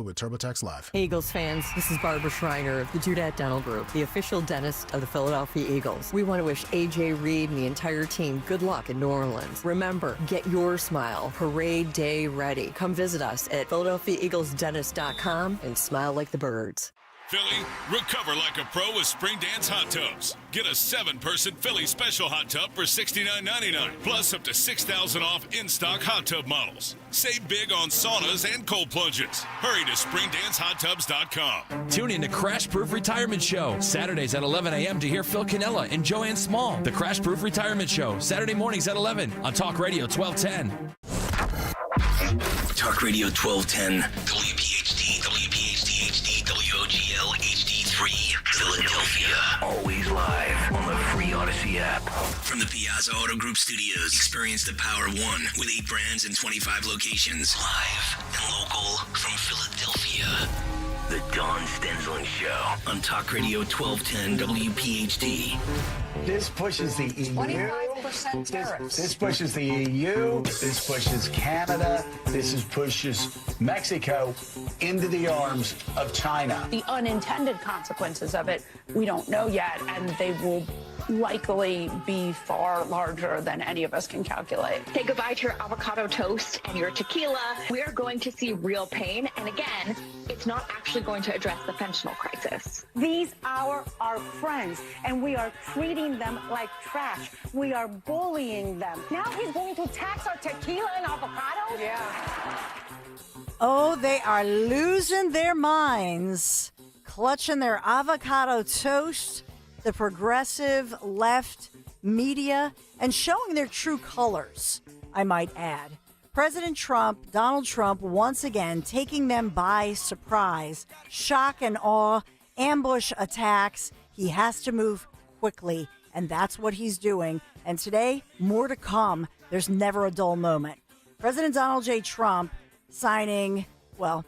with TurboTax Live. Hey, Eagles fans, this is Barbara Schreiner of the Judette Dental Group, the official dentist of the Philadelphia Eagles. We want to wish A.J. Reed and the entire team good luck in New Orleans. Remember, get your smile parade day ready. Come visit us at PhiladelphiaEaglesDentist.com and smile like the birds. Philly, recover like a pro with Spring Dance Hot Tubs. Get a 7-person Philly special hot tub for $69.99, plus up to $6,000 off in-stock hot tub models. Save big on saunas and cold plunges. Hurry to SpringDanceHotTubs.com. Tune in to Crash Proof Retirement Show, Saturdays at 11 a.m. to hear Phil Cannella and Joanne Small. The Crash Proof Retirement Show, Saturday mornings at 11 on Talk Radio 1210. Talk Radio 1210, WPHT, WPHT HD, WOGL HD3, Philadelphia. Always live on the free Odyssey app. From the Piazza Auto Group Studios, experience the power of one with 8 brands and 25 locations. Live and local from Philadelphia. The Dawn Stensling Show on Talk Radio 1210 WPHT. This pushes the EU. 25% tariffs. This pushes the EU. This pushes Canada. This pushes Mexico into the arms of China. The unintended consequences of it, we don't know yet, and they will likely be far larger than any of us can calculate. Say goodbye to your avocado toast and your tequila. We're going to see real pain. And again, it's not actually going to address the fentanyl crisis. These are our friends, and we are treating them like trash. We are bullying them. Now he's going to tax our tequila and avocado? Yeah. Oh, they are losing their minds, clutching their avocado toast, the progressive left media, and showing their true colors, I might add. President Trump, Donald Trump, once again taking them by surprise, shock and awe, ambush attacks. He has to move quickly, and that's what he's doing. And today, more to come. There's never a dull moment. President Donald J. Trump signing,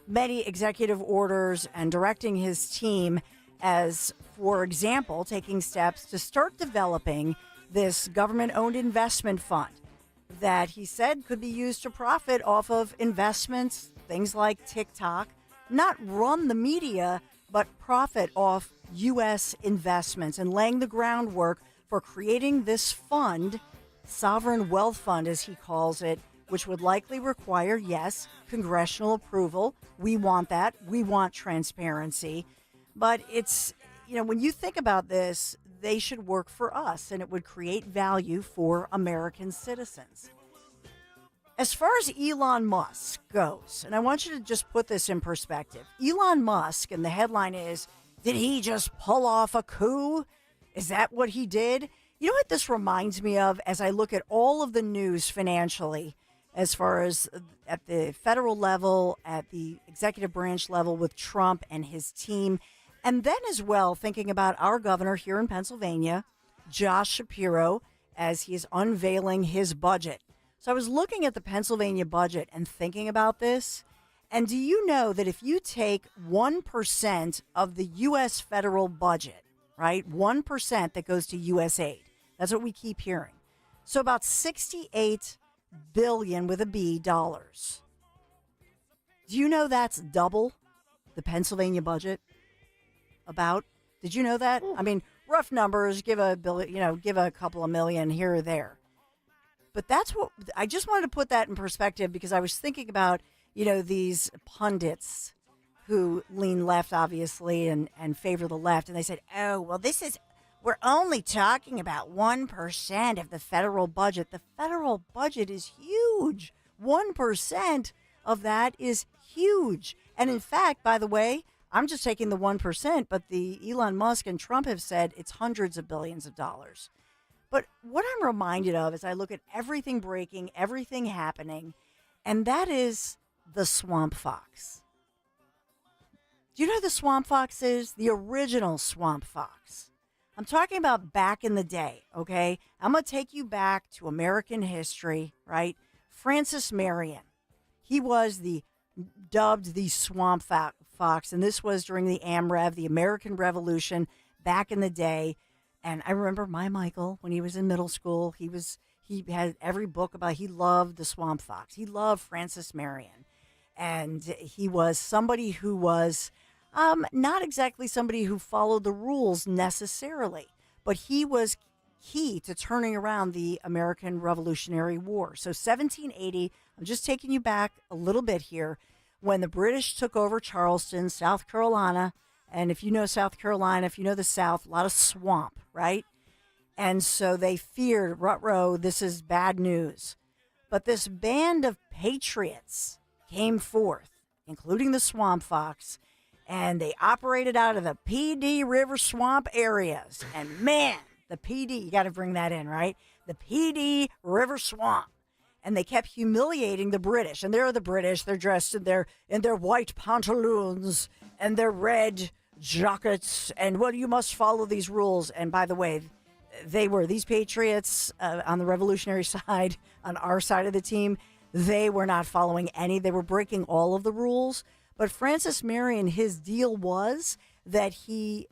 many executive orders and directing his team as, for example, taking steps to start developing this government-owned investment fund that he said could be used to profit off of investments, things like TikTok, not run the media, but profit off U.S. investments, and laying the groundwork for creating this fund, sovereign wealth fund, as he calls it, which would likely require, yes, congressional approval. We want that. We want transparency. But it's, when you think about this, they should work for us, and it would create value for American citizens. As far as Elon Musk goes, and I want you to just put this in perspective. Elon Musk, and the headline is, did he just pull off a coup? Is that what he did? You know what this reminds me of as I look at all of the news financially, as far as at the federal level, at the executive branch level with Trump and his team, and then as well thinking about our governor here in Pennsylvania, Josh Shapiro, as he is unveiling his budget. So I was looking at the Pennsylvania budget and thinking about this. And do you know that if you take 1% of the U.S. federal budget, right, 1% that goes to U.S. aid, that's what we keep hearing. So about $68 billion with a B dollars. Do you know that's double the Pennsylvania budget? About? Did you know that? I mean, rough numbers, give a billion, give a couple of million here or there. But that's what I just wanted to put that in perspective, because I was thinking about, these pundits who lean left, obviously, and favor the left. And they said, oh, well, we're only talking about 1% of the federal budget. The federal budget is huge. 1% of that is huge. And in fact, by the way, I'm just taking the 1%, but the Elon Musk and Trump have said it's hundreds of billions of dollars. But what I'm reminded of as I look at everything breaking, everything happening, and that is the swamp fox. Do you know who the swamp fox is? The original swamp fox. I'm talking about back in the day, okay? I'm going to take you back to American history, right? Francis Marion. He was dubbed the swamp fox, and this was during the AMREV, the American Revolution, back in the day. And I remember my Michael, when he was in middle school, he had every book about, he loved the swamp fox. He loved Francis Marion. And he was somebody who was not exactly somebody who followed the rules necessarily, but he was key to turning around the American Revolutionary War. So 1780, I'm just taking you back a little bit here, when the British took over Charleston, South Carolina. And if you know South Carolina, if you know the South, a lot of swamp, right? And so they feared, ruh-roh, this is bad news. But this band of patriots came forth, including the Swamp Fox, and they operated out of the PD River Swamp areas. And man, the PD, you got to bring that in, right? The PD River Swamp. And they kept humiliating the British. And they're the British. They're dressed in their white pantaloons and their red jackets. And, well, you must follow these rules. And by the way, these patriots on the revolutionary side, on our side of the team, they were not following any. They were breaking all of the rules. But Francis Marion, his deal was that he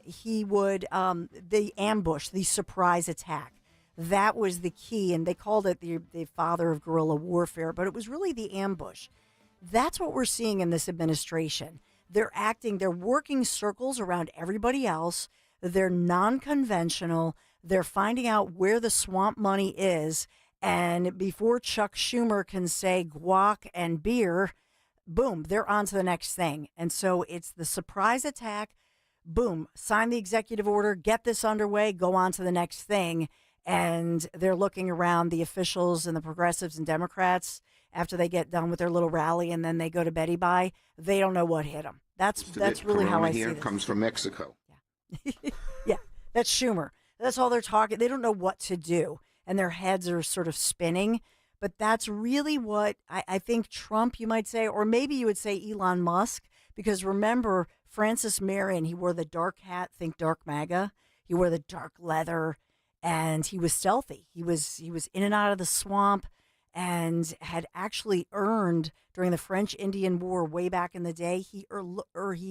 would, the ambush, the surprise attack, that was the key. And they called it the father of guerrilla warfare, but it was really the ambush. That's what we're seeing in this administration. They're working circles around everybody else. They're non-conventional. They're finding out where the swamp money is. And before Chuck Schumer can say guac and beer, boom, they're on to the next thing. And so it's the surprise attack, boom, sign the executive order, get this underway, go on to the next thing. And they're looking around, the officials and the progressives and Democrats, after they get done with their little rally and then they go to Betty Bye, they don't know what hit them. That's really how I see it. Comes from Mexico. Yeah. Yeah, that's Schumer. That's all they're talking. They don't know what to do, and their heads are sort of spinning. But that's really what I think Trump, you might say, or maybe you would say Elon Musk, because remember, Francis Marion, he wore the dark hat, think dark MAGA. He wore the dark leather, and he was stealthy. He was in and out of the swamp, and had actually earned during the French Indian War way back in the day. He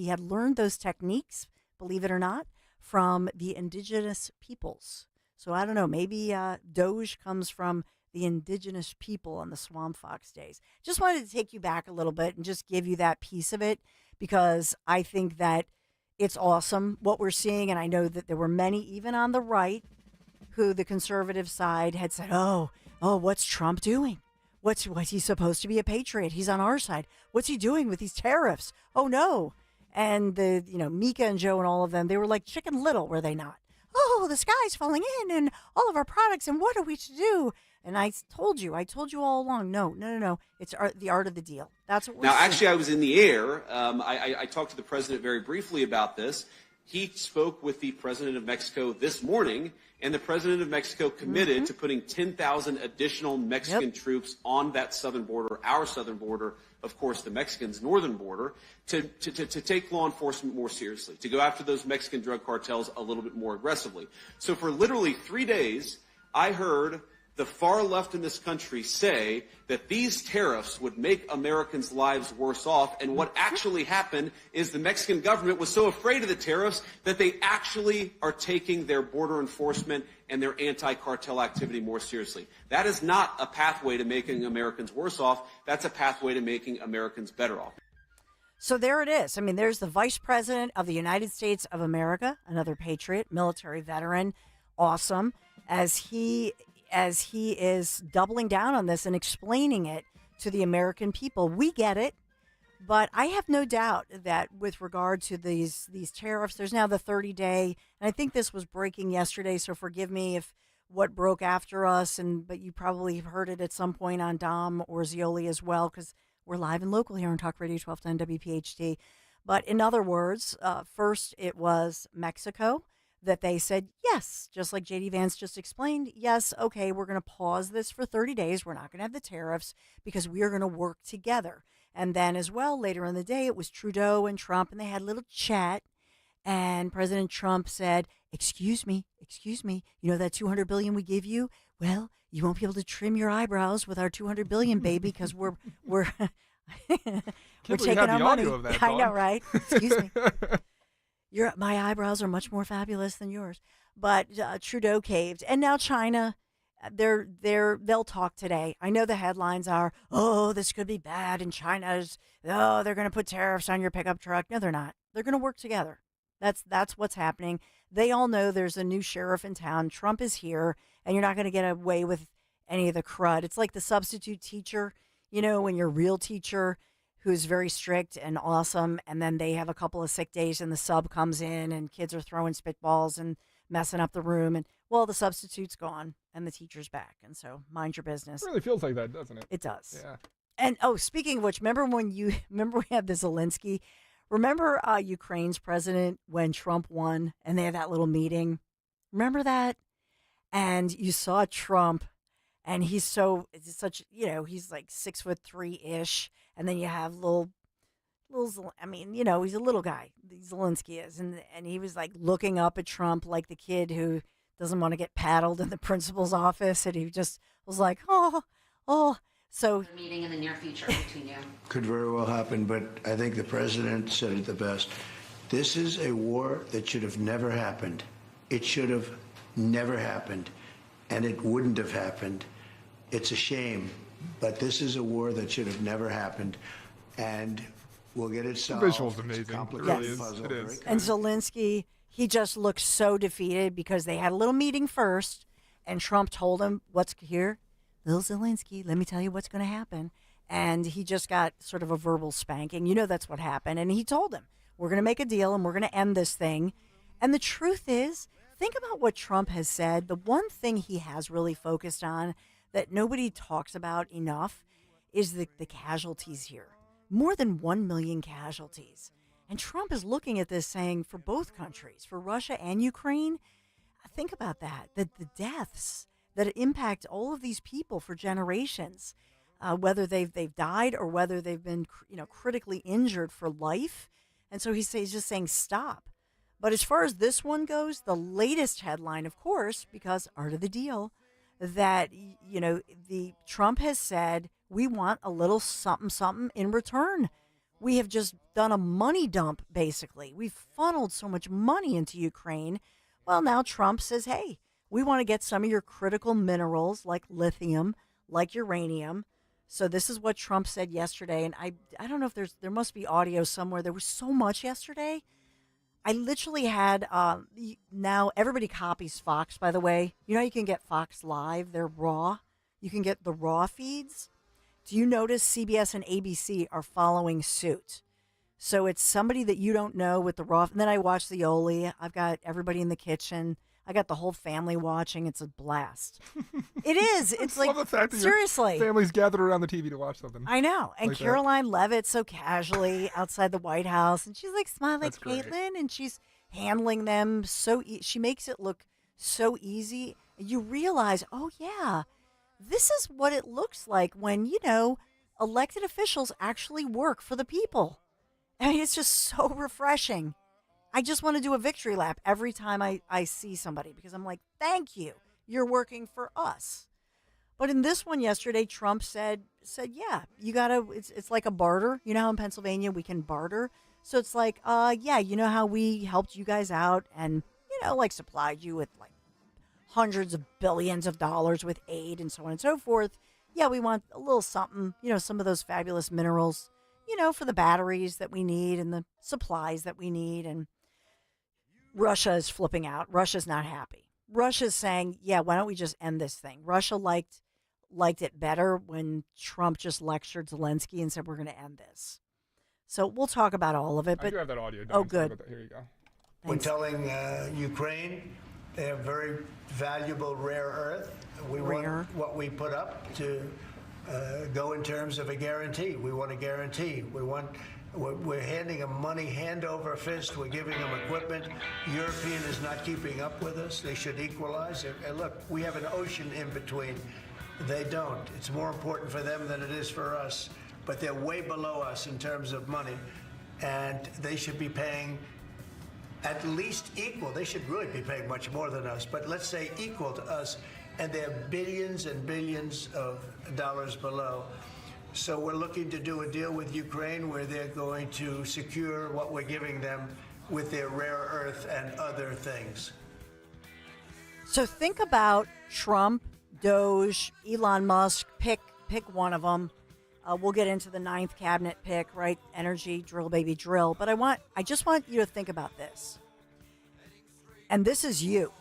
had learned those techniques, believe it or not, from the indigenous peoples. So I don't know, maybe DOGE comes from the indigenous people on the Swamp Fox days. Just wanted to take you back a little bit and just give you that piece of it, because I think that it's awesome what we're seeing. And I know that there were many, even on the right, who the conservative side had said, oh, what's Trump doing? What's he supposed to be a patriot? He's on our side. What's he doing with these tariffs? Oh, no. And Mika and Joe and all of them, they were like Chicken Little, were they not? Oh, the sky's falling in and all of our products, and what are we to do? And I told you all along, no. It's the art of the deal. That's what we're Now, seeing. actually, I was in the air. I talked to the president very briefly about this. He spoke with the president of Mexico this morning, and the president of Mexico committed to putting 10,000 additional Mexican troops on that southern border, our southern border, of course, the Mexicans' northern border, to take law enforcement more seriously, to go after those Mexican drug cartels a little bit more aggressively. So for literally 3 days, I heard the far left in this country say that these tariffs would make Americans' lives worse off. And what actually happened is the Mexican government was so afraid of the tariffs that they actually are taking their border enforcement and their anti-cartel activity more seriously. That is not a pathway to making Americans worse off. That's a pathway to making Americans better off. So there it is. I mean, there's the Vice President of the United States of America, another patriot, military veteran, awesome, as he is doubling down on this and explaining it to the American people. We get it, but I have no doubt that with regard to these tariffs, there's now the 30-day, and I think this was breaking yesterday, so forgive me if what broke after us, but you probably heard it at some point on Dom or Zioli as well, because we're live and local here on Talk Radio 1210 WPHT. But in other words, first it was Mexico, that they said, yes, just like J.D. Vance just explained, yes, okay, we're going to pause this for 30 days. We're not going to have the tariffs because we are going to work together. And then as well, later in the day, it was Trudeau and Trump, and they had a little chat. And President Trump said, excuse me, you know that $200 billion we give you? Well, you won't be able to trim your eyebrows with our $200 billion, baby, because we're we're taking our money. Of that, I know, right? Excuse me. My eyebrows are much more fabulous than yours. But Trudeau caved. And now China, they'll talk today. I know the headlines are, oh, this could be bad, and China's, oh, they're going to put tariffs on your pickup truck. No, they're not. They're going to work together. That's what's happening. They all know there's a new sheriff in town. Trump is here, and you're not going to get away with any of the crud. It's like the substitute teacher, when your real teacher who's very strict and awesome, and then they have a couple of sick days and the sub comes in and kids are throwing spitballs and messing up the room, and the substitute's gone and the teacher's back, and so mind your business. It really feels like that, doesn't it? It does. Yeah. And speaking of which, remember we had the Zelensky? Remember Ukraine's president when Trump won and they had that little meeting? Remember that? And you saw Trump, and he's such he's like 6'3" and then you have little. He's a little guy. Zelensky is, and he was like looking up at Trump like the kid who doesn't want to get paddled in the principal's office, and he just was like, oh. So a meeting in the near future between you. Could very well happen, but I think the president said it the best. This is a war that should have never happened. It should have never happened, and it wouldn't have happened. It's a shame, but this is a war that should have never happened, and we'll get it solved. The visual's amazing. It really is. It is. And Zelensky, he just looked so defeated because they had a little meeting first, and Trump told him, what's here? Little Zelensky, let me tell you what's going to happen. And he just got sort of a verbal spanking. That's what happened. And he told him, we're going to make a deal and we're going to end this thing. And the truth is, think about what Trump has said. The one thing he has really focused on that nobody talks about enough is the casualties here. More than 1 million casualties. And Trump is looking at this saying, for both countries, for Russia and Ukraine, think about that, the deaths that impact all of these people for generations, whether they've died or whether they've been critically injured for life. And so he's just saying stop. But as far as this one goes, the latest headline, of course, because art of the deal, that the Trump has said we want a little something in return. We have just done a money dump, basically. We've funneled so much money into Ukraine. Well, now Trump says, hey, we want to get some of your critical minerals like lithium, like uranium. So this is what Trump said yesterday. And I don't know if there must be audio somewhere. There was so much yesterday. I literally had, now everybody copies Fox, by the way. You know, you can get Fox Live. They're raw. You can get the raw feeds. Do you notice CBS and ABC are following suit? So it's somebody that you don't know with the raw. And then I watch the Oli. I've got everybody in the kitchen. I got the whole family watching. It's a blast. It is. It's like, the fact that seriously. Your family's gathered around the TV to watch something. I know. And like Caroline Levitt so casually outside the White House. And she's like smiling like That's great. Caitlin. And she's handling them so she makes it look so easy. You realize, oh, yeah, this is what it looks like when, elected officials actually work for the people. I mean, it's just so refreshing. I just want to do a victory lap every time I see somebody because I'm like, thank you. You're working for us. But in this one yesterday, Trump said, yeah, you got to, it's like a barter. You know how in Pennsylvania we can barter? So it's like, yeah, you know how we helped you guys out and, supplied you with like hundreds of billions of dollars with aid and so on and so forth. Yeah, we want a little something, some of those fabulous minerals, for the batteries that we need and the supplies that we need. And Russia is flipping out. Russia's not happy. Russia's saying, yeah, why don't we just end this thing? Russia liked it better when Trump just lectured Zelensky and said, we're going to end this. So we'll talk about all of it. But I do have that audio. Oh, good. Here you go. Thanks. We're telling Ukraine they have very valuable rare earth. We want what we put up to go in terms of a guarantee. We want a guarantee. We're handing them money hand over fist. We're giving them equipment. European is not keeping up with us. They should equalize. And look, we have an ocean in between. They don't. It's more important for them than it is for us. But they're way below us in terms of money. And they should be paying at least equal. They should really be paying much more than us. But let's say equal to us. And they're billions and billions of dollars below. So we're looking to do a deal with Ukraine where they're going to secure what we're giving them with their rare earth and other things. So think about Trump DOGE, Elon Musk, pick one of them. We'll get into the 9th cabinet pick, right? Energy, drill, baby, drill. But I just want you to think about this. And this is you.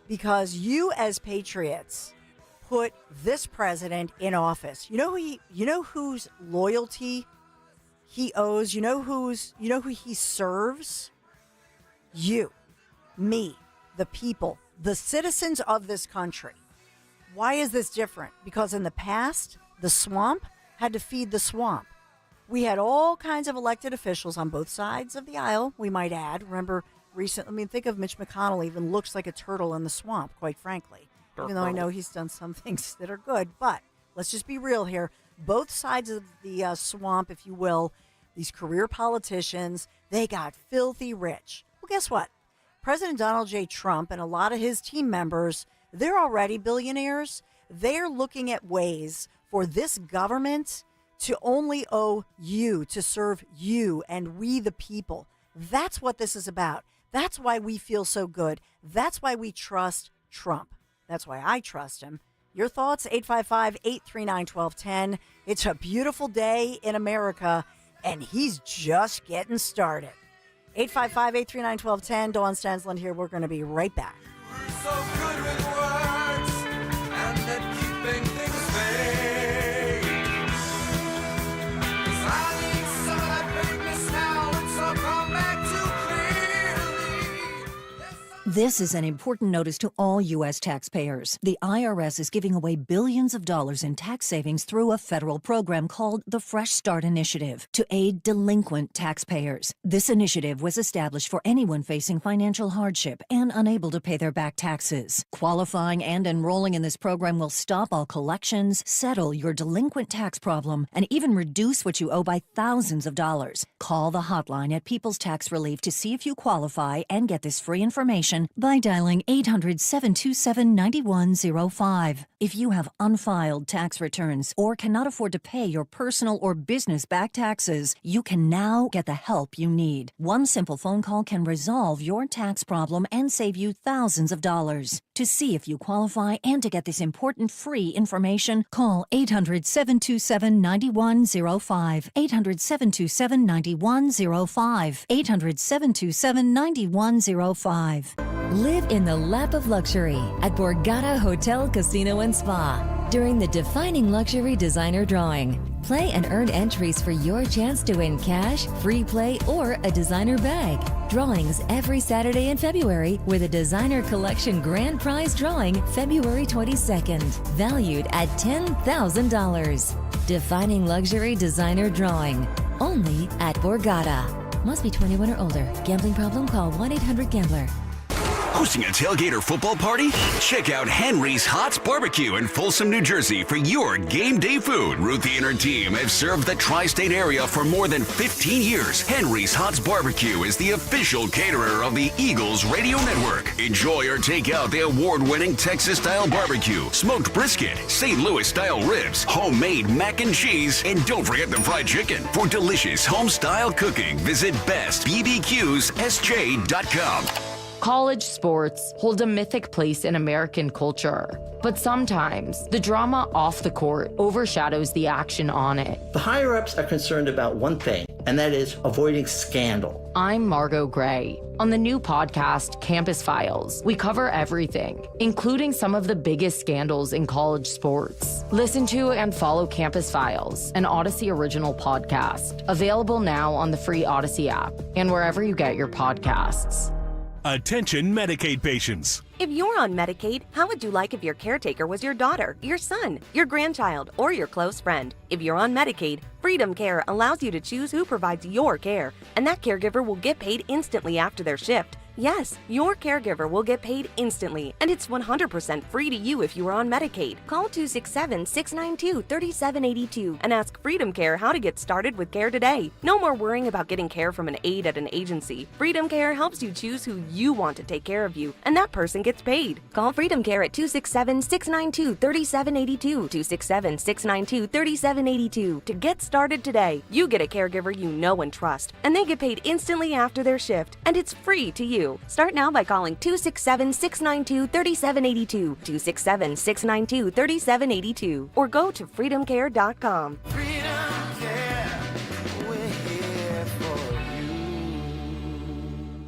Because you as patriots put this president in office. You know whose loyalty he owes? You know who he serves? You, me, the people, the citizens of this country. Why is this different? Because in the past, the swamp had to feed the swamp. We had all kinds of elected officials on both sides of the aisle, we might add. Remember, recently, think of Mitch McConnell even looks like a turtle in the swamp, quite frankly. Even though I know he's done some things that are good. But let's just be real here. Both sides of the swamp, if you will, these career politicians, they got filthy rich. Well, guess what? President Donald J. Trump and a lot of his team members, they're already billionaires. They're looking at ways for this government to only owe you, to serve you and we the people. That's what this is about. That's why we feel so good. That's why we trust Trump. That's why I trust him. Your thoughts, 855-839-1210. It's a beautiful day in America, and he's just getting started. 855-839-1210. Dawn Stansland here. We're going to be right back. So good with words and at keeping things vague. 'Cause I need some of that bigness now, and so come back too clearly. This is an important notice to all U.S. taxpayers. The IRS is giving away billions of dollars in tax savings through a federal program called the Fresh Start Initiative to aid delinquent taxpayers. This initiative was established for anyone facing financial hardship and unable to pay their back taxes. Qualifying and enrolling in this program will stop all collections, settle your delinquent tax problem, and even reduce what you owe by thousands of dollars. Call the hotline at People's Tax Relief to see if you qualify and get this free information by dialing 800-727-9105. If you have unfiled tax returns or cannot afford to pay your personal or business back taxes, you can now get the help you need. One simple phone call can resolve your tax problem and save you thousands of dollars. To see if you qualify and to get this important free information, call 800-727-9105. 800-727-9105. 800-727-9105. Live in the lap of luxury at Borgata Hotel, Casino and Spa during the Defining Luxury Designer Drawing. Play and earn entries for your chance to win cash, free play, or a designer bag. Drawings every Saturday in February with a designer collection grand prize drawing February 22nd, valued at $10,000. Defining Luxury Designer Drawing, only at Borgata. Must be 21 or older. Gambling problem? Call 1-800-GAMBLER. Hosting a tailgate or football party? Check out Henry's Hots Barbecue in Folsom, New Jersey for your game day food. Ruthie and her team have served the tri-state area for more than 15 years. Henry's Hots Barbecue is the official caterer of the Eagles Radio Network. Enjoy or take out the award-winning Texas-style barbecue, smoked brisket, St. Louis-style ribs, homemade mac and cheese, and don't forget the fried chicken. For delicious home-style cooking, visit bestbbqssj.com. College sports hold a mythic place in American culture, but sometimes the drama off the court overshadows the action on it. The higher-ups are concerned about one thing, and that is avoiding scandal. I'm Margot Gray. On the new podcast, Campus Files, we cover everything, including some of the biggest scandals in college sports. Listen to and follow Campus Files, an Odyssey original podcast, available now on the free Odyssey app and wherever you get your podcasts. Attention Medicaid patients. If you're on Medicaid, how would you like if your caretaker was your daughter, your son, your grandchild, or your close friend? If you're on Medicaid, Freedom Care allows you to choose who provides your care, and that caregiver will get paid instantly after their shift. Yes, your caregiver will get paid instantly, and it's 100% free to you if you are on Medicaid. Call 267-692-3782 and ask Freedom Care how to get started with care today. No more worrying about getting care from an aide at an agency. Freedom Care helps you choose who you want to take care of you, and that person gets paid. Call Freedom Care at 267-692-3782, 267-692-3782 to get started today. You get a caregiver you know and trust, and they get paid instantly after their shift, and it's free to you. you. Start now by calling 267-692-3782, 267-692-3782, or go to freedomcare.com.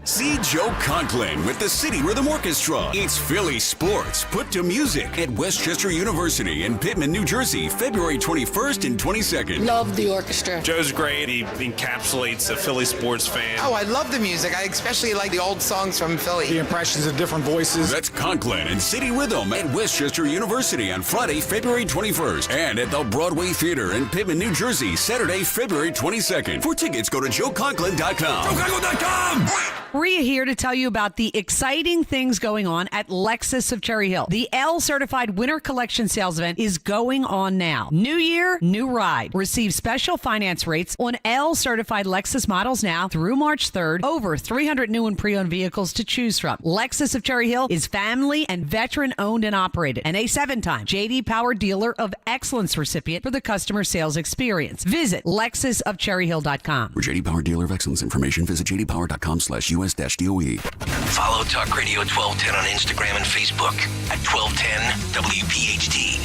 See Joe Conklin with the City Rhythm Orchestra. It's Philly sports put to music at Westchester University in Pittman, New Jersey, February 21st and 22nd. Love the orchestra. Joe's great. He encapsulates a Philly sports fan. Oh, I love the music. I especially like the old songs from Philly. The impressions of different voices. That's Conklin and City Rhythm at Westchester University on Friday, February 21st. And at the Broadway Theater in Pittman, New Jersey, Saturday, February 22nd. For tickets, go to joeconklin.com. joeconklin.com! Maria here to tell you about the exciting things going on at Lexus of Cherry Hill. The L Certified Winter Collection Sales Event is going on now. New year, new ride. Receive special finance rates on L Certified Lexus models now through March 3rd. Over 300 new and pre-owned vehicles to choose from. Lexus of Cherry Hill is family and veteran owned and operated, and a 7-time J.D. Power Dealer of Excellence recipient for the customer sales experience. Visit LexusofCherryHill.com. For J.D. Power Dealer of Excellence information, visit jdpower.com/US-DOE. Follow Talk Radio 1210 on Instagram and Facebook at 1210 WPHT.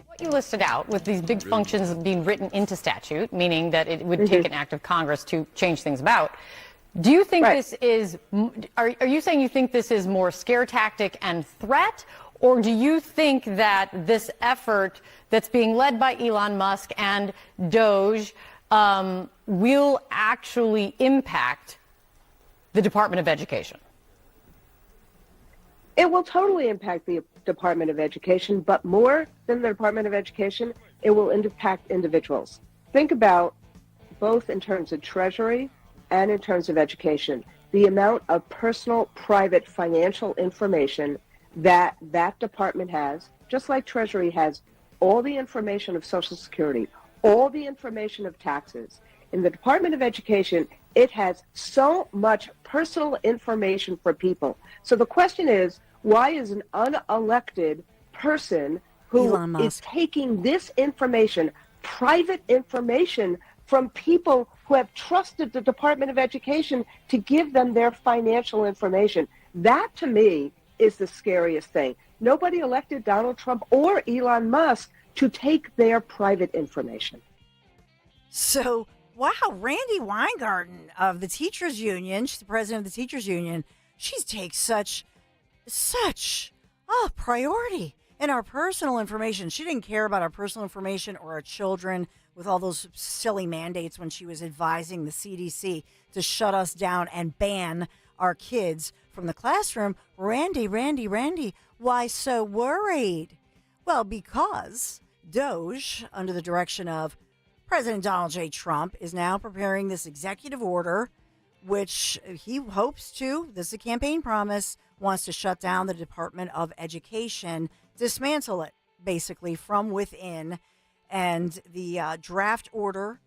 What you listed out with these big functions being written into statute, meaning that it would take an act of Congress to change things about. Do you think this is, are you saying you think this is more scare tactic and threat? Or do you think that this effort that's being led by Elon Musk and DOGE will actually impact the Department of Education? It will totally impact the Department of Education, but more than the Department of Education, it will impact individuals. Think about both in terms of Treasury and in terms of education, the amount of personal, private, financial information that that department has, just like Treasury has all the information of Social Security, all the information of taxes. In the Department of Education, it has so much personal information for people. So the question is, why is an unelected person who is taking this information, private information, from people who have trusted the Department of Education to give them their financial information? That, to me, is the scariest thing. Nobody elected Donald Trump or Elon Musk to take their private information. So, wow, Randi Weingarten of the Teachers Union, she's the president of the Teachers Union, she takes such priority in our personal information. She didn't care about our personal information or our children with all those silly mandates when she was advising the CDC to shut us down and ban our kids from the classroom. Randi, why so worried? Well, because DOGE, under the direction of President Donald J. Trump, is now preparing this executive order, which he hopes to, this is a campaign promise, wants to shut down the Department of Education, dismantle it, basically, from within. And the draft order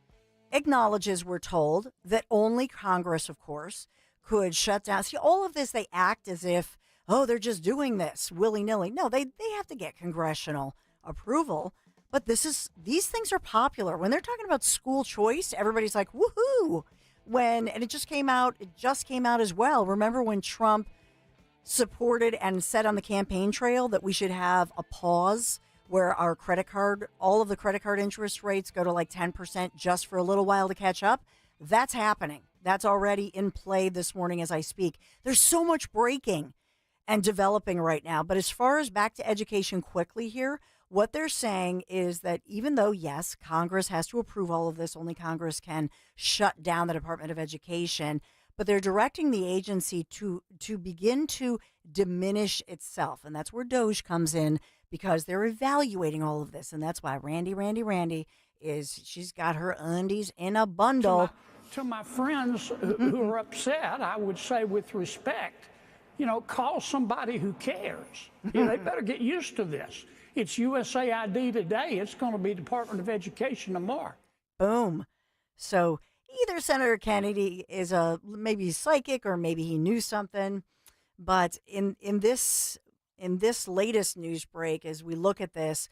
acknowledges, we're told, that only Congress, of course, could shut down. See, all of this, they act as if, they're just doing this willy-nilly. No, they have to get congressional approval. But these things are popular. When they're talking about school choice, everybody's like, woohoo. And it just came out as well. Remember when Trump supported and said on the campaign trail that we should have a pause where our all of the credit card interest rates go to like 10% just for a little while to catch up? That's happening. That's already in play this morning as I speak. There's so much breaking and developing right now. But as far as back to education quickly here, what they're saying is that even though, yes, Congress has to approve all of this, only Congress can shut down the Department of Education, but they're directing the agency to begin to diminish itself. And that's where DOGE comes in, because they're evaluating all of this. And that's why Randi she's got her undies in a bundle. To my friends who are upset, I would say with respect, call somebody who cares. They better get used to this. It's USAID today. It's going to be Department of Education tomorrow. Boom. So either Senator Kennedy is maybe psychic or maybe he knew something. But in this latest news break, as we look at this,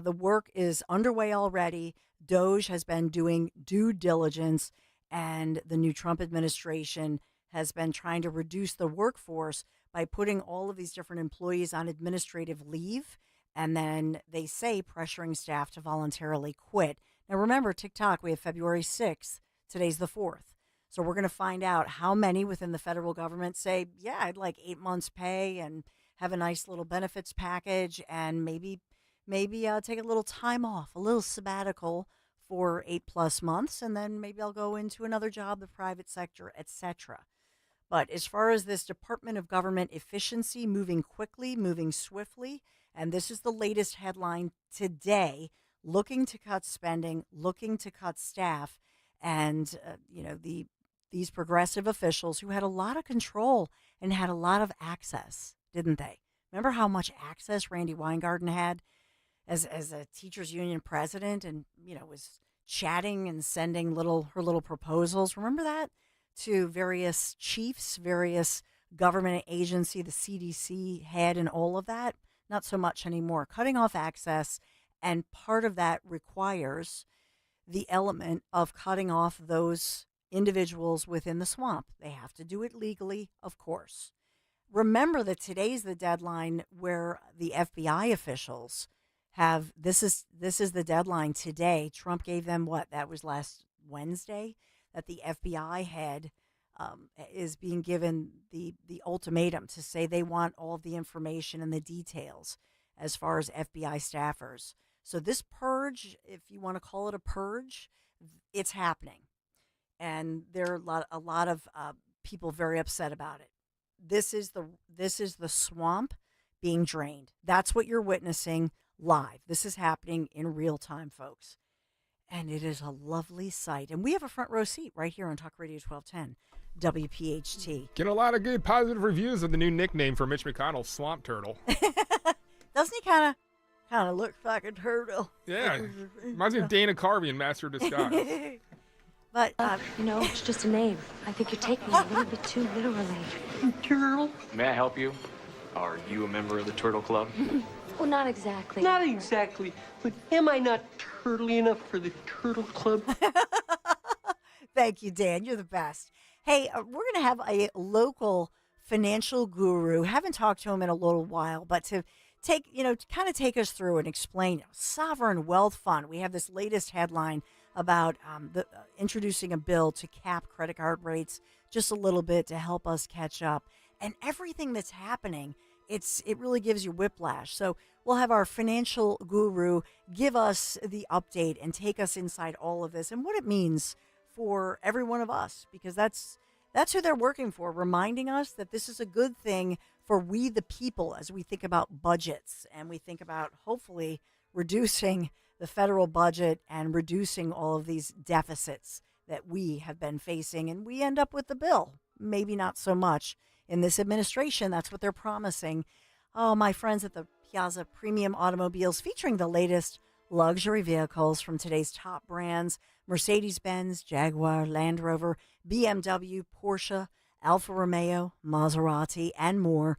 the work is underway already. DOGE has been doing due diligence, And the new Trump administration has been trying to reduce the workforce by putting all of these different employees on administrative leave. And then they say pressuring staff to voluntarily quit. Now, remember, TikTok, we have February 6th. Today's the 4th. So we're going to find out how many within the federal government say, yeah, I'd like 8 months pay and have a nice little benefits package and maybe take a little time off, a little sabbatical for 8+ months. And then maybe I'll go into another job, the private sector, etc. But as far as this Department of Government efficiency, moving quickly, moving swiftly, and this is the latest headline today, looking to cut spending, looking to cut staff, and, these progressive officials who had a lot of control and had a lot of access, didn't they? Remember how much access Randy Weingarten had as a teachers union president and, was chatting and sending her little proposals. Remember that? To various chiefs, various government agency, the CDC head and all of that. Not so much anymore. Cutting off access, and part of that requires the element of cutting off those individuals within the swamp. They have to do it legally, of course. Remember that today's the deadline where the FBI officials have, this is the deadline today. Trump gave them what? That was last Wednesday, that the FBI head is being given the ultimatum to say they want all of the information and the details as far as FBI staffers. So this purge, if you want to call it a purge, it's happening. And there are a lot of people very upset about it. This is the swamp being drained. That's what you're witnessing live. This is happening in real time, folks. And it is a lovely sight. And we have a front row seat right here on Talk Radio 1210, WPHT. Getting a lot of good positive reviews of the new nickname for Mitch McConnell, Swamp Turtle. Doesn't he kind of look like a turtle? Yeah. Reminds me of Dana Carvey in Master of Disguise. But, it's just a name. I think you're taking it a little bit too literally. Turtle? May I help you? Are you a member of the Turtle Club? Well, not exactly. Not exactly. But am I not turtly enough for the Turtle Club? Thank you, Dan. You're the best. Hey, we're going to have a local financial guru. Haven't talked to him in a little while, but to take us through and explain sovereign wealth fund. We have this latest headline about introducing a bill to cap credit card rates just a little bit to help us catch up. And everything that's happening, it really gives you whiplash. So we'll have our financial guru give us the update and take us inside all of this and what it means for every one of us, because that's who they're working for, reminding us that this is a good thing for we the people as we think about budgets and we think about hopefully reducing the federal budget and reducing all of these deficits that we have been facing. And we end up with the bill. Maybe not so much in this administration. That's what they're promising. Oh, my friends at the Piazza Premium Automobiles, featuring the latest luxury vehicles from today's top brands: Mercedes-Benz, Jaguar, Land Rover, BMW, Porsche, Alfa Romeo, Maserati, and more.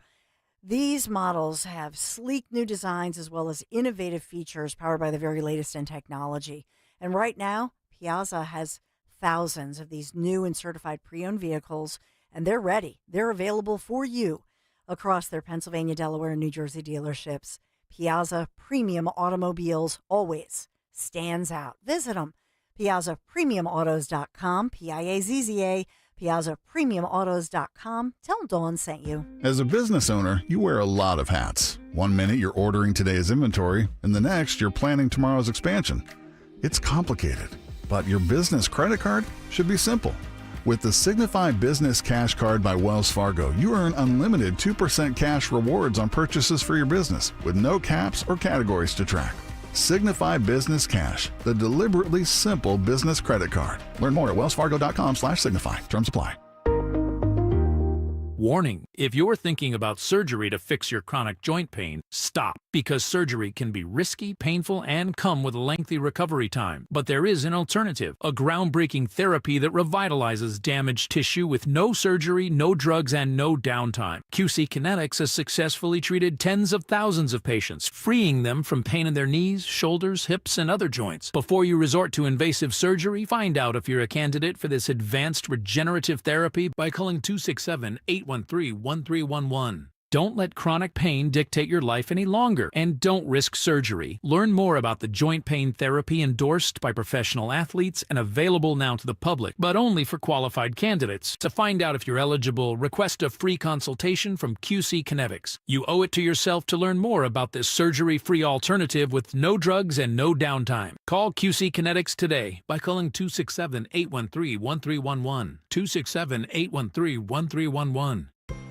These models have sleek new designs as well as innovative features powered by the very latest in technology. And right now, Piazza has thousands of these new and certified pre-owned vehicles, and they're ready. They're available for you across their Pennsylvania, Delaware, and New Jersey dealerships. Piazza Premium Automobiles always stands out. Visit them. PiazzaPremiumAutos.com, Piazza, PiazzaPremiumAutos.com. Tell them Dawn sent you. As a business owner, you wear a lot of hats. One minute you're ordering today's inventory, and the next you're planning tomorrow's expansion. It's complicated, but your business credit card should be simple. With the Signify Business Cash Card by Wells Fargo, you earn unlimited 2% cash rewards on purchases for your business with no caps or categories to track. Signify Business Cash, the deliberately simple business credit card. Learn more at wellsfargo.com/signify. Terms apply. Warning: if you're thinking about surgery to fix your chronic joint pain, stop. Because surgery can be risky, painful, and come with a lengthy recovery time. But there is an alternative, a groundbreaking therapy that revitalizes damaged tissue with no surgery, no drugs, and no downtime. QC Kinetics has successfully treated tens of thousands of patients, freeing them from pain in their knees, shoulders, hips, and other joints. Before you resort to invasive surgery, find out if you're a candidate for this advanced regenerative therapy by calling 267-813-1311. Don't let chronic pain dictate your life any longer, and don't risk surgery. Learn more about the joint pain therapy endorsed by professional athletes and available now to the public, but only for qualified candidates. To find out if you're eligible, request a free consultation from QC Kinetics. You owe it to yourself to learn more about this surgery-free alternative with no drugs and no downtime. Call QC Kinetics today by calling 267-813-1311. 267-813-1311.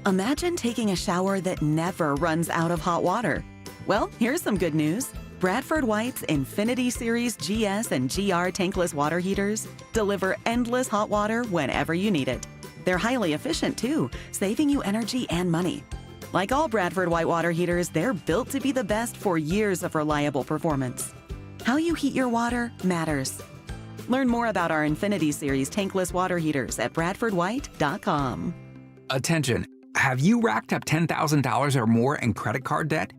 Imagine taking a shower that never runs out of hot water. Well, here's some good news. Bradford White's Infinity Series GS and GR tankless water heaters deliver endless hot water whenever you need it. They're highly efficient too, saving you energy and money. Like all Bradford White water heaters, they're built to be the best for years of reliable performance. How you heat your water matters. Learn more about our Infinity Series tankless water heaters at bradfordwhite.com. Attention. Have you racked up $10,000 or more in credit card debt?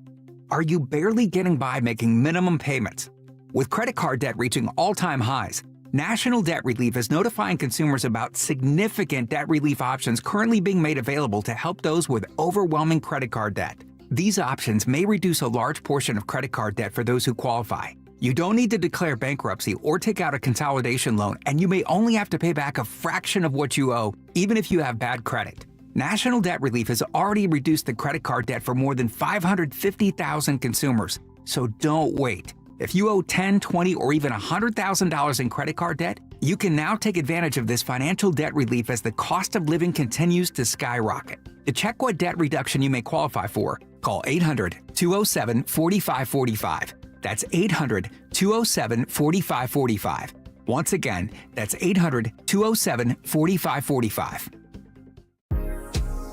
Are you barely getting by making minimum payments? With credit card debt reaching all-time highs, National Debt Relief is notifying consumers about significant debt relief options currently being made available to help those with overwhelming credit card debt. These options may reduce a large portion of credit card debt for those who qualify. You don't need to declare bankruptcy or take out a consolidation loan, and you may only have to pay back a fraction of what you owe, even if you have bad credit. National Debt Relief has already reduced the credit card debt for more than 550,000 consumers, so don't wait. If you owe $10,000, $20,000, or even $100,000 in credit card debt, you can now take advantage of this financial debt relief as the cost of living continues to skyrocket. To check what debt reduction you may qualify for, call 800-207-4545. That's 800-207-4545. Once again, that's 800-207-4545.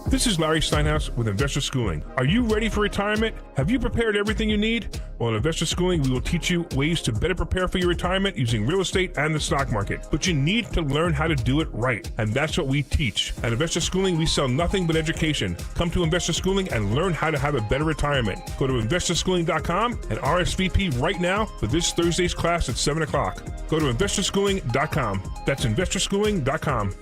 This is Larry Steinhaus with Investor Schooling. Are you ready for retirement? Have you prepared everything you need? Well, in Investor Schooling, we will teach you ways to better prepare for your retirement using real estate and the stock market. But you need to learn how to do it right, and that's what we teach. At Investor Schooling, we sell nothing but education. Come to Investor Schooling and learn how to have a better retirement. Go to investorschooling.com and RSVP right now for this Thursday's class at 7 o'clock. Go to investorschooling.com. That's investorschooling.com.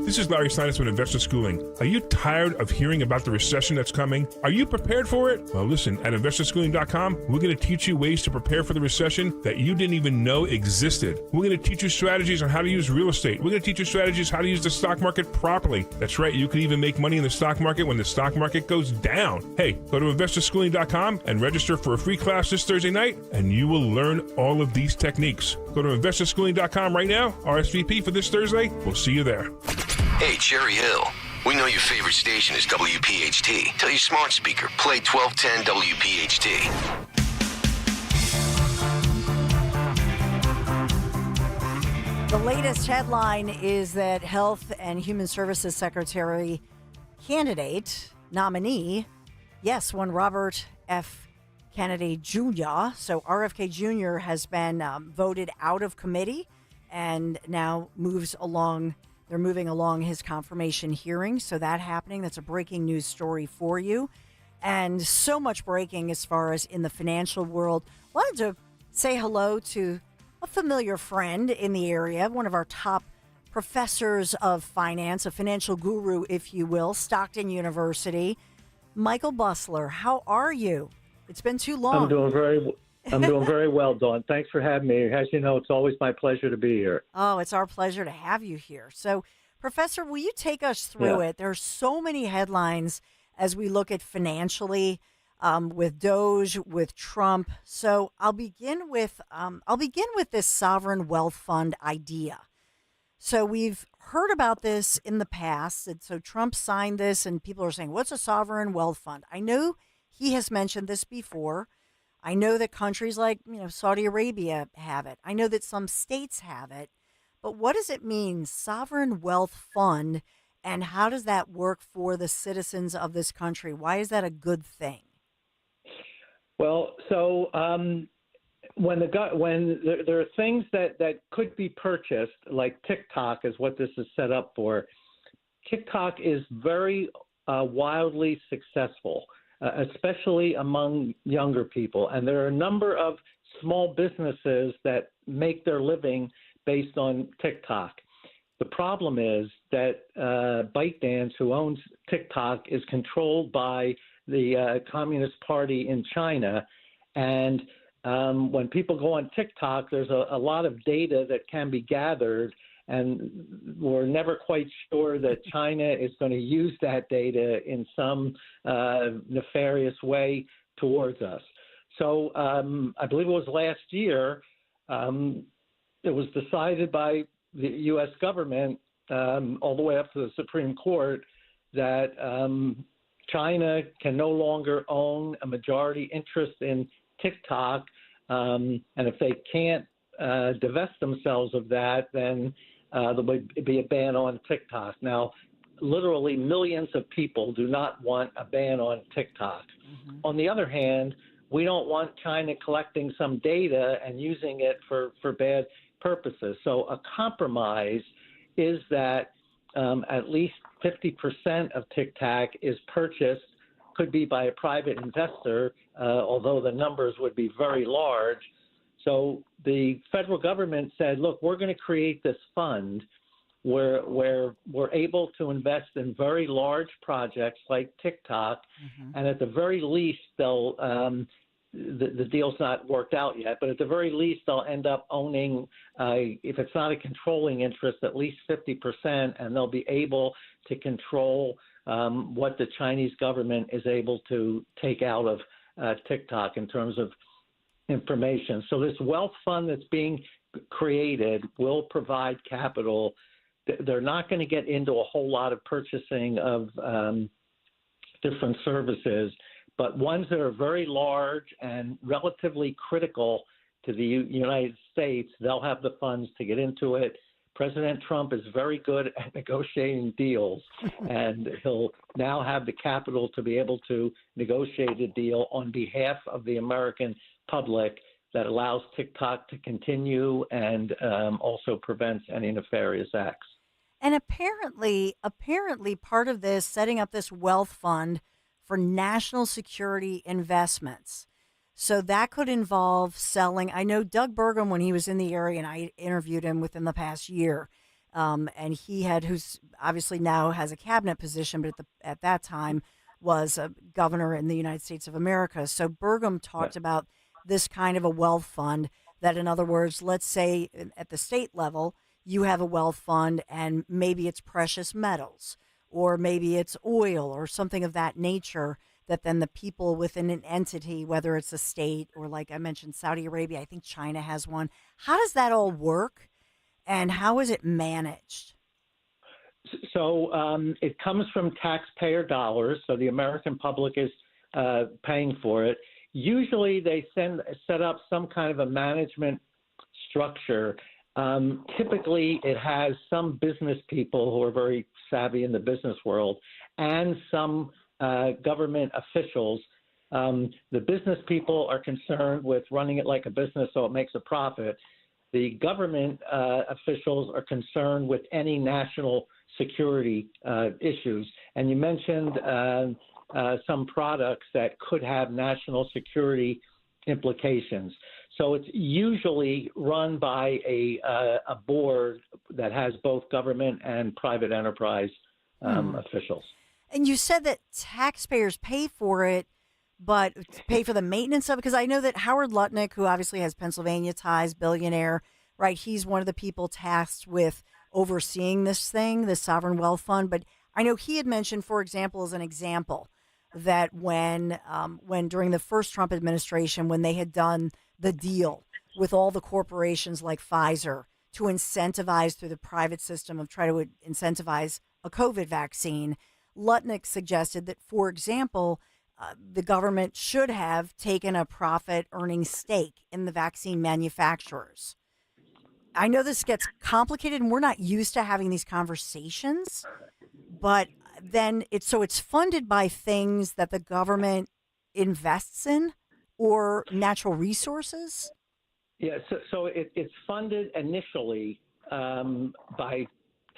This is Larry Steinhaus with Investor Schooling. Are you tired of hearing about the recession that's coming? Are you prepared for it? Well, listen, at investorschooling.com, we're going to teach you ways to prepare for the recession that you didn't even know existed. We're going to teach you strategies on how to use real estate. We're going to teach you strategies how to use the stock market properly. That's right, you can even make money in the stock market when the stock market goes down. Hey, go to investorschooling.com and register for a free class this Thursday night, and you will learn all of these techniques. Go to investorschooling.com right now, RSVP for this Thursday. We'll see you there. Hey, Cherry Hill. We know your favorite station is WPHT. Tell your smart speaker, play 1210 WPHT. The latest headline is that Health and Human Services Secretary candidate, nominee, yes, one Robert F. Kennedy Jr. So RFK Jr. has been voted out of committee and now they're moving along his confirmation hearing. So that happening, that's a breaking news story for you. And so much breaking as far as in the financial world. Wanted to say hello to a familiar friend in the area, one of our top professors of finance, a financial guru, if you will, Stockton University. Michael Busler, how are you? It's been too long. I'm doing very well, Dawn. Thanks for having me. As you know, it's always my pleasure to be here. Oh, it's our pleasure to have you here. So, Professor, will you take us through it? There are so many headlines as we look at financially with DOGE, with Trump. So I'll begin with this sovereign wealth fund idea. So we've heard about this in the past, and so Trump signed this, and people are saying, "What's a sovereign wealth fund?" I know he has mentioned this before. I know that countries like, Saudi Arabia have it. I know that some states have it. But what does it mean, sovereign wealth fund? And how does that work for the citizens of this country? Why is that a good thing? Well, so when there are things that could be purchased, like TikTok is what this is set up for. TikTok is very wildly successful, especially among younger people. And there are a number of small businesses that make their living based on TikTok. The problem is that ByteDance, who owns TikTok, is controlled by the Communist Party in China. And when people go on TikTok, there's a lot of data that can be gathered, and we're never quite sure that China is going to use that data in some nefarious way towards us. So I believe it was last year, it was decided by the U.S. government all the way up to the Supreme Court that China can no longer own a majority interest in TikTok, and if they can't divest themselves of that, then there would be a ban on TikTok. Now, literally millions of people do not want a ban on TikTok. Mm-hmm. On the other hand, we don't want China collecting some data and using it for bad purposes. So a compromise is that at least 50% of TikTok is purchased, could be by a private investor, although the numbers would be very large. So the federal government said, look, we're going to create this fund where we're able to invest in very large projects like TikTok, and at the very least, they'll the deal's not worked out yet, but at the very least, they'll end up owning, if it's not a controlling interest, at least 50%, and they'll be able to control what the Chinese government is able to take out of TikTok in terms of information. So this wealth fund that's being created will provide capital. They're not going to get into a whole lot of purchasing of different services, but ones that are very large and relatively critical to the United States, they'll have the funds to get into it. President Trump is very good at negotiating deals, and he'll now have the capital to be able to negotiate a deal on behalf of the American public that allows TikTok to continue and also prevents any nefarious acts. And apparently part of this, setting up this wealth fund for national security investments. So that could involve selling. I know Doug Burgum, when he was in the area, and I interviewed him within the past year, and he had, who's obviously now has a cabinet position, but at that time was a governor in the United States of America. So Burgum talked about this kind of a wealth fund that, in other words, let's say at the state level, you have a wealth fund and maybe it's precious metals or maybe it's oil or something of that nature, that then the people within an entity, whether it's a state or, like I mentioned, Saudi Arabia, I think China has one. How does that all work and how is it managed? So it comes from taxpayer dollars, so the American public is paying for it. Usually they set up some kind of a management structure. Typically it has some business people who are very savvy in the business world and some government officials. The business people are concerned with running it like a business so it makes a profit. The government officials are concerned with any national security issues. And you mentioned some products that could have national security implications. So it's usually run by a board that has both government and private enterprise officials. And you said that taxpayers pay for it, but pay for the maintenance of it? Because I know that Howard Lutnick, who obviously has Pennsylvania ties, billionaire, right? He's one of the people tasked with overseeing this thing, the sovereign wealth fund. But I know he had mentioned, for example, as an example, that when during the first Trump administration, when they had done the deal with all the corporations like Pfizer to incentivize through the private system of try to incentivize a COVID vaccine, Lutnick suggested that, for example, the government should have taken a profit-earning stake in the vaccine manufacturers. I know this gets complicated, and we're not used to having these conversations, but then it's funded by things that the government invests in or natural resources? Yeah, so it's funded initially by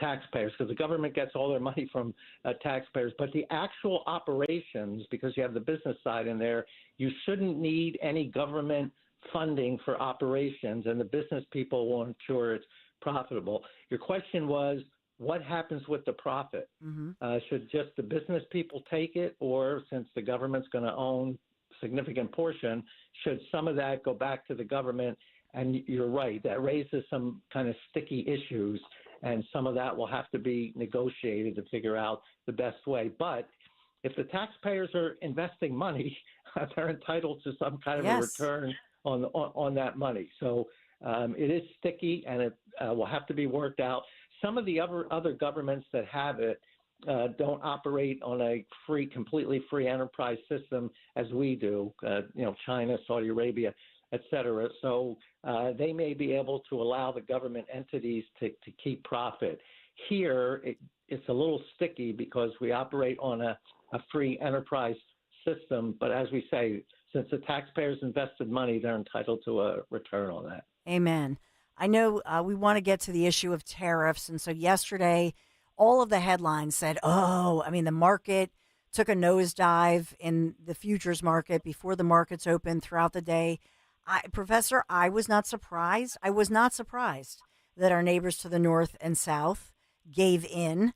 taxpayers, because the government gets all their money from taxpayers. But the actual operations, because you have the business side in there, you shouldn't need any government funding for operations, and the business people will ensure it's profitable. Your question was, what happens with the profit? Should just the business people take it, or since the government's going to own a significant portion, should some of that go back to the government? And you're right, that raises some kind of sticky issues, and some of that will have to be negotiated to figure out the best way. But if the taxpayers are investing money, they're entitled to some kind of a return on that money. So it is sticky, and it will have to be worked out. Some of the other governments that have it don't operate on a completely free enterprise system as we do. China, Saudi Arabia, et cetera. So they may be able to allow the government entities to keep profit. Here, it's a little sticky because we operate on a free enterprise system. But as we say, since the taxpayers invested money, they're entitled to a return on that. Amen. I know we want to get to the issue of tariffs. And so yesterday, all of the headlines said, the market took a nosedive in the futures market before the markets opened throughout the day. Professor, I was not surprised. I was not surprised that our neighbors to the north and south gave in.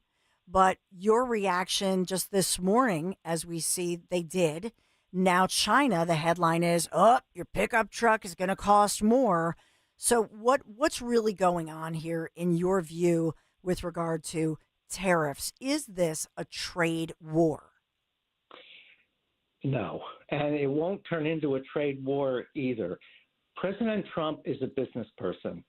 But your reaction just this morning, as we see they did. Now China, the headline is, your pickup truck is going to cost more. So what's really going on here in your view with regard to tariffs? Is this a trade war? No, and it won't turn into a trade war either. President Trump is a business person.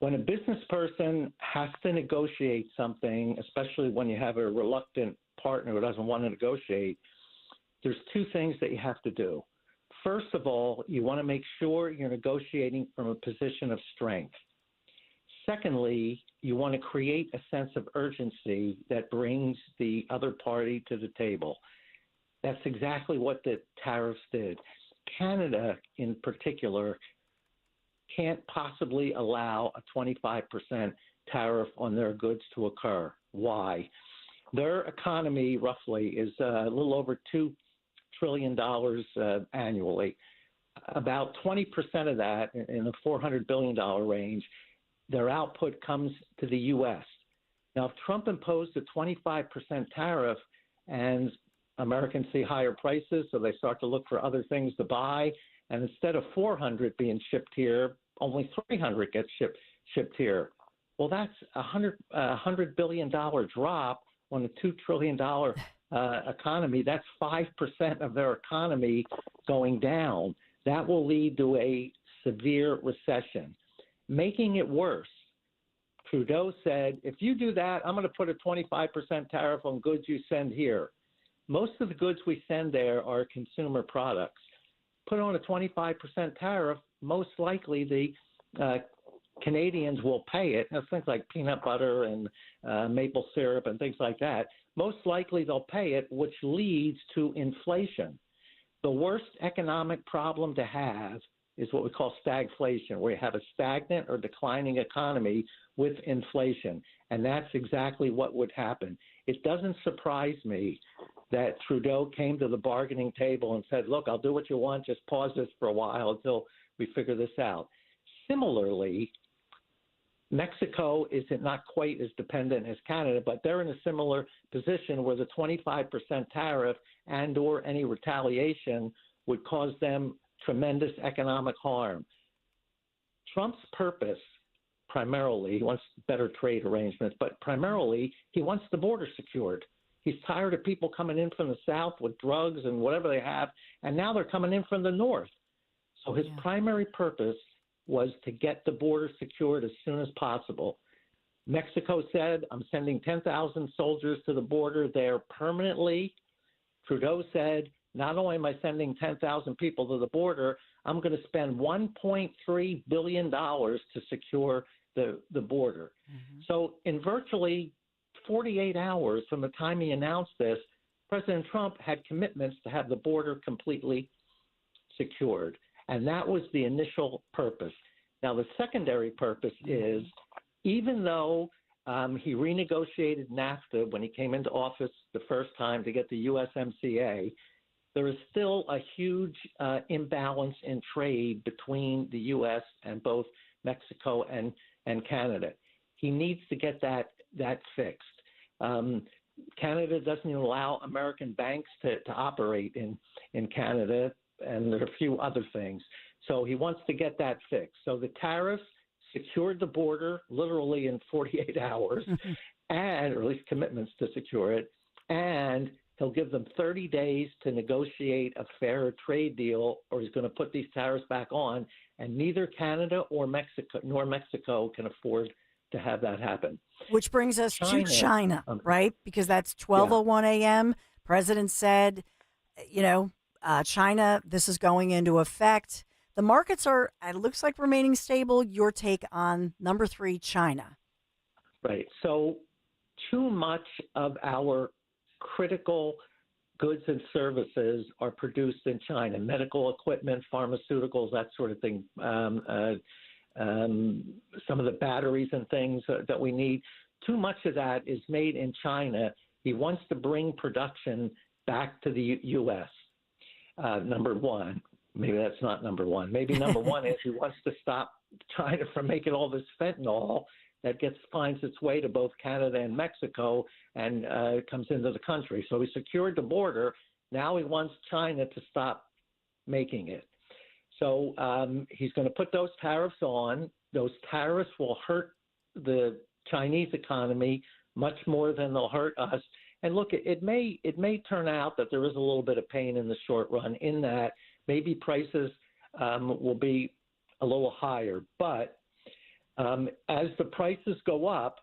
When a business person has to negotiate something, especially when you have a reluctant partner who doesn't want to negotiate, there's two things that you have to do. First of all, you want to make sure you're negotiating from a position of strength. Secondly, you want to create a sense of urgency that brings the other party to the table. That's exactly what the tariffs did. Canada, in particular, can't possibly allow a 25% tariff on their goods to occur. Why? Their economy, roughly, is a little over $2 trillion annually. About 20% of that, in the $400 billion range, their output comes to the U.S. Now, if Trump imposed a 25% tariff and Americans see higher prices, so they start to look for other things to buy, and instead of 400 being shipped here, only 300 gets shipped here. Well, that's a $100 billion drop on a $2 trillion economy. That's 5% of their economy going down. That will lead to a severe recession. Making it worse, Trudeau said, if you do that, I'm going to put a 25% tariff on goods you send here. Most of the goods we send there are consumer products. Put on a 25% tariff, most likely the Canadians will pay it. That's things like peanut butter and maple syrup and things like that. Most likely they'll pay it, which leads to inflation. The worst economic problem to have is what we call stagflation, where you have a stagnant or declining economy with inflation. And that's exactly what would happen. It doesn't surprise me that Trudeau came to the bargaining table and said, look, I'll do what you want, just pause this for a while until we figure this out. Similarly, Mexico is not quite as dependent as Canada, but they're in a similar position where the 25% tariff and or any retaliation would cause them tremendous economic harm. Trump's purpose, primarily, he wants better trade arrangements, but primarily he wants the border secured. He's tired of people coming in from the south with drugs and whatever they have, and now they're coming in from the north. So his primary purpose was to get the border secured as soon as possible. Mexico said, I'm sending 10,000 soldiers to the border there permanently. Trudeau said, not only am I sending 10,000 people to the border, I'm going to spend $1.3 billion to secure the border. So in virtually 48 hours from the time he announced this, President Trump had commitments to have the border completely secured. And that was the initial purpose. Now, the secondary purpose is, even though he renegotiated NAFTA when he came into office the first time to get the USMCA, there is still a huge imbalance in trade between the U.S. and both Mexico and Canada. He needs to get that fixed. Canada doesn't even allow American banks to operate in Canada, and there are a few other things. So he wants to get that fixed. So the tariffs secured the border literally in 48 hours, and or at least commitments to secure it, and he'll give them 30 days to negotiate a fair trade deal, or he's going to put these tariffs back on, and neither Canada or Mexico can afford to have that happen. Which brings us to China, right? Because that's 12:01 a.m. President said, China, this is going into effect. The markets are, it looks like, remaining stable. Your take on number 3, China. Right. So too much of our critical goods and services are produced in China. Medical equipment, pharmaceuticals, that sort of thing. Some of the batteries and things that we need. Too much of that is made in China. He wants to bring production back to the U.S. Number one. Maybe that's not number one. Maybe number one is he wants to stop China from making all this fentanyl that finds its way to both Canada and Mexico and comes into the country. So he secured the border. Now he wants China to stop making it. So he's going to put those tariffs on. Those tariffs will hurt the Chinese economy much more than they'll hurt us. And look, it may turn out that there is a little bit of pain in the short run in that maybe prices will be a little higher. But as the prices go up,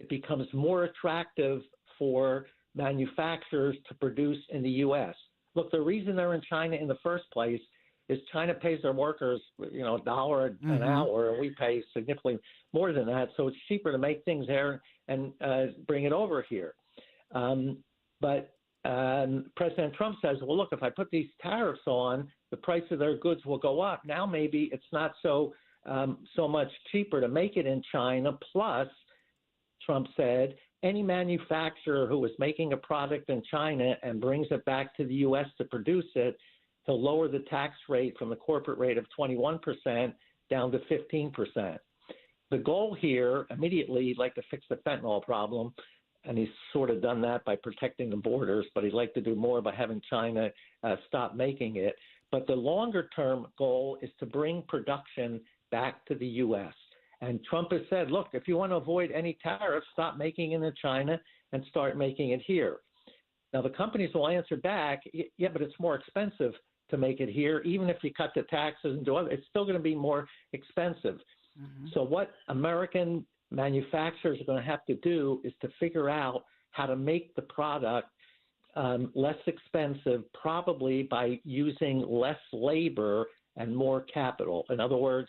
it becomes more attractive for manufacturers to produce in the U.S. Look, the reason they're in China in the first place is China pays their workers, $1 an hour, and we pay significantly more than that. So it's cheaper to make things there and bring it over here. But President Trump says, well, look, if I put these tariffs on, the price of their goods will go up. Now maybe it's not so much cheaper to make it in China. Plus, Trump said, any manufacturer who is making a product in China and brings it back to the U.S. to produce it, he'll lower the tax rate from the corporate rate of 21% down to 15%. The goal here, immediately, he'd like to fix the fentanyl problem, and he's sort of done that by protecting the borders, but he'd like to do more by having China stop making it. But the longer-term goal is to bring production back to the U.S. And Trump has said, look, if you want to avoid any tariffs, stop making it in China and start making it here. Now, the companies will answer back, yeah, but it's more expensive to make it here. Even if you cut the taxes and do it, it's still going to be more expensive. Mm-hmm. So what American manufacturers are going to have to do is to figure out how to make the product less expensive, probably by using less labor and more capital. In other words,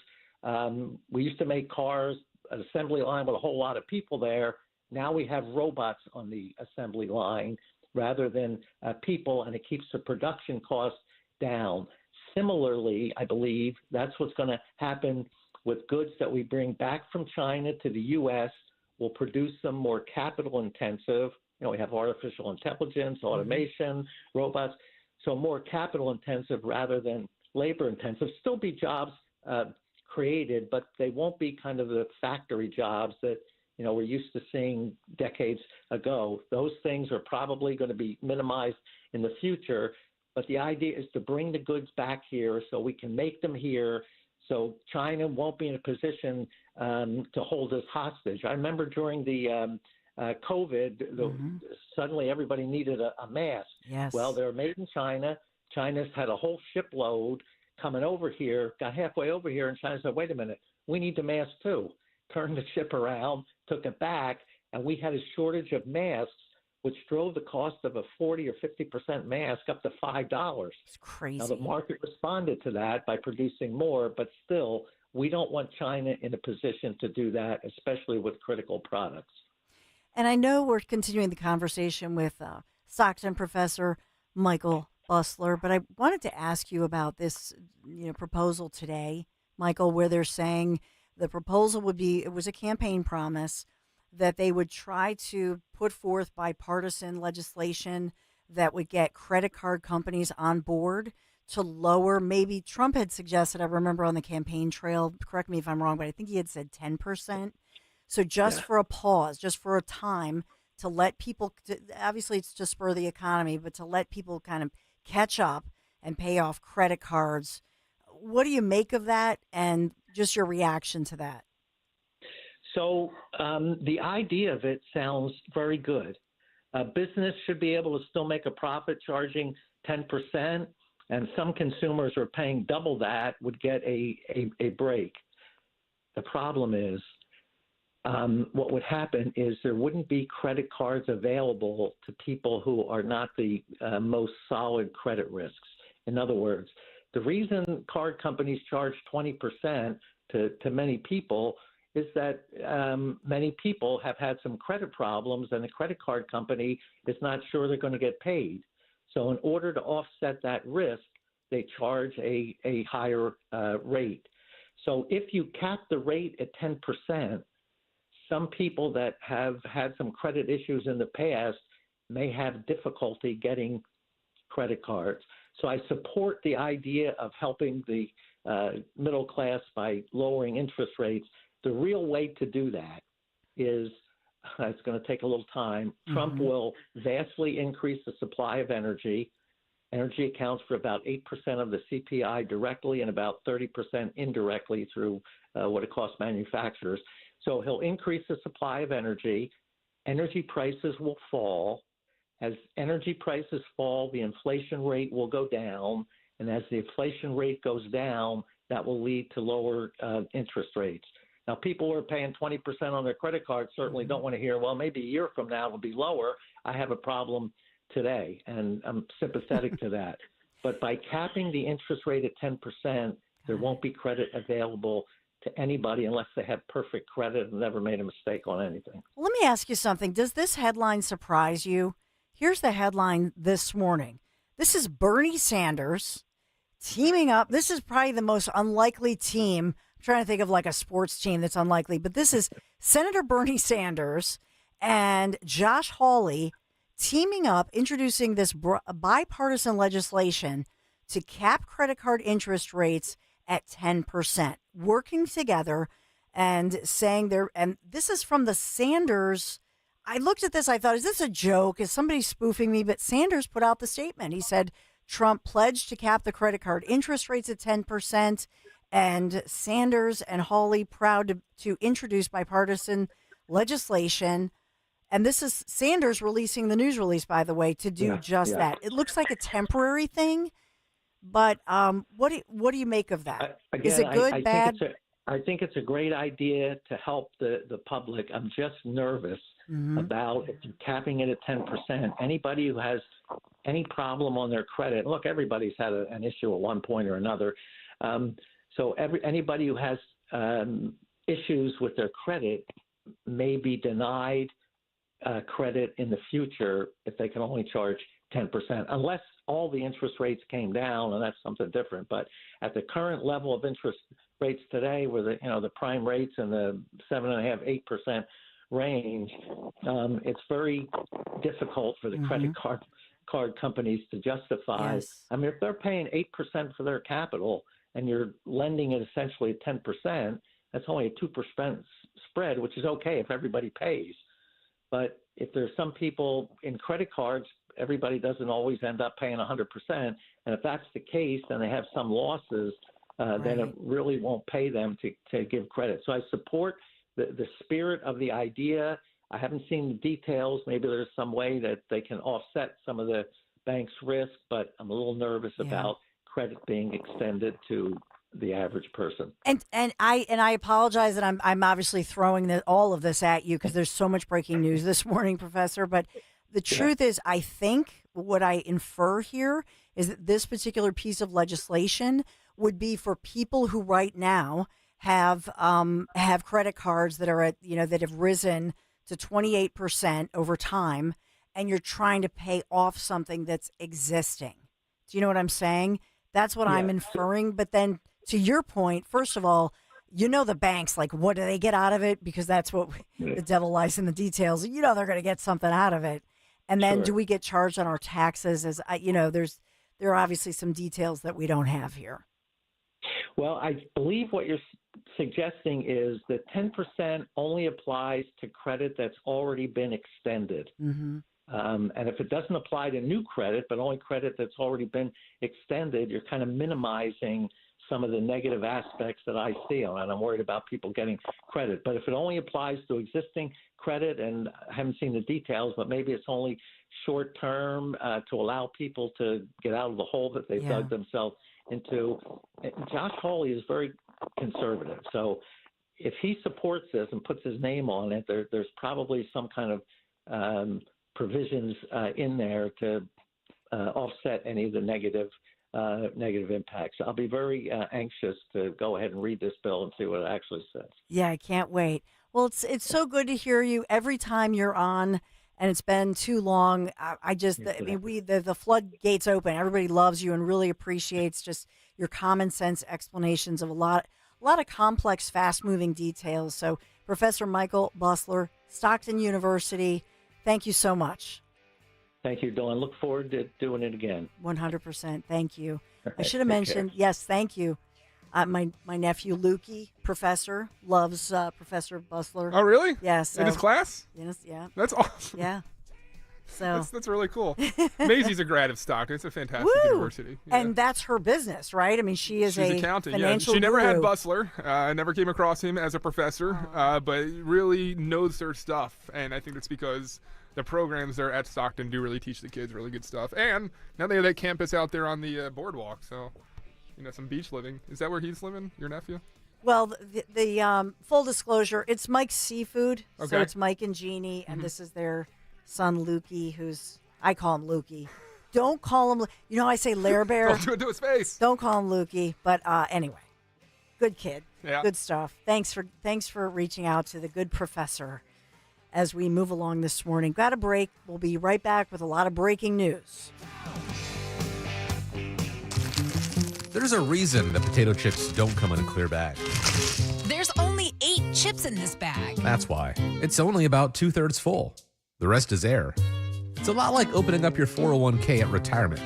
we used to make cars, an assembly line with a whole lot of people there. Now we have robots on the assembly line rather than people, and it keeps the production costs down. Similarly, I believe that's what's going to happen with goods that we bring back from China to the U.S. We'll produce them more capital intensive. We have artificial intelligence, automation, robots, so more capital intensive rather than labor intensive. Still be jobs created, but they won't be kind of the factory jobs that we're used to seeing decades ago. Those things are probably going to be minimized in the future, but the idea is to bring the goods back here so we can make them here, so China won't be in a position to hold us hostage. I remember during the COVID, suddenly everybody needed a mask. Yes. Well, they're made in China. China's had a whole shipload coming over here, got halfway over here, and China said, wait a minute, we need the mask too. Turned the ship around, took it back, and we had a shortage of masks, which drove the cost of a 40 or 50% mask up to $5. It's crazy. Now, the market responded to that by producing more, but still, we don't want China in a position to do that, especially with critical products. And I know we're continuing the conversation with Stockton professor Michael Bustler, but I wanted to ask you about this proposal today, Michael, where they're saying the proposal would be, it was a campaign promise, that they would try to put forth bipartisan legislation that would get credit card companies on board to lower, maybe Trump had suggested, I remember on the campaign trail, correct me if I'm wrong, but I think he had said 10%. So just for a pause, just for a time to let people, obviously it's to spur the economy, but to let people kind of catch up and pay off credit cards. What do you make of that and just your reaction to that? So the idea of it sounds very good. Business should be able to still make a profit charging 10%, and some consumers who are paying double that would get a break. The problem is what would happen is there wouldn't be credit cards available to people who are not the most solid credit risks. In other words, the reason card companies charge 20% to many people is that many people have had some credit problems and the credit card company is not sure they're going to get paid. So in order to offset that risk, they charge a higher rate. So if you cap the rate at 10%, some people that have had some credit issues in the past may have difficulty getting credit cards. So I support the idea of helping the middle class by lowering interest rates. The real way to do that is, it's going to take a little time. Trump will vastly increase the supply of energy. Energy accounts for about 8% of the CPI directly and about 30% indirectly through what it costs manufacturers. So he'll increase the supply of energy. Energy prices will fall. As energy prices fall, the inflation rate will go down. And as the inflation rate goes down, that will lead to lower interest rates. Now, people who are paying 20% on their credit card certainly don't want to hear, well, maybe a year from now it'll be lower. I have a problem today, and I'm sympathetic to that. But by capping the interest rate at 10%, there won't be credit available to anybody unless they have perfect credit and never made a mistake on anything. Well, let me ask you something. Does this headline surprise you? Here's the headline this morning. This is Bernie Sanders teaming up. This is probably the most unlikely team. I'm trying to think of like a sports team that's unlikely, but this is Senator Bernie Sanders and Josh Hawley teaming up, introducing this bipartisan legislation to cap credit card interest rates at 10%, working together and saying and this is from the Sanders. I looked at this, I thought, is this a joke? Is somebody spoofing me? But Sanders put out the statement. He said, Trump pledged to cap the credit card interest rates at 10%, and Sanders and Hawley proud to introduce bipartisan legislation. And this is Sanders releasing the news release, by the way, to do that. It looks like a temporary thing, but what do you make of that? Again, is it good, bad? I think it's a great idea to help the public. I'm just nervous about if you're capping it at 10%. Anybody who has any problem on their credit, look, everybody's had an issue at one point or another. So anybody who has issues with their credit may be denied credit in the future if they can only charge 10%, unless all the interest rates came down, and that's something different. But at the current level of interest rates today, where the prime rates in the 7.5%, 8% range, it's very difficult for the credit card companies to justify. Yes. I mean, if they're paying 8% for their capital and you're lending it essentially at 10%, that's only a 2% spread, which is okay if everybody pays. But if there's some people in credit cards, everybody doesn't always end up paying 100%. And if that's the case, then they have some losses, then it really won't pay them to give credit. So I support the spirit of the idea. I haven't seen the details. Maybe there's some way that they can offset some of the bank's risk, but I'm a little nervous about credit being extended to the average person. And I apologize that I'm obviously throwing all of this at you because there's so much breaking news this morning, Professor. But the truth is, I think what I infer here is that this particular piece of legislation would be for people who right now have credit cards that are at that have risen to 28% over time, and you're trying to pay off something that's existing. Do you know what I'm saying? That's what I'm inferring. But then to your point, first of all, the banks, like, what do they get out of it? Because that's what the devil lies in the details. They're going to get something out of it. And then do we get charged on our taxes? As there are obviously some details that we don't have here. Well, I believe what you're suggesting is that 10% only applies to credit that's already been extended. Mm-hmm. And if it doesn't apply to new credit, but only credit that's already been extended, you're kind of minimizing some of the negative aspects that I see on it. I'm worried about people getting credit. But if it only applies to existing credit, and I haven't seen the details, but maybe it's only short term to allow people to get out of the hole that they've dug themselves into. Josh Hawley is very conservative. So if he supports this and puts his name on it, there's probably some kind of provisions in there to offset any of the negative impacts. I'll be very anxious to go ahead and read this bill and see what it actually says. Yeah, I can't wait. Well, it's so good to hear you every time you're on, and it's been too long. The floodgates open. Everybody loves you and really appreciates just your common sense explanations of a lot of complex, fast-moving details. So, Professor Michael Busler, Stockton University, thank you so much. Thank you, Dawn. Look forward to doing it again. 100%. Thank you. I should have mentioned, yes, thank you. My nephew, Lukey, professor, loves Professor Busler. Oh, really? Yes. In his class? Yes, yeah. That's awesome. Yeah. So that's really cool. Maisie's a grad of Stockton. It's a fantastic university. Yeah. And that's her business, right? I mean, she's an accountant. Financial She never had guru. Busler. I never came across him as a professor, but really knows her stuff. And I think that's because the programs there at Stockton do really teach the kids really good stuff. And now they have that campus out there on the boardwalk. So, some beach living. Is that where he's living, your nephew? Well, the full disclosure, it's Mike's Seafood. Okay. So it's Mike and Jeannie, and this is their son, Lukey, I call him Lukey. Don't call him, I say Lair Bear. Don't do it to his face. Don't call him Lukey. But anyway, good kid. Yeah. Good stuff. Thanks for reaching out to the good professor as we move along this morning. Got a break. We'll be right back with a lot of breaking news. There's a reason that potato chips don't come in a clear bag. There's only 8 chips in this bag. That's why. It's only about 2/3 full. The rest is air. It's a lot like opening up your 401k at retirement.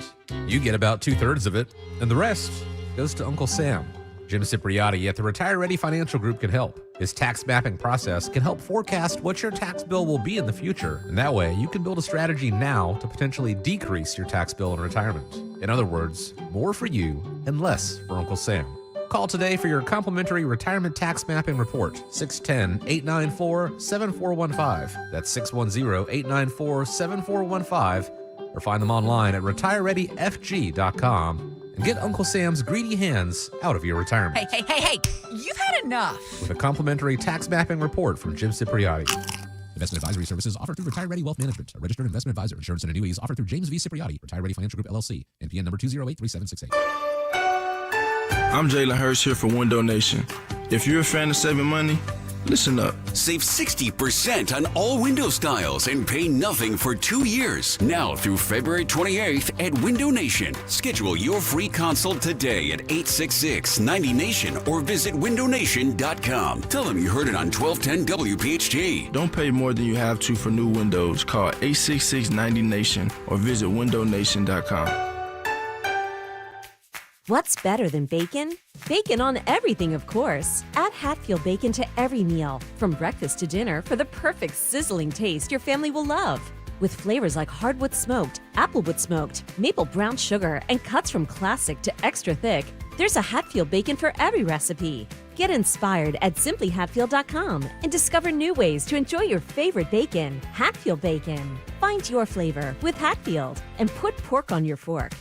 You get about 2/3 of it, and the rest goes to Uncle Sam. Jim Cipriotti at the Retire Ready Financial Group can help. His tax mapping process can help forecast what your tax bill will be in the future, and that way you can build a strategy now to potentially decrease your tax bill in retirement. In other words, more for you and less for Uncle Sam. Call today for your complimentary retirement tax mapping report, 610-894-7415. That's 610-894-7415. Or find them online at retirereadyfg.com. And get Uncle Sam's greedy hands out of your retirement. Hey, you've had enough. With a complimentary tax mapping report from Jim Cipriotti. Investment advisory services offered through Retire Ready Wealth Management, a registered investment advisor. Insurance and annuities offered through James V. Cipriotti, Retire Ready Financial Group, LLC, NPN number 2083768. I'm Jalen Hurst here for Window Nation. If you're a fan of saving money, listen up. Save 60% on all window styles and pay nothing for 2 years. Now through February 28th at Window Nation. Schedule your free consult today at 866-90-NATION or visit windownation.com. Tell them you heard it on 1210 WPHT. Don't pay more than you have to for new windows. Call 866-90-NATION or visit windownation.com. What's better than bacon? Bacon on everything, of course. Add Hatfield bacon to every meal, from breakfast to dinner, for the perfect sizzling taste your family will love. With flavors like hardwood smoked, applewood smoked, maple brown sugar, and cuts from classic to extra thick, there's a Hatfield bacon for every recipe. Get inspired at simplyhatfield.com and discover new ways to enjoy your favorite bacon. Hatfield bacon. Find your flavor with Hatfield and put pork on your fork.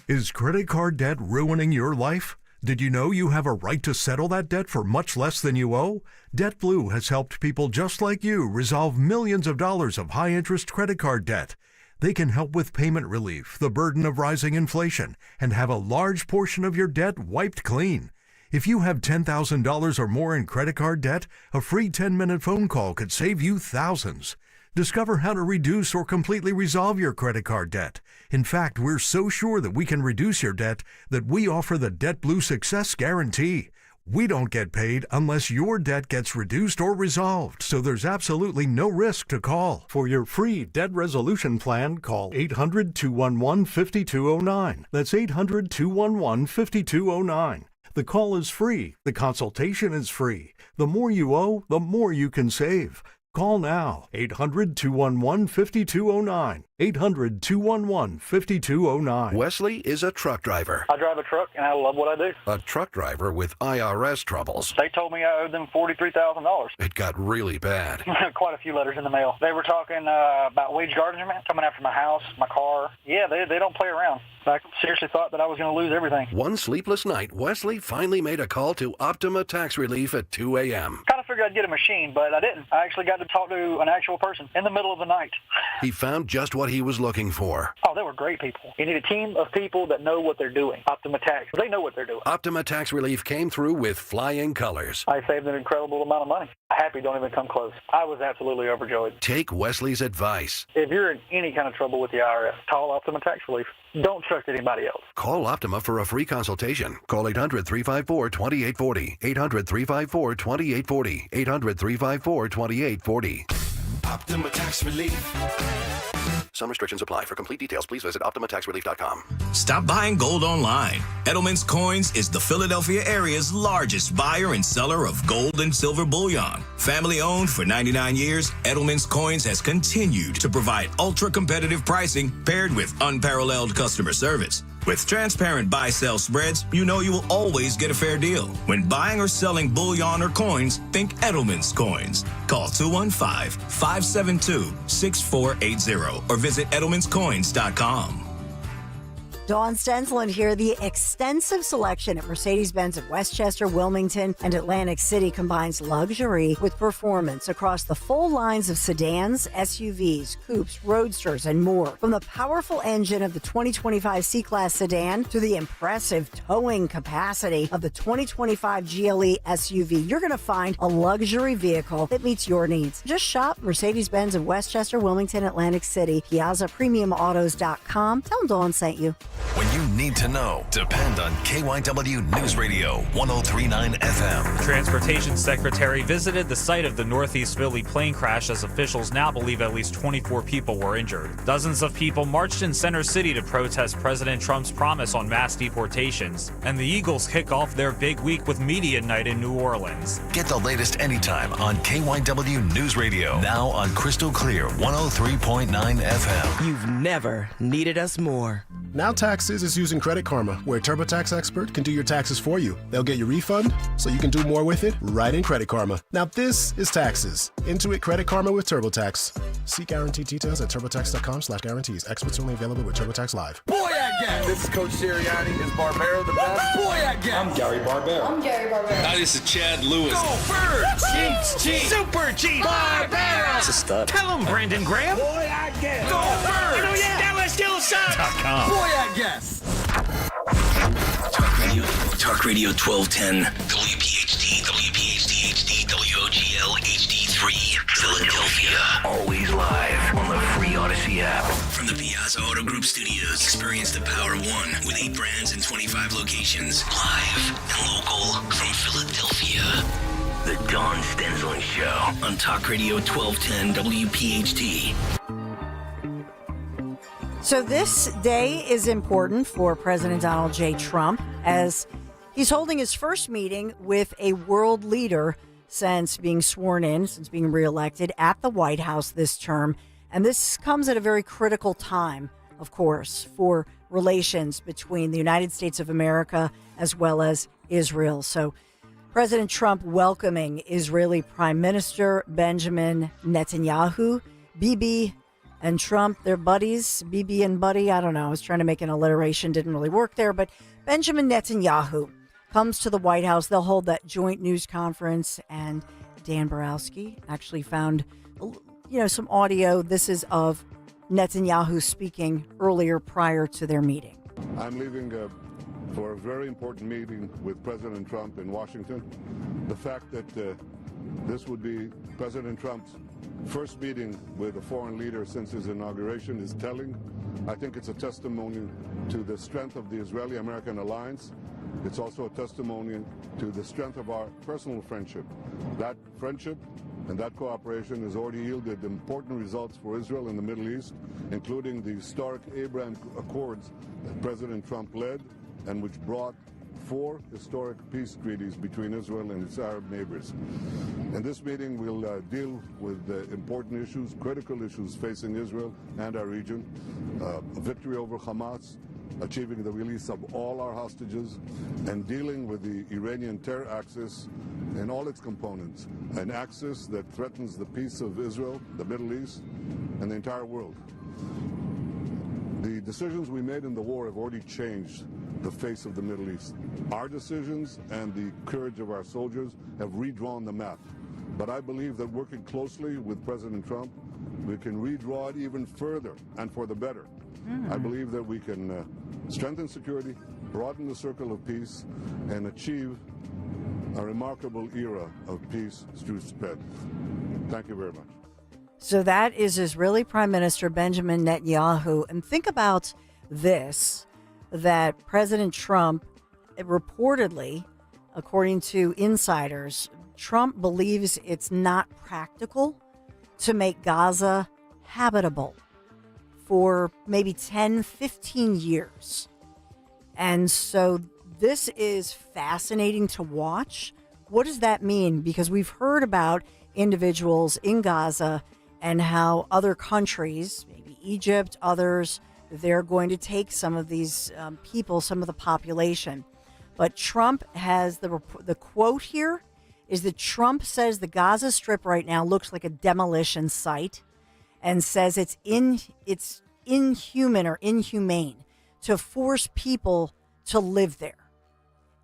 Is credit card debt ruining your life? Did you know you have a right to settle that debt for much less than you owe? DebtBlue has helped people just like you resolve millions of dollars of high-interest credit card debt. They can help with payment relief, the burden of rising inflation, and have a large portion of your debt wiped clean. If you have $10,000 or more in credit card debt, a free 10-minute phone call could save you thousands. Discover how to reduce or completely resolve your credit card debt. In fact, we're so sure that we can reduce your debt that we offer the Debt Blue Success Guarantee. We don't get paid unless your debt gets reduced or resolved, so there's absolutely no risk to call. For your free debt resolution plan, call 800-211-5209. That's 800-211-5209. The call is free. The consultation is free. The more you owe, the more you can save. Call now, 800-211-5209. 800-211-5209. Wesley is a truck driver. I drive a truck, and I love what I do. A truck driver with IRS troubles. They told me I owed them $43,000. It got really bad. Quite a few letters in the mail. They were talking about wage garnishment, coming after my house, my car. Yeah, they don't play around. I seriously thought that I was going to lose everything. One sleepless night, Wesley finally made a call to Optima Tax Relief at 2 a.m. Kind of figured I'd get a machine, but I didn't. I actually got to talk to an actual person in the middle of the night. He found just what he was looking for. Oh, they were great people. You need a team of people that know what they're doing. Optima Tax, they know what they're doing. Optima Tax Relief came through with flying colors. I saved an incredible amount of money. Happy don't even come close. I was absolutely overjoyed. Take Wesley's advice. If you're in any kind of trouble with the IRS, call Optima Tax Relief. Don't trust anybody else. Call Optima for a free consultation. Call 800-354-2840. 800-354-2840. 800-354-2840. Optima Tax Relief. Some restrictions apply. For complete details, please visit OptimaTaxRelief.com. Stop buying gold online. Edelman's Coins is the Philadelphia area's largest buyer and seller of gold and silver bullion. Family owned for 99 years, Edelman's Coins has continued to provide ultra-competitive pricing paired with unparalleled customer service. With transparent buy-sell spreads, you know you will always get a fair deal. When buying or selling bullion or coins, think Edelman's Coins. Call 215-572-6480 or visit edelmanscoins.com. Dawn Stensland here. The extensive selection at Mercedes-Benz of Westchester, Wilmington, and Atlantic City combines luxury with performance across the full lines of sedans, SUVs, coupes, roadsters, and more. From the powerful engine of the 2025 C-Class sedan to the impressive towing capacity of the 2025 GLE SUV, you're going to find a luxury vehicle that meets your needs. Just shop Mercedes-Benz of Westchester, Wilmington, Atlantic City, PiazzaPremiumAutos.com. Tell them Dawn sent you. When you need to know, depend on KYW News Radio 103.9 FM. Transportation Secretary visited the site of the Northeast Philly plane crash as officials now believe at least 24 people were injured. Dozens of people marched in Center City to protest President Trump's promise on mass deportations. And the Eagles kick off their big week with Media Night in New Orleans. Get the latest anytime on KYW News Radio. Now on Crystal Clear 103.9 FM. You've never needed us more. Now Taxes is using Credit Karma, where a TurboTax expert can do your taxes for you. They'll get your refund so you can do more with it right in Credit Karma. Now this is taxes. Intuit Credit Karma with TurboTax. See guaranteed details at turbotax.com/guarantees. Experts only available with TurboTax Live. Boy, I guess. This is Coach Sirianni. Is Barbero the best? Boy, I guess. I'm Gary Barbero. I'm Gary Barbero. Hi, this is Chad Lewis. Go Birds! Chiefs, Chiefs. Super Chief! Barbero! It's a stud. Tell him, Brandon Graham. Boy, I guess. Go Birds! Oh, yeah. That was still .com. Boy, I guess. Talk Radio 1210. WPHT, WPHT HD, WOGL HD3, Philadelphia. Always live on the free Odyssey app. From the Piazza Auto Group Studios, experience the power of one with 8 brands and 25 locations. Live and local from Philadelphia. The Dawn Stensland Show on Talk Radio 1210 WPHT. So this day is important for President Donald J. Trump as he's holding his first meeting with a world leader since being sworn in, since being reelected at the White House this term. And this comes at a very critical time, of course, for relations between the United States of America as well as Israel. So President Trump welcoming Israeli Prime Minister Benjamin Netanyahu, Bibi and Trump, they're buddies, Bibi and Buddy. I don't know. I was trying to make an alliteration. Didn't really work there. But Benjamin Netanyahu comes to the White House. They'll hold that joint news conference. And Dan Borowski actually found, some audio. This is of Netanyahu speaking earlier prior to their meeting. I'm leaving for a very important meeting with President Trump in Washington. The fact that this would be President Trump's first meeting with a foreign leader since his inauguration is telling. I think it's a testimony to the strength of the Israeli-American alliance. It's also a testimony to the strength of our personal friendship. That friendship and that cooperation has already yielded important results for Israel in the Middle East, including the historic Abraham Accords that President Trump led and which brought 4 historic peace treaties between Israel and its Arab neighbors. In this meeting, we'll deal with important issues, critical issues facing Israel and our region, a victory over Hamas, achieving the release of all our hostages, and dealing with the Iranian terror axis in all its components, an axis that threatens the peace of Israel, the Middle East, and the entire world. The decisions we made in the war have already changed the face of the Middle East. Our decisions and the courage of our soldiers have redrawn the map. But I believe that working closely with President Trump, we can redraw it even further and for the better. I believe that we can strengthen security, broaden the circle of peace, and achieve a remarkable era of peace through spread. Thank you very much. So that is Israeli Prime Minister Benjamin Netanyahu. And think about this, that President Trump reportedly, according to insiders, Trump believes it's not practical to make Gaza habitable for maybe 10, 15 years. And so this is fascinating to watch. What does that mean? Because we've heard about individuals in Gaza and how other countries, maybe Egypt, others, they're going to take some of these people, some of the population. But Trump has the quote here is that Trump says the Gaza Strip right now looks like a demolition site, and says it's inhuman or inhumane to force people to live there.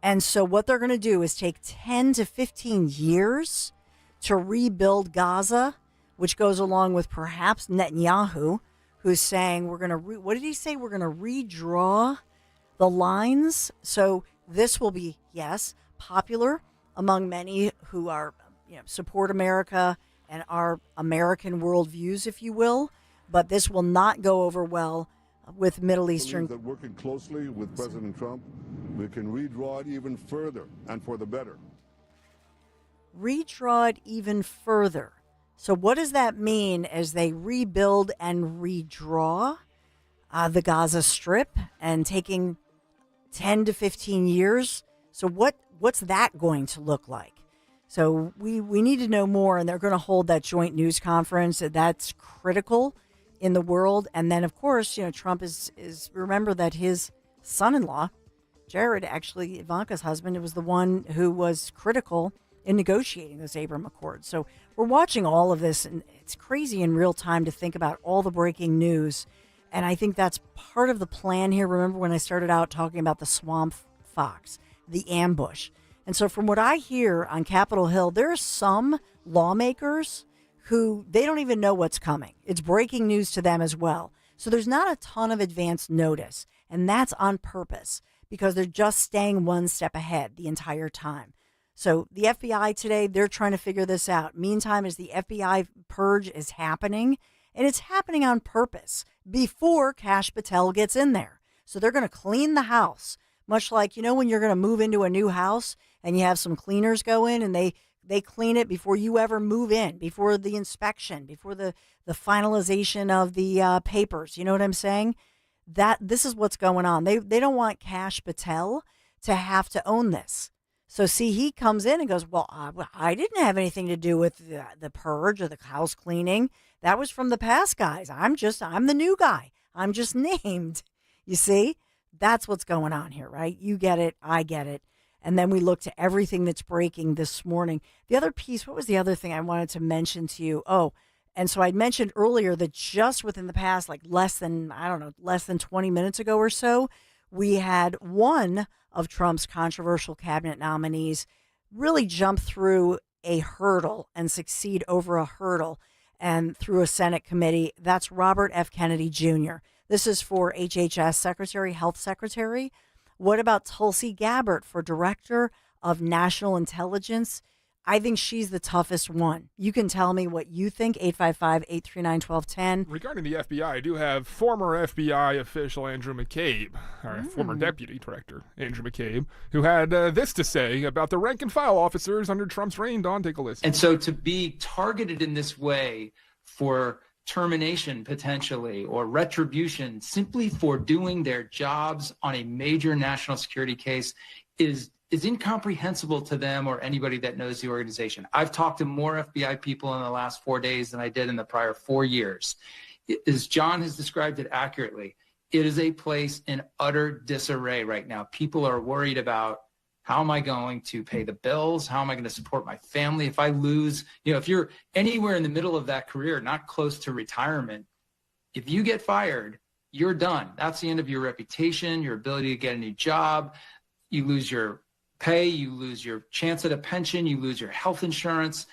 And so what they're going to do is take 10 to 15 years to rebuild Gaza, which goes along with perhaps Netanyahu, who's saying we're going to, what did he say? We're going to redraw the lines. So this will be, yes, popular among many who are, support America and our American worldviews, if you will. But this will not go over well with Middle Eastern. I believe that working closely with President Trump, we can redraw it even further and for the better. Redraw it even further. So what does that mean as they rebuild and redraw the Gaza Strip and taking 10 to 15 years? So what's that going to look like? So we need to know more, and they're going to hold that joint news conference. That's critical in the world. And then, of course, Trump is remember that his son-in-law, Jared, actually Ivanka's husband, was the one who was critical in negotiating those Abraham Accords. So we're watching all of this, and it's crazy in real time to think about all the breaking news. And I think that's part of the plan here. Remember when I started out talking about the swamp fox, the ambush. And so from what I hear on Capitol Hill, there are some lawmakers who they don't even know what's coming. It's breaking news to them as well. So there's not a ton of advance notice, and that's on purpose because they're just staying one step ahead the entire time. So the FBI today, they're trying to figure this out. Meantime, as the FBI purge is happening, and it's happening on purpose before Kash Patel gets in there. So they're going to clean the house, much like, when you're going to move into a new house and you have some cleaners go in and they clean it before you ever move in, before the inspection, before the finalization of the papers. You know what I'm saying? This is what's going on. They don't want Kash Patel to have to own this. So see, he comes in and goes, well, I didn't have anything to do with the purge or the house cleaning. That was from the past guys. I'm the new guy. I'm just named. You see, that's what's going on here, right? You get it. I get it. And then we look to everything that's breaking this morning. The other piece, what was the other thing I wanted to mention to you? Oh, and so I mentioned earlier that just within the past, less than 20 minutes ago or so, we had one of Trump's controversial cabinet nominees really jump through a hurdle and succeed over a hurdle and through a Senate committee. That's Robert F. Kennedy Jr. This is for HHS Secretary, Health Secretary. What about Tulsi Gabbard for Director of National Intelligence? I think she's the toughest one. You can tell me what you think, 855-839-1210. Regarding the FBI, I do have former FBI official Andrew McCabe, or former Deputy Director Andrew McCabe, who had this to say about the rank-and-file officers under Trump's reign. Don, take a listen. And so to be targeted in this way for termination potentially or retribution simply for doing their jobs on a major national security case is incomprehensible to them or anybody that knows the organization. I've talked to more FBI people in the last 4 days than I did in the prior 4 years. As John has described it accurately, it is a place in utter disarray right now. People are worried about, how am I going to pay the bills? How am I going to support my family? If I lose, if you're anywhere in the middle of that career, not close to retirement, if you get fired, you're done. That's the end of your reputation, your ability to get a new job. You lose your pay, you lose your chance at a pension, you lose your health insurance.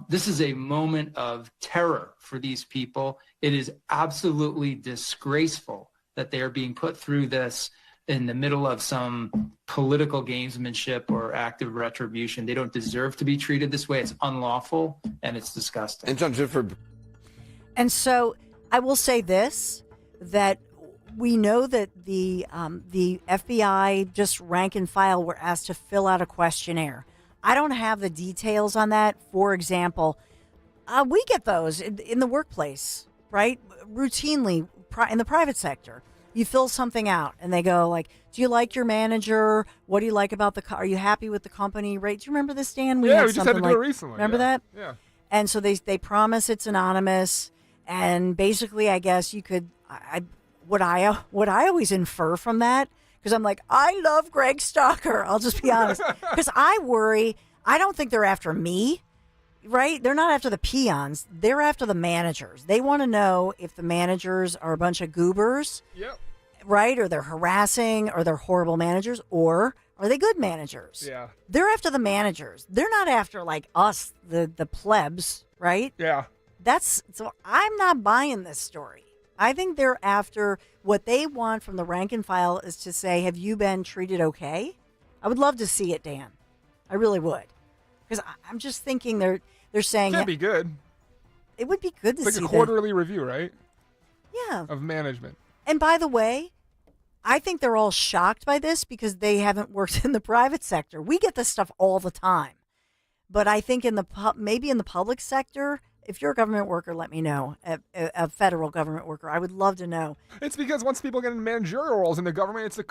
This is a moment of terror for these people. It is absolutely disgraceful that they are being put through this in the middle of some political gamesmanship or active retribution. They don't deserve to be treated this way. It's unlawful and it's disgusting. And Jennifer. And so I will say this, that we know that the FBI, just rank and file, were asked to fill out a questionnaire. I don't have the details on that. For example, we get those in the workplace, right? Routinely in the private sector. You fill something out and they go like, do you like your manager? What do you like about are you happy with the company? Right? Do you remember this, Dan? We just had to do it recently. Remember that? Yeah. And so they promise it's anonymous. And basically, I guess you could, what I always infer from that, because I'm like, I love Greg Stalker. I'll just be honest. Because I worry, I don't think they're after me, right? They're not after the peons. They're after the managers. They want to know if the managers are a bunch of goobers, yep, right? Or they're harassing, or they're horrible managers, or are they good managers? Yeah. They're after the managers. They're not after like us, the plebs, right? Yeah. So I'm not buying this story. I think they're after what they want from the rank and file is to say, have you been treated okay? I would love to see it, Dan. I really would. Because I'm just thinking they're saying... That'd be good. It would be good to see It's like a quarterly review, right? Yeah. Of management. And by the way, I think they're all shocked by this because they haven't worked in the private sector. We get this stuff all the time. But I think maybe in the public sector... If you're a government worker, let me know. A federal government worker, I would love to know. It's because once people get in managerial roles in the government, it's a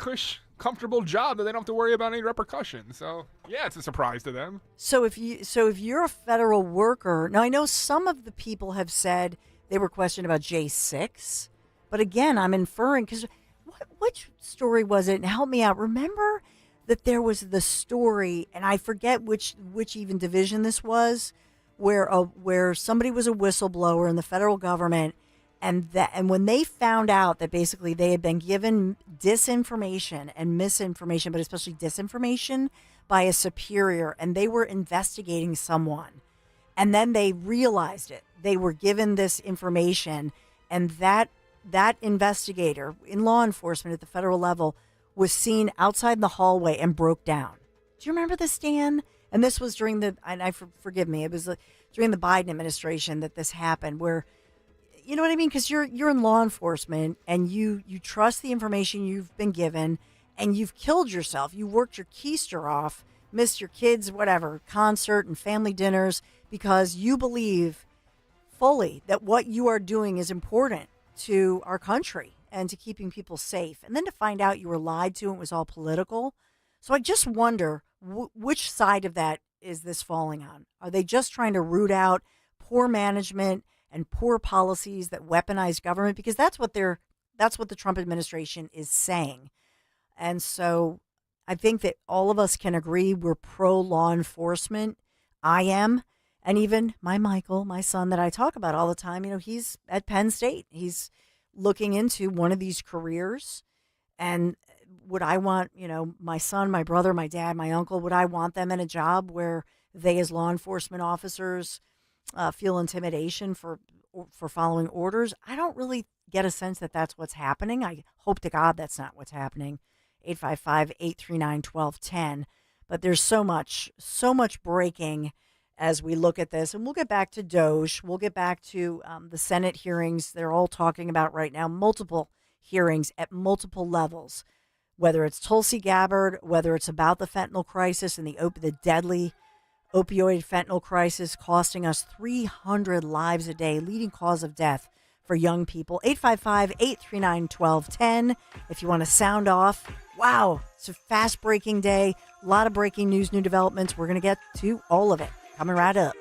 comfortable job that they don't have to worry about any repercussions. So yeah, it's a surprise to them. So if you're a federal worker, now I know some of the people have said they were questioned about J6, but again, I'm inferring because which story was it? And help me out. Remember that there was the story, and I forget which even division this was. Where somebody was a whistleblower in the federal government, and when they found out that basically they had been given disinformation and misinformation, but especially disinformation by a superior, and they were investigating someone, and then they realized it. They were given this information, and that investigator in law enforcement at the federal level was seen outside the hallway and broke down. Do you remember this, Dan? And this was during forgive me, it was during the Biden administration that this happened, where, you know what I mean? Because you're in law enforcement and you trust the information you've been given, and you've killed yourself. You worked your keister off, missed your kids, whatever, concert and family dinners, because you believe fully that what you are doing is important to our country and to keeping people safe. And then to find out you were lied to and it was all political. So I just wonder, which side of that is this falling on? Are they just trying to root out poor management and poor policies that weaponize government? Because that's what the Trump administration is saying. And so I think that all of us can agree we're pro law enforcement. I am. And even Michael, my son that I talk about all the time, he's at Penn State. He's looking into one of these careers. And would I want, my son, my brother, my dad, my uncle, would I want them in a job where they as law enforcement officers feel intimidation for following orders? I don't really get a sense that that's what's happening. I hope to God that's not what's happening. 855-839-1210. But there's so much breaking as we look at this. And we'll get back to DOGE. We'll get back to the Senate hearings they're all talking about right now, multiple hearings at multiple levels, whether it's Tulsi Gabbard, whether it's about the fentanyl crisis and the deadly opioid fentanyl crisis costing us 300 lives a day, leading cause of death for young people. 855-839-1210. If you want to sound off, wow, it's a fast-breaking day. A lot of breaking news, new developments. We're going to get to all of it coming right up.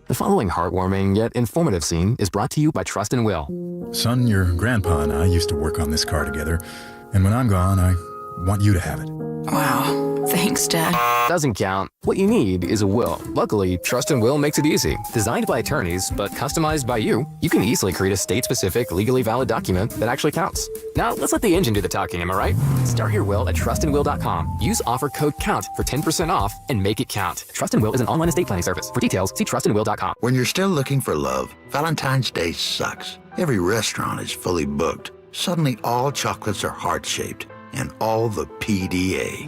The following heartwarming yet informative scene is brought to you by Trust and Will. Son, your grandpa and I used to work on this car together, and when I'm gone, I want you to have it. Wow. Thanks, Dad. Doesn't count. What you need is a will. Luckily, Trust and Will makes it easy. Designed by attorneys, but customized by you, you can easily create a state-specific, legally valid document that actually counts. Now, let's let the engine do the talking, am I right? Start your will at trustandwill.com. Use offer code COUNT for 10% off and make it count. Trust and Will is an online estate planning service. For details, see trustandwill.com. When you're still looking for love, Valentine's Day sucks. Every restaurant is fully booked. Suddenly, all chocolates are heart-shaped, and all the PDA.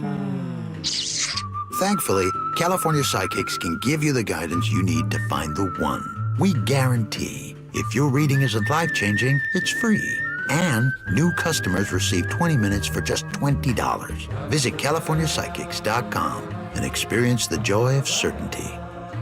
Thankfully, California Psychics can give you the guidance you need to find the one. We guarantee if your reading isn't life-changing, it's free. And new customers receive 20 minutes for just $20. Visit CaliforniaPsychics.com and experience the joy of certainty.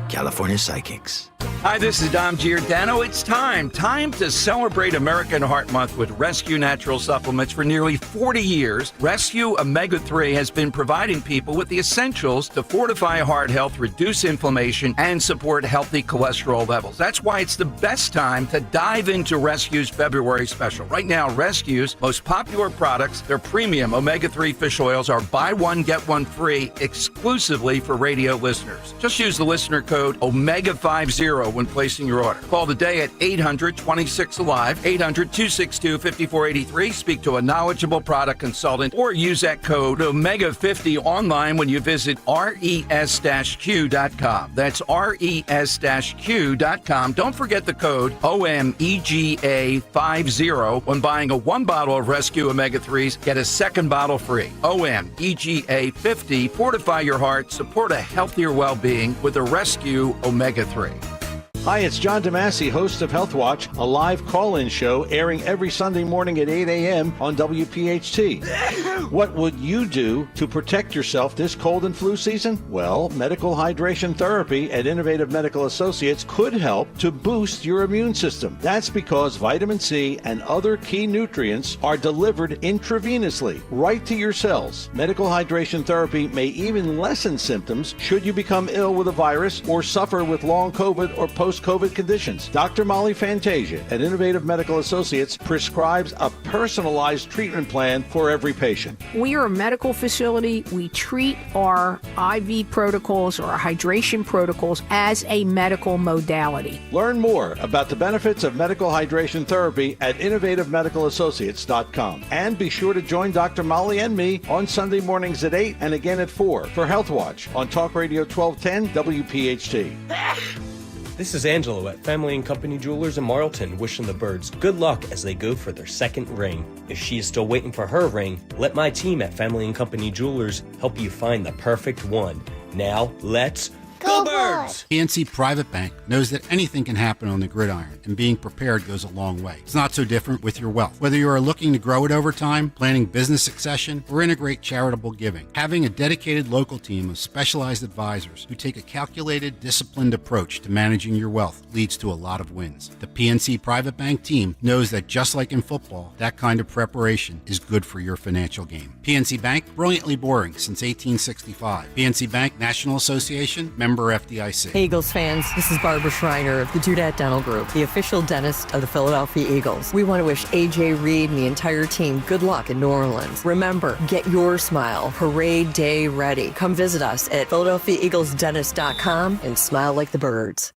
California Psychics. Hi, this is Dom Giordano. It's time to celebrate American Heart Month with Rescue Natural Supplements. For nearly 40 years, Rescue Omega-3 has been providing people with the essentials to fortify heart health, reduce inflammation, and support healthy cholesterol levels. That's why it's the best time to dive into Rescue's February special. Right now, Rescue's most popular products, their premium Omega-3 fish oils, are buy one, get one free exclusively for radio listeners. Just use the listener code OMEGA50 when placing your order. Call today at 800-26-ALIVE, 800-262-5483. Speak to a knowledgeable product consultant or use that code OMEGA50 online when you visit res-q.com. That's res-q.com. Don't forget the code OMEGA50 when buying a one bottle of Rescue Omega-3s. Get a second bottle free. OMEGA50. Fortify your heart. Support a healthier well-being with a Rescue Omega-3. Hi, it's John DeMasi, host of Health Watch, a live call-in show airing every Sunday morning at 8 a.m. on WPHT. What would you do to protect yourself this cold and flu season? Well, medical hydration therapy at Innovative Medical Associates could help to boost your immune system. That's because vitamin C and other key nutrients are delivered intravenously right to your cells. Medical hydration therapy may even lessen symptoms should you become ill with a virus or suffer with long COVID or post-COVID conditions. Dr. Molly Fantasia at Innovative Medical Associates prescribes a personalized treatment plan for every patient. We are a medical facility. We treat our IV protocols or our hydration protocols as a medical modality. Learn more about the benefits of medical hydration therapy at innovativemedicalassociates.com. And be sure to join Dr. Molly and me on Sunday mornings at 8 and again at 4 for Health Watch on Talk Radio 1210 WPHT. This is Angelo at Family & Company Jewelers in Marlton wishing the birds good luck as they go for their second ring. If she is still waiting for her ring, let my team at Family & Company Jewelers help you find the perfect one. Now, let's go Birds! PNC Private Bank knows that anything can happen on the gridiron, and being prepared goes a long way. It's not so different with your wealth. Whether you are looking to grow it over time, planning business succession, or integrate charitable giving, having a dedicated local team of specialized advisors who take a calculated, disciplined approach to managing your wealth leads to a lot of wins. The PNC Private Bank team knows that just like in football, that kind of preparation is good for your financial game. PNC Bank, brilliantly boring since 1865. PNC Bank National Association, member FDIC. Hey Eagles fans, this is Barbara Schreiner of the Dudette Dental Group, the official dentist of the Philadelphia Eagles. We want to wish AJ Reed and the entire team good luck in New Orleans. Remember, get your smile parade day ready. Come visit us at PhiladelphiaEaglesDentist.com and smile like the birds.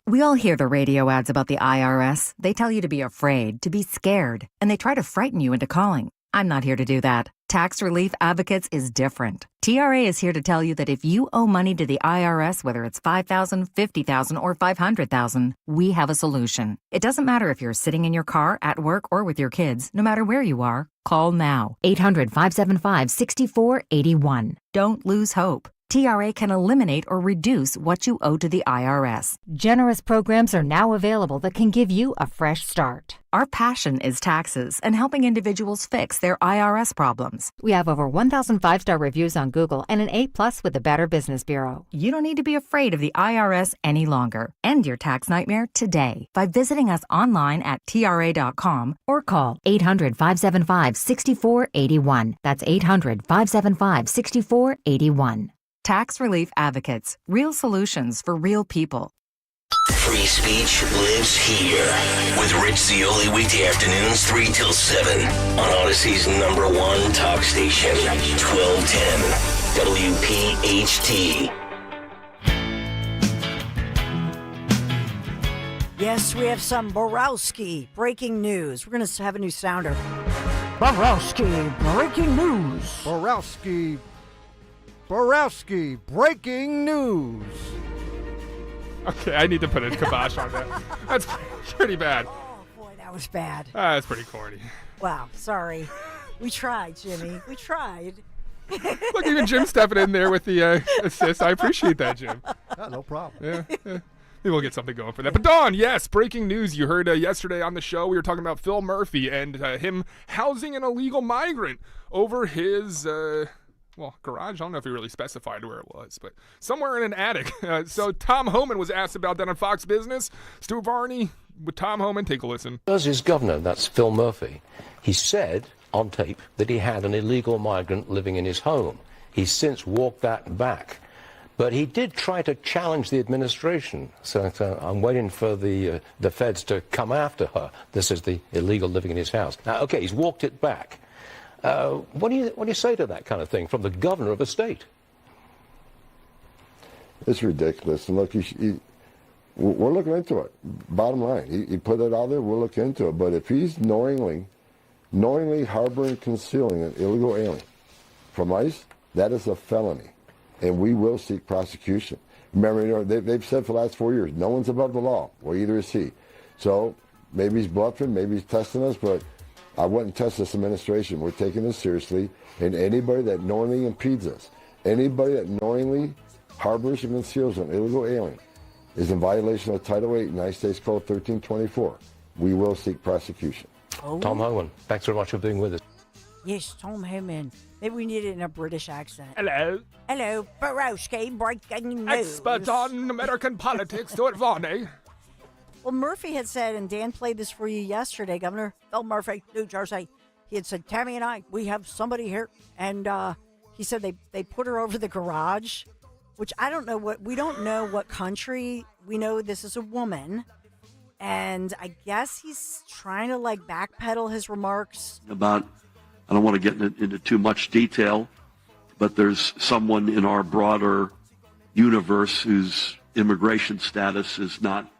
We all hear the radio ads about the IRS. They tell you to be afraid, to be scared, and they try to frighten you into calling. I'm not here to do that. Tax Relief Advocates is different. TRA is here to tell you that if you owe money to the IRS, whether it's $5,000, $50,000, or $500,000, we have a solution. It doesn't matter if you're sitting in your car, at work, or with your kids. No matter where you are, call now. 800-575-6481. Don't lose hope. TRA can eliminate or reduce what you owe to the IRS. Generous programs are now available that can give you a fresh start. Our passion is taxes and helping individuals fix their IRS problems. We have over 1,000 5-star reviews on Google and an A+ with the Better Business Bureau. You don't need to be afraid of the IRS any longer. End your tax nightmare today by visiting us online at TRA.com or call 800-575-6481. That's 800-575-6481. Tax Relief Advocates. Real solutions for real people. Free speech lives here with Rich Zioli weekday afternoons 3 till 7 on Odyssey's #1 talk station, 1210 WPHT. Yes, we have some Borowski breaking news. We're going to have a new sounder. Borowski breaking news. Borowski breaking news. Okay, I need to put a kibosh on that. That's pretty bad. Oh, boy, that was bad. That's pretty corny. Wow, sorry. We tried, Jimmy. We tried. Look, even Jim stepping in there with the assist. I appreciate that, Jim. No problem. Yeah. Maybe we'll get something going for that. But Dawn, yes, breaking news. You heard yesterday on the show, we were talking about Phil Murphy and him housing an illegal migrant over his... garage. I don't know if he really specified where it was, but somewhere in an attic. So Tom Homan was asked about that on Fox Business. Stu Varney with Tom Homan. Take a listen. Jersey's governor, that's Phil Murphy, he said on tape that he had an illegal migrant living in his home. He's since walked that back. But he did try to challenge the administration. So I'm waiting for the feds to come after her. This is the illegal living in his house. Now, okay, he's walked it back. What do you say to that kind of thing from the governor of a state? It's ridiculous. And look, we're looking into it. Bottom line, he put it out there. We'll look into it. But if he's knowingly harboring, concealing an illegal alien from ICE, that is a felony, and we will seek prosecution. Remember, they've said for the last 4 years, no one's above the law. Well, either is he. So maybe he's bluffing, maybe he's testing us, but I wouldn't test this administration. We're taking this seriously, and anybody that knowingly impedes us, anybody that knowingly harbors and conceals an illegal alien is in violation of Title 8 United States Code 1324. We will seek prosecution. Oh. Tom Homan, thanks very much for being with us. Yes, Tom Homan. Maybe we need it in a British accent. Hello. Hello, Borowski breaking news. Expert on American politics, Stuart Varney. Well, Murphy had said, and Dan played this for you yesterday, Governor Phil Murphy, New Jersey. He had said, Tammy and I, we have somebody here. And he said they put her over the garage, which I don't know we don't know what country. We know this is a woman. And I guess he's trying to backpedal his remarks. I don't want to get into too much detail, but there's someone in our broader universe whose immigration status is not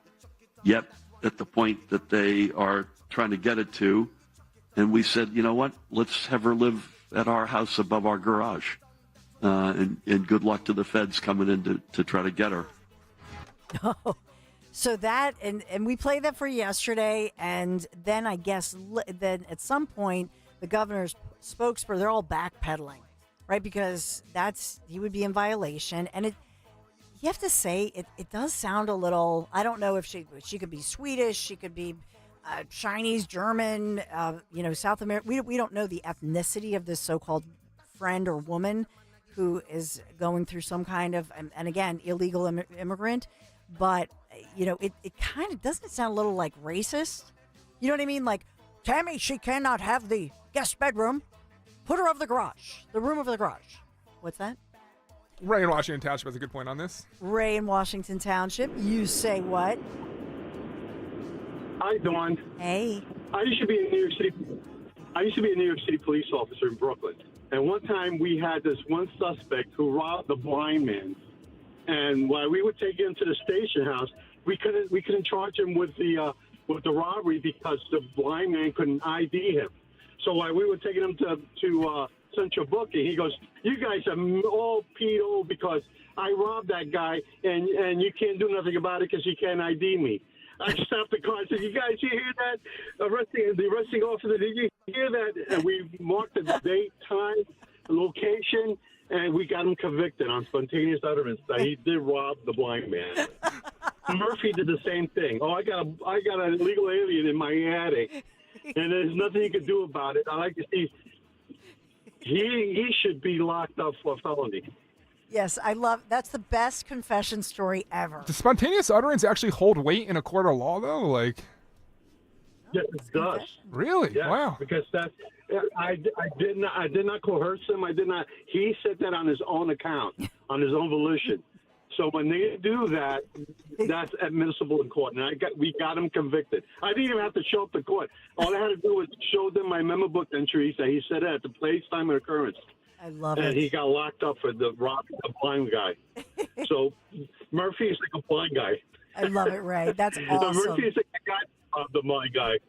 yet at the point that they are trying to get it to. And we said, you know what, let's have her live at our house above our garage. And good luck to the feds coming in to try to get her. Oh, so that, and we played that for yesterday. And then I guess then at some point, the governor's spokesperson, they're all backpedaling, right? Because he would be in violation. And you have to say, it does sound a little, I don't know if she could be Swedish, she could be Chinese, German, South America. We don't know the ethnicity of this so-called friend or woman who is going through some kind of, and again, illegal immigrant. But, it kind of doesn't sound a little like racist. You know what I mean? Like, Tammy, she cannot have the guest bedroom. Put her over the garage, the room over the garage. What's that? Ray in Washington Township has a good point on this. Ray in Washington Township, you say what? Hi, Dawn. Hey. I used to be a New York City police officer in Brooklyn. And one time we had this one suspect who robbed the blind man. And while we would take him to the station house, we couldn't charge him with the robbery because the blind man couldn't ID him. So while we were taking him to central booking. He goes, "You guys are all pedo because I robbed that guy, and you can't do nothing about it because you can't ID me." I stopped the car and said, "You guys, you hear that? The arresting officer, did you hear that?" And we marked the date, time, location, and we got him convicted on spontaneous utterance that he did rob the blind man. Murphy did the same thing. "Oh, I got an illegal alien in my attic, and there's nothing you can do about it. I like to see." He should be locked up for felony. Yes, that's the best confession story ever. Does spontaneous utterance actually hold weight in a court of law, though? Like, Yes, it does. Really? Yeah, Wow. because I did not coerce him. I did not. He said that on his own account, on his own volition. So when they do that, that's admissible in court, and we got him convicted. I didn't even have to show up to court. All I had to do was show them my memo book entries that he said at the place, time, and occurrence. I love and it. he got locked up for the blind guy. So Murphy is like a blind guy. I love it, Ray. That's awesome. Murphy is like a guy of the blind guy.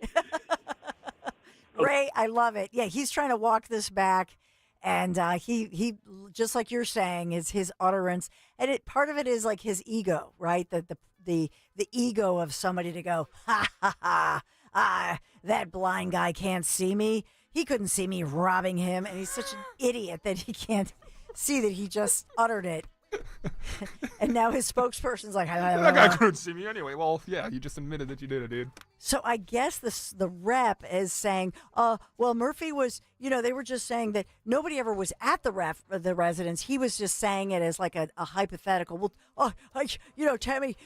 Ray, I love it. Yeah, he's trying to walk this back, and he just like you're saying is his utterance, and part of it is like his ego, right? The ego of somebody to go, that blind guy can't see me. He couldn't see me robbing him, and he's such an idiot that he can't see that he just uttered it. And now his spokesperson's like, that guy couldn't see me anyway. Well, yeah, you just admitted that you did it, dude. So I guess the rep is saying, well, Murphy was, they were just saying that nobody ever was at the residence. He was just saying it as like a hypothetical. Well, Tammy,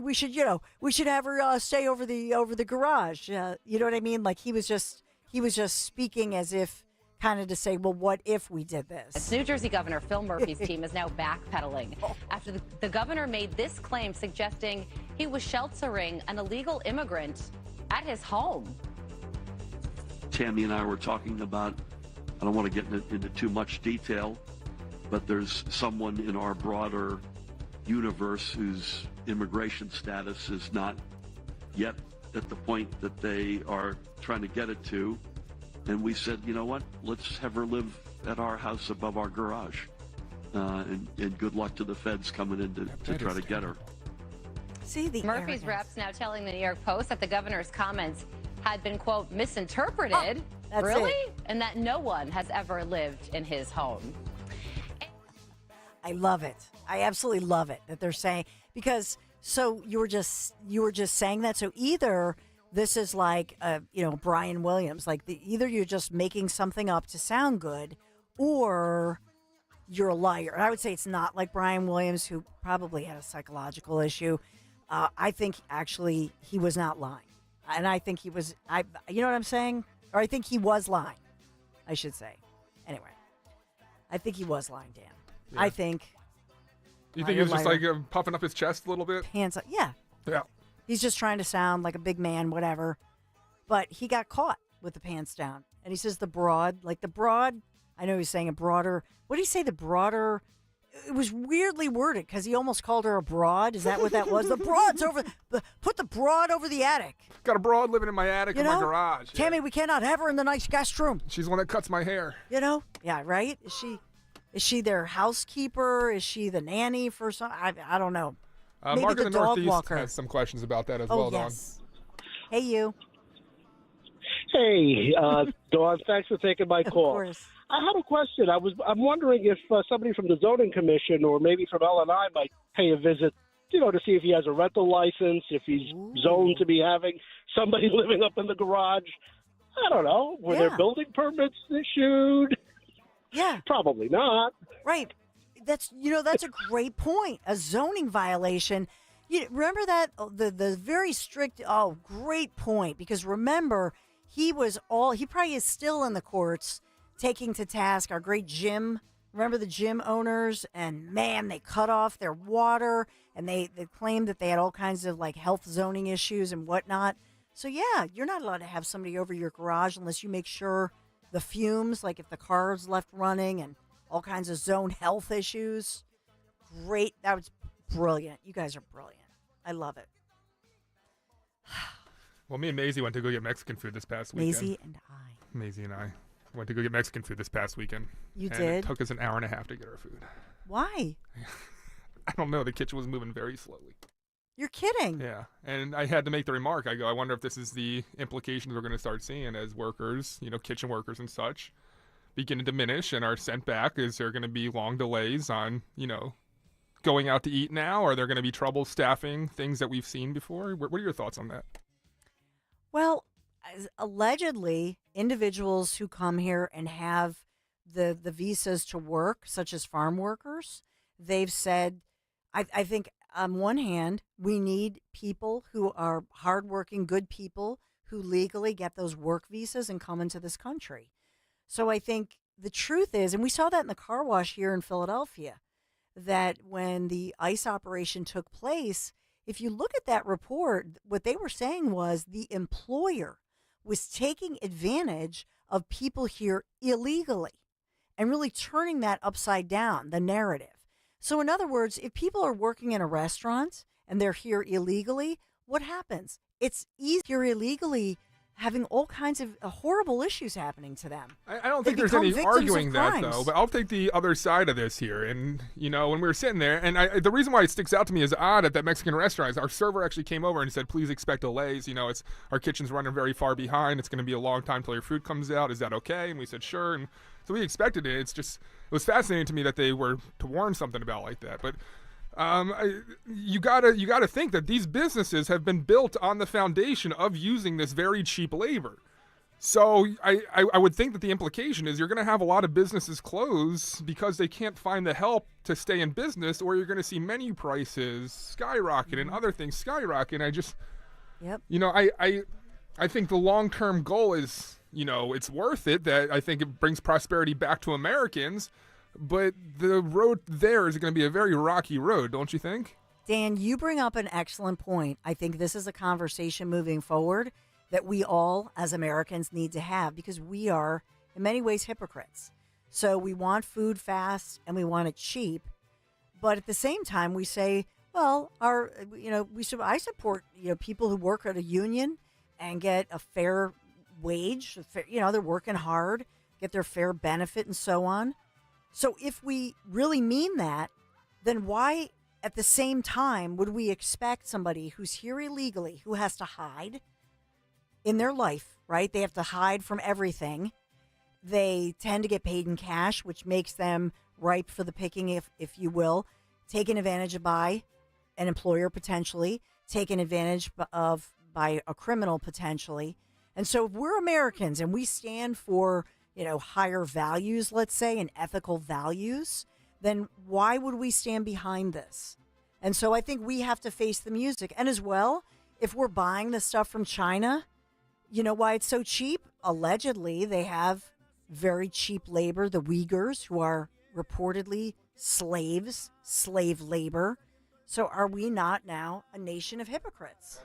we should have her stay over the garage. You know what I mean? Like he was just speaking as if kind of to say, well, what if we did this? New Jersey Governor Phil Murphy's team is now backpedaling after the governor made this claim suggesting he was sheltering an illegal immigrant at his home. Tammy and I were talking about, I don't want to get into too much detail, but there's someone in our broader universe whose immigration status is not yet at the point that they are trying to get it to. And we said, you know what, let's have her live at our house above our garage. And good luck to the feds coming in to try to get her. See, the Murphy's reps now telling the New York Post that the governor's comments had been, quote, misinterpreted. That's really? it. And that no one has ever lived in his home. I love it. I absolutely love it that they're saying, because so you were just saying that. So either this is like, Brian Williams, like either you're just making something up to sound good or you're a liar. And I would say it's not like Brian Williams, who probably had a psychological issue. I think actually he was not lying. And I think he was, you know what I'm saying? Or I think he was lying, I should say. Anyway, I think he was lying, Dan. Yeah. I think. You think he was just like puffing up his chest a little bit? Hands up. Yeah. Yeah. He's just trying to sound like a big man, whatever. But he got caught with the pants down. And he says the broad, I know he's saying a broader, what did he say, the broader? It was weirdly worded because he almost called her a broad. Is that what that was? The broad's put the broad over the attic. Got a broad living in my attic in my garage. Tammy, we cannot have her in the nice guest room. She's the one that cuts my hair. Yeah, right? Is she their housekeeper? Is she the nanny for some? I don't know. Maybe Mark the in the dog Northeast walker. has some questions about that as well, yes. Dawn. Hey, you. Hey, Dawn, thanks for taking my call. Of course. I have a question. I'm wondering if somebody from the Zoning Commission or maybe from L&I might pay a visit, to see if he has a rental license, if he's zoned to be having somebody living up in the garage. I don't know. Were there building permits issued? Yeah. Probably not. Right. That's a great point. A zoning violation. Remember that the very strict. Oh, great point. Because remember, he probably is still in the courts taking to task our great gym. Remember the gym owners? And man, they cut off their water, and they claimed that they had all kinds of like health zoning issues and whatnot. So yeah, you're not allowed to have somebody over your garage unless you make sure the fumes, like if the car's left running, and all kinds of zone health issues. Great. That was brilliant. You guys are brilliant. I love it. Well, me and Maisie went to go get Mexican food this past weekend. Maisie and I. Maisie and I. Went to go get Mexican food this past weekend. You and did? It took us an hour and a half to get our food. Why? I don't know. The kitchen was moving very slowly. You're kidding. Yeah, and I had to make the remark. I go, I wonder if this is the implications we're going to start seeing as workers, kitchen workers and such, begin to diminish and are sent back. Is there going to be long delays on, going out to eat now? Are there going to be trouble staffing things that we've seen before? What are your thoughts on that? Well, allegedly, individuals who come here and have the visas to work, such as farm workers, they've said, I think on one hand, we need people who are hardworking, good people who legally get those work visas and come into this country. So I think the truth is, and we saw that in the car wash here in Philadelphia, that when the ICE operation took place, if you look at that report, what they were saying was the employer was taking advantage of people here illegally and really turning that upside down, the narrative. So in other words, if people are working in a restaurant and they're here illegally, what happens? It's easy here illegally having all kinds of horrible issues happening to them. I don't think there's any arguing that, though, but I'll take the other side of this here. And, when we were sitting there, and the reason why it sticks out to me as odd at that Mexican restaurant is our server actually came over and said, please expect delays. It's our kitchen's running very far behind. It's going to be a long time till your food comes out. Is that okay? And we said, sure. And so we expected it. It was fascinating to me that they were to warn something about like that. But you gotta think that these businesses have been built on the foundation of using this very cheap labor. So I would think that the implication is you're going to have a lot of businesses close because they can't find the help to stay in business, or you're going to see menu prices skyrocket and other things skyrocket. I think the long-term goal is, it's worth it. That I think it brings prosperity back to Americans. But the road there is going to be a very rocky road, don't you think? Dan, you bring up an excellent point. I think this is a conversation moving forward that we all, as Americans, need to have, because we are, in many ways, hypocrites. So we want food fast and we want it cheap. But at the same time, we say, well, I support, people who work at a union and get a fair wage. They're working hard, get their fair benefit and so on. So if we really mean that, then why at the same time would we expect somebody who's here illegally, who has to hide in their life, right? They have to hide from everything. They tend to get paid in cash, which makes them ripe for the picking, if you will, taken advantage of by an employer potentially, taken advantage of by a criminal potentially. And so if we're Americans and we stand for higher values, let's say, and ethical values, then why would we stand behind this? And so I think we have to face the music. And as well, if we're buying the stuff from China, you know why it's so cheap? Allegedly, they have very cheap labor, the Uyghurs, who are reportedly slaves, slave labor. So are we not now a nation of hypocrites?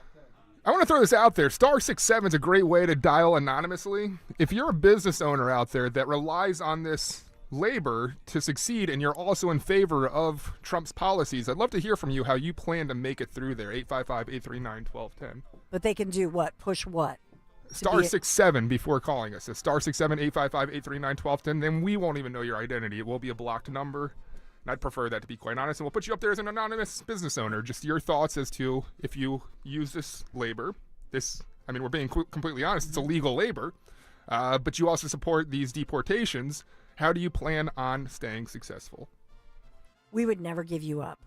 I want to throw this out there. *67 is a great way to dial anonymously. If you're a business owner out there that relies on this labor to succeed and you're also in favor of Trump's policies, I'd love to hear from you how you plan to make it through there. 855-839-1210. But they can do what? Push what? *67 before calling us. It's *67 855-839-1210. Then we won't even know your identity. It will be a blocked number. And I'd prefer that, to be quite honest. And we'll put you up there as an anonymous business owner. Just your thoughts as to if you use this labor. We're being completely honest. It's illegal labor. But you also support these deportations. How do you plan on staying successful? We would never give you up.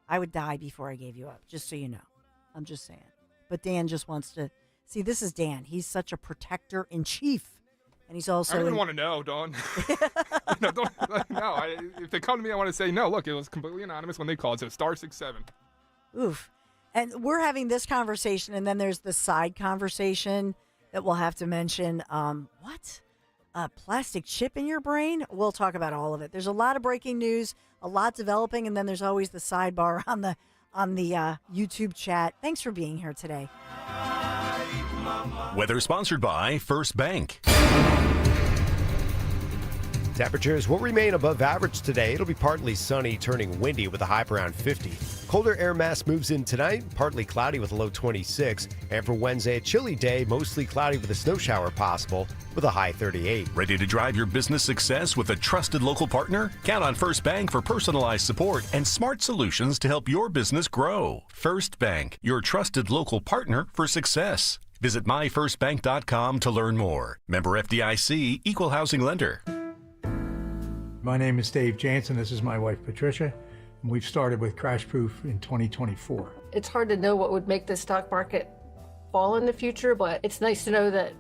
I would die before I gave you up, just so you know. I'm just saying. But Dan just wants to... See, this is Dan. He's such a protector in chief. And he's also... I don't even want to know, Dawn. If they come to me, I want to say, no, look, it was completely anonymous when they called. So *67. Oof. And we're having this conversation, and then there's the side conversation that we'll have to mention. What? A plastic chip in your brain? We'll talk about all of it. There's a lot of breaking news, a lot developing, and then there's always the sidebar on the YouTube chat. Thanks for being here today. Weather sponsored by First Bank. Temperatures will remain above average today. It'll be partly sunny, turning windy with a high around 50. Colder air mass moves in tonight, partly cloudy with a low 26. And for Wednesday, a chilly day, mostly cloudy with a snow shower possible with a high 38. Ready to drive your business success with a trusted local partner? Count on First Bank for personalized support and smart solutions to help your business grow. First Bank, your trusted local partner for success. Visit myfirstbank.com to learn more. Member FDIC, Equal Housing Lender. My name is Dave Jansen. This is my wife, Patricia. And we've started with Crash Proof in 2024. It's hard to know what would make the stock market fall in the future, but it's nice to know that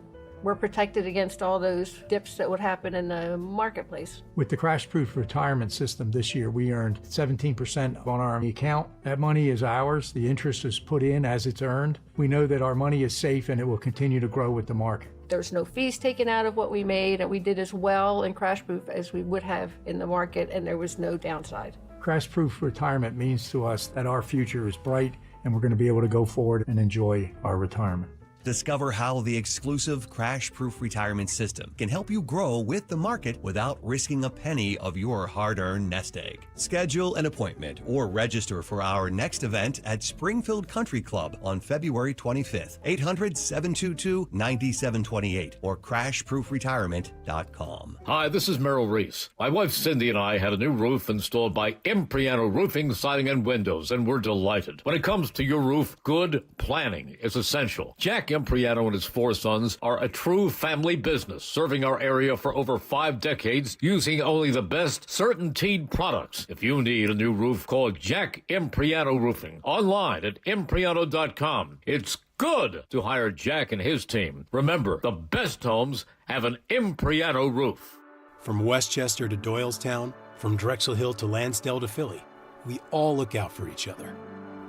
we're protected against all those dips that would happen in the marketplace. With the Crash Proof retirement system this year, we earned 17% on our account. That money is ours. The interest is put in as it's earned. We know that our money is safe and it will continue to grow with the market. There's no fees taken out of what we made, and we did as well in Crash Proof as we would have in the market, and there was no downside. Crash Proof retirement means to us that our future is bright and we're going to be able to go forward and enjoy our retirement. Discover how the exclusive Crash Proof retirement system can help you grow with the market without risking a penny of your hard-earned nest egg. Schedule an appointment or register for our next event at Springfield Country Club on February 25th. 800-722-9728 or crashproofretirement.com. Hi, this is Merrill Reese. My wife Cindy and I had a new roof installed by Impriano Roofing, Siding, and Windows, and we're delighted. When it comes to your roof, good planning is essential. Jack Impriano and his 4 sons are a true family business, serving our area for over 5 decades, using only the best CertainTeed products. If you need a new roof, call Jack Impriano Roofing. Online at impriano.com. It's good to hire Jack and his team. Remember, the best homes have an Impriano roof. From Westchester to Doylestown, from Drexel Hill to Lansdale to Philly, we all look out for each other,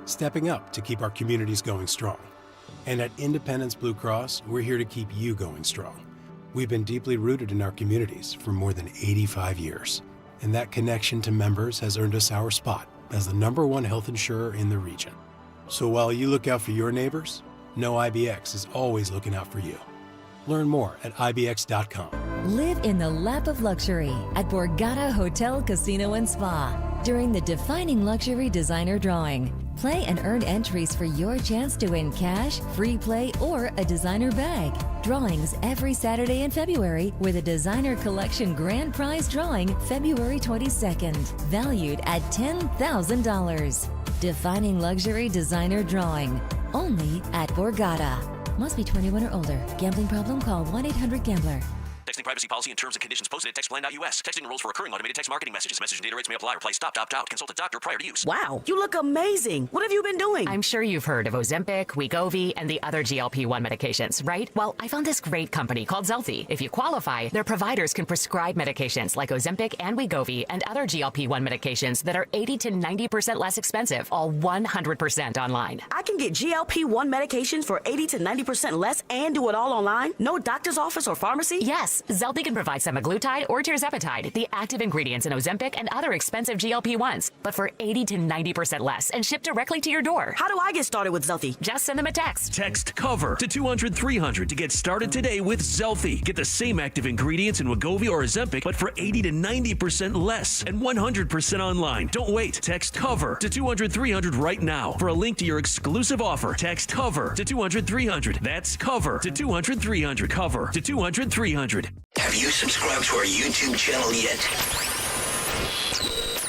stepping up to keep our communities going strong. And at Independence Blue Cross, we're here to keep you going strong. We've been deeply rooted in our communities for more than 85 years. And that connection to members has earned us our spot as the #1 health insurer in the region. So while you look out for your neighbors, know IBX is always looking out for you. Learn more at IBX.com. Live in the lap of luxury at Borgata Hotel, Casino, and Spa during the Defining Luxury Designer Drawing. Play and earn entries for your chance to win cash, free play, or a designer bag. Drawings every Saturday in February with a designer collection grand prize drawing February 22nd, valued at $10,000. Defining Luxury Designer Drawing, only at Borgata. Must be 21 or older. Gambling problem? Call 1-800-GAMBLER. Texting privacy policy and terms and conditions posted at textplan.us. Texting rules for recurring automated text marketing messages. Message and data rates may apply. Reply stop, opt out. Consult a doctor prior to use. Wow, you look amazing. What have you been doing? I'm sure you've heard of Ozempic, Wegovy, and the other GLP-1 medications, right? Well, I found this great company called Zelfie. If you qualify, their providers can prescribe medications like Ozempic and Wegovy and other GLP-1 medications that are 80 to 90% less expensive, all 100% online. I can get GLP-1 medications for 80 to 90% less and do it all online? No doctor's office or pharmacy? Yes, Zelfie can provide semaglutide or tirzepatide, the active ingredients in Ozempic and other expensive GLP-1s, but for 80 to 90% less and shipped directly to your door. How do I get started with Zelfie? Just send them a text. Text COVER to 200-300 to get started today with Zelfie. Get the same active ingredients in Wegovy or Ozempic, but for 80 to 90% less and 100% online. Don't wait. Text COVER to 200-300 right now for a link to your exclusive offer. Text COVER to 200-300. That's COVER to 200-300. COVER to 200-300. Have you subscribed to our YouTube channel yet?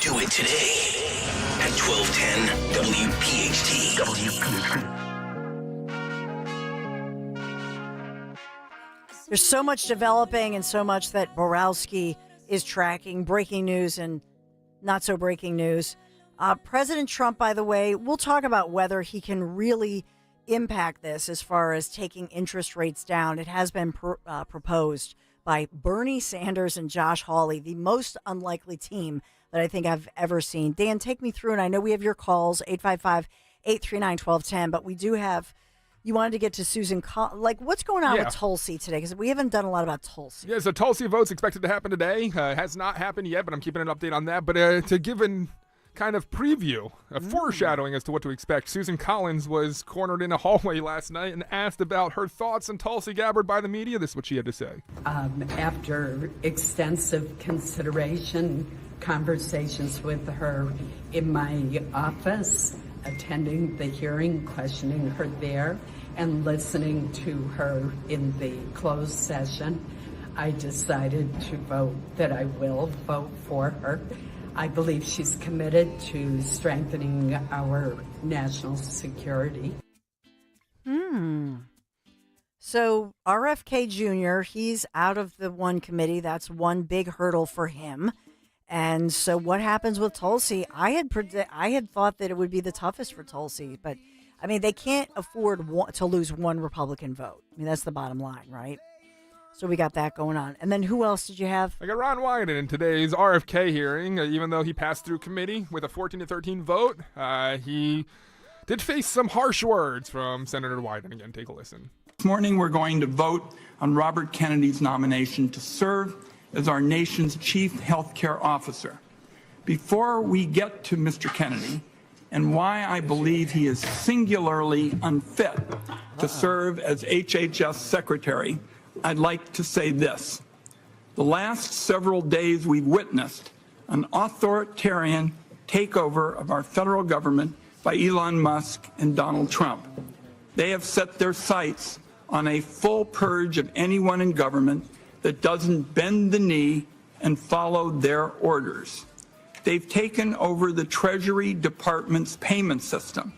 Do it today at 1210 WPHT. There's so much developing and so much that Borowski is tracking. Breaking news and not so breaking news. President Trump, by the way, we'll talk about whether he can really impact this as far as taking interest rates down. It has been proposed by Bernie Sanders and Josh Hawley, the most unlikely team that I think I've ever seen. Dan, take me through, and I know we have your calls, 855-839-1210, but we do have, you wanted to get to Susan, what's going on with Tulsi today? Because we haven't done a lot about Tulsi. Yeah, so Tulsi vote's expected to happen today. Has not happened yet, but I'm keeping an update on that. But to give kind of preview, a foreshadowing as to what to expect. Susan Collins was cornered in a hallway last night and asked about her thoughts on Tulsi Gabbard by the media. This is what she had to say. After extensive consideration, conversations with her in my office, attending the hearing, questioning her there, and listening to her in the closed session, I decided to vote that I will vote for her. I believe she's committed to strengthening our national security. So RFK Jr., he's out of the one committee. That's one big hurdle for him. And so what happens with Tulsi? I had thought that it would be the toughest for Tulsi, but I mean, they can't afford to lose one Republican vote. I mean, that's the bottom line, right? So we got that going on. And then who else did you have? I got Ron Wyden in today's RFK hearing. Even though he passed through committee with a 14-13 vote, he did face some harsh words from Senator Wyden. Again, take a listen. This morning we're going to vote on Robert Kennedy's nomination to serve as our nation's chief health care officer. Before we get to Mr. Kennedy and why I believe he is singularly unfit to serve as HHS secretary, I'd like to say this. The last several days we've witnessed an authoritarian takeover of our federal government by Elon Musk and Donald Trump. They have set their sights on a full purge of anyone in government that doesn't bend the knee and follow their orders. They've taken over the Treasury Department's payment system.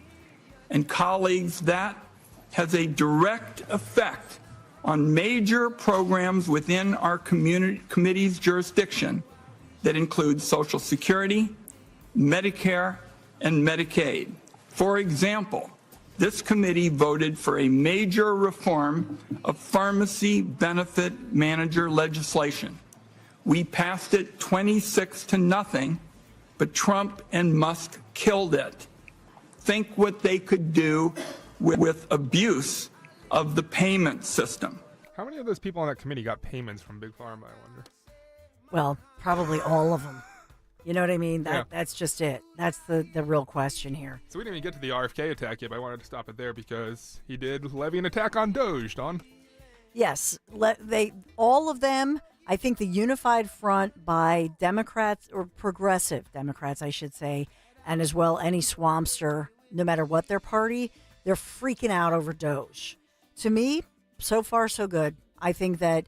And colleagues, that has a direct effect on major programs within our committee's jurisdiction that include Social Security, Medicare, and Medicaid. For example, this committee voted for a major reform of pharmacy benefit manager legislation. We passed it 26-0, but Trump and Musk killed it. Think what they could do with abuse of the payment system. How many of those people on that committee got payments from Big Pharma, I wonder? Well, probably all of them. You know what I mean? Yeah. That's just it. That's the real question here. So we didn't even get to the RFK attack yet, but I wanted to stop it there because he did levy an attack on DOGE, Don. Yes, all of them. I think the unified front by Democrats, or progressive Democrats, I should say, and as well any swampster, no matter what their party, they're freaking out over DOGE. To me, so far so good. I think that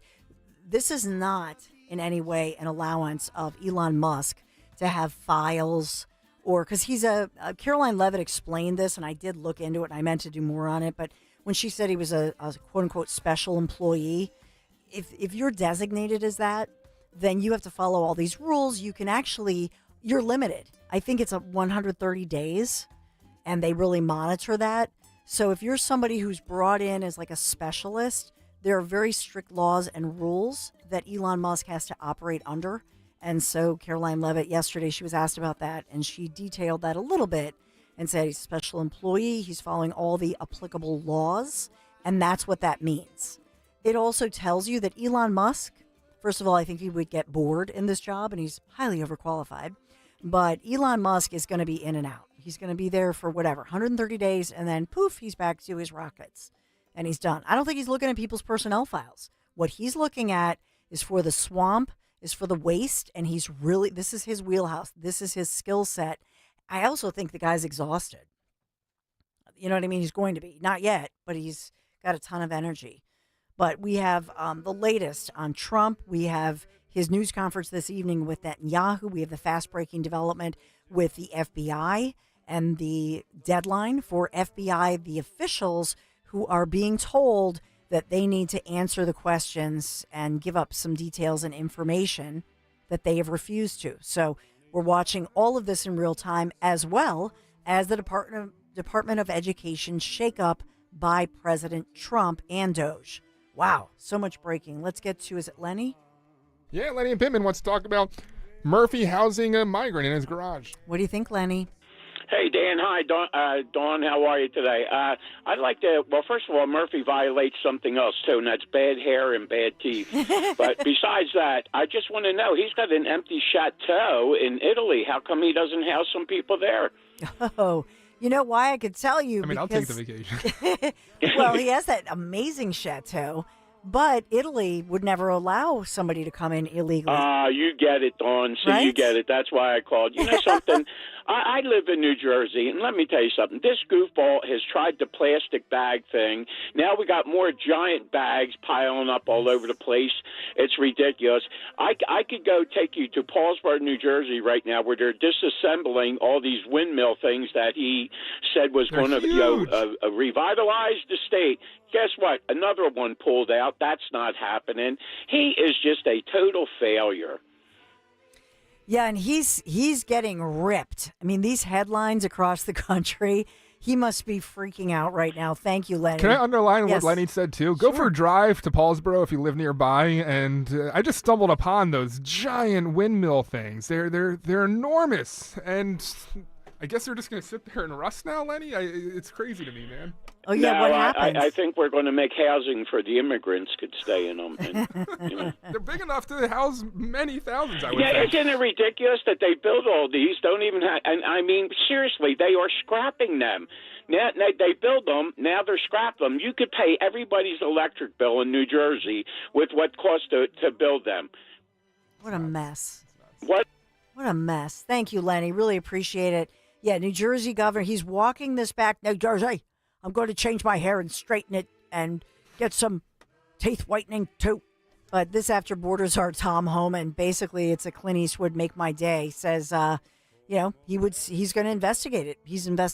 this is not in any way an allowance of Elon Musk to have files, or because he's Caroline Leavitt explained this, and I did look into it, and I meant to do more on it, but when she said he was a quote-unquote special employee, if you're designated as that, then you have to follow all these rules. You're limited. I think it's 130 days, and they really monitor that. So if you're somebody who's brought in as like a specialist, there are very strict laws and rules that Elon Musk has to operate under. And so Caroline Leavitt, yesterday, she was asked about that, and she detailed that a little bit and said he's a special employee, he's following all the applicable laws, and that's what that means. It also tells you that Elon Musk, first of all, I think he would get bored in this job, and he's highly overqualified, but Elon Musk is going to be in and out. He's going to be there for 130 days, and then poof, he's back to his rockets, and he's done. I don't think he's looking at people's personnel files. What he's looking at is for the swamp, is for the waste, and this is his wheelhouse. This is his skill set. I also think the guy's exhausted. You know what I mean? He's going to be. Not yet, but he's got a ton of energy. But we have the latest on Trump. We have his news conference this evening with Netanyahu. We have the fast-breaking development with the FBI and the deadline for FBI, the officials who are being told that they need to answer the questions and give up some details and information that they have refused to. So we're watching all of this in real time, as well as the Department of Education shakeup by President Trump and DOGE. Wow, so much breaking. Let's get to, is it Lenny? Yeah, Lenny and Pittman wants to talk about Murphy housing a migrant in his garage. What do you think, Lenny? Hey, Dan. Hi, Dawn. How are you today? I'd like to, well, first of all, Murphy violates something else, too, and that's bad hair and bad teeth. But besides that, I just want to know, he's got an empty chateau in Italy. How come he doesn't house some people there? Oh, you know why? I could tell you. I mean, I'll take the vacation. Well, he has that amazing chateau, but Italy would never allow somebody to come in illegally. You get it, Dawn. See, Right? you get it. That's why I called. You know something? I live in New Jersey, and let me tell you something. This goofball has tried the plastic bag thing. Now we got more giant bags piling up all over the place. It's ridiculous. I could go take you to Paulsboro, New Jersey right now, where they're disassembling all these windmill things that he said was going to revitalize the state. Guess what? Another one pulled out. That's not happening. He is just a total failure. Yeah, and he's getting ripped. I mean, these headlines across the country, he must be freaking out right now. Thank you, Lenny. Can I underline Yes. what Lenny said, too? Go for a drive to Paulsboro if you live nearby, and I just stumbled upon those giant windmill things. They're enormous, and I guess they're just going to sit there and rust now, Lenny? It's crazy to me, man. Oh, yeah, what happens? I think we're going to make housing for the immigrants could stay in them. And, you know. They're big enough to house many thousands, I would Yeah, think. isn't it ridiculous that they build all these, don't even have, and I mean, seriously, they are scrapping them. Now they build them, now they're scrapping them. You could pay everybody's electric bill in New Jersey with what cost to build them. What a mess. What? What a mess. Thank you, Lenny. Really appreciate it. Yeah, New Jersey governor, he's walking this back. New Jersey, I'm going to change my hair and straighten it and get some teeth whitening too. But this after borders are Tom Homan. Basically, it's a Clint Eastwood make my day. Says, he's going to investigate it.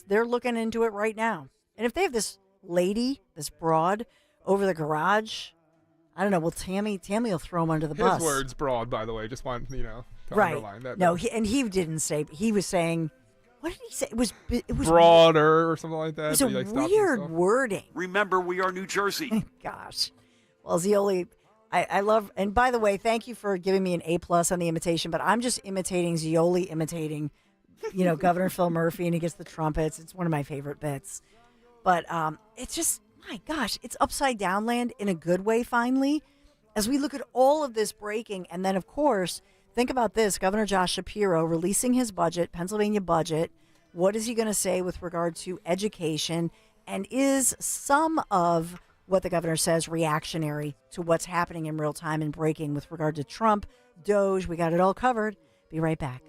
They're looking into it right now. And if they have this lady, this broad, over the garage, I don't know. Well, Tammy will throw him under the bus. His words broad, by the way. Just want, to Right. underline that. No, he didn't say. He was saying, what did he say? It was broader or something like that. It was a but he, stopped weird himself. wording. Remember, we are New Jersey. Gosh. Well, Zioli, I love, and by the way, thank you for giving me an A+ on the imitation, but I'm just imitating Zioli imitating, Governor Phil Murphy, and he gets the trumpets. It's one of my favorite bits. But it's just, my gosh, it's upside down land in a good way, finally, as we look at all of this breaking. And then, of course, think about this. Governor Josh Shapiro releasing his budget, Pennsylvania budget. What is he going to say with regard to education? And is some of what the governor says reactionary to what's happening in real time and breaking with regard to Trump, DOGE? We got it all covered. Be right back.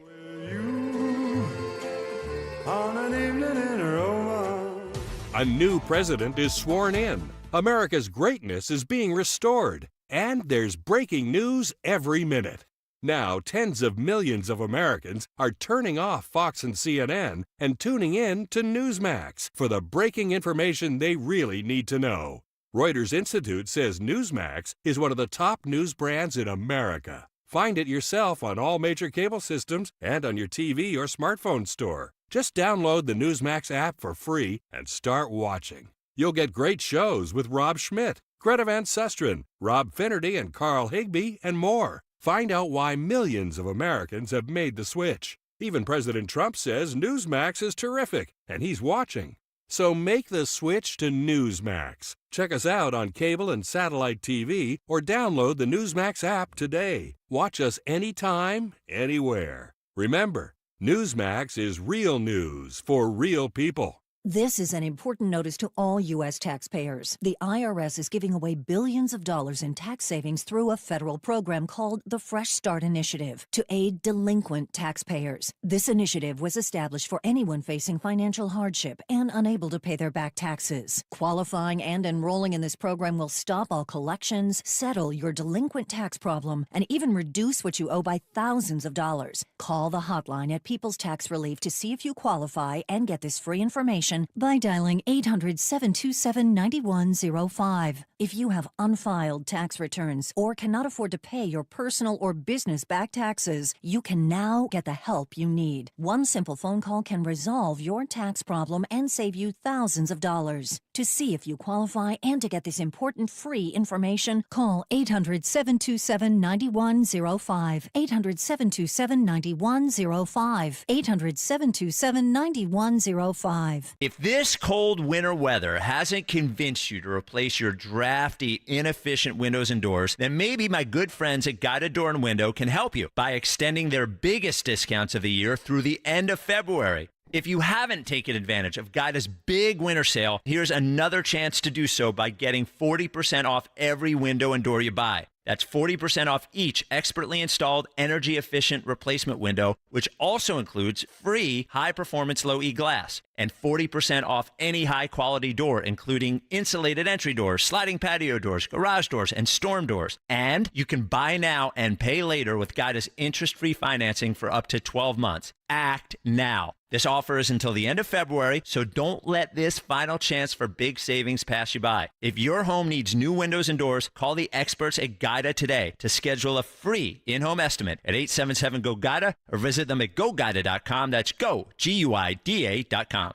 A new president is sworn in. America's greatness is being restored. And there's breaking news every minute. Now, tens of millions of Americans are turning off Fox and CNN and tuning in to Newsmax for the breaking information they really need to know. Reuters Institute says Newsmax is one of the top news brands in America. Find it yourself on all major cable systems and on your TV or smartphone store. Just download the Newsmax app for free and start watching. You'll get great shows with Rob Schmidt, Greta Van Susteren, Rob Finnerty, and Carl Higbie, and more. Find out why millions of Americans have made the switch. Even President Trump says Newsmax is terrific, and he's watching. So make the switch to Newsmax. Check us out on cable and satellite TV or download the Newsmax app today. Watch us anytime, anywhere. Remember, Newsmax is real news for real people. This is an important notice to all U.S. taxpayers. The IRS is giving away billions of dollars in tax savings through a federal program called the Fresh Start Initiative to aid delinquent taxpayers. This initiative was established for anyone facing financial hardship and unable to pay their back taxes. Qualifying and enrolling in this program will stop all collections, settle your delinquent tax problem, and even reduce what you owe by thousands of dollars. Call the hotline at People's Tax Relief to see if you qualify and get this free information by dialing 800-727-9105. If you have unfiled tax returns or cannot afford to pay your personal or business back taxes, you can now get the help you need. One simple phone call can resolve your tax problem and save you thousands of dollars. To see if you qualify and to get this important free information, call 800-727-9105. 800-727-9105. 800-727-9105. If this cold winter weather hasn't convinced you to replace your drafty, inefficient windows and doors, then maybe my good friends at Guided Door and Window can help you by extending their biggest discounts of the year through the end of February. If you haven't taken advantage of Guida's big winter sale, here's another chance to do so by getting 40% off every window and door you buy. That's 40% off each expertly installed energy-efficient replacement window, which also includes free high-performance low-E glass, and 40% off any high-quality door, including insulated entry doors, sliding patio doors, garage doors, and storm doors. And you can buy now and pay later with Guida's interest-free financing for up to 12 months. Act now. This offer is until the end of February, so don't let this final chance for big savings pass you by. If your home needs new windows and doors, call the experts at Guida today to schedule a free in-home estimate at 877-GO-GUIDA or visit them at GoGuida.com. That's go, GUIDA.com.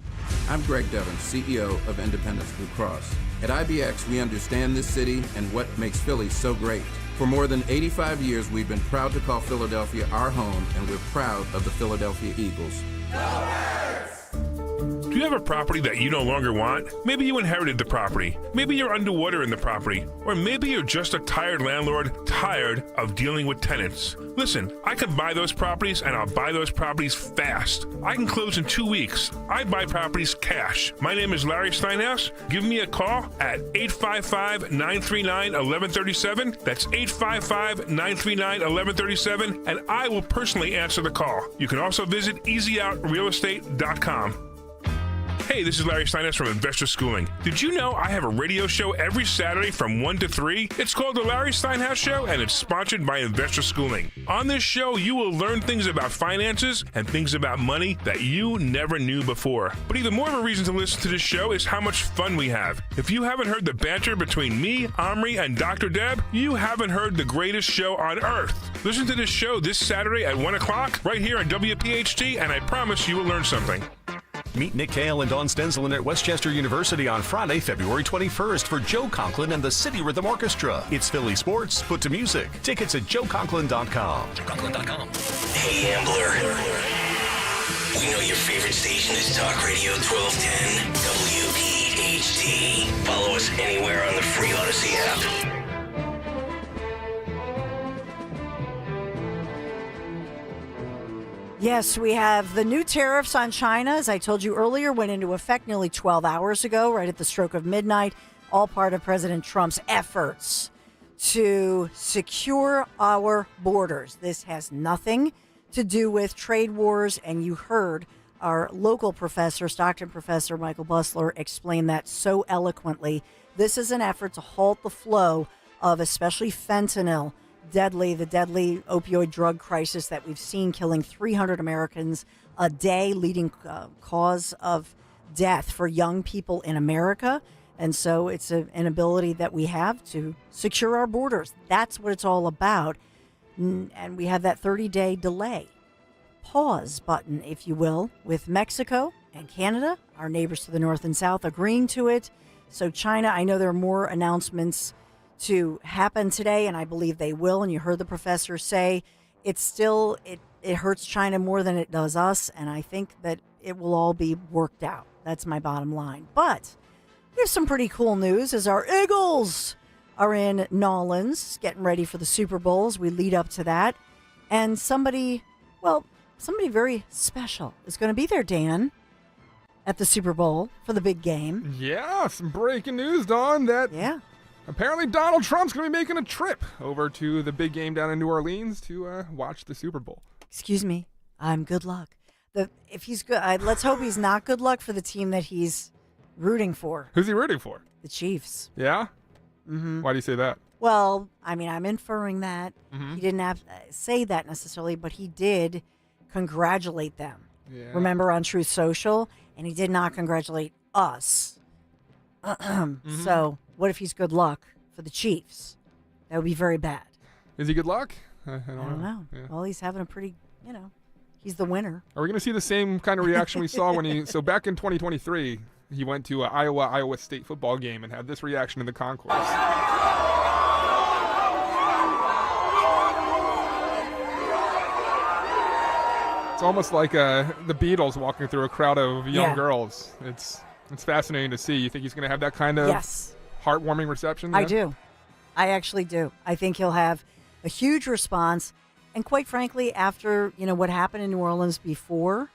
I'm Greg Devon, CEO of Independence Blue Cross. At IBX, we understand this city and what makes Philly so great. For more than 85 years, we've been proud to call Philadelphia our home, and we're proud of the Philadelphia Eagles. Do you have a property that you no longer want? Maybe you inherited the property. Maybe you're underwater in the property. Or maybe you're just a tired landlord, tired of dealing with tenants. Listen, I could buy those properties, and I'll buy those properties fast. I can close in 2 weeks. I buy properties cash. My name is Larry Steinhaus. Give me a call at 855-939-1137. That's 855-939-1137, and I will personally answer the call. You can also visit easyOutRealEstate.com. Hey, this is Larry Steinhaus from Investor Schooling. Did you know I have a radio show every Saturday from 1 to 3? It's called The Larry Steinhaus Show, and it's sponsored by Investor Schooling. On this show, you will learn things about finances and things about money that you never knew before. But even more of a reason to listen to this show is how much fun we have. If you haven't heard the banter between me, Omri, and Dr. Deb, you haven't heard the greatest show on earth. Listen to this show this Saturday at 1 o'clock right here on WPHT, and I promise you will learn something. Meet Nick Cale and Dawn Stenzelin at Westchester University on Friday, February 21st for Joe Conklin and the City Rhythm Orchestra. It's Philly sports put to music. Tickets at joeconklin.com. JoeConklin.com. Hey, Ambler. We know your favorite station is Talk Radio 1210 WPHT. Follow us anywhere on the free Odyssey app. Yes, we have the new tariffs on China, as I told you earlier, went into effect nearly 12 hours ago, right at the stroke of midnight, all part of President Trump's efforts to secure our borders. This has nothing to do with trade wars, and you heard our local professor, Stockton professor Michael Busler, explain that so eloquently. This is an effort to halt the flow of especially fentanyl, the deadly opioid drug crisis that we've seen killing 300 Americans a day, leading cause of death for young people in America. And so it's an ability that we have to secure our borders. That's what it's all about. And we have that 30-day delay, pause button, if you will, with Mexico and Canada, our neighbors to the north and south, agreeing to it. So China, I know there are more announcements to happen today, and I believe they will. And you heard the professor say it hurts China more than it does us, and I think that it will all be worked out. That's my bottom line. But there's some pretty cool news as our Eagles are in Nolans getting ready for the Super Bowl as we lead up to that. And somebody very special is going to be there, Dan, at the Super Bowl for the big game. Yeah, some breaking news, Dawn, apparently Donald Trump's going to be making a trip over to the big game down in New Orleans to watch the Super Bowl. Excuse me, I'm good luck. If he's good, let's hope he's not good luck for the team that he's rooting for. Who's he rooting for? The Chiefs. Yeah? Mm-hmm. Why do you say that? Well, I mean, I'm inferring that. Mm-hmm. He didn't have to say that necessarily, but he did congratulate them. Yeah. Remember on Truth Social? And he did not congratulate us. Mm-hmm. So what if he's good luck for the Chiefs? That would be very bad. Is he good luck? I don't know. Yeah. Well, he's having a pretty, he's the winner. Are we going to see the same kind of reaction we saw when so back in 2023, he went to an Iowa State football game and had this reaction in the concourse. It's almost like the Beatles walking through a crowd of young girls. It's fascinating to see. You think he's going to have that kind of heartwarming reception? I do. I actually do. I think he'll have a huge response. And quite frankly, after what happened in New Orleans before,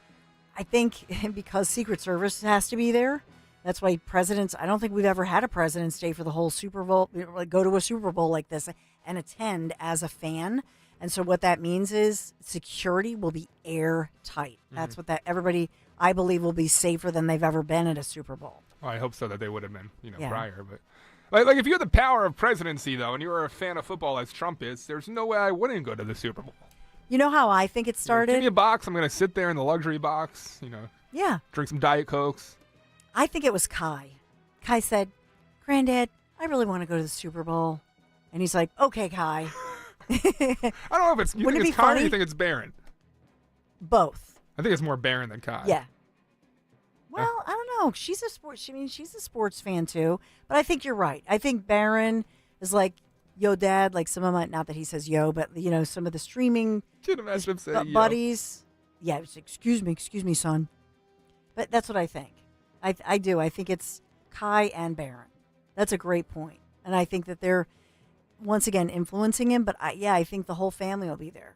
I think because Secret Service has to be there, that's why I don't think we've ever had a president stay for the whole Super Bowl, go to a Super Bowl like this and attend as a fan. And so what that means is security will be airtight. That's what everybody, I believe, will be safer than they've ever been at a Super Bowl. Well, I hope so that they would have been, prior. But like if you had the power of presidency, though, and you were a fan of football as Trump is, there's no way I wouldn't go to the Super Bowl. You know how I think it started? Give me a box. I'm going to sit there in the luxury box, Yeah. drink some Diet Cokes. I think it was Kai. Kai said, "Granddad, I really want to go to the Super Bowl." And he's like, "Okay, Kai." I don't know if it's, you Wouldn't think it it's be Kai or funny? you think it's Barron? Both. I think it's more Barron than Kai. Yeah. Well, I don't know. She's a sports fan too. But I think you're right. I think Barron is like, "Yo, Dad," like some of my, not that he says yo, but some of the streaming buddies. Yeah, it's, excuse me, son. But that's what I think. I do. I think it's Kai and Barron. That's a great point. And I think that they're, once again, influencing him. But I think the whole family will be there.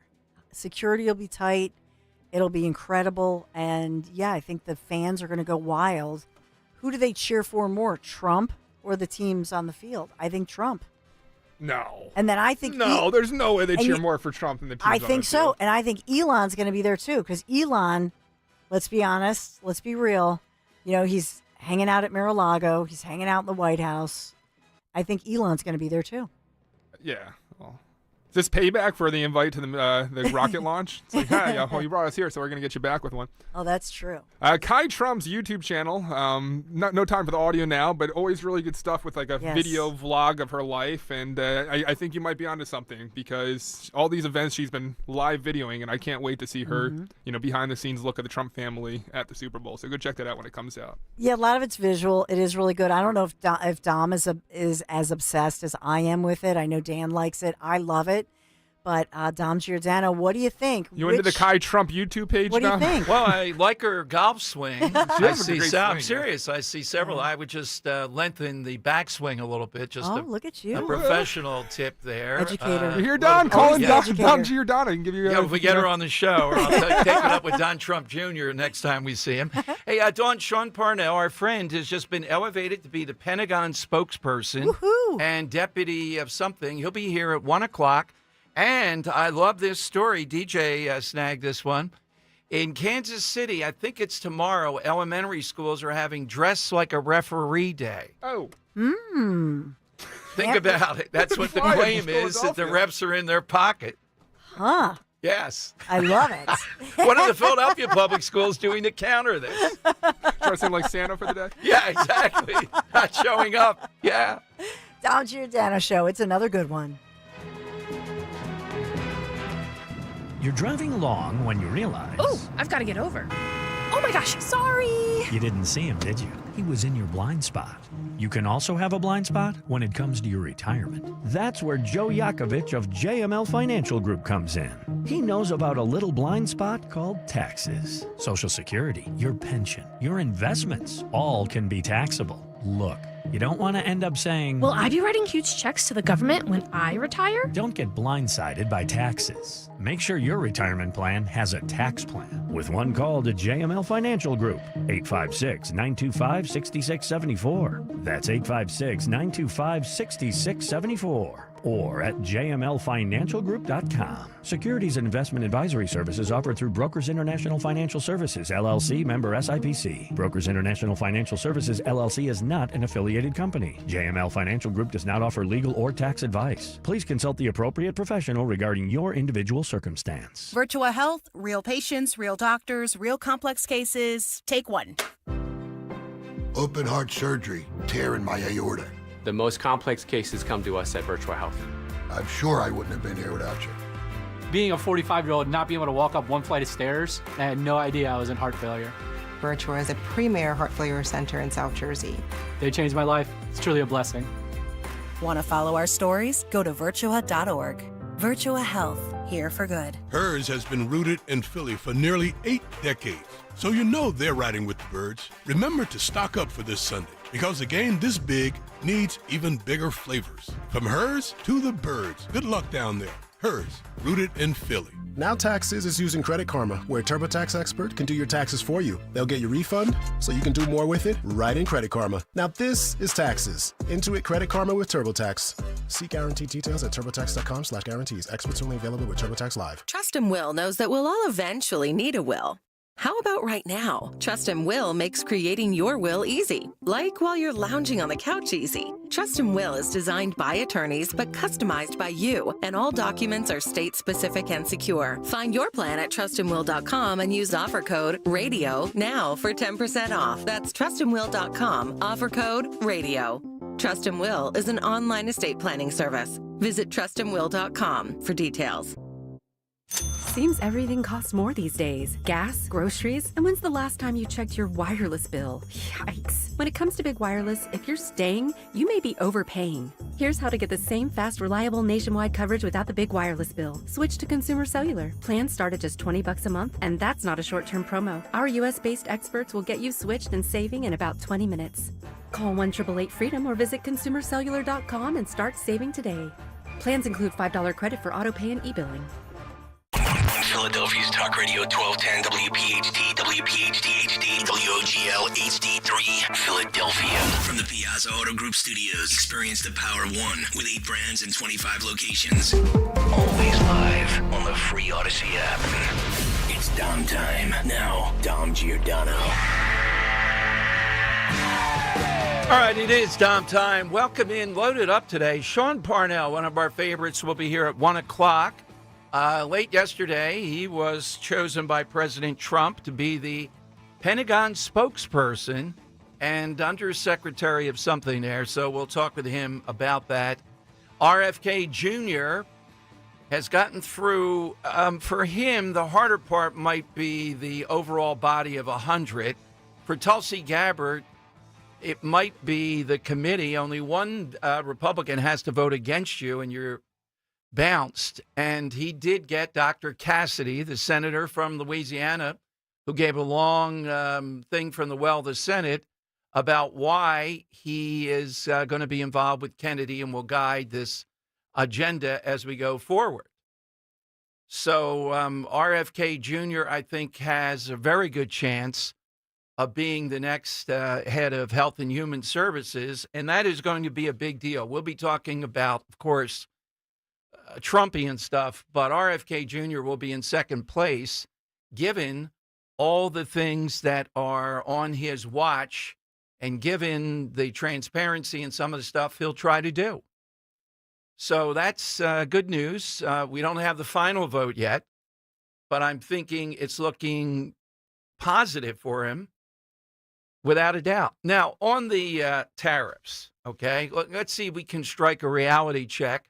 Security will be tight. It'll be incredible. And I think the fans are going to go wild. Who do they cheer for more, Trump or the teams on the field? I think Trump. No. And then I think there's no way they cheer more for Trump than the teams I on think the so. field. And I think Elon's going to be there too, because Elon, let's be honest, let's be real. He's hanging out at Mar-a-Lago. He's hanging out in the White House. I think Elon's going to be there too. Yeah. Well, is this payback for the invite to the rocket launch? It's like, hi, well, you brought us here, so we're going to get you back with one. Oh, that's true. Kai Trump's YouTube channel, no time for the audio now, but always really good stuff with like a video vlog of her life. And I think you might be onto something because all these events she's been live videoing, and I can't wait to see her, behind the scenes look at the Trump family at the Super Bowl. So go check that out when it comes out. Yeah, a lot of it's visual. It is really good. I don't know if Dom is as obsessed as I am with it. I know Dan likes it. I love it. But Dom Giordano, what do you think? You into the Kai Trump YouTube page, What do you Dom? think? Well, I like her golf swing. I'm swing, serious. I see several. I would just lengthen the backswing a little bit. Just look at you. A professional tip there. Educator. You hear Don calling Dom Giordano? He can give you. If we get her on the show, or I'll take it up with Don Trump Jr. next time we see him. Hey, Don, Sean Parnell, our friend, has just been elevated to be the Pentagon spokesperson and deputy of something. He'll be here at 1 o'clock. And I love this story. DJ snagged this one. In Kansas City, I think it's tomorrow, elementary schools are having Dress Like a Referee Day. Oh. Think about it. That's what the claim is, that the refs are in their pocket. Huh. Yes. I love it. What are the Philadelphia public schools doing to counter this? Dressing like Santa for the day? Yeah, exactly. Not showing up. Yeah. Dom Giordano Show. It's another good one. You're driving along when you realize... Oh, I've got to get over. Oh my gosh, sorry. You didn't see him, did you? He was in your blind spot. You can also have a blind spot when it comes to your retirement. That's where Joe Yakovich of JML Financial Group comes in. He knows about a little blind spot called taxes. Social Security, your pension, your investments, all can be taxable. Look, you don't want to end up saying... Will I be writing huge checks to the government when I retire? Don't get blindsided by taxes. Make sure your retirement plan has a tax plan. With one call to JML Financial Group, 856-925-6674. That's 856-925-6674. Or at jmlfinancialgroup.com. Securities and investment advisory services offered through Brokers International Financial Services, LLC, member SIPC. Brokers International Financial Services, LLC is not an affiliated company. JML Financial Group does not offer legal or tax advice. Please consult the appropriate professional regarding your individual circumstance. Virtua Health, real patients, real doctors, real complex cases. Take one. Open heart surgery, tear in my aorta. The most complex cases come to us at Virtua Health. I'm sure I wouldn't have been here without you. Being a 45-year-old, not being able to walk up one flight of stairs, I had no idea I was in heart failure. Virtua as a premier heart failure center in South Jersey. They changed my life. It's truly a blessing. Want to follow our stories? Go to virtua.org. Virtua Health, here for good. Hers has been rooted in Philly for nearly 8 decades, so you know they're riding with the birds. Remember to stock up for this Sunday, because a game this big needs even bigger flavors. From Hers to the birds. Good luck down there. Hers, rooted in Philly. Now Taxes is using Credit Karma, where a TurboTax expert can do your taxes for you. They'll get your refund so you can do more with it right in Credit Karma. Now this is taxes. Intuit Credit Karma with TurboTax. See guaranteed details at turbotax.com/guarantees. Experts only available with TurboTax Live. Trust and Will knows that we'll all eventually need a will. How about right now? Trust and Will makes creating your will easy, like while you're lounging on the couch easy. Trust and Will is designed by attorneys but customized by you, and all documents are state-specific and secure. Find your plan at trustandwill.com and use offer code RADIO now for 10% off. That's trustandwill.com, offer code RADIO. Trust and Will is an online estate planning service. Visit trustandwill.com for details. Seems everything costs more these days. Gas, groceries, and when's the last time you checked your wireless bill? Yikes. When it comes to big wireless, if you're staying, you may be overpaying. Here's how to get the same fast, reliable nationwide coverage without the big wireless bill. Switch to Consumer Cellular. Plans start at just $20 a month, and that's not a short-term promo. Our US-based experts will get you switched and saving in about 20 minutes. Call 1-888-FREEDOM or visit consumercellular.com and start saving today. Plans include $5 credit for auto pay and e-billing. Philadelphia's Talk Radio 1210 WPHT, WPHT HD, WOGL HD3, Philadelphia. From the Piazza Auto Group Studios, experience the power of one with 8 brands and 25 locations. Always live on the free Odyssey app. It's Dom time. Now, Dom Giordano. All right, it is Dom time. Welcome in, loaded up today. Sean Parnell, one of our favorites, will be here at 1 o'clock. Late yesterday, he was chosen by President Trump to be the Pentagon spokesperson and Undersecretary of something there, so we'll talk with him about that. RFK Jr. has gotten through. For him, the harder part might be the overall body of 100. For Tulsi Gabbard, it might be the committee. Only one Republican has to vote against you, and you're bounced. And he did get Dr. Cassidy, the senator from Louisiana, who gave a long thing from the Senate about why he is going to be involved with Kennedy and will guide this agenda as we go forward. So RFK Jr., I think, has a very good chance of being the next head of Health and Human Services, and that is going to be a big deal. We'll be talking about, of course, Trumpian stuff, but RFK Jr. will be in second place, given all the things that are on his watch and given the transparency and some of the stuff he'll try to do. So that's good news. We don't have the final vote yet, but I'm thinking it's looking positive for him, without a doubt. Now, on the tariffs, okay, let's see if we can strike a reality check.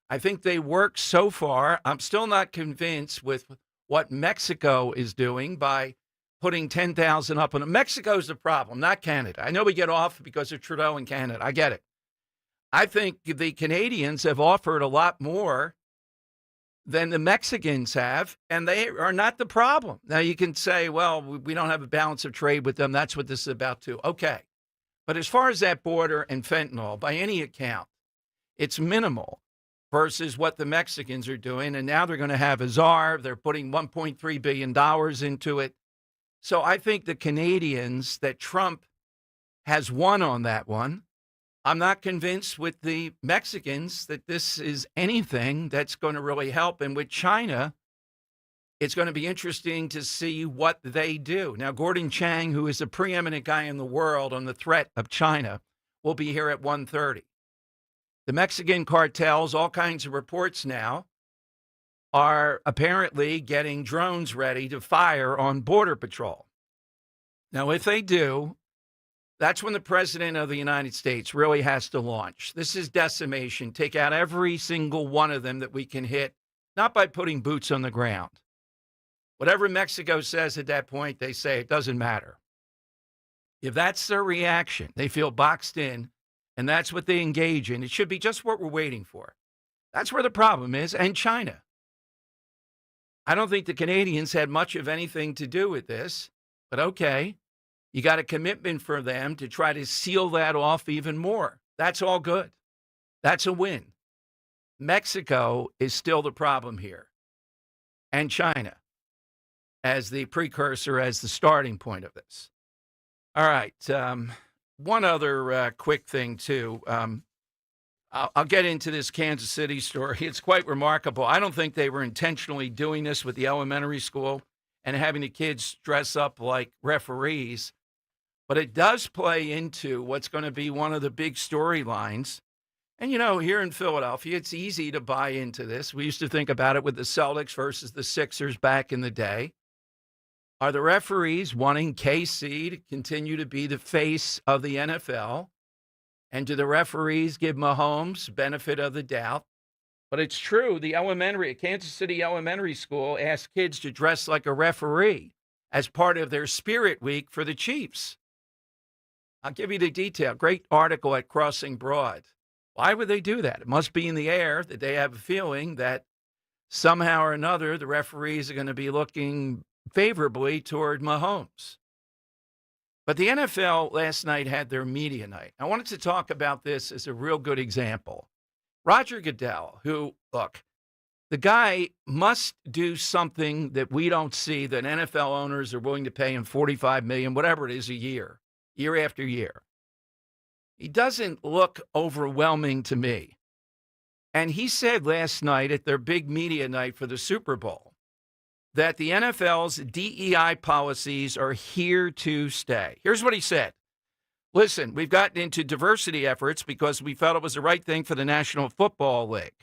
I think they work so far. I'm still not convinced with what Mexico is doing by putting 10,000 up on it. Mexico's the problem, not Canada. I know we get off because of Trudeau and Canada. I get it. I think the Canadians have offered a lot more than the Mexicans have, and they are not the problem. Now, you can say, well, we don't have a balance of trade with them. That's what this is about, too. Okay. But as far as that border and fentanyl, by any account, it's minimal versus what the Mexicans are doing. And now they're going to have a czar. They're putting $1.3 billion into it. So I think the Canadians, that Trump has won on that one. I'm not convinced with the Mexicans that this is anything that's going to really help. And with China, it's going to be interesting to see what they do. Now, Gordon Chang, who is a preeminent guy in the world on the threat of China, will be here at 1:30. The Mexican cartels, all kinds of reports now, are apparently getting drones ready to fire on Border Patrol. Now, if they do, that's when the President of the United States really has to launch. This is decimation. Take out every single one of them that we can hit, not by putting boots on the ground. Whatever Mexico says at that point, they say it doesn't matter. If that's their reaction, they feel boxed in, and that's what they engage in, it should be just what we're waiting for. That's where the problem is, and China. I don't think the Canadians had much of anything to do with this, but okay, you got a commitment for them to try to seal that off even more. That's all good. That's a win. Mexico is still the problem here, and China as the precursor, as the starting point of this. All right. One other quick thing, too. I'll get into this Kansas City story. It's quite remarkable. I don't think they were intentionally doing this with the elementary school and having the kids dress up like referees, but it does play into what's going to be one of the big storylines. And, you know, here in Philadelphia, it's easy to buy into this. We used to think about it with the Celtics versus the Sixers back in the day. Are the referees wanting KC to continue to be the face of the NFL? And do the referees give Mahomes benefit of the doubt? But it's true, Kansas City Elementary School asked kids to dress like a referee as part of their Spirit Week for the Chiefs. I'll give you the detail. Great article at Crossing Broad. Why would they do that? It must be in the air that they have a feeling that somehow or another the referees are going to be looking favorably toward Mahomes. But the NFL last night had their media night. I wanted to talk about this as a real good example. Roger Goodell, who, look, the guy must do something that we don't see, that NFL owners are willing to pay him $45 million, whatever it is, a year after year. He doesn't look overwhelming to me. And he said last night at their big media night for the Super Bowl that the NFL's DEI policies are here to stay. Here's what he said. Listen, we've gotten into diversity efforts because we felt it was the right thing for the National Football League.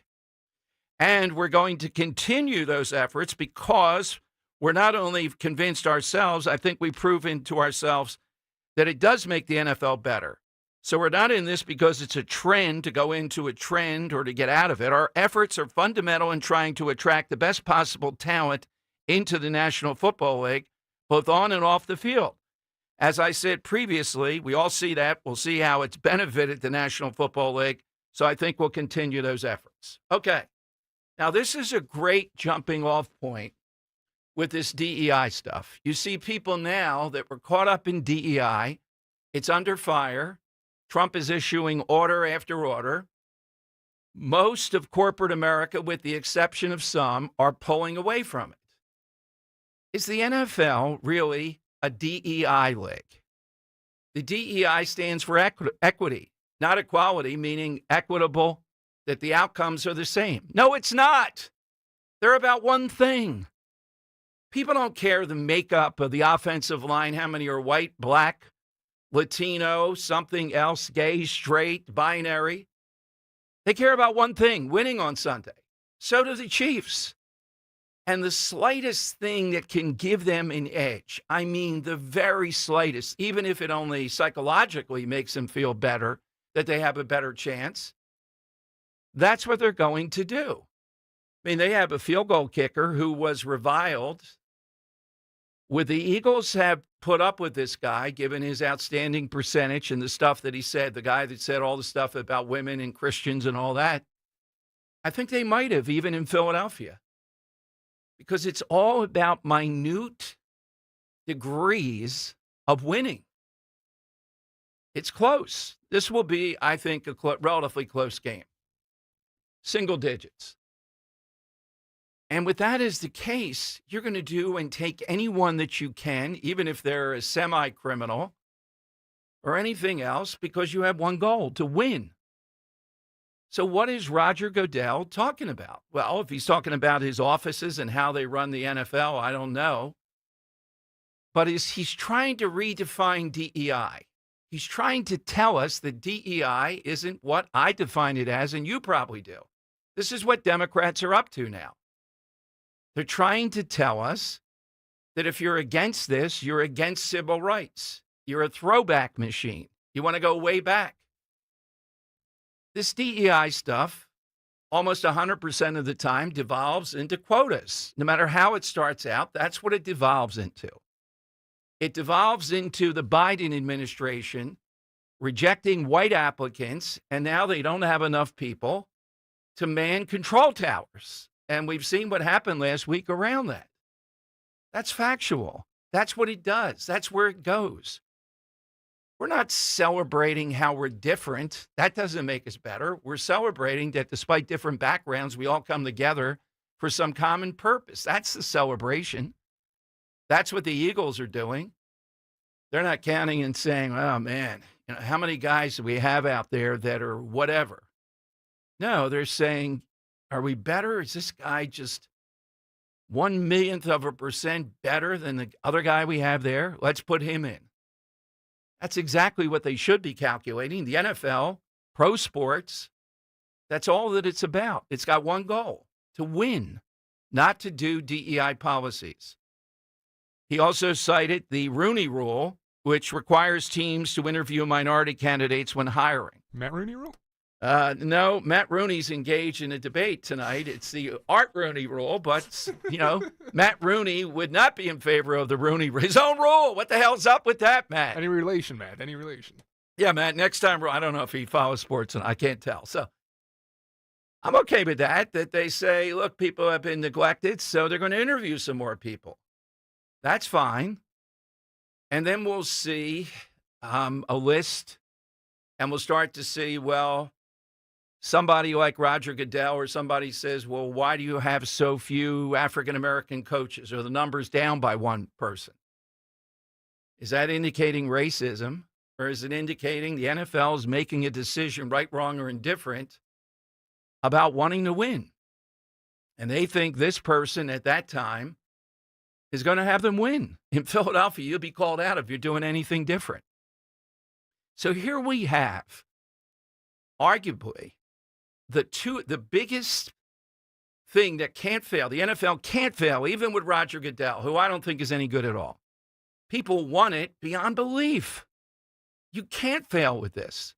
And we're going to continue those efforts because we're not only convinced ourselves, I think we've proven to ourselves that it does make the NFL better. So we're not in this because it's a trend to go into a trend or to get out of it. Our efforts are fundamental in trying to attract the best possible talent into the National Football League, both on and off the field. As I said previously, we all see that. We'll see how it's benefited the National Football League. So I think we'll continue those efforts. Okay. Now, this is a great jumping off point with this DEI stuff. You see people now that were caught up in DEI. It's under fire. Trump is issuing order after order. Most of corporate America, with the exception of some, are pulling away from it. Is the NFL really a DEI league? The DEI stands for equity, not equality, meaning equitable, that the outcomes are the same. No, it's not. They're about one thing. People don't care the makeup of the offensive line, how many are white, black, Latino, something else, gay, straight, binary. They care about one thing, winning on Sunday. So do the Chiefs. And the slightest thing that can give them an edge, I mean the very slightest, even if it only psychologically makes them feel better, that they have a better chance, that's what they're going to do. I mean, they have a field goal kicker who was reviled. Would the Eagles have put up with this guy, given his outstanding percentage and the stuff that he said, the guy that said all the stuff about women and Christians and all that? I think they might have, even in Philadelphia. Because it's all about minute degrees of winning. It's close. This will be, I think, a relatively close game. Single digits. And with that as the case, you're going to do and take anyone that you can, even if they're a semi-criminal or anything else, because you have one goal, to win. So what is Roger Goodell talking about? Well, if he's talking about his offices and how they run the NFL, I don't know. But he's trying to redefine DEI. He's trying to tell us that DEI isn't what I define it as, and you probably do. This is what Democrats are up to now. They're trying to tell us that if you're against this, you're against civil rights. You're a throwback machine. You want to go way back. This DEI stuff, almost 100% of the time, devolves into quotas. No matter how it starts out, that's what it devolves into. It devolves into the Biden administration rejecting white applicants, and now they don't have enough people to man control towers. And we've seen what happened last week around that. That's factual. That's what it does. That's where it goes. We're not celebrating how we're different. That doesn't make us better. We're celebrating that despite different backgrounds, we all come together for some common purpose. That's the celebration. That's what the Eagles are doing. They're not counting and saying, oh, man, how many guys do we have out there that are whatever? No, they're saying, are we better? Is this guy just 1/1,000,000% better than the other guy we have there? Let's put him in. That's exactly what they should be calculating. The NFL, pro sports, that's all that it's about. It's got one goal, to win, not to do DEI policies. He also cited the Rooney Rule, which requires teams to interview minority candidates when hiring. Matt Rooney Rule? No, Matt Rooney's engaged in a debate tonight. It's the Art Rooney Rule, but, Matt Rooney would not be in favor of the Rooney, his own rule. What the hell's up with that, Matt? Any relation, Matt? Any relation? Yeah, Matt, next time, I don't know if he follows sports, and I can't tell. So I'm okay with that they say, look, people have been neglected, so they're going to interview some more people. That's fine. And then we'll see a list, and we'll start to see, well, somebody like Roger Goodell or somebody says, well, why do you have so few African-American coaches? Or the number's down by one person. Is that indicating racism? Or is it indicating the NFL is making a decision, right, wrong, or indifferent, about wanting to win? And they think this person at that time is going to have them win. In Philadelphia, you'll be called out if you're doing anything different. So here we have, arguably, the biggest thing that can't fail. The NFL can't fail, even with Roger Goodell, who I don't think is any good at all. People want it beyond belief. You can't fail with this.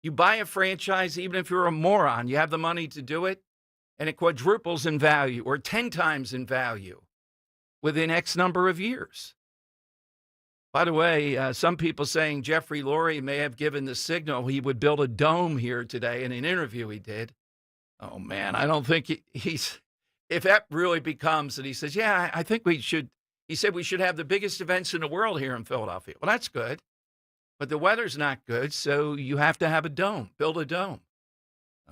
You buy a franchise, even if you're a moron, you have the money to do it, and it quadruples in value or 10 times in value within X number of years. By the way, some people saying Jeffrey Lurie may have given the signal he would build a dome here today in an interview he did. Oh, man, I don't think he's, if that really becomes that he says, yeah, I think we should, he said we should have the biggest events in the world here in Philadelphia. Well, that's good, but the weather's not good, so you have to have a dome, build a dome.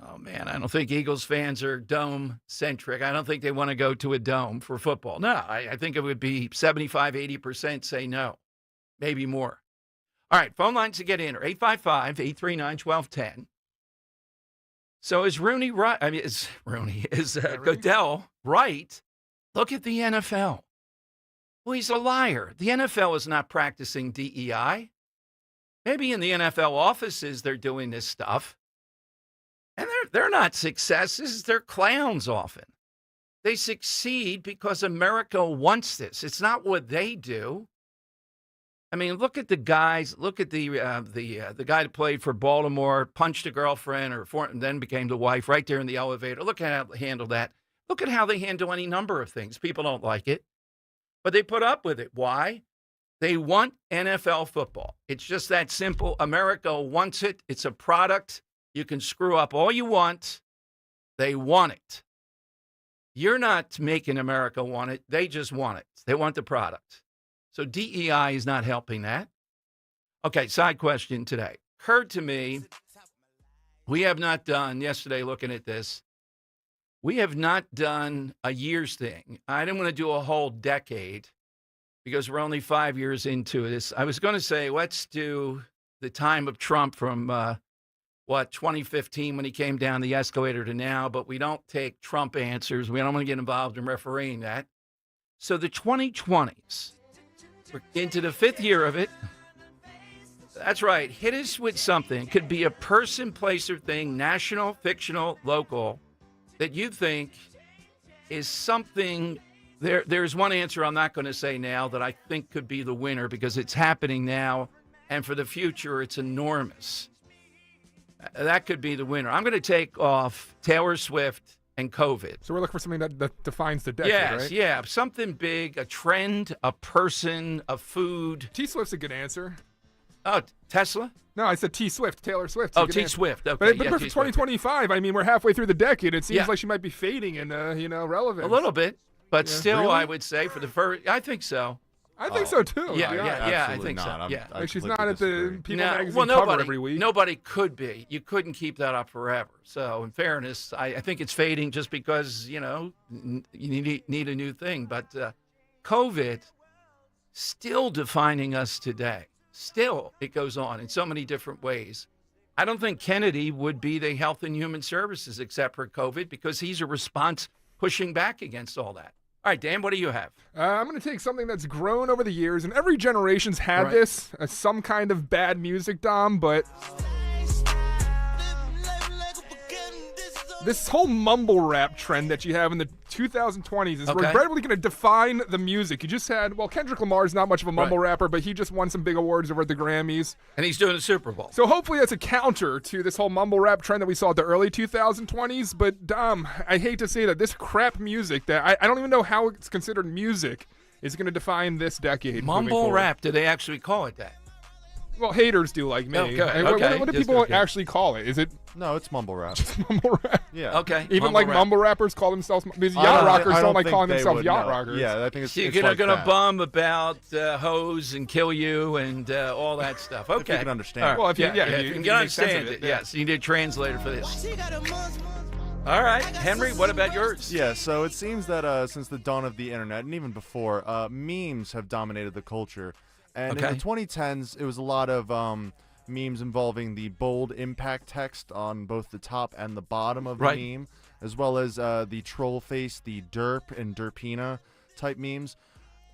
Oh, man, I don't think Eagles fans are dome-centric. I don't think they want to go to a dome for football. No, I think it would be 75, 80% say no. Maybe more. All right, phone lines to get in are 855-839-1210. So is Rooney right? I mean, is Goodell right? Look at the NFL. Well, he's a liar. The NFL is not practicing DEI. Maybe in the NFL offices they're doing this stuff. And they're not successes. They're clowns often. They succeed because America wants this. It's not what they do. I mean, look at the guys. Look at the guy that played for Baltimore, punched a girlfriend, and then became the wife right there in the elevator. Look at how they handle that. Look at how they handle any number of things. People don't like it, but they put up with it. Why? They want NFL football. It's just that simple. America wants it. It's a product. You can screw up all you want. They want it. You're not making America want it. They just want it. They want the product. So DEI is not helping that. Okay, side question today. Occurred to me, we have not done, yesterday looking at this, we have not done a year's thing. I didn't want to do a whole decade because we're only 5 years into this. I was going to say, let's do the time of Trump from, 2015 when he came down the escalator to now, but we don't take Trump answers. We don't want to get involved in refereeing that. So the 2020s. We're into the 5th year of it. That's right. Hit us with something. It could be a person, place, or thing, national, fictional, local, that you think is something. There's one answer I'm not going to say now that I think could be the winner because it's happening now, and for the future, it's enormous. That could be the winner. I'm going to take off Taylor Swift and COVID. So we're looking for something that defines the decade, Yes, right? yeah. Something big, a trend, a person, a food. T-Swift's a good answer. Oh, Tesla? No, I said T-Swift, Taylor Swift. Oh, T-Swift. Okay, But yeah, for T-Swift. 2025, I mean, we're halfway through the decade. It seems Yeah. like she might be fading in, relevance. A little bit, but Yeah. still, Really? I would say for the first, I think so. I think so too. Yeah, to be honest. I think so. Yeah, Like she's not at the People magazine cover nobody, every week. Nobody could be. You couldn't keep that up forever. So, in fairness, I think it's fading just because you need a new thing. But COVID still defining us today. Still, it goes on in so many different ways. I don't think Kennedy would be the Health and Human Services except for COVID because he's a response pushing back against all that. All right, Dan, what do you have? I'm going to take something that's grown over the years, and every generation's had Right. this, some kind of bad music, Dom, but this whole mumble rap trend that you have in the 2020s is Okay. regrettably going to define the music. You just had, Kendrick Lamar's not much of a mumble rapper, but he just won some big awards over at the Grammys. And he's doing the Super Bowl. So hopefully that's a counter to this whole mumble rap trend that we saw at the early 2020s. But, Dom, I hate to say that this crap music that I don't even know how it's considered music is going to define this decade. moving Mumble forward. rap, do they actually call it that? Well, haters do like me. Okay, Hey, okay. What do Just people okay. actually call it? Is it No, it's mumble rap. just mumble rap? Yeah. Okay. Even mumble rap. mumble rappers call themselves because I yacht don't- rockers I don't like think calling they themselves would, yacht no. rockers. Yeah, I think it's, So you're it's like gonna that. bum about hoes and kill you and all that stuff. Okay. you can understand. All right. Well, if you- yeah, yeah, if you you can can make sense of understand it, it, yeah. yes. You need a translator for this. All right, Henry, what about yours? Yeah, so it seems that since the dawn of the internet, and even before, memes have dominated the culture. And in Okay. the 2010s, it was a lot of memes involving the bold impact text on both the top and the bottom of the Right. meme, as well as the troll face, the derp and derpina type memes.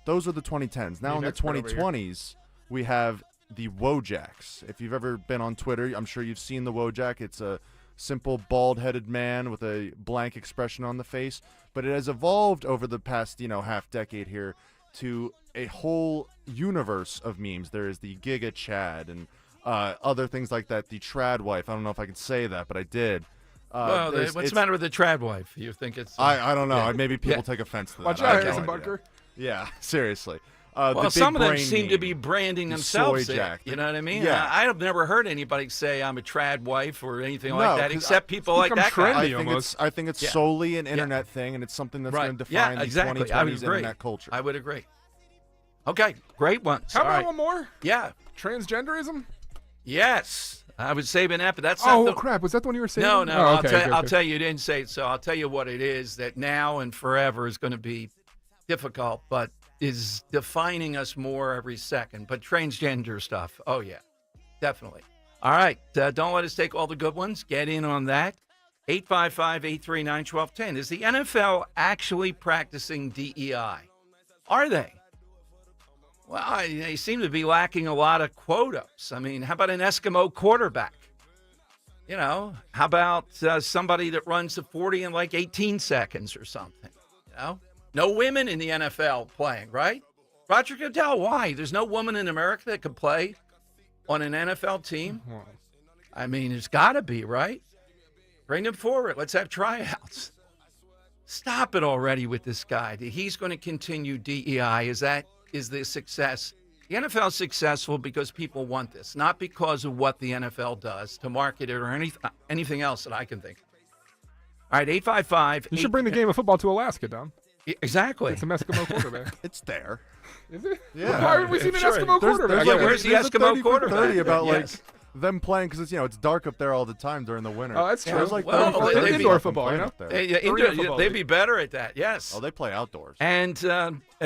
Those are the 2010s. Now in the expert over here. 2020s, we have the Wojaks. If you've ever been on Twitter, I'm sure you've seen the Wojak. It's a simple bald-headed man with a blank expression on the face, but it has evolved over the past, half decade here to a whole universe of memes. There is the Giga Chad and other things like that. The Trad Wife. I don't know if I can say that, but I did. Well, what's the matter with the trad wife? You think it's... I don't know. Yeah. Maybe people Yeah. take offense to that. Watch I out, have no Harrison idea. Butker. Yeah, seriously. Well, the some big of them brain seem to meme. be branding The themselves soy it. jack. You know what I mean? Yeah. I have never heard anybody say I'm a trad wife or anything No, like that, 'cause except people like become that guy. trendy. I think it's Yeah. solely an internet thing, and it's something that's Right. going to Yeah, define the exactly. I would 2020s agree. internet culture. I would agree. Okay, great ones. How All about right. one more? Yeah. Transgenderism? Yes. I was saving that, but that's not Oh, the... crap. Was that the one you were saying? No, no. Oh, I'll, okay, tell, okay, I'll okay. tell you, you didn't say it, so I'll tell you what it is that now and forever is going to be difficult, but is defining us more every second. But transgender stuff, oh, yeah, definitely. All right, don't let us take all the good ones. Get in on that. 855-839-1210. Is the NFL actually practicing DEI? Are they? Well, they seem to be lacking a lot of quotas. I mean, how about an Eskimo quarterback? You know, how about somebody that runs the 40 in like 18 seconds or something? You know, no women in the NFL playing, right? Roger Goodell, why? There's no woman in America that could play on an NFL team? I mean, there's got to be, right? Bring them forward. Let's have tryouts. Stop it already with this guy. He's going to continue DEI. Is the success? The NFL is successful because people want this, not because of what the NFL does to market it or anything else that I can think of. All right, 855. You should bring the game of football to Alaska, Dom. Exactly. It's a Eskimo quarterback. It's there. Is it? Yeah. Why haven't we seen an Eskimo quarterback? Where's the Eskimo quarterback? 30 about Yes. them playing because it's dark up there all the time during the winter. Oh, that's true. There's like Well, 30, they 30 indoor of them football, playing you know? up there. They'd be better at that, yes. Oh, they play outdoors. And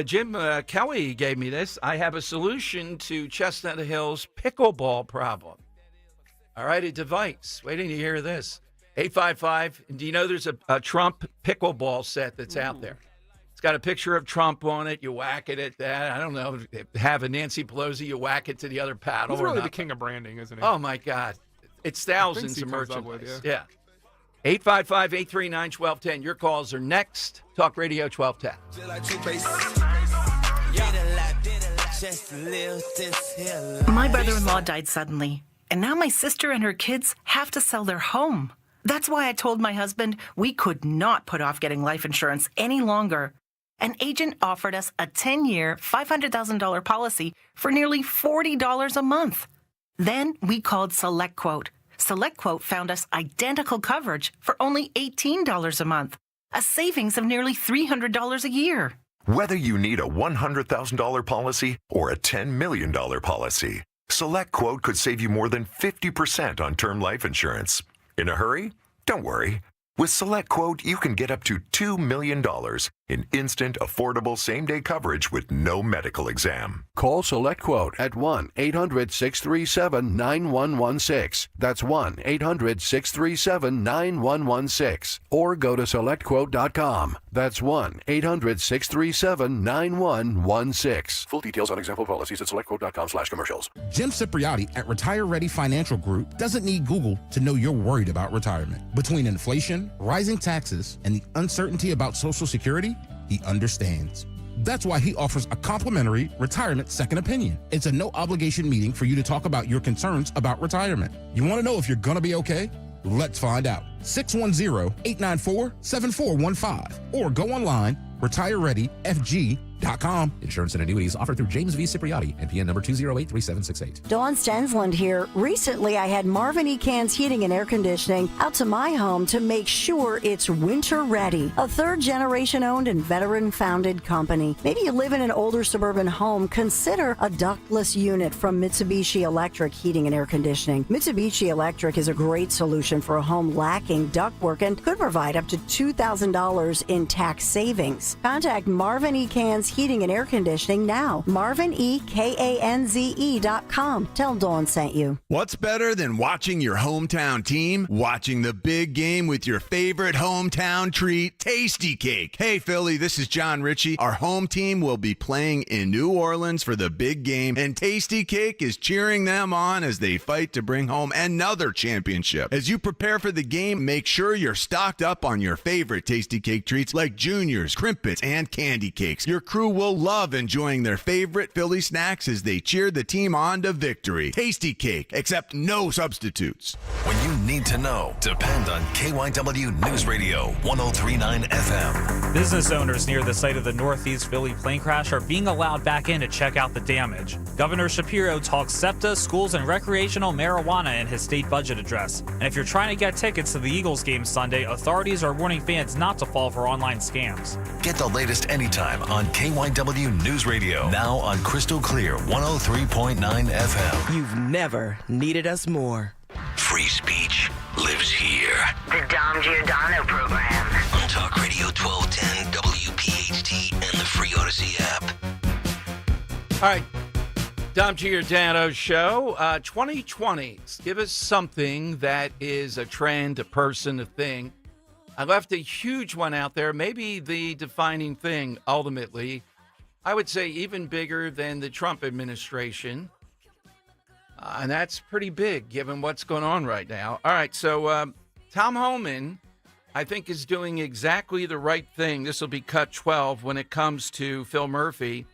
Jim Kelly gave me this. I have a solution to Chestnut Hill's pickleball problem. All right, a device. Wait till you hear this. 855. Do you know there's a Trump pickleball set that's out there? It's got a picture of Trump on it. You whack it at that. I don't know. Have a Nancy Pelosi. You whack it to the other paddle. He's or really not. the king of branding, isn't he? Oh, my God. It's thousands he of comes up merchandise. with, Yeah. 855-839-1210. Your calls are next. Talk Radio 1210. My brother-in-law died suddenly, and now my sister and her kids have to sell their home. That's why I told my husband we could not put off getting life insurance any longer. An agent offered us a 10-year, $500,000 policy for nearly $40 a month. Then we called SelectQuote. SelectQuote found us identical coverage for only $18 a month, a savings of nearly $300 a year. Whether you need a $100,000 policy or a $10 million policy, SelectQuote could save you more than 50% on term life insurance. In a hurry? Don't worry. With SelectQuote, you can get up to $2 million in instant, affordable, same-day coverage with no medical exam. Call SelectQuote at 1-800-637-9116. That's 1-800-637-9116. Or go to SelectQuote.com. That's 1-800-637-9116. Full details on example policies at SelectQuote.com/commercials. Jim Cipriotti at Retire Ready Financial Group doesn't need Google to know you're worried about retirement. Between inflation, rising taxes, and the uncertainty about Social Security, he understands. That's why he offers a complimentary retirement second opinion. It's a no-obligation meeting for you to talk about your concerns about retirement. You want to know if you're going to be okay? Let's find out. 610-894-7415 or go online, retirereadyfg.com. Insurance and annuities offered through James V. Cipriotti, NPN number 2083768. Dawn Stensland here. Recently, I had Marvin E. Cans Heating and Air Conditioning out to my home to make sure it's winter ready. A third-generation owned and veteran-founded company. Maybe you live in an older suburban home. Consider a ductless unit from Mitsubishi Electric Heating and Air Conditioning. Mitsubishi Electric is a great solution for a home lacking ductwork and could provide up to $2,000 in tax savings. Contact Marvin E. Cans Heating and Air Conditioning now. MarvinEKanze.com. Tell Dawn sent you. What's better than watching your hometown team? Watching the big game with your favorite hometown treat, Tasty Cake. Hey, Philly, this is John Ritchie. Our home team will be playing in New Orleans for the big game, and Tasty Cake is cheering them on as they fight to bring home another championship. As you prepare for the game, make sure you're stocked up on your favorite Tasty Cake treats like Juniors, Crimpets, and Candy Cakes. Your crew will love enjoying their favorite Philly snacks as they cheer the team on to victory. Tasty Cake, except no substitutes. When you need to know, depend on KYW News Radio 103.9 FM. Business owners near the site of the Northeast Philly plane crash are being allowed back in to check out the damage. Governor Shapiro talks SEPTA, schools, and recreational marijuana in his state budget address. And if you're trying to get tickets to the Eagles game Sunday, authorities are warning fans not to fall for online scams. Get the latest anytime on KYW News Radio. Now on Crystal Clear 103.9 FM. You've never needed us more. Free speech lives here. The Dom Giordano program. On Talk Radio 1210 WPHT and the free Odyssey app. All right. Dom Giordano Show. 2020. Give us something that is a trend, a person, a thing. I left a huge one out there, maybe the defining thing ultimately. I would say even bigger than the Trump administration. And that's pretty big given what's going on right now. All right, so Tom Homan, I think, is doing exactly the right thing. This will be cut 12 when it comes to Phil Murphy.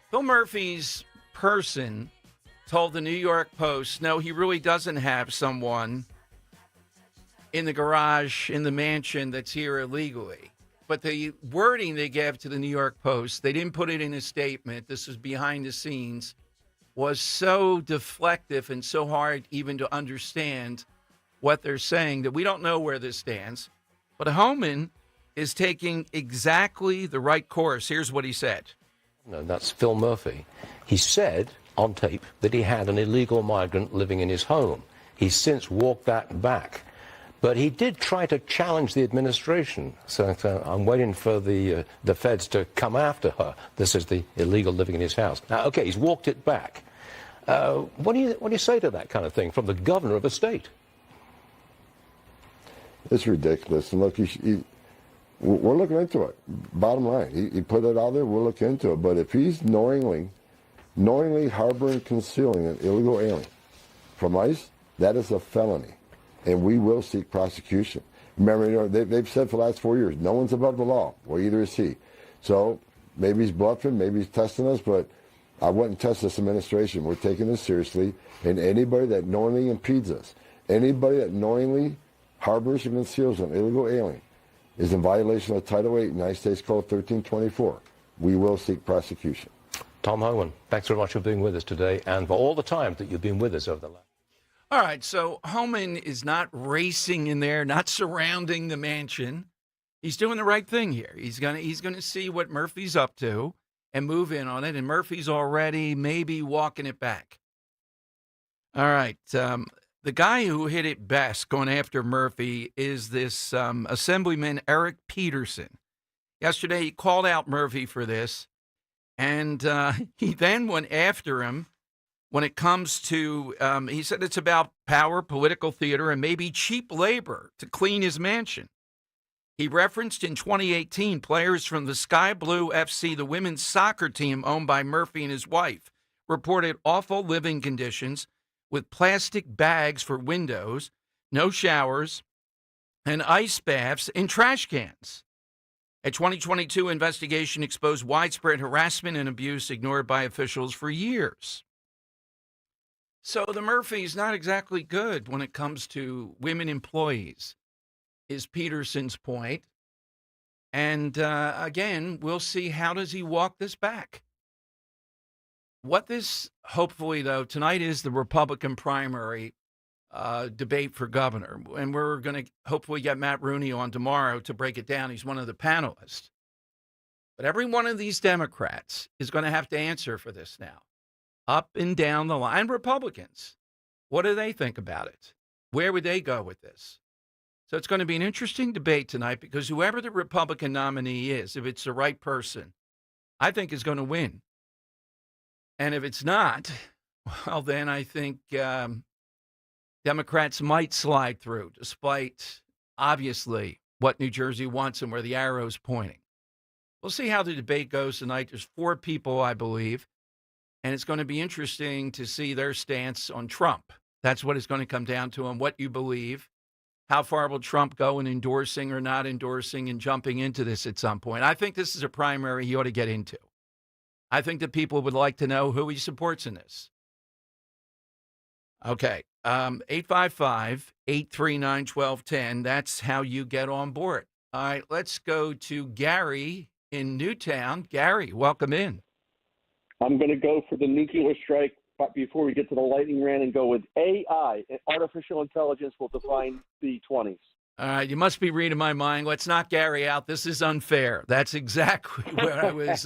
Phil Murphy's person told the New York Post, no, he really doesn't have someone in the garage, in the mansion that's here illegally. But the wording they gave to the New York Post, they didn't put it in a statement. This was behind the scenes, was so deflective and so hard even to understand what they're saying that we don't know where this stands. But Homan is taking exactly the right course. Here's what he said. No, that's Phil Murphy. He said on tape that he had an illegal migrant living in his home. He's since walked that back. But he did try to challenge the administration. So I'm waiting for the feds to come after her. This is the illegal living in his house. Now, okay, he's walked it back. What do you say to that kind of thing from the governor of a state? It's ridiculous. And look, we're looking into it. Bottom line, he put it out there. We'll look into it. But if he's knowingly harboring, concealing an illegal alien from ICE, that is a felony. And we will seek prosecution. Remember, they've said for the last 4 years, no one's above the law. Well, either is he. So maybe he's bluffing, maybe he's testing us, but I wouldn't test this administration. We're taking this seriously. And anybody that knowingly impedes us, anybody that knowingly harbors, or conceals an illegal alien is in violation of Title 8 United States Code 1324. We will seek prosecution. Tom Homan, thanks very much for being with us today and for all the time that you've been with us over the last. All right, so Homan is not racing in there, not surrounding the mansion. He's doing the right thing here. He's gonna see what Murphy's up to and move in on it, and Murphy's already maybe walking it back. All right, the guy who hit it best going after Murphy is this Assemblyman Eric Peterson. Yesterday, he called out Murphy for this, and he then went after him when it comes to, he said it's about power, political theater, and maybe cheap labor to clean his mansion. He referenced in 2018 players from the Sky Blue FC, the women's soccer team owned by Murphy and his wife, reported awful living conditions with plastic bags for windows, no showers, and ice baths in trash cans. A 2022 investigation exposed widespread harassment and abuse ignored by officials for years. So the Murphy's not exactly good when it comes to women employees, is Peterson's point. And again, we'll see how does he walk this back. What this, hopefully, though, tonight is the Republican primary debate for governor. And we're going to hopefully get Matt Rooney on tomorrow to break it down. He's one of the panelists. But every one of these Democrats is going to have to answer for this now, up and down the line. Republicans, what do they think about it? Where would they go with this? So it's going to be an interesting debate tonight because whoever the Republican nominee is, if it's the right person, I think is going to win. And if it's not, well, then I think Democrats might slide through, despite, obviously, what New Jersey wants and where the arrow's pointing. We'll see how the debate goes tonight. There's 4 people, I believe, and it's going to be interesting to see their stance on Trump. That's what it's going to come down to, on what you believe. How far will Trump go in endorsing or not endorsing and jumping into this at some point? I think this is a primary he ought to get into. I think that people would like to know who he supports in this. Okay, 855-839-1210. That's how you get on board. All right, let's go to Gary in Newtown. Gary, welcome in. I'm going to go for the nuclear strike, but before we get to the lightning round, and go with AI. Artificial intelligence will define the 20s. All right, you must be reading my mind. Let's knock Gary out. This is unfair. That's exactly what I was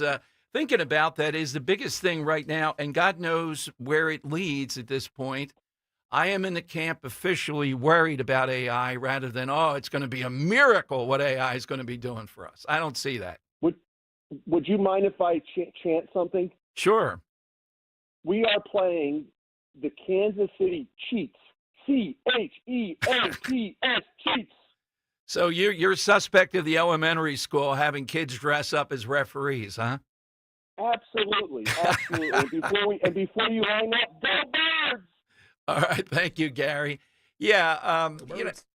thinking about. That is the biggest thing right now, and God knows where it leads at this point. I am in the camp officially worried about AI rather than, it's going to be a miracle what AI is going to be doing for us. I don't see that. Would you mind if I chant something? Sure. We are playing the Kansas City Chiefs. C-H-E-A-T-S, Chiefs. So you're a suspect of the elementary school having kids dress up as referees, huh? Absolutely. Before you hang up, go Birds! All right, thank you, Gary. Yeah,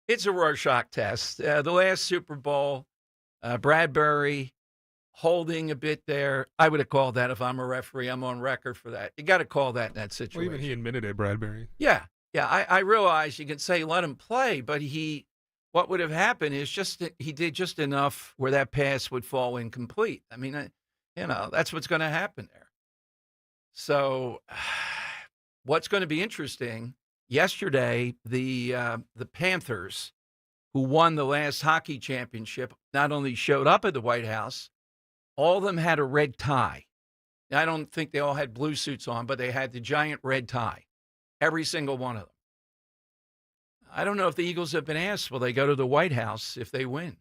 it's a Rorschach test. The last Super Bowl, Bradbury holding a bit there. I would have called that if I'm a referee. I'm on record for that. You got to call that in that situation. Well, even he admitted it, Bradbury. Yeah. I realize you can say let him play, but what would have happened is just that he did just enough where that pass would fall incomplete. I mean, that's what's going to happen there. So what's going to be interesting, yesterday, the Panthers, who won the last hockey championship, not only showed up at the White House, all of them had a red tie. I don't think they all had blue suits on, but they had the giant red tie, every single one of them. I don't know if the Eagles have been asked, will they go to the White House if they win?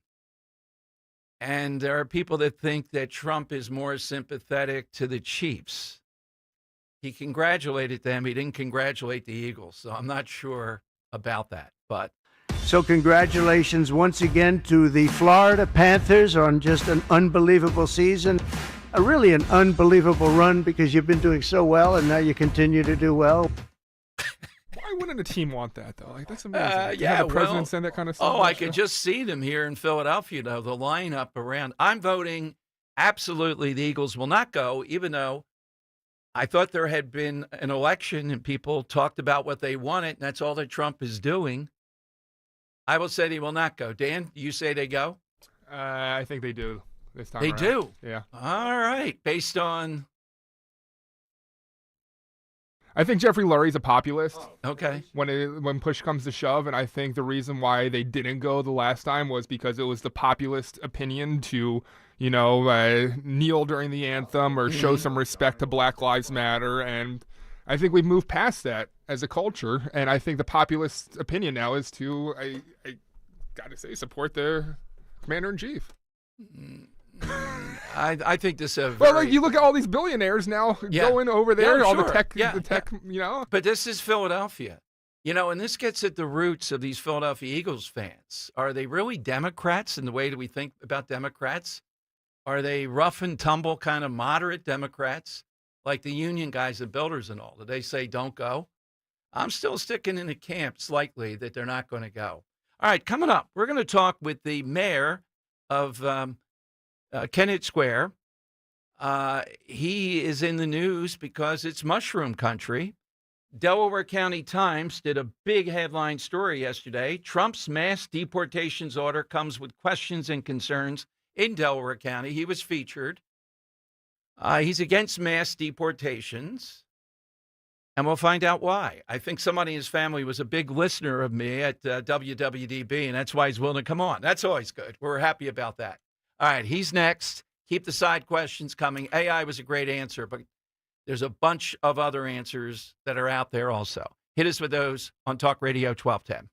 And there are people that think that Trump is more sympathetic to the Chiefs. He congratulated them. He didn't congratulate the Eagles. So I'm not sure about that. But so congratulations once again to the Florida Panthers on just an unbelievable season. Really an unbelievable run because you've been doing so well and now you continue to do well. Why wouldn't a team want that, though? Like, that's amazing. Have the president send that kind of stuff. I could just see them here in Philadelphia, though, the lineup around. I'm voting absolutely the Eagles will not go, even though I thought there had been an election and people talked about what they wanted, and that's all that Trump is doing. I will say they will not go. Dan, you say they go? I think they do this time They around. do? Yeah. All right. Based on... I think Jeffrey Lurie's a populist. Okay. When push comes to shove, and I think the reason why they didn't go the last time was because it was the populist opinion to, kneel during the anthem or show some respect to Black Lives Matter, and I think we've moved past that as a culture, and I think the populist opinion now is to, I gotta say, support their commander-in-chief. I think this is well, like you look at all these billionaires now going over there, all the tech, But this is Philadelphia, and this gets at the roots of these Philadelphia Eagles fans. Are they really Democrats in the way that we think about Democrats? Are they rough and tumble kind of moderate Democrats like the union guys, the builders and all? Do they say don't go? I'm still sticking in the camp slightly that they're not going to go. All right, coming up, we're going to talk with the mayor of Kennett Square. He is in the news because it's mushroom country. Delaware County Times did a big headline story yesterday. Trump's mass deportations order comes with questions and concerns in Delaware County. He was featured. He's against mass deportations, and we'll find out why. I think somebody in his family was a big listener of me at WWDB, and that's why he's willing to come on. That's always good. We're happy about that. All right, he's next. Keep the side questions coming. AI was a great answer, but there's a bunch of other answers that are out there also. Hit us with those on Talk Radio 1210.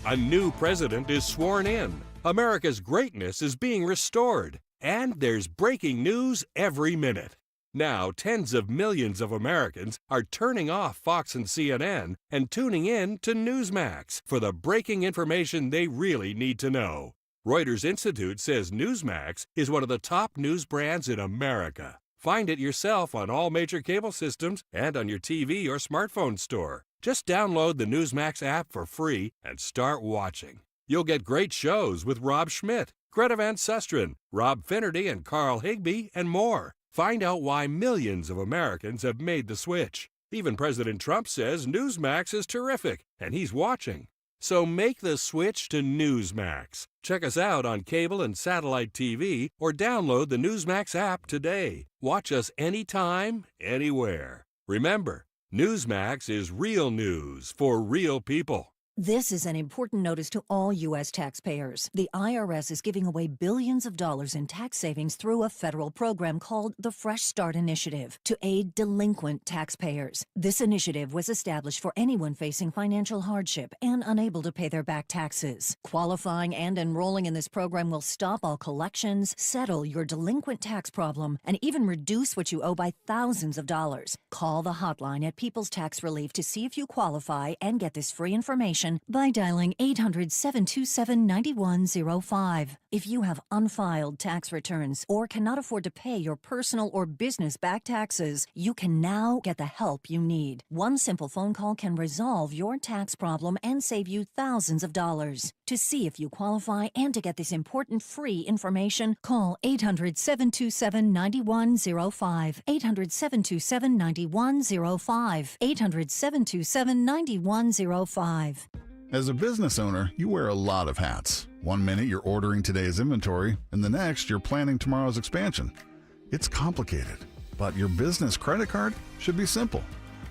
A new president is sworn in. America's greatness is being restored. And there's breaking news every minute. Now, tens of millions of Americans are turning off Fox and CNN and tuning in to Newsmax for the breaking information they really need to know. Reuters Institute says Newsmax is one of the top news brands in America. Find it yourself on all major cable systems and on your TV or smartphone store. Just download the Newsmax app for free and start watching. You'll get great shows with Rob Schmidt, Greta Van Susteren, Rob Finnerty, and Carl Higbie, and more. Find out why millions of Americans have made the switch. Even President Trump says Newsmax is terrific, and he's watching. So make the switch to Newsmax. Check us out on cable and satellite TV, or download the Newsmax app today. Watch us anytime, anywhere. Remember, Newsmax is real news for real people. This is an important notice to all U.S. taxpayers. The IRS is giving away billions of dollars in tax savings through a federal program called the Fresh Start Initiative to aid delinquent taxpayers. This initiative was established for anyone facing financial hardship and unable to pay their back taxes. Qualifying and enrolling in this program will stop all collections, settle your delinquent tax problem, and even reduce what you owe by thousands of dollars. Call the hotline at People's Tax Relief to see if you qualify and get this free information by dialing 800-727-9105. If you have unfiled tax returns or cannot afford to pay your personal or business back taxes, you can now get the help you need. One simple phone call can resolve your tax problem and save you thousands of dollars. To see if you qualify and to get this important free information, call 800-727-9105. 800-727-9105. 800-727-9105. As a business owner, you wear a lot of hats. One minute you're ordering today's inventory, and the next you're planning tomorrow's expansion. It's complicated, but your business credit card should be simple.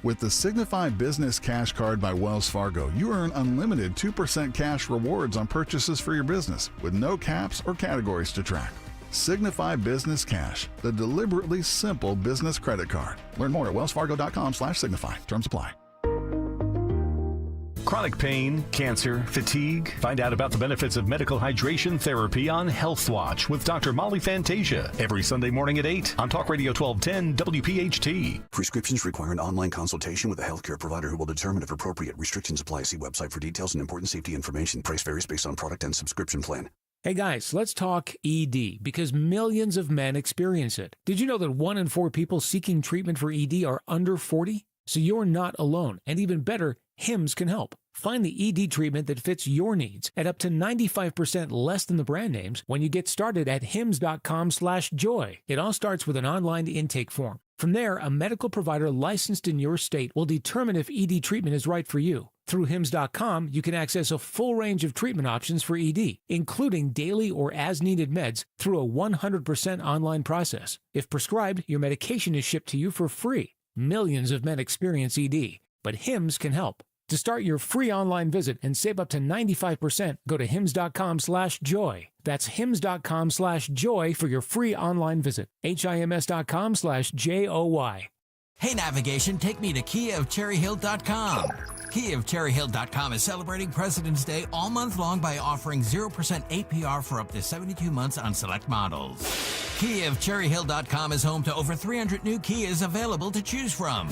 With the Signify Business Cash Card by Wells Fargo, you earn unlimited 2% cash rewards on purchases for your business with no caps or categories to track. Signify Business Cash, the deliberately simple business credit card. Learn more at wellsfargo.com/signify. Terms apply. Chronic pain, cancer, fatigue. Find out about the benefits of medical hydration therapy on Health Watch with Dr. Molly Fantasia every Sunday morning at 8 on Talk Radio 1210 WPHT. Prescriptions require an online consultation with a healthcare provider who will determine if appropriate. Restrictions apply. See website for details and important safety information. Price varies based on product and subscription plan. Hey guys, let's talk ED because millions of men experience it. Did you know that 1 in 4 people seeking treatment for ED are under 40? So you're not alone. And even better, Hims can help. Find the ED treatment that fits your needs at up to 95% less than the brand names when you get started at hims.com/joy. It all starts with an online intake form. From there, a medical provider licensed in your state will determine if ED treatment is right for you. Through HIMS.com, you can access a full range of treatment options for ED, including daily or as-needed meds through a 100% online process. If prescribed, your medication is shipped to you for free. Millions of men experience ED, but HIMS can help. To start your free online visit and save up to 95%, go to hims.com/joy. That's hims.com/joy for your free online visit. HIMS.com/JOY. Hey, navigation, take me to KiaofCherryHill.com. KiaofCherryHill.com is celebrating President's Day all month long by offering 0% APR for up to 72 months on select models. KiaofCherryHill.com is home to over 300 new Kias available to choose from.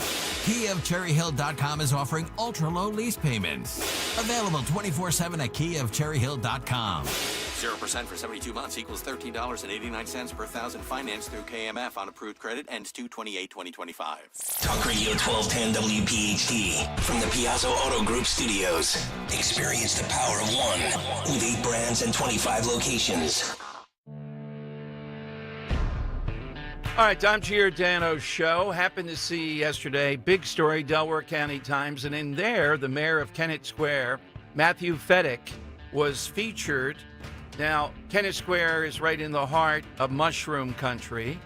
KiaofCherryHill.com is offering ultra-low lease payments. Available 24/7 at KiaofCherryHill.com. 0% for 72 months equals $13.89 per thousand financed through KMF on approved credit. Ends 2/28/2025. Talk Radio 1210 WPHT from the Piazza Auto Group studios. Experience the power of one with 8 brands and 25 locations. All right, Dom Giordano's show. Happened to see yesterday, big story, Delaware County Times, and in there, the mayor of Kennett Square, Matthew Fedek, was featured. Now, Kennett Square is right in the heart of mushroom country,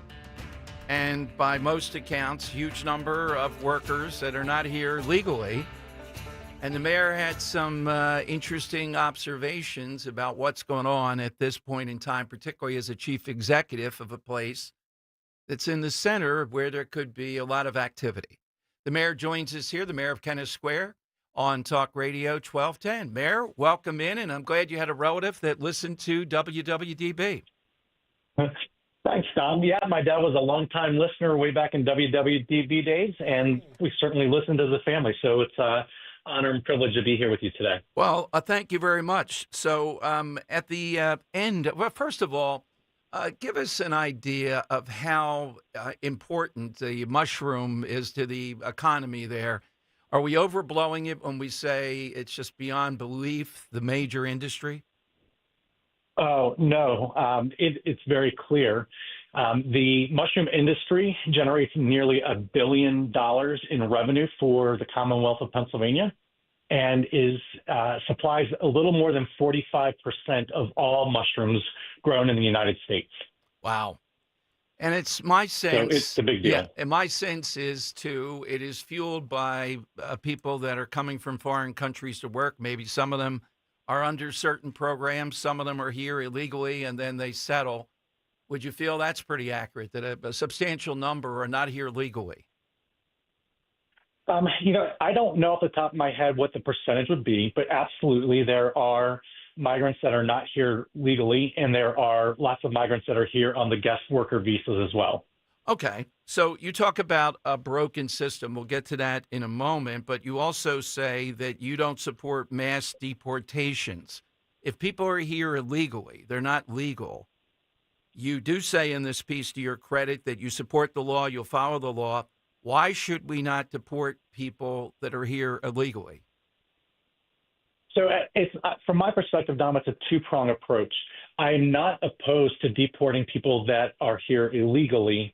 and by most accounts, huge number of workers that are not here legally. And the mayor had some interesting observations about what's going on at this point in time, particularly as a chief executive of a place that's in the center of where there could be a lot of activity. The mayor joins us here, the mayor of Kennett Square, on Talk Radio 1210. Mayor, welcome in, and I'm glad you had a relative that listened to WWDB. Thanks, Tom. Yeah, my dad was a longtime listener way back in WWDB days, and we certainly listened as a family. So it's an honor and privilege to be here with you today. Well, thank you very much. So at the end, well, first of all, give us an idea of how important the mushroom is to the economy there. Are we overblowing it when we say it's just beyond belief, the major industry? Oh, no. It's very clear. The mushroom industry generates nearly $1 billion in revenue for the Commonwealth of Pennsylvania and supplies a little more than 45% of all mushrooms grown in the United States. Wow. And it's my sense. So it's a big deal. Yeah, and my sense is, too, it is fueled by people that are coming from foreign countries to work. Maybe some of them are under certain programs. Some of them are here illegally, and then they settle. Would you feel that's pretty accurate, that a substantial number are not here legally? I don't know off the top of my head what the percentage would be, but absolutely there are migrants that are not here legally, and there are lots of migrants that are here on the guest worker visas as well. Okay. So you talk about a broken system. We'll get to that in a moment, but you also say that you don't support mass deportations. If people are here illegally, they're not legal. You do say in this piece, to your credit, that you support the law, you'll follow the law. Why should we not deport people that are here illegally? So it's from my perspective, Dom, it's a two-prong approach. I'm not opposed to deporting people that are here illegally.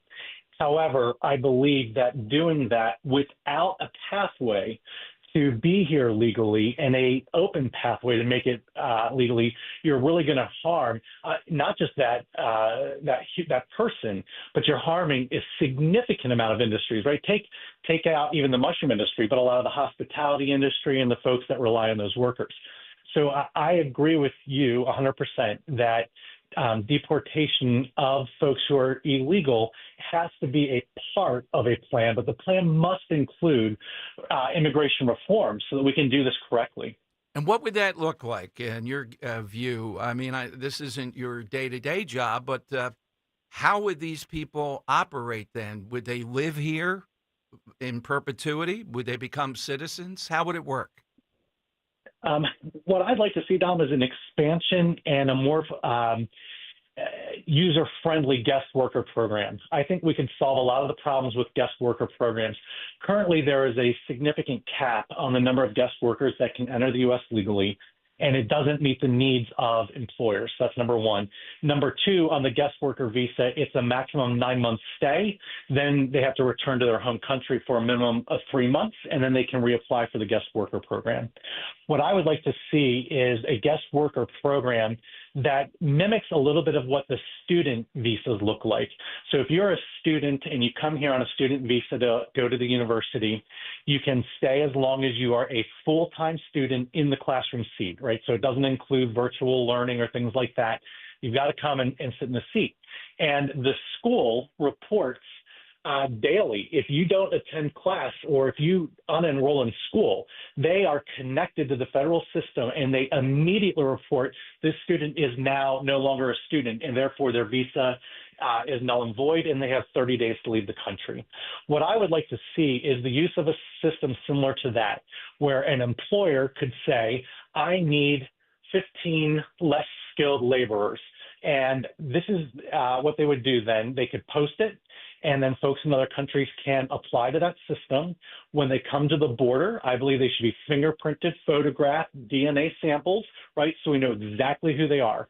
However, I believe that doing that without a pathway to be here legally and a open pathway to make it legally, you're really going to harm not just that person, but you're harming a significant amount of industries, right? Take out even the mushroom industry, but a lot of the hospitality industry and the folks that rely on those workers. So I agree with you 100% that deportation of folks who are illegal has to be a part of a plan, but the plan must include immigration reform so that we can do this correctly. And what would that look like in your view? I mean, this isn't your day-to-day job, but how would these people operate then? Would they live here in perpetuity? Would they become citizens? How would it work? What I'd like to see, Dom, is an expansion and a more user-friendly guest worker program. I think we can solve a lot of the problems with guest worker programs. Currently, there is a significant cap on the number of guest workers that can enter the U.S. legally, and it doesn't meet the needs of employers. That's number one. Number two, on the guest worker visa, it's a maximum 9-month stay. Then they have to return to their home country for a minimum of 3 months, and then they can reapply for the guest worker program. What I would like to see is a guest worker program that mimics a little bit of what the student visas look like. So if you're a student and you come here on a student visa to go to the university, you can stay as long as you are a full-time student in the classroom seat, right? So it doesn't include virtual learning or things like that. You've got to come and sit in the seat. And the school reports daily. If you don't attend class or if you unenroll in school, they are connected to the federal system and they immediately report this student is now no longer a student and therefore their visa is null and void and they have 30 days to leave the country. What I would like to see is the use of a system similar to that, where an employer could say, I need 15 less skilled laborers. And this is what they would do then. They could post it, and then folks in other countries can apply to that system. When they come to the border, I believe they should be fingerprinted, photographed, DNA samples, right? So we know exactly who they are,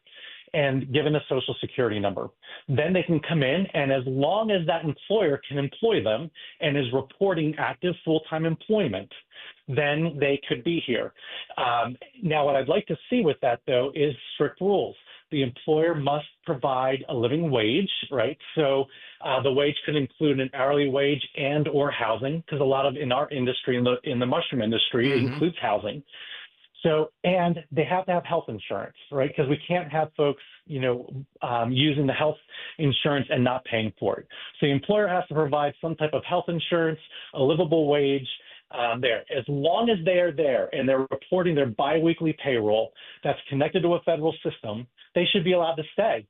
and given a social security number. Then they can come in, and as long as that employer can employ them and is reporting active full-time employment, then they could be here. Now, what I'd like to see with that, though, is strict rules. The employer must provide a living wage, right? So the wage could include an hourly wage and or housing, because a lot of in our industry, in the mushroom industry, it includes housing. So, and they have to have health insurance, right? Because we can't have folks, using the health insurance and not paying for it. So the employer has to provide some type of health insurance, a livable wage, there. As long as they are there and they're reporting their biweekly payroll that's connected to a federal system, they should be allowed to stay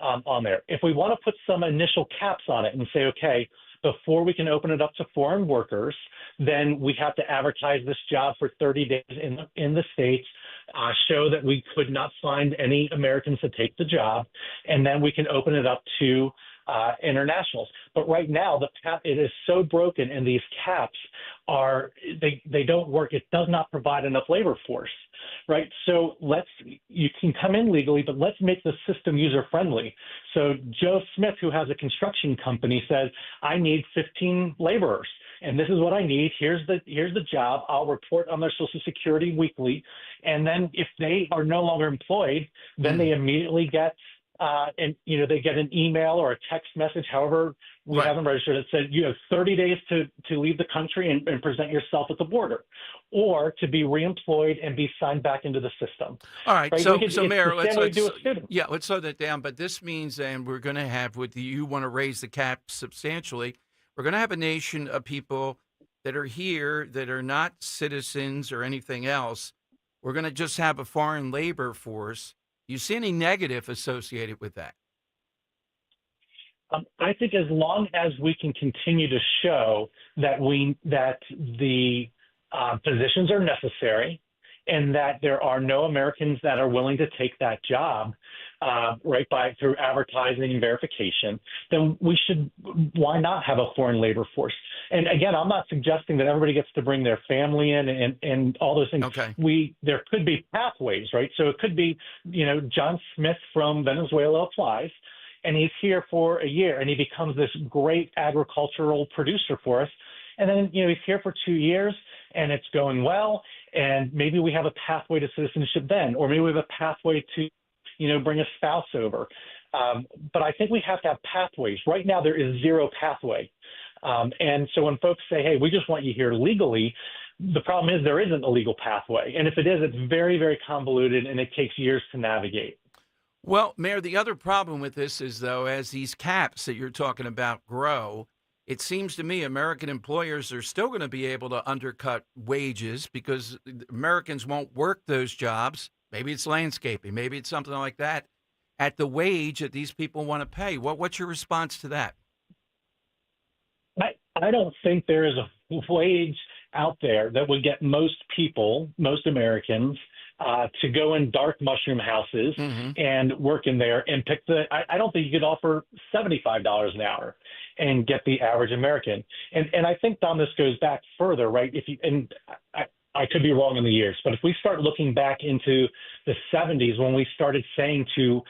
on there. If we want to put some initial caps on it and say, okay, before we can open it up to foreign workers, then we have to advertise this job for 30 days in the States, show that we could not find any Americans to take the job, and then we can open it up to internationals. But right now, it is so broken, and these caps they don't work. It does not provide enough labor force, right? So you can come in legally, but let's make the system user friendly. So Joe Smith, who has a construction company, says, I need 15 laborers, and this is what I need. Here's the job. I'll report on their Social Security weekly, and then if they are no longer employed, then they immediately get they get an email or a text message, however we have them registered, that said you have 30 days to leave the country and present yourself at the border, or to be reemployed and be signed back into the system. All right, so Mayor, let's slow that down. But this means, and we're going to have, you want to raise the cap substantially, we're going to have a nation of people that are here that are not citizens or anything else. We're going to just have a foreign labor force. Do you see any negative associated with that? I think as long as we can continue to show that the positions are necessary and that there are no Americans that are willing to take that job, through advertising and verification, then why not have a foreign labor force? And again, I'm not suggesting that everybody gets to bring their family in and all those things. Okay. There could be pathways, right? So it could be, John Smith from Venezuela applies, and he's here for a year, and he becomes this great agricultural producer for us. And then, he's here for 2 years, and it's going well, and maybe we have a pathway to citizenship then, or maybe we have a pathway to, bring a spouse over. But I think we have to have pathways. Right now, there is zero pathway. And so when folks say, hey, we just want you here legally, the problem is there isn't a legal pathway. And if it is, it's very, very convoluted, and it takes years to navigate. Well, Mayor, the other problem with this is, though, as these caps that you're talking about grow, it seems to me American employers are still going to be able to undercut wages because Americans won't work those jobs. Maybe it's landscaping, maybe it's something like that, at the wage that these people want to pay. What's your response to that? I don't think there is a wage out there that would get most Americans, to go in dark mushroom houses and work in there and pick I don't think you could offer $75 an hour and get the average American. And I think, Dom, this goes back further, right? I could be wrong in the years, but if we start looking back into the 70s when we started saying to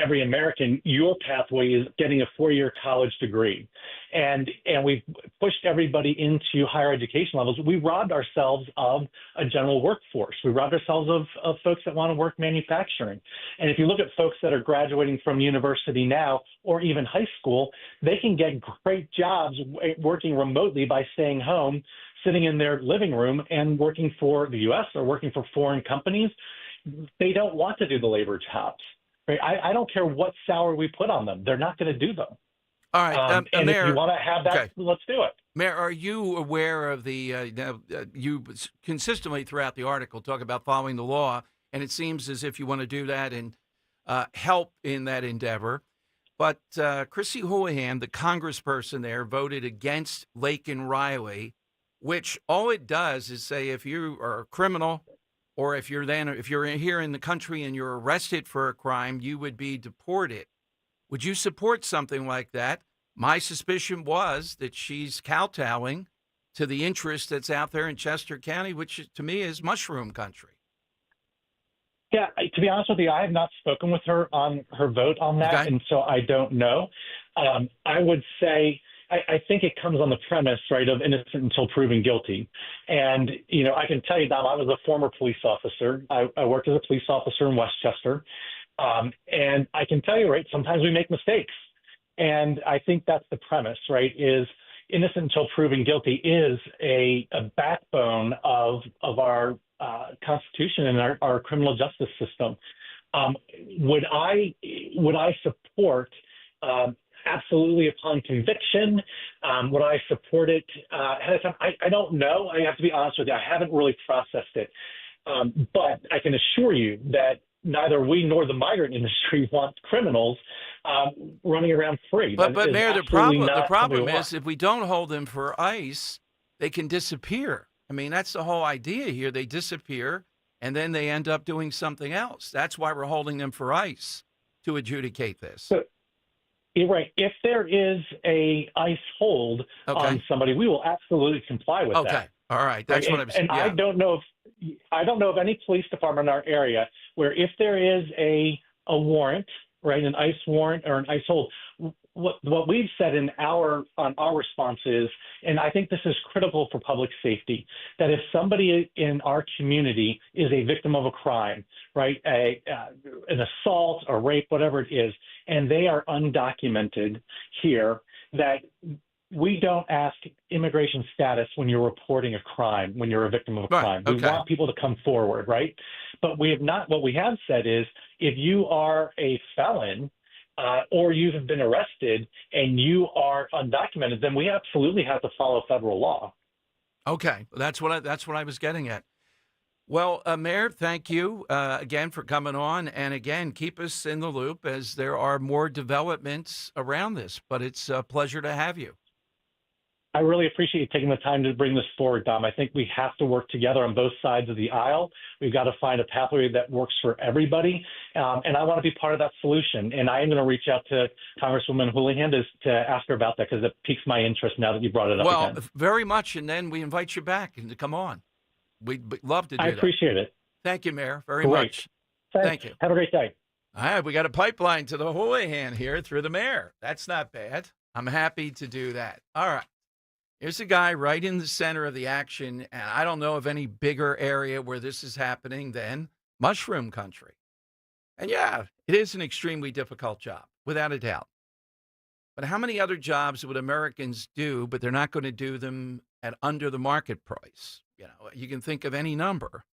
every American, your pathway is getting a 4-year college degree, and we've pushed everybody into higher education levels, we robbed ourselves of a general workforce. We robbed ourselves of folks that want to work manufacturing. And if you look at folks that are graduating from university now or even high school, they can get great jobs working remotely by staying home, sitting in their living room and working for the U.S. or working for foreign companies. They don't want to do the labor jobs. Right? I don't care what salary we put on them. They're not going to do them. All right. And Mayor, if you want to have that, okay. let's do it. Mayor, are you aware of the you consistently throughout the article talk about following the law, and it seems as if you want to do that and help in that endeavor. But Chrissy Houlihan, the congressperson there, voted against Laken Riley, which all it does is say if you are a criminal or if you're here in the country and you're arrested for a crime, you would be deported. Would you support something like that? My suspicion was that she's kowtowing to the interest that's out there in Chester County, which to me is mushroom country. Yeah, to be honest with you, I have not spoken with her on her vote on that, Okay. and so I don't know. I would say I think it comes on the premise, right, of innocent until proven guilty. And, you know, I can tell you, Dom, I was a former police officer. I worked as a police officer in Westchester. And I can tell you, right, sometimes we make mistakes. And I think that's the premise, right, is innocent until proven guilty is a backbone of our Constitution and our criminal justice system. Would I support absolutely upon conviction? Would I support it ahead of time? I don't know. I have to be honest with you. I haven't really processed it. But I can assure you that neither we nor the migrant industry want criminals running around free. But That is Mayor, the absolutely problem not something we is want. if we don't hold them for ICE, they can disappear. I mean, that's the whole idea here. They disappear, and then they end up doing something else. That's why we're holding them for ICE to adjudicate this. So, you're right. If there is a ICE hold on somebody, we will absolutely comply with that. Okay. All right. That's what I'm saying. And I don't know of any police department in our area where if there is a warrant, right, an ICE warrant or an ICE hold, what we've said on our response is, and I think this is critical for public safety, that if somebody in our community is a victim of a crime, right, an assault or rape, whatever it is, and they are undocumented here, that we don't ask immigration status when you're reporting a crime, when you're a victim of a crime. We want people to come forward, right? But we have not. What we have said is, if you are a felon or you have been arrested and you are undocumented, then we absolutely have to follow federal law. Okay, that's what I was getting at. Well, Mayor, thank you again for coming on, and again, keep us in the loop as there are more developments around this. But it's a pleasure to have you. I really appreciate you taking the time to bring this forward, Dom. I think we have to work together on both sides of the aisle. We've got to find a pathway that works for everybody, and I want to be part of that solution. And I am going to reach out to Congresswoman Houlihan to ask her about that because it piques my interest now that you brought it up again. Well, very much, and then we invite you back and to come on. We'd love to do that. I appreciate it. Thank you, Mayor, very Great. much. Thank you. Have a great day. All right, we got a pipeline to the Houlihan here through the mayor. That's not bad. I'm happy to do that. All right. Here's a guy right in the center of the action, and I don't know of any bigger area where this is happening than mushroom country. And yeah, it is an extremely difficult job, without a doubt. But how many other jobs would Americans do, but they're not going to do them at under the market price? You know, you can think of any number.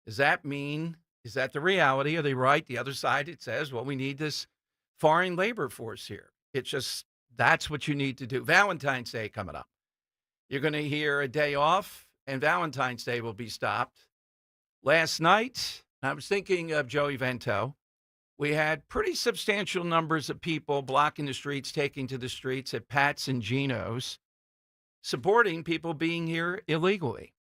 Does that mean, is that the reality? Are they right? The other side, it says, well, we need this foreign labor force here. It's just, that's what you need to do. Valentine's Day coming up. You're going to hear a day off, and Valentine's Day will be stopped. Last night, I was thinking of Joey Vento. We had pretty substantial numbers of people blocking the streets, taking to the streets at Pat's and Gino's, supporting people being here illegally.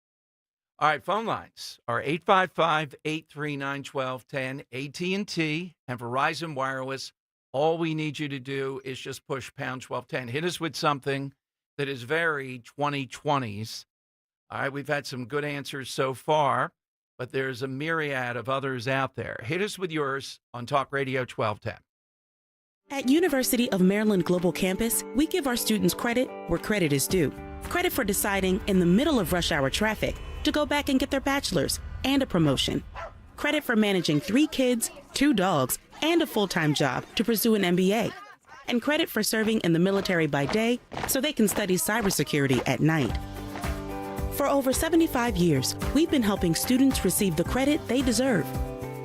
All right, phone lines are 855-839-1210, AT&T, and Verizon Wireless. All we need you to do is just push pound 1210. Hit us with something that is very 2020s. All right, we've had some good answers so far, but there's a myriad of others out there. Hit us with yours on Talk Radio 1210. At University of Maryland Global Campus, we give our students credit where credit is due. Credit for deciding in the middle of rush hour traffic to go back and get their bachelor's and a promotion. Credit for managing 3 kids, 2 dogs, and a full-time job to pursue an MBA. And credit for serving in the military by day so they can study cybersecurity at night. For over 75 years, we've been helping students receive the credit they deserve.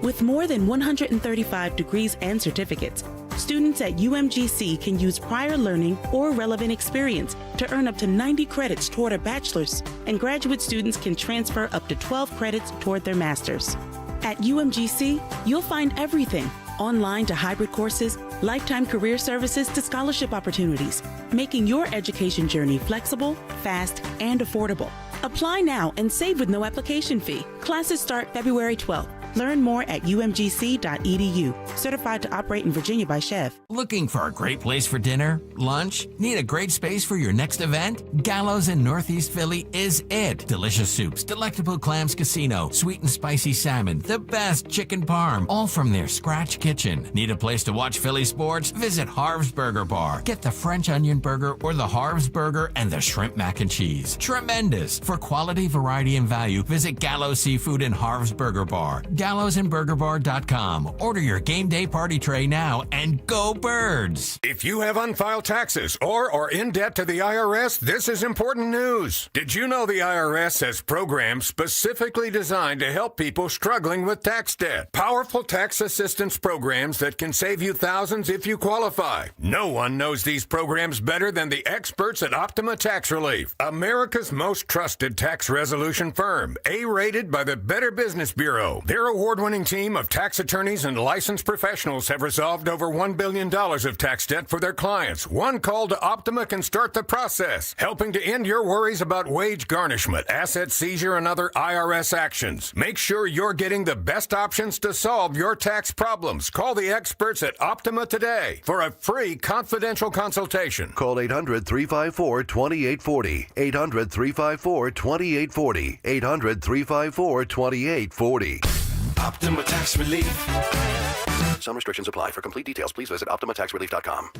With more than 135 degrees and certificates, students at UMGC can use prior learning or relevant experience to earn up to 90 credits toward a bachelor's, and graduate students can transfer up to 12 credits toward their master's. At UMGC, you'll find everything, online to hybrid courses, lifetime career services to scholarship opportunities, making your education journey flexible, fast, and affordable. Apply now and save with no application fee. Classes start February 12th. Learn more at umgc.edu. Certified to operate in Virginia by Chev. Looking for a great place for dinner, lunch? Need a great space for your next event? Gallows in Northeast Philly is it. Delicious soups, delectable clams casino, sweet and spicy salmon, the best chicken parm, all from their scratch kitchen. Need a place to watch Philly sports? Visit Harv's Burger Bar. Get the French onion burger or the Harv's Burger and the shrimp mac and cheese. Tremendous. For quality, variety, and value, visit Gallows Seafood and Harv's Burger Bar. GallowsandBurgerBar.com. Order your game day party tray now and go Birds! If you have unfiled taxes or are in debt to the IRS, this is important news. Did you know the IRS has programs specifically designed to help people struggling with tax debt? Powerful tax assistance programs that can save you thousands if you qualify. No one knows these programs better than the experts at Optima Tax Relief, America's most trusted tax resolution firm, A-rated by the Better Business Bureau. Their award-winning team of tax attorneys and licensed professionals have resolved over $1 billion of tax debt for their clients. One call to Optima can start the process, helping to end your worries about wage garnishment, asset seizure, and other IRS actions. Make sure you're getting the best options to solve your tax problems. Call the experts at Optima today for a free confidential consultation. Call 800-354-2840. 800-354-2840. 800-354-2840. Optima Tax Relief. Some restrictions apply. For complete details, please visit OptimaTaxRelief.com.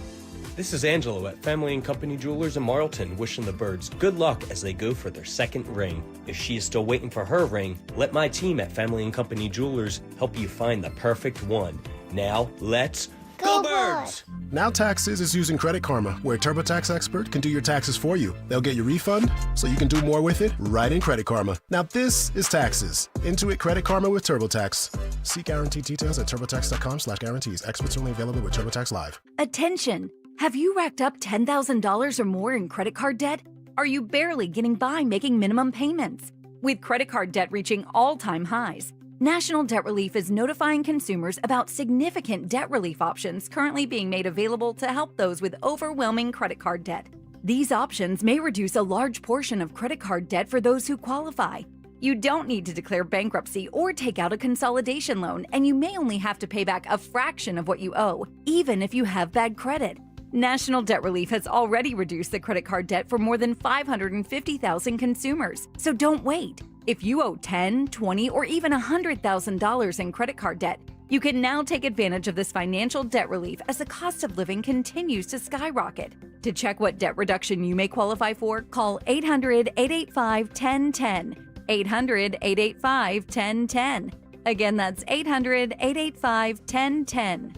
This is Angelo at Family and Company Jewelers in Marlton, wishing the birds good luck as they go for their second ring. If she is still waiting for her ring, let my team at Family and Company Jewelers help you find the perfect one. Now, let's go Birds! Now Taxes is using Credit Karma, where a TurboTax expert can do your taxes for you. They'll get your refund, so you can do more with it right in Credit Karma. Now this is taxes. Intuit Credit Karma with TurboTax. See guaranteed details at turbotax.com/guarantees. Experts only available with TurboTax Live. Attention! Have you racked up $10,000 or more in credit card debt? Are you barely getting by making minimum payments? With credit card debt reaching all-time highs, National Debt Relief is notifying consumers about significant debt relief options currently being made available to help those with overwhelming credit card debt. These options may reduce a large portion of credit card debt for those who qualify. You don't need to declare bankruptcy or take out a consolidation loan, and you may only have to pay back a fraction of what you owe, even if you have bad credit. National Debt Relief has already reduced the credit card debt for more than 550,000 consumers, so don't wait. If you owe $10,000, $20,000, or even $100,000 in credit card debt, you can now take advantage of this financial debt relief as the cost of living continues to skyrocket. To check what debt reduction you may qualify for, call 800-885-1010. 800-885-1010. Again, that's 800-885-1010.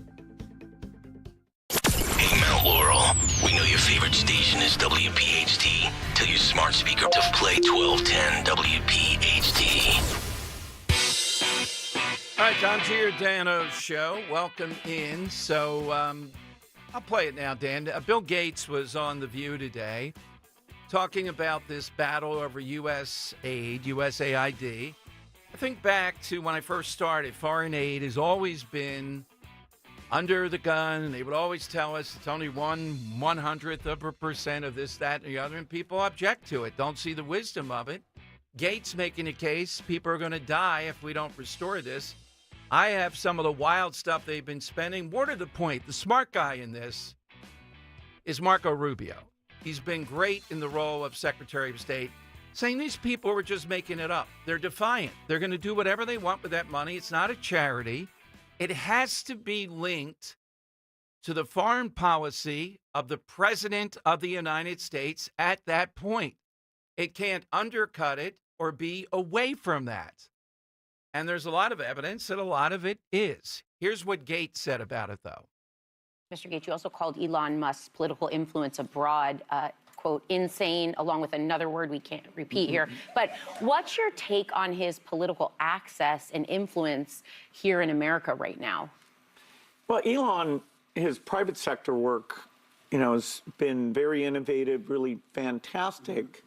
Hey, Mount Laurel. We know your favorite station is WPHT. Tell your smart speaker to play 1210 WPHT. All right, Don Giordano's show. Welcome in. So I'll play it now, Dan. Bill Gates was on The View today talking about this battle over U.S. aid, USAID. I think back to when I first started, foreign aid has always been under the gun, and they would always tell us it's only 1/100% of this, that, and the other, and people object to it, don't see the wisdom of it. Gates making a case, people are going to die if we don't restore this. I have some of the wild stuff they've been spending. More to the point, the smart guy in this is Marco Rubio. He's been great in the role of Secretary of State. saying these people were just making it up. They're defiant. They're going to do whatever they want with that money. It's not a charity. It has to be linked to the foreign policy of the President of the United States at that point. It can't undercut it or be away from that. And there's a lot of evidence that a lot of it is. Here's what Gates said about it, though. Mr. Gates, you also called Elon Musk's political influence abroad, quote, insane, along with another word we can't repeat here. But what's your take on his political access and influence here in America right now? Well, Elon, his private sector work, has been very innovative, really fantastic.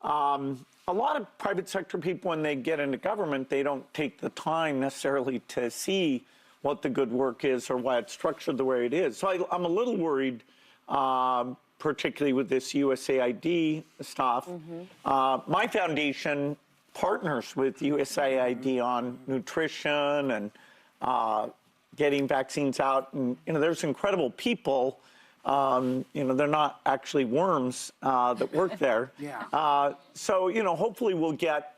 A lot of private sector people, when they get into government, they don't take the time necessarily to see what the good work is or why it's structured the way it is. So I'm a little worried, particularly with this USAID stuff. My foundation partners with USAID on nutrition and getting vaccines out. And, there's incredible people. They're not actually worms that work there. So, hopefully we'll get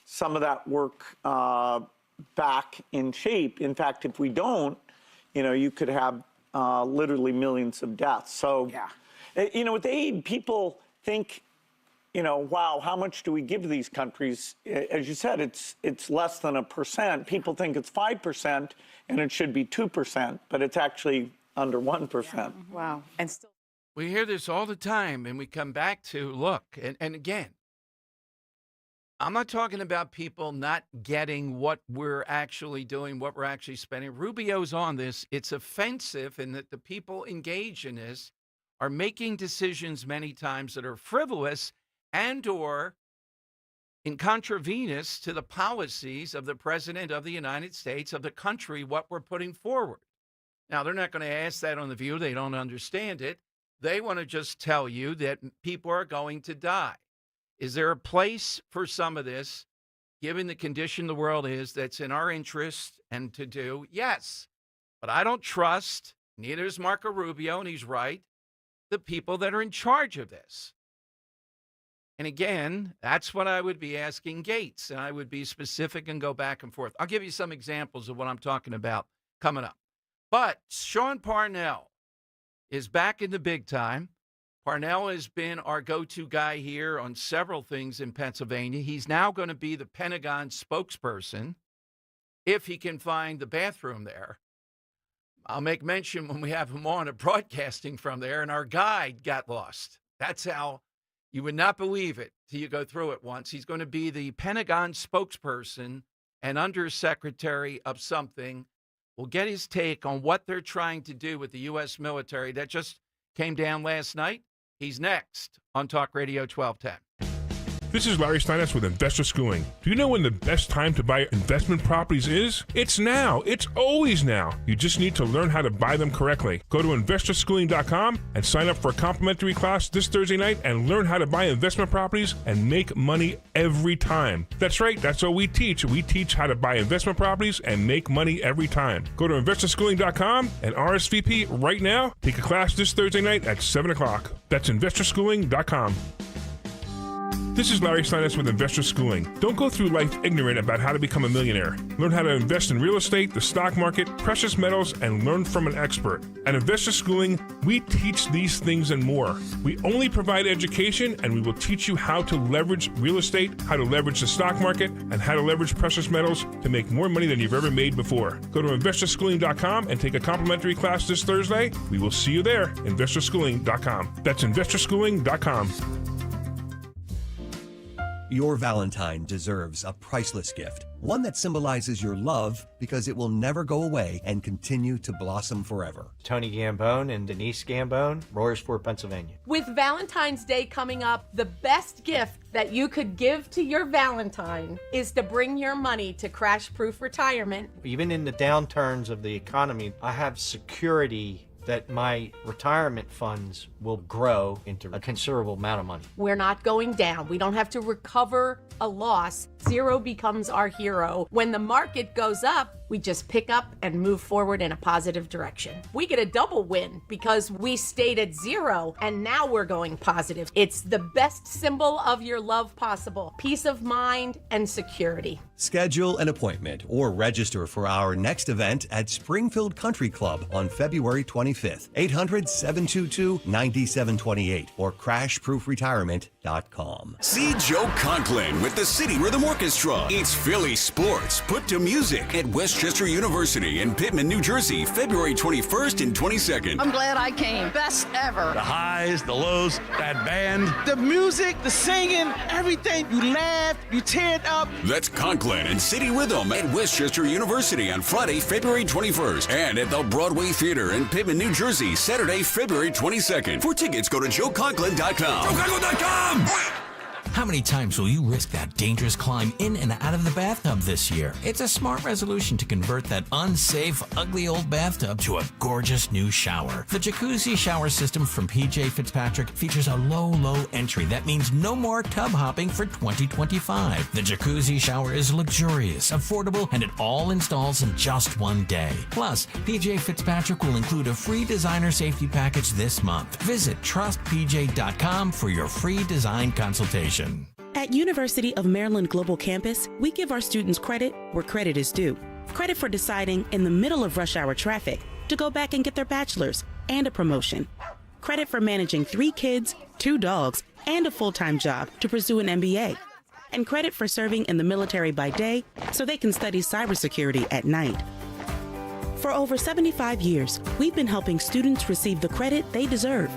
some of that work back in shape. In fact, if we don't, you could have literally millions of deaths. So, with aid, people think, wow, how much do we give to these countries? As you said, it's less than 1%. People think it's 5% and it should be 2%, but it's actually under 1%. Wow. And still, we hear this all the time, and we come back to, look, and again, I'm not talking about people not getting what we're actually doing, what we're actually spending. Rubio's on this. It's offensive in that the people engaged in this are making decisions many times that are frivolous and or in contravenous to the policies of the President of the United States, of the country, what we're putting forward. Now, they're not going to ask that on The View. They don't understand it. They want to just tell you that people are going to die. Is there a place for some of this, given the condition the world is, that's in our interest and to do? Yes. But I don't trust, neither does Marco Rubio, and he's right, the people that are in charge of this. And again, that's what I would be asking Gates, and I would be specific and go back and forth. I'll give you some examples of what I'm talking about coming up. But Sean Parnell is back in the big time. Parnell has been our go-to guy here on several things in Pennsylvania. He's now going to be the Pentagon spokesperson if he can find the bathroom there. I'll make mention when we have him on of broadcasting from there, and our guide got lost. That's how you would not believe it till you go through it once. He's going to be the Pentagon spokesperson and undersecretary of something. We'll get his take on what they're trying to do with the U.S. military. That just came down last night. He's next on Talk Radio 1210. This is Larry Steinitz with Investor Schooling. Do you know when the best time to buy investment properties is? It's now. It's always now. You just need to learn how to buy them correctly. Go to investorschooling.com and sign up for a complimentary class this Thursday night and learn how to buy investment properties and make money every time. That's right. That's what we teach. We teach how to buy investment properties and make money every time. Go to investorschooling.com and RSVP right now. Take a class this Thursday night at 7 o'clock. That's investorschooling.com. This is Larry Steinitz with Investor Schooling. Don't go through life ignorant about how to become a millionaire. Learn how to invest in real estate, the stock market, precious metals, and learn from an expert. At Investor Schooling, we teach these things and more. We only provide education, and we will teach you how to leverage real estate, how to leverage the stock market, and how to leverage precious metals to make more money than you've ever made before. Go to investorschooling.com and take a complimentary class this Thursday. We will see you there. investorschooling.com. That's investorschooling.com. Your Valentine deserves a priceless gift, one that symbolizes your love because it will never go away and continue to blossom forever. Tony Gambone and Denise Gambone, Royersford, Pennsylvania. With Valentine's Day coming up, the best gift that you could give to your Valentine is to bring your money to Crash Proof Retirement. Even in the downturns of the economy, I have security that my retirement funds will grow into a considerable amount of money. We're not going down. We don't have to recover a loss. Zero becomes our hero. When the market goes up, we just pick up and move forward in a positive direction. We get a double win because we stayed at zero and now we're going positive. It's the best symbol of your love possible. Peace of mind and security. Schedule an appointment or register for our next event at Springfield Country Club on February 25th. 800-722-9728 or crashproofretirement.com. See Joe Conklin with the City Rhythm Orchestra. It's Philly sports put to music at Westchester University in Pittman, New Jersey, February 21st and 22nd. I'm glad I came. Best ever. The highs, the lows, that band. The music, the singing, everything. You laughed, you teared up. That's Conklin and City Rhythm at Westchester University on Friday, February 21st. And at the Broadway Theater in Pittman, New Jersey, Saturday, February 22nd. For tickets, go to joeconklin.com. joeconklin.com! How many times will you risk that dangerous climb in and out of the bathtub this year? It's a smart resolution to convert that unsafe, ugly old bathtub to a gorgeous new shower. The jacuzzi shower system from PJ Fitzpatrick features a low entry. That means no more tub hopping for 2025. The jacuzzi shower is luxurious, affordable, and it all installs in just one day. Plus, PJ Fitzpatrick will include a free designer safety package this month. Visit trustpj.com for your free design consultation. At University of Maryland Global Campus, we give our students credit where credit is due. Credit for deciding in the middle of rush hour traffic to go back and get their bachelor's and a promotion. Credit for managing 3 kids, 2 dogs, and a full-time job to pursue an MBA. And credit for serving in the military by day so they can study cybersecurity at night. For over 75 years, we've been helping students receive the credit they deserve.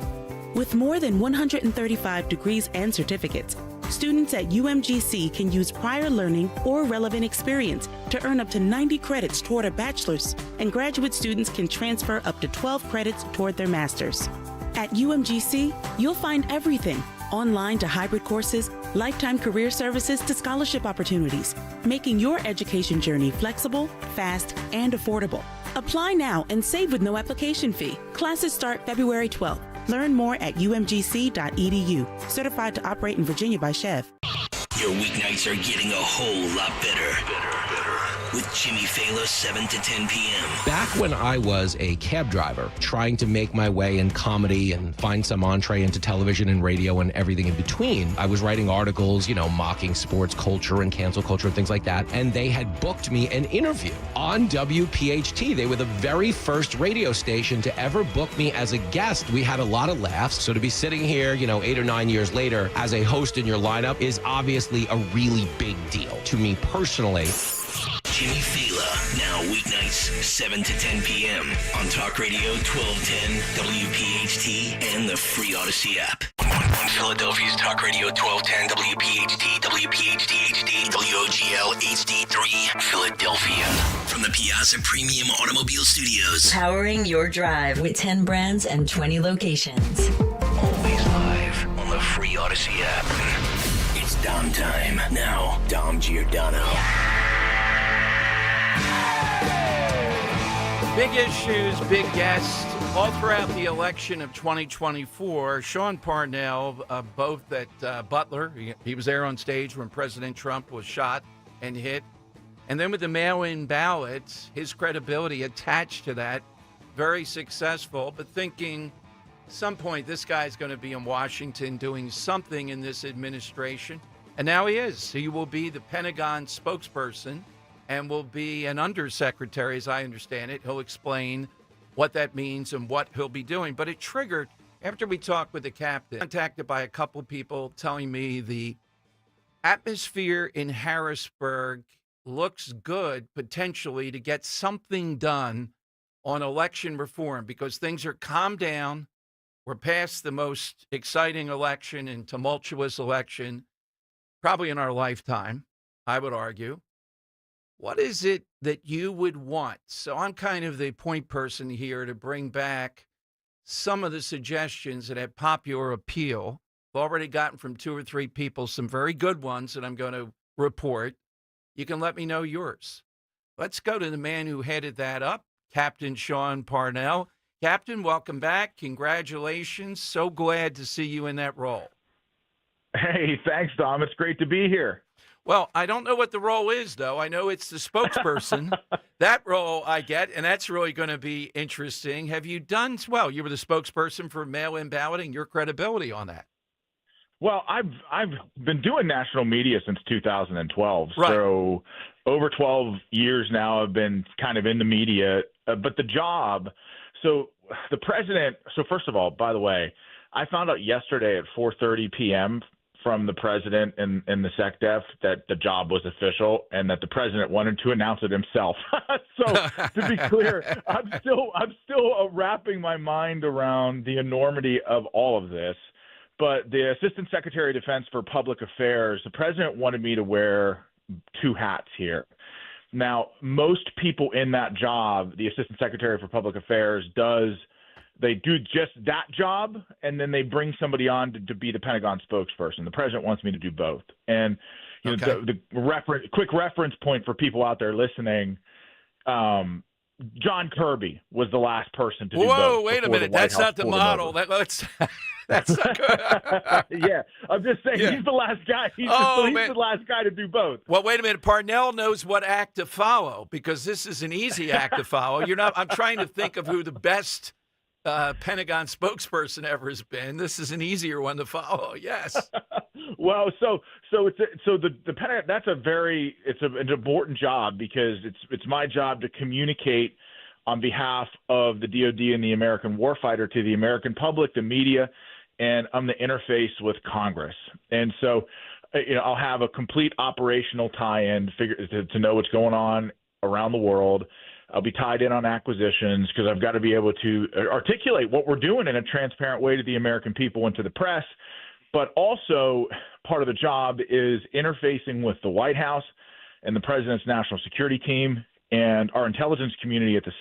With more than 135 degrees and certificates, students at UMGC can use prior learning or relevant experience to earn up to 90 credits toward a bachelor's, and graduate students can transfer up to 12 credits toward their master's. At UMGC, you'll find everything, online to hybrid courses, lifetime career services to scholarship opportunities, making your education journey flexible, fast, and affordable. Apply now and save with no application fee. Classes start February 12th. Learn more at umgc.edu. Certified to operate in Virginia by Chev. Your weeknights are getting a whole lot better. With Jimmy Fallon, 7 to 10 p.m. Back when I was a cab driver, trying to make my way in comedy and find some entree into television and radio and everything in between, I was writing articles, mocking sports culture and cancel culture and things like that. And they had booked me an interview on WPHT. They were the very first radio station to ever book me as a guest. We had a lot of laughs. So to be sitting here, 8 or 9 years later as a host in your lineup is obviously a really big deal to me personally. Jimmy Fallon, now weeknights, 7 to 10 p.m. on Talk Radio 1210, WPHT, and the free Odyssey app. On Philadelphia's Talk Radio 1210, WPHT, WPHT HD, WOGL HD3, Philadelphia. From the Piazza Premium Automobile Studios. Powering your drive with 10 brands and 20 locations. Always live on the free Odyssey app. It's Dom time. Now, Dom Giordano. Big issues, big guests, all throughout the election of 2024. Sean Parnell, both at Butler. He was there on stage when President Trump was shot and hit. And then with the mail-in ballots, his credibility attached to that, very successful. But thinking at some point this guy's going to be in Washington doing something in this administration. And now he is. He will be the Pentagon spokesperson and will be an undersecretary, as I understand it. He'll explain what that means and what he'll be doing. But it triggered, after we talked with the captain, contacted by a couple of people telling me the atmosphere in Harrisburg looks good, potentially, to get something done on election reform because things are calmed down. We're past the most exciting election and tumultuous election, probably in our lifetime, I would argue. What is it that you would want? So I'm kind of the point person here to bring back some of the suggestions that have popular appeal. I've already gotten from 2 or 3 people some very good ones that I'm going to report. You can let me know yours. Let's go to the man who headed that up, Captain Sean Parnell. Captain, welcome back. Congratulations. So glad to see you in that role. Hey, thanks, Dom. It's great to be here. Well, I don't know what the role is, though. I know it's the spokesperson. That role I get, and that's really going to be interesting. Have you done well? You were the spokesperson for mail-in balloting. Your credibility on that? Well, I've been doing national media since 2012, Right. So over 12 years now I've been kind of in the media. But the job, so the president. So first of all, by the way, I found out yesterday at 4:30 p.m. from the president and the SecDef that the job was official and that the president wanted to announce it himself. So to be clear, I'm still wrapping my mind around the enormity of all of this. But the Assistant Secretary of Defense for Public Affairs, the president wanted me to wear two hats here. Now, most people in that job, the Assistant Secretary for Public Affairs they do just that job, and then they bring somebody on to be the Pentagon spokesperson. The president wants me to do both. And you know, the quick reference point for people out there listening, John Kirby was the last person to do both. Whoa, wait a minute. That's not the model. That's not good. Yeah, I'm just saying he's the last guy. He's the last guy to do both. Well, wait a minute. Parnell knows what act to follow because this is an easy act to follow. I'm trying to think of who the best Pentagon spokesperson ever has been. This is an easier one to follow. Yes. Well, the Pentagon. That's an important job because it's my job to communicate on behalf of the DoD and the American warfighter to the American public, the media, and I'm the interface with Congress. And so, I'll have a complete operational tie-in to know what's going on around the world. I'll be tied in on acquisitions because I've got to be able to articulate what we're doing in a transparent way to the American people and to the press. But also part of the job is interfacing with the White House and the president's national security team and our intelligence community at the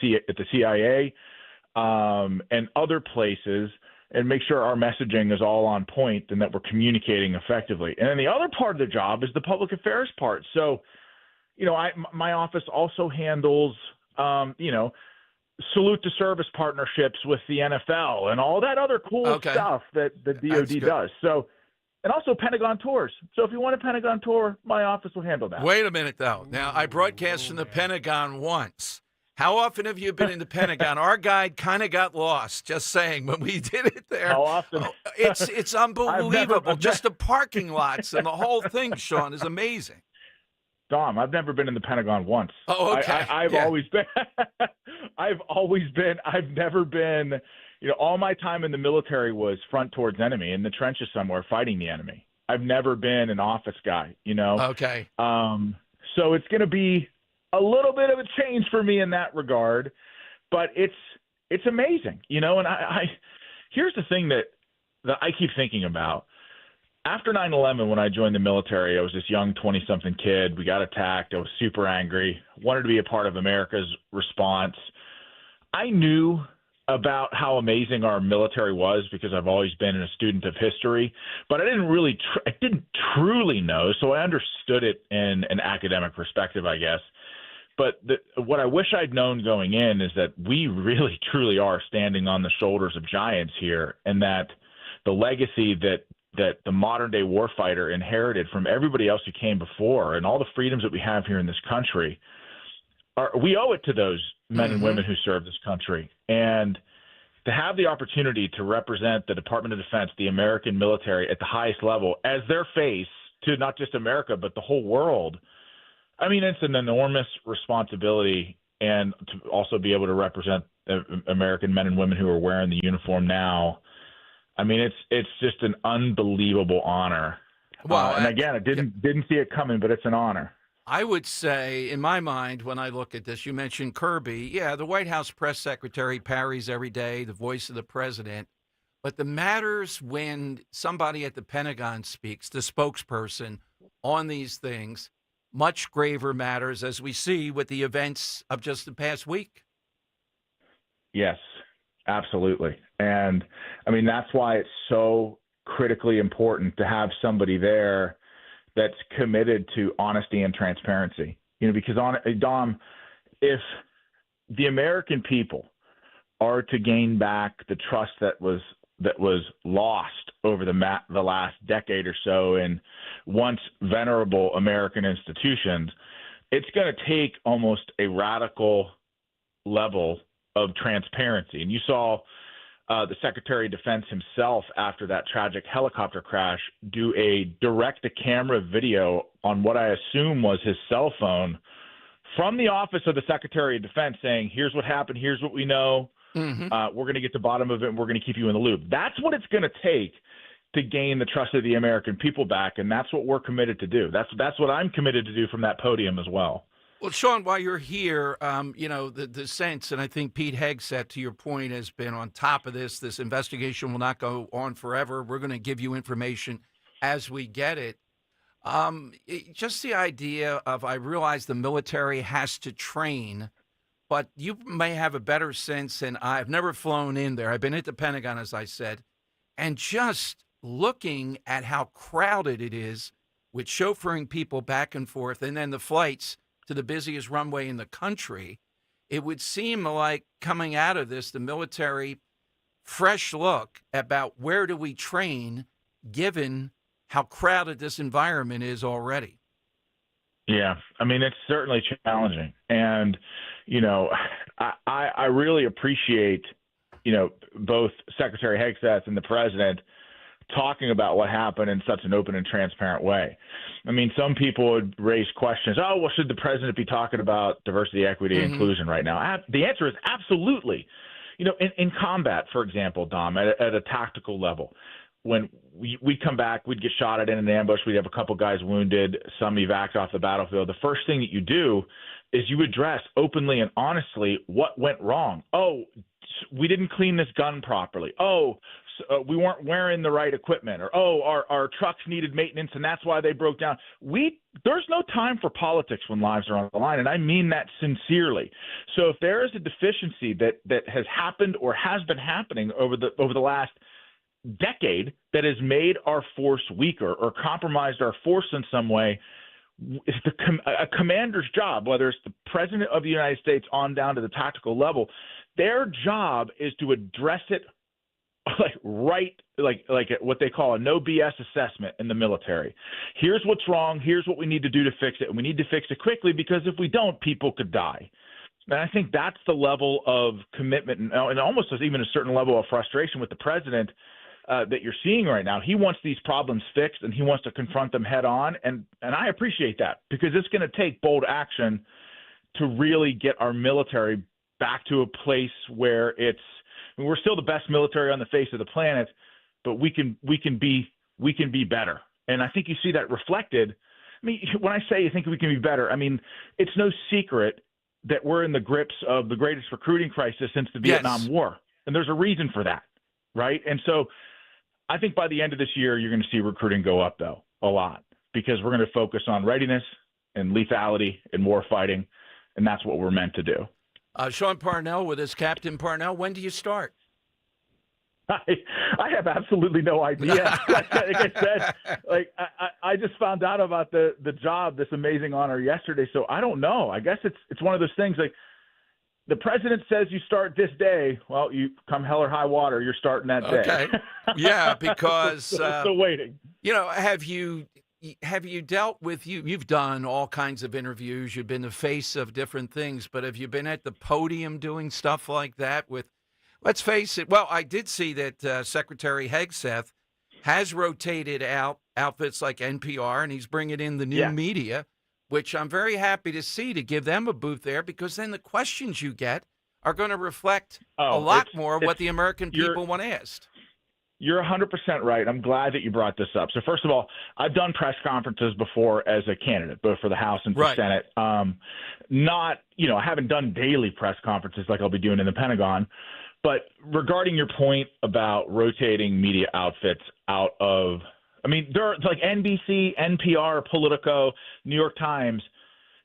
CIA and other places and make sure our messaging is all on point and that we're communicating effectively. And then the other part of the job is the public affairs part. So, my office also handles salute to service partnerships with the NFL and all that other cool stuff that the DoD does. So, and also Pentagon tours. So if you want a Pentagon tour, my office will handle that. Wait a minute, though. Now, I broadcast from the Pentagon once. How often have you been in the Pentagon? Our guide kind of got lost, just saying, when we did it there. How often? It's unbelievable. Just the parking lots and the whole thing, Sean, is amazing. Dom, I've never been in the Pentagon once. Oh, okay. I've never been, all my time in the military was front towards enemy in the trenches somewhere fighting the enemy. I've never been an office guy, Okay. So it's going to be a little bit of a change for me in that regard, but it's amazing, and here's the thing that I keep thinking about. After 9/11, when I joined the military, I was this young 20-something kid. We got attacked. I was super angry, wanted to be a part of America's response. I knew about how amazing our military was because I've always been a student of history, but I didn't truly know, so I understood it in an academic perspective, I guess. But what I wish I'd known going in is that we really, truly are standing on the shoulders of giants here, and that the legacy that the modern-day warfighter inherited from everybody else who came before and all the freedoms that we have here in this country, we owe it to those men and women who serve this country. And to have the opportunity to represent the Department of Defense, the American military at the highest level as their face to not just America but the whole world, I mean, it's an enormous responsibility, and to also be able to represent American men and women who are wearing the uniform now. I mean, it's just an unbelievable honor. Well, and again, I didn't see it coming, but it's an honor. I would say, in my mind, when I look at this, you mentioned Kirby. Yeah, the White House press secretary parries every day, the voice of the president. But the matters when somebody at the Pentagon speaks, the spokesperson on these things, much graver matters, as we see with the events of just the past week. Yes, absolutely. And I mean, that's why it's so critically important to have somebody there that's committed to honesty and transparency. Because Dom, if the American people are to gain back the trust that was lost over the last decade or so in once venerable American institutions, it's going to take almost a radical level of transparency. And you saw the Secretary of Defense himself, after that tragic helicopter crash, do a direct-to-camera video on what I assume was his cell phone from the office of the Secretary of Defense saying, here's what happened, here's what we know, we're going to get to the bottom of it, and we're going to keep you in the loop. That's what it's going to take to gain the trust of the American people back, and that's what we're committed to do. That's what I'm committed to do from that podium as well. Well, Sean, while you're here, the sense, and I think Pete Hegseth, to your point, has been on top of this. This investigation will not go on forever. We're going to give you information as we get it. Just the idea of, I realize the military has to train, but you may have a better sense than I've never flown in there. I've been at the Pentagon, as I said, and just looking at how crowded it is with chauffeuring people back and forth, and then the flights to the busiest runway in the country, it would seem like coming out of this, the military, fresh look about where do we train given how crowded this environment is already. Yeah, I mean, it's certainly challenging. And, I really appreciate, both Secretary Hegseth and the president talking about what happened in such an open and transparent way. I mean, some people would raise questions, should the president be talking about diversity, equity, and inclusion right now? The answer is absolutely. In combat, for example, Dom, at a tactical level, when we'd come back, we'd get shot at in an ambush, we'd have a couple guys wounded, some evac off the battlefield. The first thing that you do is you address openly and honestly what went wrong. We didn't clean this gun properly. We weren't wearing the right equipment, or our trucks needed maintenance and that's why they broke down. There's no time for politics when lives are on the line, and I mean that sincerely. So if there is a deficiency that has happened or has been happening over the last decade that has made our force weaker or compromised our force in some way, it's a commander's job, whether it's the president of the United States on down to the tactical level, their job is to address it like what they call a no BS assessment in the military. Here's what's wrong. Here's what we need to do to fix it. And we need to fix it quickly, because if we don't, people could die. And I think that's the level of commitment and almost even a certain level of frustration with the president that you're seeing right now. He wants these problems fixed, and he wants to confront them head on. And I appreciate that, because it's going to take bold action to really get our military back to a place where we're still the best military on the face of the planet, but we can be better. And I think you see that reflected. I mean, when I say you think we can be better, I mean, it's no secret that we're in the grips of the greatest recruiting crisis since the Vietnam War. And there's a reason for that, right? And so I think by the end of this year, you're going to see recruiting go up, though, a lot, because we're going to focus on readiness and lethality and war fighting, and that's what we're meant to do. Sean Parnell with us. Captain Parnell, when do you start? I have absolutely no idea. Like I said, I just found out about the job, this amazing honor yesterday, so I don't know. I guess it's one of those things, like the president says you start this day. Well, you come hell or high water, you're starting that day. Okay. Yeah, because still waiting. Have you dealt with you've done all kinds of interviews, you've been the face of different things, but have you been at the podium doing stuff like that with, let's face it, well, I did see that Secretary Hegseth has rotated out outfits like NPR, and he's bringing in the new media, which I'm very happy to see, to give them a booth there, because then the questions you get are going to reflect a lot more what the American people want asked. You're 100% right. I'm glad that you brought this up. So first of all, I've done press conferences before as a candidate, both for the House and for Senate. I haven't done daily press conferences like I'll be doing in the Pentagon. But regarding your point about rotating media outfits out of, they're like NBC, NPR, Politico, New York Times.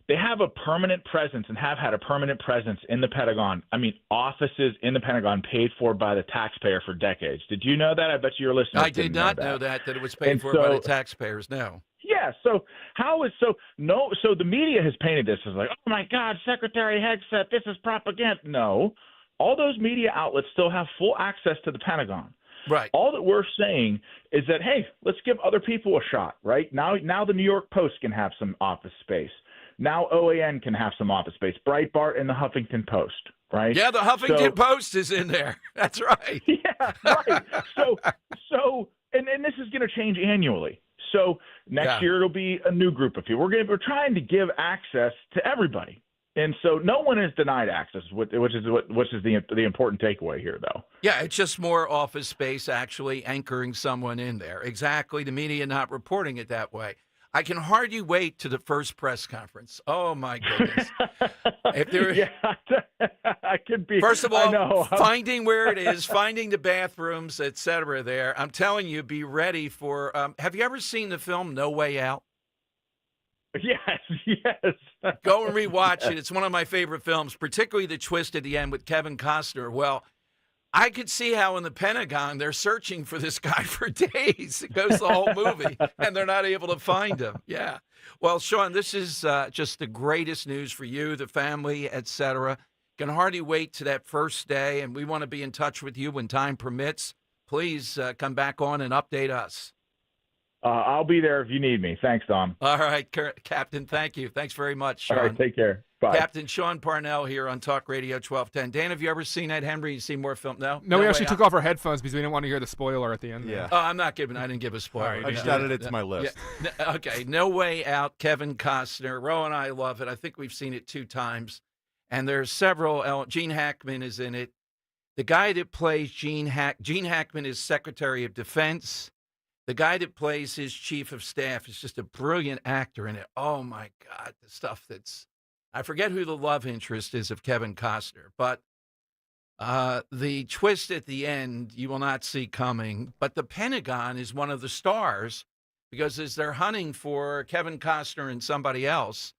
They have a permanent presence and have had a permanent presence in the Pentagon. Offices in the Pentagon paid for by the taxpayer for decades. Did you know that? I bet your listeners I did not know that it was paid for by the taxpayers. No. Yeah. So the media has painted this as like, oh my God, Secretary Hegseth, this is propaganda. No, All those media outlets still have full access to the Pentagon. Right. All that we're saying is that, hey, let's give other people a shot, right? Now the New York Post can have some office space. Now OAN can have some office space. Breitbart and the Huffington Post, right? Yeah, the Huffington Post is in there. That's right. Yeah, right. So, and this is going to change annually. So next year it'll be a new group of people. We're trying to give access to everybody, and so no one is denied access, which is the important takeaway here, though. Yeah, it's just more office space actually anchoring someone in there. Exactly. The media not reporting it that way. I can hardly wait to the first press conference. Oh, my goodness. I could be. First of all, finding where it is, finding the bathrooms, et cetera there. I'm telling you, be ready for have you ever seen the film No Way Out? Yes. Go and rewatch it. It's one of my favorite films, particularly the twist at the end with Kevin Costner. Well, I could see how in the Pentagon they're searching for this guy for days. It goes the whole movie, and they're not able to find him. Yeah. Well, Sean, this is just the greatest news for you, the family, et cetera. Can hardly wait to that first day, and we want to be in touch with you when time permits. Please come back on and update us. I'll be there if you need me. Thanks, Dom. All right, Captain, thank you. Thanks very much, Sean. All right, take care. Bye. Captain Sean Parnell here on Talk Radio 1210. Dan, have you ever seen Ed Henry? You seen more film? No, we actually took off our headphones because we didn't want to hear the spoiler at the end. Yeah. Oh, I didn't give a spoiler. Right, I just added it to my list. Yeah. Okay, No Way Out, Kevin Costner. Ro and I love it. I think we've seen it 2 times. And there's several. Gene Hackman is in it. The guy that plays Gene Hackman is Secretary of Defense. The guy that plays his chief of staff is just a brilliant actor in it. Oh, my God, the stuff that's... I forget who the love interest is of Kevin Costner, but the twist at the end you will not see coming. But the Pentagon is one of the stars because as they're hunting for Kevin Costner and somebody else,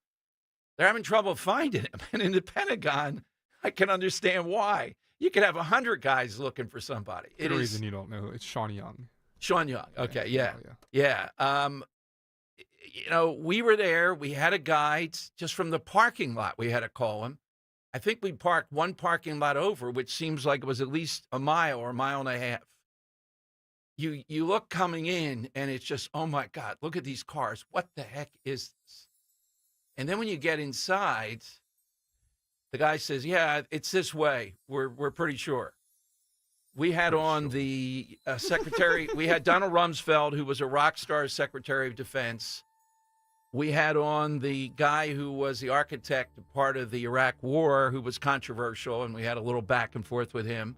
they're having trouble finding him. And in the Pentagon, I can understand why. You could have 100 guys looking for somebody. For the reason you don't know, it's Sean Young. Sean Young. Okay, yeah. We were there. We had a guide just from the parking lot. We had to call him. I think we parked one parking lot over, which seems like it was at least a mile or a mile and a half. You look coming in, and it's just, oh, my God, look at these cars. What the heck is this? And then when you get inside, the guy says, yeah, it's this way. We're pretty sure. We had on the secretary. We had Donald Rumsfeld, who was a rock star Secretary of Defense. We had on the guy who was the architect of part of the Iraq War, who was controversial, and we had a little back and forth with him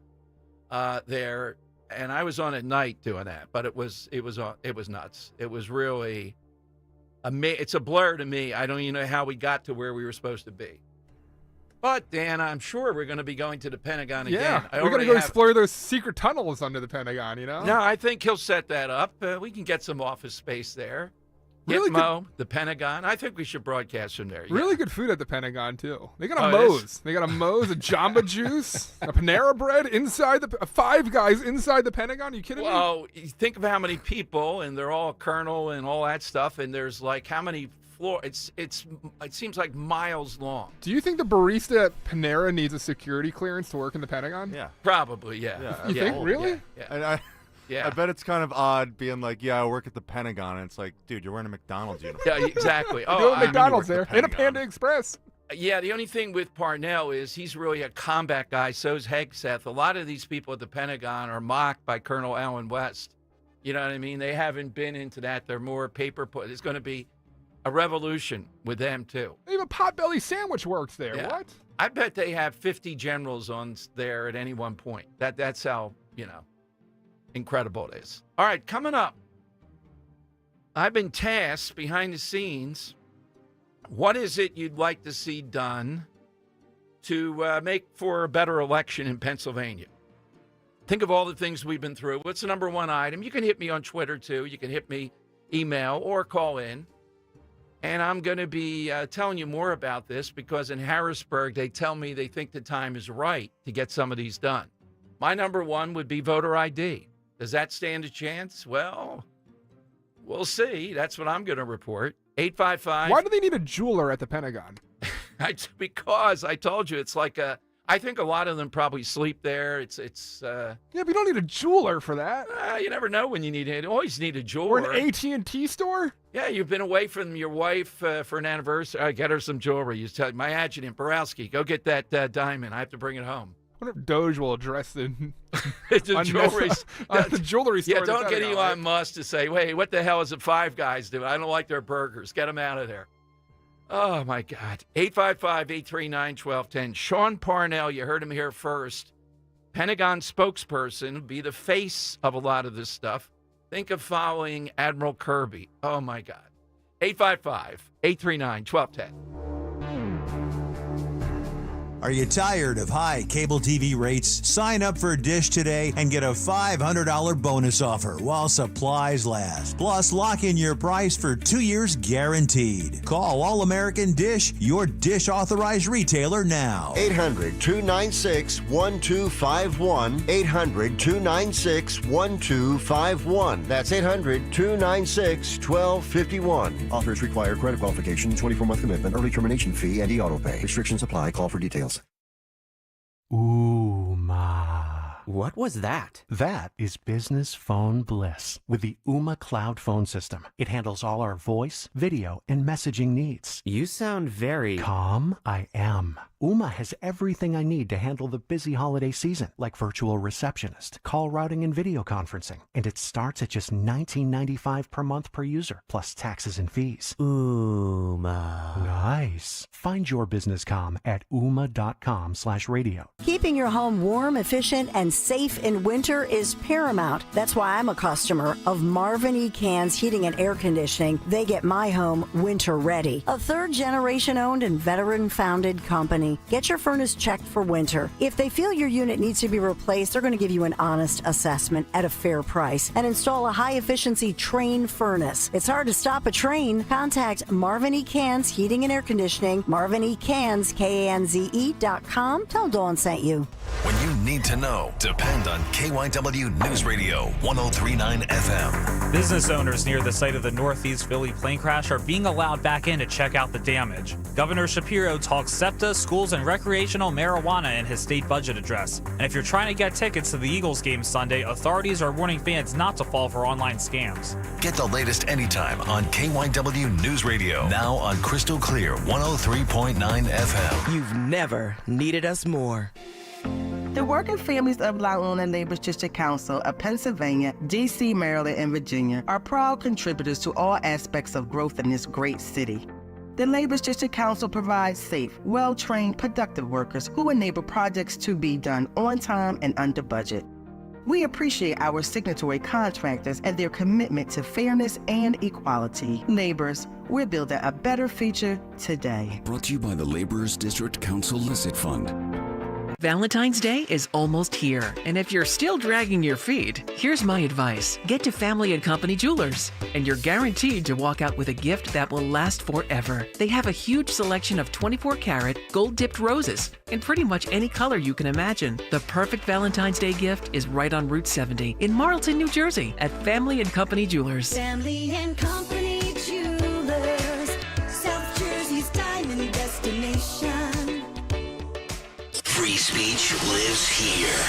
there. And I was on at night doing that, but it was nuts. It was really it's a blur to me. I don't even know how we got to where we were supposed to be. But, Dan, I'm sure we're going to be going to the Pentagon again. Yeah, we're going to go explore those secret tunnels under the Pentagon, you know? No, I think he'll set that up. We can get some office space there. Really Gitmo, the Pentagon. I think we should broadcast from there. Really good food at the Pentagon, too. They got a Moe's. They got a Moe's, a Jamba Juice, a Panera Bread inside Five Guys inside the Pentagon. Are you kidding me? Well, you think of how many people, and they're all colonel and all that stuff, and there's like how many floor. It seems like miles long. Do you think the barista at Panera needs a security clearance to work in the Pentagon? Yeah. Probably, yeah. You think, really? Yeah. And I bet it's kind of odd being like, yeah, I work at the Pentagon. And it's like, dude, you're wearing a McDonald's uniform. Yeah, exactly. Oh, doing McDonald's there in a Panda Express. Yeah, the only thing with Parnell is he's really a combat guy. So's Hegseth. A lot of these people at the Pentagon are mocked by Colonel Allen West. You know what I mean? They haven't been into that. They're more paper put. It's going to be a revolution with them, too. Even Potbelly Sandwich works there. Yeah. What? I bet they have 50 generals on there at any one point. That's how, incredible it is. All right, coming up, I've been tasked behind the scenes. What is it you'd like to see done to make for a better election in Pennsylvania? Think of all the things we've been through. What's the number one item? You can hit me on Twitter, too. You can hit me email or call in. And I'm going to be telling you more about this because in Harrisburg, they tell me they think the time is right to get some of these done. My number one would be voter ID. Does that stand a chance? Well, we'll see. That's what I'm going to report. 855. Why do they need a jeweler at the Pentagon? Because I told you it's like a I think a lot of them probably sleep there. It's Yeah, but you don't need a jeweler for that. you never know when you need it. You always need a Or jeweler. an AT&T store. Yeah, you've been away from your wife for an anniversary. Get her some jewelry. You tell my adjutant, Borowski, go get that diamond. I have to bring it home. I wonder if DOGE will address the the jewelry store. Yeah, don't get Elon Musk to say, wait, what the hell is the Five Guys doing? I don't like their burgers. Get them out of there. Oh, my God. 855-839-1210. Sean Parnell, you heard him here first. Pentagon spokesperson, be the face of a lot of this stuff. Think of following Admiral Kirby. Oh, my God. 855-839-1210. Are you tired of high cable TV rates? Sign up for Dish today and get a $500 bonus offer while supplies last. Plus, lock in your price for 2 years guaranteed. Call All American Dish, your Dish authorized retailer now. 800-296-1251. 800-296-1251. That's 800-296-1251. Offers require credit qualification, 24-month commitment, early termination fee, and e-auto pay. Restrictions apply. Call for details. Ooma. What was that? That is business phone bliss with the Ooma Cloud Phone System. It handles all our voice, video, and messaging needs. You sound very calm. I am. Ooma has everything I need to handle the busy holiday season, like virtual receptionist, call routing, and video conferencing. And it starts at just $19.95 per month per user, plus taxes and fees. Ooma. Nice. Find your business comm at ooma.com/radio. Keeping your home warm, efficient, and safe in winter is paramount. That's why I'm a customer of Marvin E. Cans Heating and Air Conditioning. They get my home winter ready. A third-generation owned and veteran-founded company. Get your furnace checked for winter. If they feel your unit needs to be replaced, they're going to give you an honest assessment at a fair price and install a high-efficiency train furnace. It's hard to stop a train. Contact Marvin E. Cans Heating and Air Conditioning, Marvin E. Cans, KANZE.com. Tell Dawn sent you. When you need to know, depend on KYW News Radio 1039 FM. Business owners near the site of the Northeast Philly plane crash are being allowed back in to check out the damage. Governor Shapiro talks SEPTA, schools, and recreational marijuana in his state budget address. And if you're trying to get tickets to the Eagles game Sunday, authorities are warning fans not to fall for online scams. Get the latest anytime on KYW News Radio. Now on Crystal Clear 103.9 FM. You've never needed us more. The working families of La Una Neighbors District Council of Pennsylvania, D.C., Maryland, and Virginia are proud contributors to all aspects of growth in this great city. The Neighbors District Council provides safe, well-trained, productive workers who enable projects to be done on time and under budget. We appreciate our signatory contractors and their commitment to fairness and equality. Neighbors, we're building a better future today. Brought to you by the Laborers District Council Licit Fund. Valentine's Day is almost here, and if you're still dragging your feet, here's my advice. Get to Family & Company Jewelers, and you're guaranteed to walk out with a gift that will last forever. They have a huge selection of 24-karat, gold-dipped roses in pretty much any color you can imagine. The perfect Valentine's Day gift is right on Route 70 in Marlton, New Jersey at Family & Company Jewelers. Family & Company Jewelers, South Jersey's diamond destination. Free speech lives here.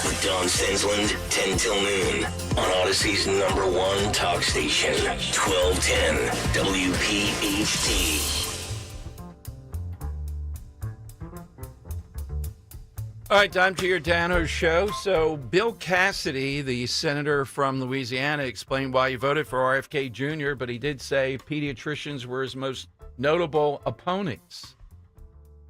With Don Stensland, 10 till noon. On Odyssey's #1 talk station, 1210 WPHT. All right, time to your Dano show. So Bill Cassidy, the senator from Louisiana, explained why he voted for RFK Jr., but he did say pediatricians were his most notable opponents.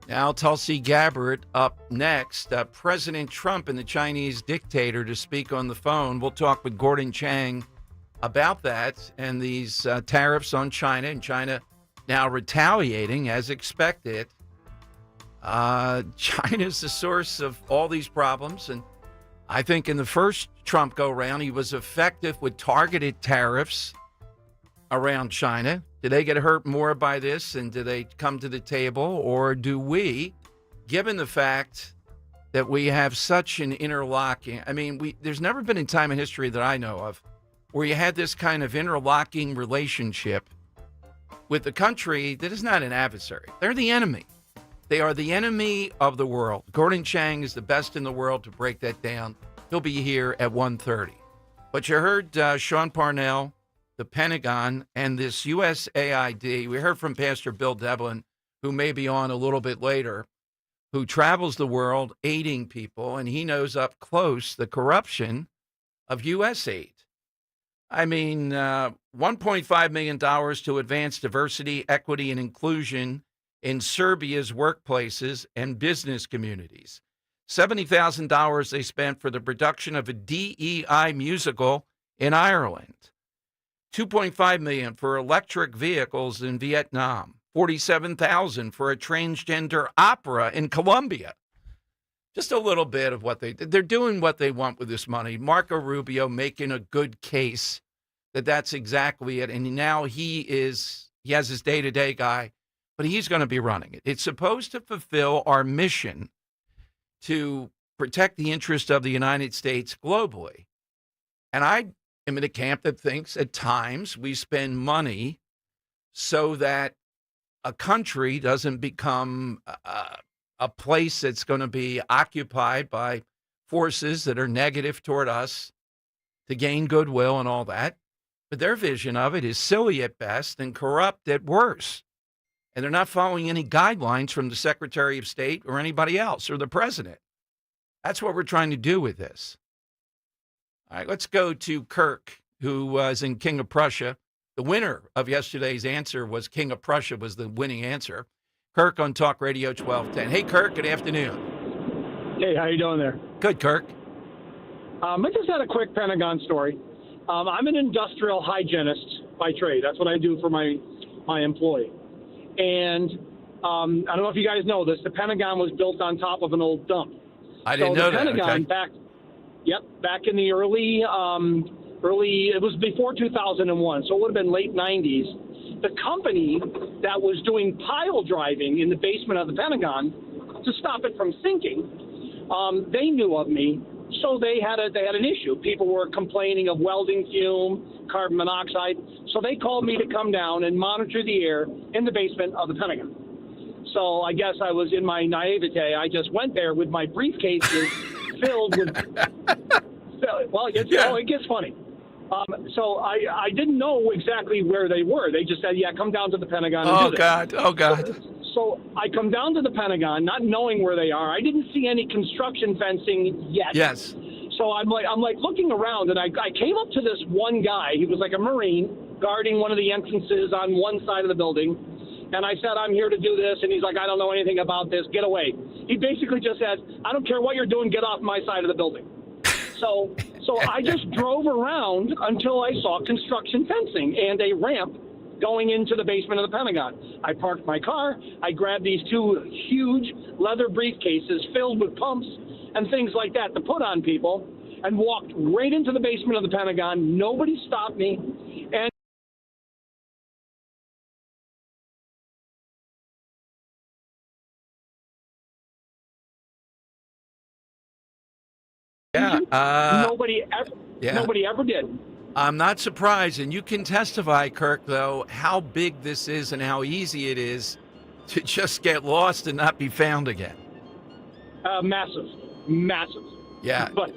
Now, Tulsi Gabbard up next. President Trump and the Chinese dictator to speak on the phone. We'll talk with Gordon Chang about that and these tariffs on China, and China now retaliating as expected. China's the source of all these problems, and I think in the first Trump go-round, he was effective with targeted tariffs around China. Do they get hurt more by this, and do they come to the table, or do we, given the fact that we have such an interlocking, there's never been a time in history that I know of where you had this kind of interlocking relationship with a country that is not an adversary. They're the enemy. They are the enemy of the world. Gordon Chang is the best in the world to break that down. He'll be here at 1:30. But you heard Sean Parnell, the Pentagon, and this USAID. We heard from Pastor Bill Devlin, who may be on a little bit later, who travels the world aiding people, and he knows up close the corruption of USAID. I mean, $1.5 million to advance diversity, equity, and inclusion in Serbia's workplaces and business communities. $70,000 they spent for the production of a DEI musical in Ireland. $2.5 million for electric vehicles in Vietnam. $47,000 for a transgender opera in Colombia. Just a little bit of what they're doing what they want with this money. Marco Rubio making a good case that that's exactly it. And now he has his day-to-day guy, but he's going to be running it. It's supposed to fulfill our mission to protect the interest of the United States globally. And I am in a camp that thinks at times we spend money so that a country doesn't become a place that's going to be occupied by forces that are negative toward us to gain goodwill and all that. But their vision of it is silly at best and corrupt at worst. And they're not following any guidelines from the Secretary of State or anybody else or the president. That's what we're trying to do with this. All right, let's go to Kirk, who was in King of Prussia. The winner of yesterday's answer was King of Prussia was the winning answer. Kirk on Talk Radio 1210. Hey, Kirk, good afternoon. Hey, how you doing there? Good, Kirk. I just had a quick Pentagon story. I'm an industrial hygienist by trade. That's what I do for my employee. And I don't know if you guys know this. The Pentagon was built on top of an old dump. I didn't know that. The Pentagon back in the early, it was before 2001, so it would have been late 90s. The company that was doing pile driving in the basement of the Pentagon to stop it from sinking, they knew of me, so they had an issue. People were complaining of welding fume, carbon monoxide, so they called me to come down and monitor the air in the basement of the Pentagon. So I guess I was in my naivete. I just went there with my briefcases filled with. Well, it gets funny. So I didn't know exactly where they were. They just said, "Yeah, come down to the Pentagon." And do this. Oh God! So I come down to the Pentagon, not knowing where they are. I didn't see any construction fencing yet. Yes. So I'm like looking around, and I came up to this one guy. He was like a Marine guarding one of the entrances on one side of the building. And I said, "I'm here to do this." And he's like, "I don't know anything about this. Get away." He basically just said, "I don't care what you're doing. Get off my side of the building." So I just drove around until I saw construction fencing and a ramp going into the basement of the Pentagon. I parked my car. I grabbed these two huge leather briefcases filled with pumps and things like that to put on people and walked right into the basement of the Pentagon. Nobody stopped me. And nobody ever did. I'm not surprised, and you can testify, Kirk, though, how big this is and how easy it is to just get lost and not be found again. Massive. Yeah. But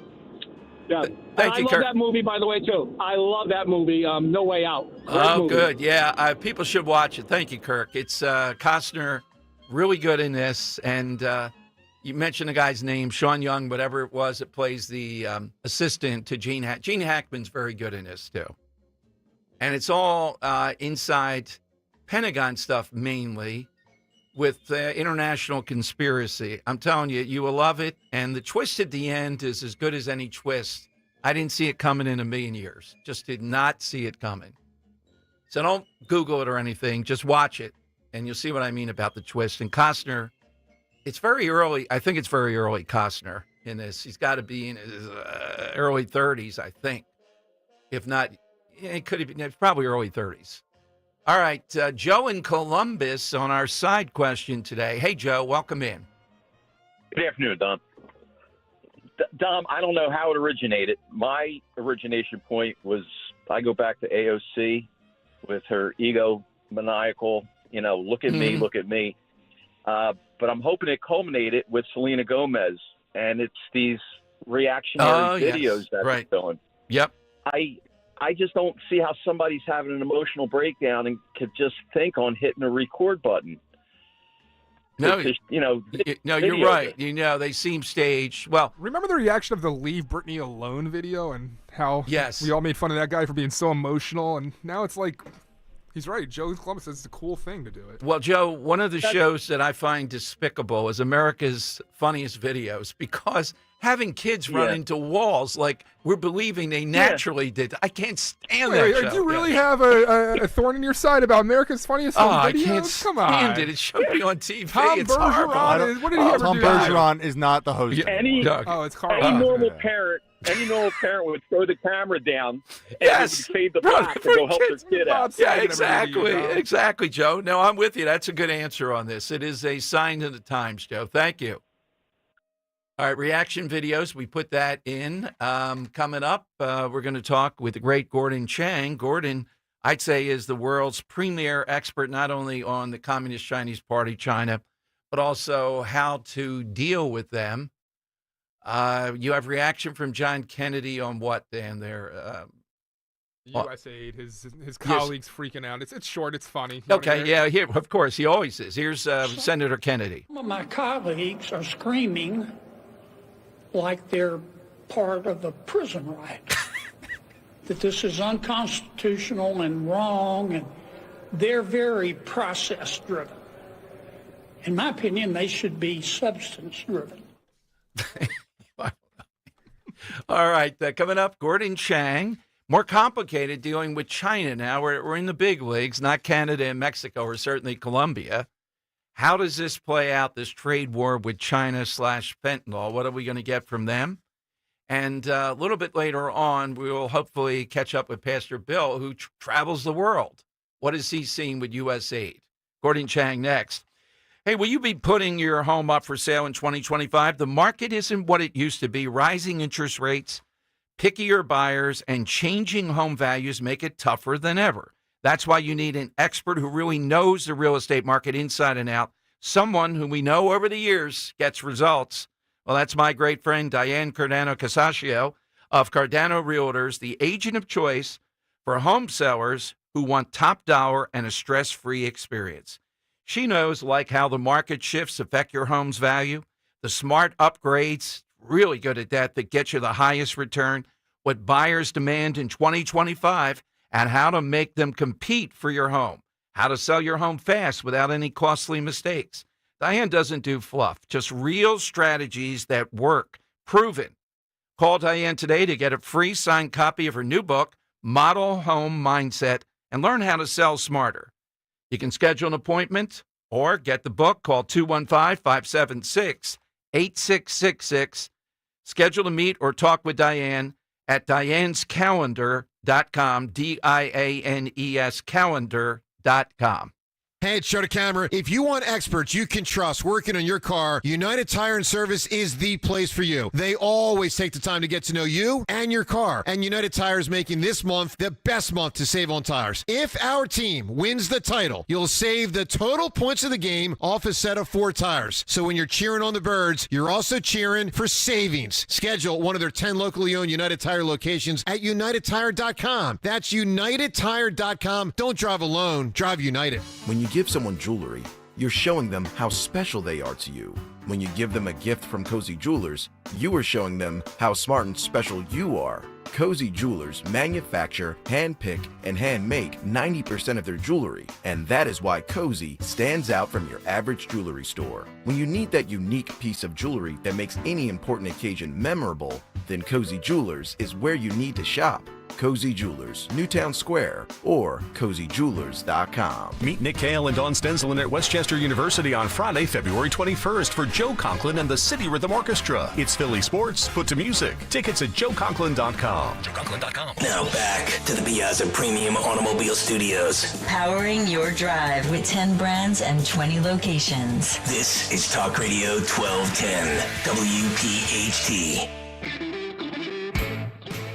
yeah, Thank you, I love Kirk. that movie, by the way, too. I love that movie. No Way Out. Great movie. Good. Yeah, people should watch it. Thank you, Kirk. It's Costner, really good in this, and you mentioned the guy's name, Sean Young, whatever it was, that plays the assistant to Gene Hackman. Gene Hackman's very good in this, too. And it's all inside Pentagon stuff, mainly, with international conspiracy. I'm telling you, you will love it. And the twist at the end is as good as any twist. I didn't see it coming in a million years. Just did not see it coming. So don't Google it or anything. Just watch it, and you'll see what I mean about the twist. And Costner... It's very early. I think it's very early, Costner, in this. He's got to be in his early 30s, I think. If not, it could have been probably early 30s. All right, Joe in Columbus on our side question today. Hey, Joe, welcome in. Good afternoon, Dom. Dom, I don't know how it originated. My origination point was I go back to AOC with her egomaniacal, look at me, look at me. But but I'm hoping it culminated with Selena Gomez, and it's these reactionary videos that they're doing. Yep. I just don't see how somebody's having an emotional breakdown and could just think on hitting a record button. No, It's just, you know, no, you're right. You know, they seem staged. Well, remember the reaction of the Leave Britney Alone video and how we all made fun of that guy for being so emotional, and now it's like, he's right. Joe Columbus says it's a cool thing to do it. Well, Joe, one of the shows that I find despicable is America's Funniest Videos, because having kids run into walls like we're believing they naturally did. I can't stand that show. Do you really have a thorn in your side about America's Funniest Home Videos? I can't Come on. stand it. It should be on TV. Tom It's horrible. Bergeron what did he ever Tom do? Bergeron is not the host. Any normal parent would throw the camera down and they would fade the back to go help their kid out. Yeah, exactly, Joe. No, I'm with you. That's a good answer on this. It is a sign of the times, Joe. Thank you. All right, reaction videos. We put that in. Coming up, we're going to talk with the great Gordon Chang. Gordon, I'd say, is the world's premier expert, not only on the Communist Chinese Party, China, but also how to deal with them. You have reaction from John Kennedy on what, Dan? USAID, his colleagues freaking out. It's short, it's funny. Okay, yeah, here, of course, he always is. Here's Senator Kennedy. Some of my colleagues are screaming like they're part of a prison riot, that this is unconstitutional and wrong, and they're very process-driven. In my opinion, they should be substance-driven. All right, coming up, Gordon Chang. More complicated dealing with China now. We're in the big leagues, not Canada and Mexico, or certainly Colombia. How does this play out, this trade war with China/fentanyl? What are we going to get from them? And a little bit later on, we will hopefully catch up with Pastor Bill, who travels the world. What is he seeing with USAID? Gordon Chang next. Hey, will you be putting your home up for sale in 2025? The market isn't what it used to be. Rising interest rates, pickier buyers, and changing home values make it tougher than ever. That's why you need an expert who really knows the real estate market inside and out, someone who we know over the years gets results. Well, that's my great friend, Diane Cardano-Casaccio of Cardano Realtors, the agent of choice for home sellers who want top dollar and a stress-free experience. She knows, like how the market shifts affect your home's value, the smart upgrades, really good at that get you the highest return, what buyers demand in 2025, and how to make them compete for your home, how to sell your home fast without any costly mistakes. Diane doesn't do fluff, just real strategies that work, proven. Call Diane today to get a free signed copy of her new book, Model Home Mindset, and learn how to sell smarter. You can schedule an appointment or get the book. Call 215-576-8666. Schedule to meet or talk with Diane at dianescalendar.com, DIANES calendar.com. Hey, it's Joe DeCamera. If you want experts you can trust working on your car, United Tire and Service is the place for you. They always take the time to get to know you and your car. And United Tire is making this month the best month to save on tires. If our team wins the title, you'll save the total points of the game off a set of 4 tires. So when you're cheering on the Birds, you're also cheering for savings. Schedule one of their 10 locally owned United Tire locations at UnitedTire.com. That's UnitedTire.com. Don't drive alone. Drive United. When you give someone jewelry, you're showing them how special they are to you. When you give them a gift from Cozy Jewelers, you are showing them how smart and special you are. Cozy Jewelers manufacture, handpick, and handmake 90% of their jewelry, and that is why Cozy stands out from your average jewelry store. When you need that unique piece of jewelry that makes any important occasion memorable, then Cozy Jewelers is where you need to shop. Cozy Jewelers, Newtown Square, or CozyJewelers.com. Meet Nick Cale and Dawn Stenzelin at Westchester University on Friday, February 21st for Joe Conklin and the City Rhythm Orchestra. It's Philly sports put to music. Tickets at JoeConklin.com. JoeConklin.com. Now back to the Piazza Premium Automobile Studios. Powering your drive with 10 brands and 20 locations. This is Talk Radio 1210, WPHT.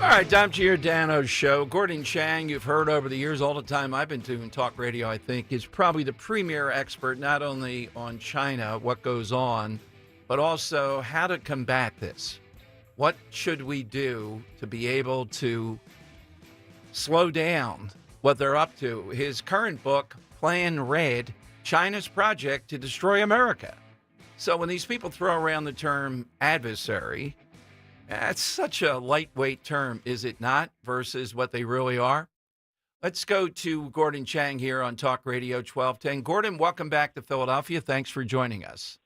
All right, Dom Giordano's show. Gordon Chang, you've heard over the years, all the time I've been doing talk radio, I think, is probably the premier expert, not only on China, what goes on, but also how to combat this. What should we do to be able to slow down what they're up to? His current book, Plan Red, China's Project to Destroy America. So when these people throw around the term adversary, that's such a lightweight term, is it not, versus what they really are? Let's go to Gordon Chang here on Talk Radio 1210. Gordon, welcome back to Philadelphia. Thanks for joining us.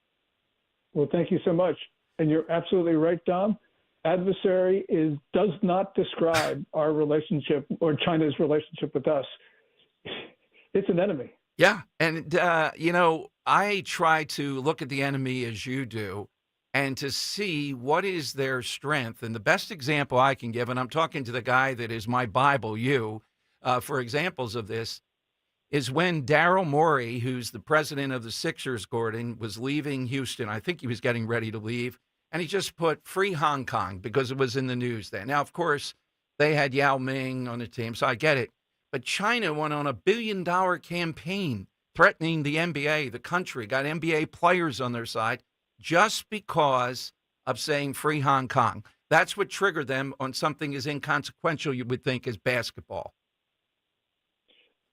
Well, thank you so much. And you're absolutely right, Dom. Adversary does not describe our relationship or China's relationship with us. It's an enemy. Yeah. And, I try to look at the enemy as you do and to see what is their strength. And the best example I can give, and I'm talking to the guy that is my Bible, for examples of this, is when Daryl Morey, who's the president of the Sixers, Gordon, was leaving Houston. I think he was getting ready to leave. And he just put free Hong Kong because it was in the news then. Now, of course, they had Yao Ming on the team, so I get it. But China went on a $1 billion campaign threatening the NBA, the country, got NBA players on their side just because of saying free Hong Kong. That's what triggered them on something as inconsequential, you would think, as basketball.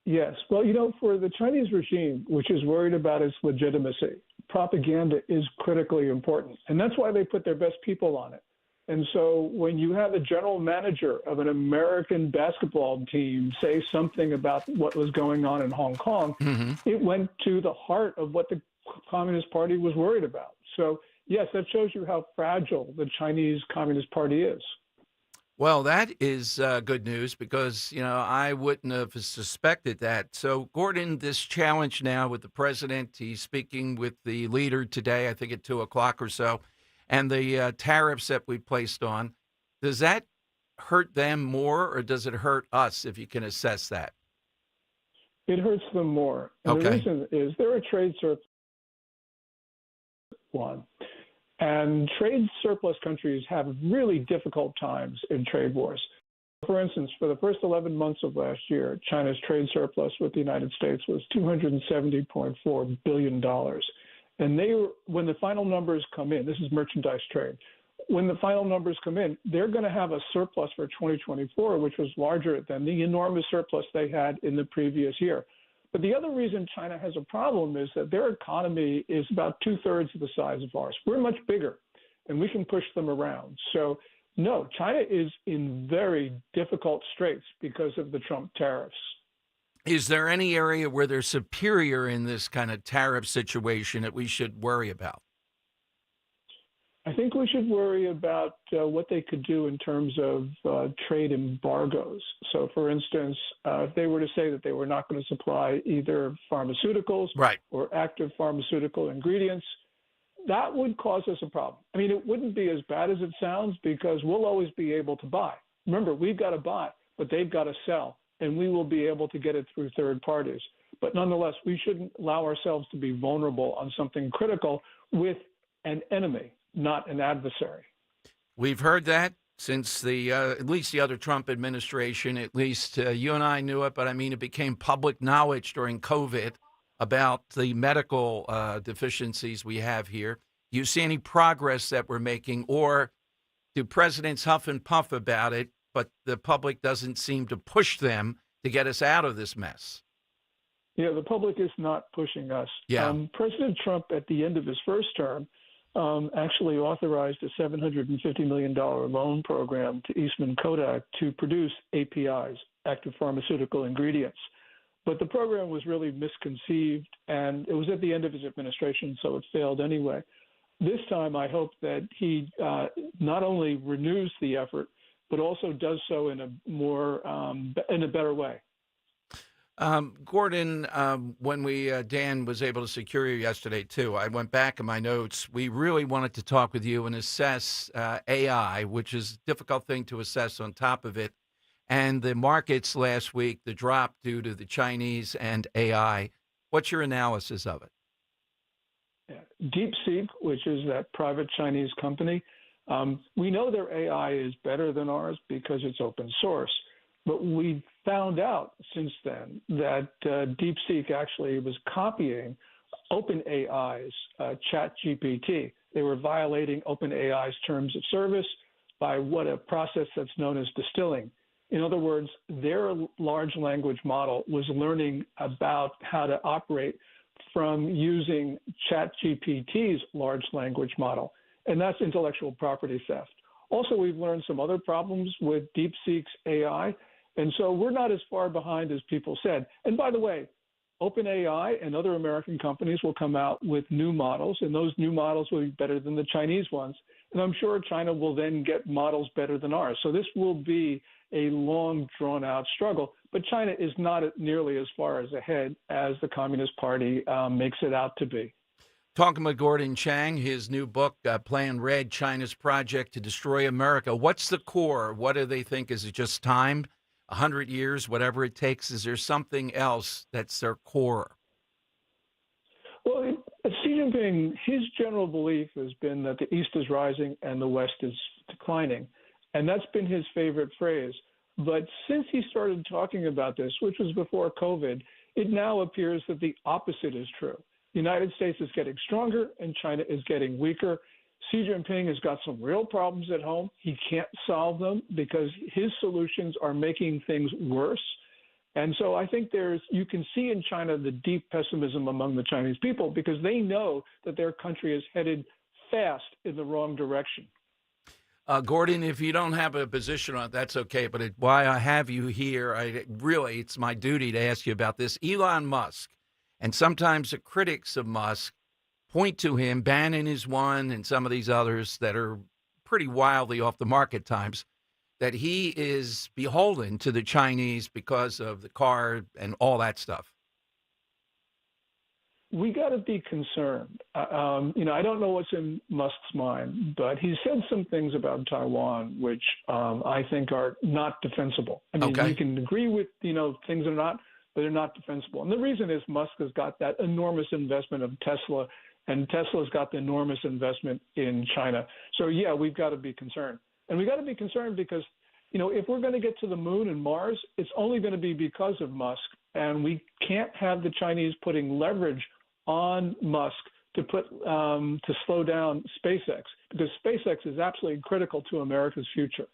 Yes. Well, for the Chinese regime, which is worried about its legitimacy, propaganda is critically important. And that's why they put their best people on it. And so when you have a general manager of an American basketball team say something about what was going on in Hong Kong, it went to the heart of what the Communist Party was worried about. So, yes, that shows you how fragile the Chinese Communist Party is. Well, that is good news because, I wouldn't have suspected that. So, Gordon, this challenge now with the president, he's speaking with the leader today, I think at 2 o'clock or so, and the tariffs that we placed on, does that hurt them more or does it hurt us, if you can assess that? It hurts them more. And the reason is there are trade surplus. And trade surplus countries have really difficult times in trade wars. For instance, for the first 11 months of last year, China's trade surplus with the United States was $270.4 billion. And when the final numbers come in, this is merchandise trade, when the final numbers come in, they're going to have a surplus for 2024, which was larger than the enormous surplus they had in the previous year. But the other reason China has a problem is that their economy is about 2/3 of the size of ours. We're much bigger, and we can push them around. So, no, China is in very difficult straits because of the Trump tariffs. Is there any area where they're superior in this kind of tariff situation that we should worry about? I think we should worry about what they could do in terms of trade embargoes. So, for instance, if they were to say that they were not going to supply either pharmaceuticals or active pharmaceutical ingredients, that would cause us a problem. I mean, it wouldn't be as bad as it sounds because we'll always be able to buy. Remember, we've got to buy, but they've got to sell, and we will be able to get it through third parties. But nonetheless, we shouldn't allow ourselves to be vulnerable on something critical with an enemy, not an adversary. We've heard that since at least the other Trump administration. At least you and I knew it, but I mean, it became public knowledge during COVID about the medical deficiencies we have here. Do you see any progress that we're making, or do presidents huff and puff about it, but the public doesn't seem to push them to get us out of this mess? Yeah, the public is not pushing us. Yeah. President Trump, at the end of his first term, actually authorized a $750 million loan program to Eastman Kodak to produce APIs, active pharmaceutical ingredients. But the program was really misconceived, and it was at the end of his administration, so it failed anyway. This time, I hope that he not only renews the effort, but also does so in a better way. Gordon, when Dan was able to secure you yesterday, too, I went back in my notes. We really wanted to talk with you and assess AI, which is a difficult thing to assess on top of it, and the markets last week, the drop due to the Chinese and AI. What's your analysis of it? DeepSeek, which is that private Chinese company, We know their AI is better than ours because it's open source. But we found out since then that DeepSeek actually was copying OpenAI's ChatGPT. They were violating OpenAI's terms of service by a process that's known as distilling. In other words, their large language model was learning about how to operate from using ChatGPT's large language model, and that's intellectual property theft. Also, we've learned some other problems with DeepSeek's AI, and so we're not as far behind as people said. And by the way, OpenAI and other American companies will come out with new models, and those new models will be better than the Chinese ones. And I'm sure China will then get models better than ours. So this will be a long, drawn-out struggle. But China is not nearly as far as ahead as the Communist Party makes it out to be. Talking with Gordon Chang, his new book, Plan Red, China's Project to Destroy America. What's the core? What do they think? Is it just time, 100 years, whatever it takes? Is there something else that's their core? Well, Xi Jinping, his general belief has been that the East is rising and the West is declining. And that's been his favorite phrase. But since he started talking about this, which was before COVID, it now appears that the opposite is true. The United States is getting stronger and China is getting weaker. Xi Jinping has got some real problems at home. He can't solve them because his solutions are making things worse. And so I think you can see in China the deep pessimism among the Chinese people because they know that their country is headed fast in the wrong direction. Gordon, if you don't have a position on it, that's okay. But why I have you here, it's my duty to ask you about this. Elon Musk, and sometimes the critics of Musk point to him. Bannon is one, and some of these others that are pretty wildly off the mark at times, that he is beholden to the Chinese because of the car and all that stuff. We got to be concerned. I don't know what's in Musk's mind, but he said some things about Taiwan which I think are not defensible. I mean, you can agree with, things are not, but they're not defensible. And the reason is Musk has got that enormous investment of Tesla, and Tesla's got the enormous investment in China. So, yeah, we've got to be concerned. And we got to be concerned because, if we're going to get to the moon and Mars, it's only going to be because of Musk. And we can't have the Chinese putting leverage on Musk to slow down SpaceX, because SpaceX is absolutely critical to America's future.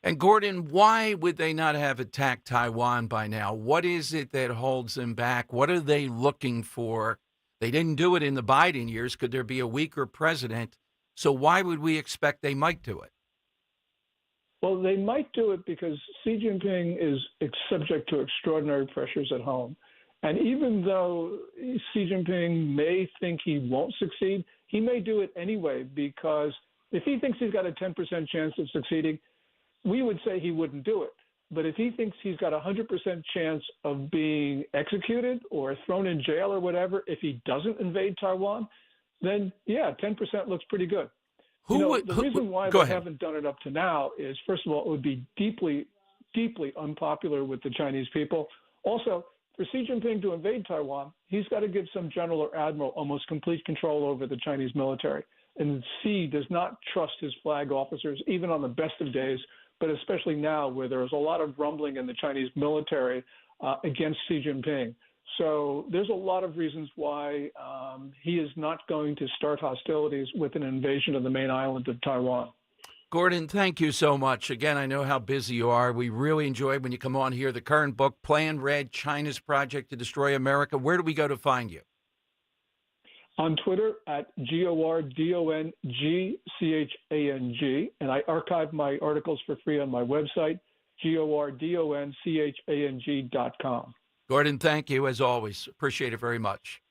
And Gordon, why would they not have attacked Taiwan by now? What is it that holds them back? What are they looking for? They didn't do it in the Biden years. Could there be a weaker president? So why would we expect they might do it? Well, they might do it because Xi Jinping is subject to extraordinary pressures at home. And even though Xi Jinping may think he won't succeed, he may do it anyway, because if he thinks he's got a 10% chance of succeeding, we would say he wouldn't do it. But if he thinks he's got a 100% chance of being executed or thrown in jail or whatever, if he doesn't invade Taiwan, then, yeah, 10% looks pretty good. The reason why they haven't done it up to now is, first of all, it would be deeply, deeply unpopular with the Chinese people. Also, for Xi Jinping to invade Taiwan, he's got to give some general or admiral almost complete control over the Chinese military. And Xi does not trust his flag officers, even on the best of days, but especially now where there's a lot of rumbling in the Chinese military against Xi Jinping. So there's a lot of reasons why he is not going to start hostilities with an invasion of the main island of Taiwan. Gordon, thank you so much. Again, I know how busy you are. We really enjoy when you come on here. The current book, Plan Red, China's Project to Destroy America. Where do we go to find you? On Twitter at GORDONGCHANG. And I archive my articles for free on my website, GORDONCHANG.com. Gordon, thank you as always. Appreciate it very much.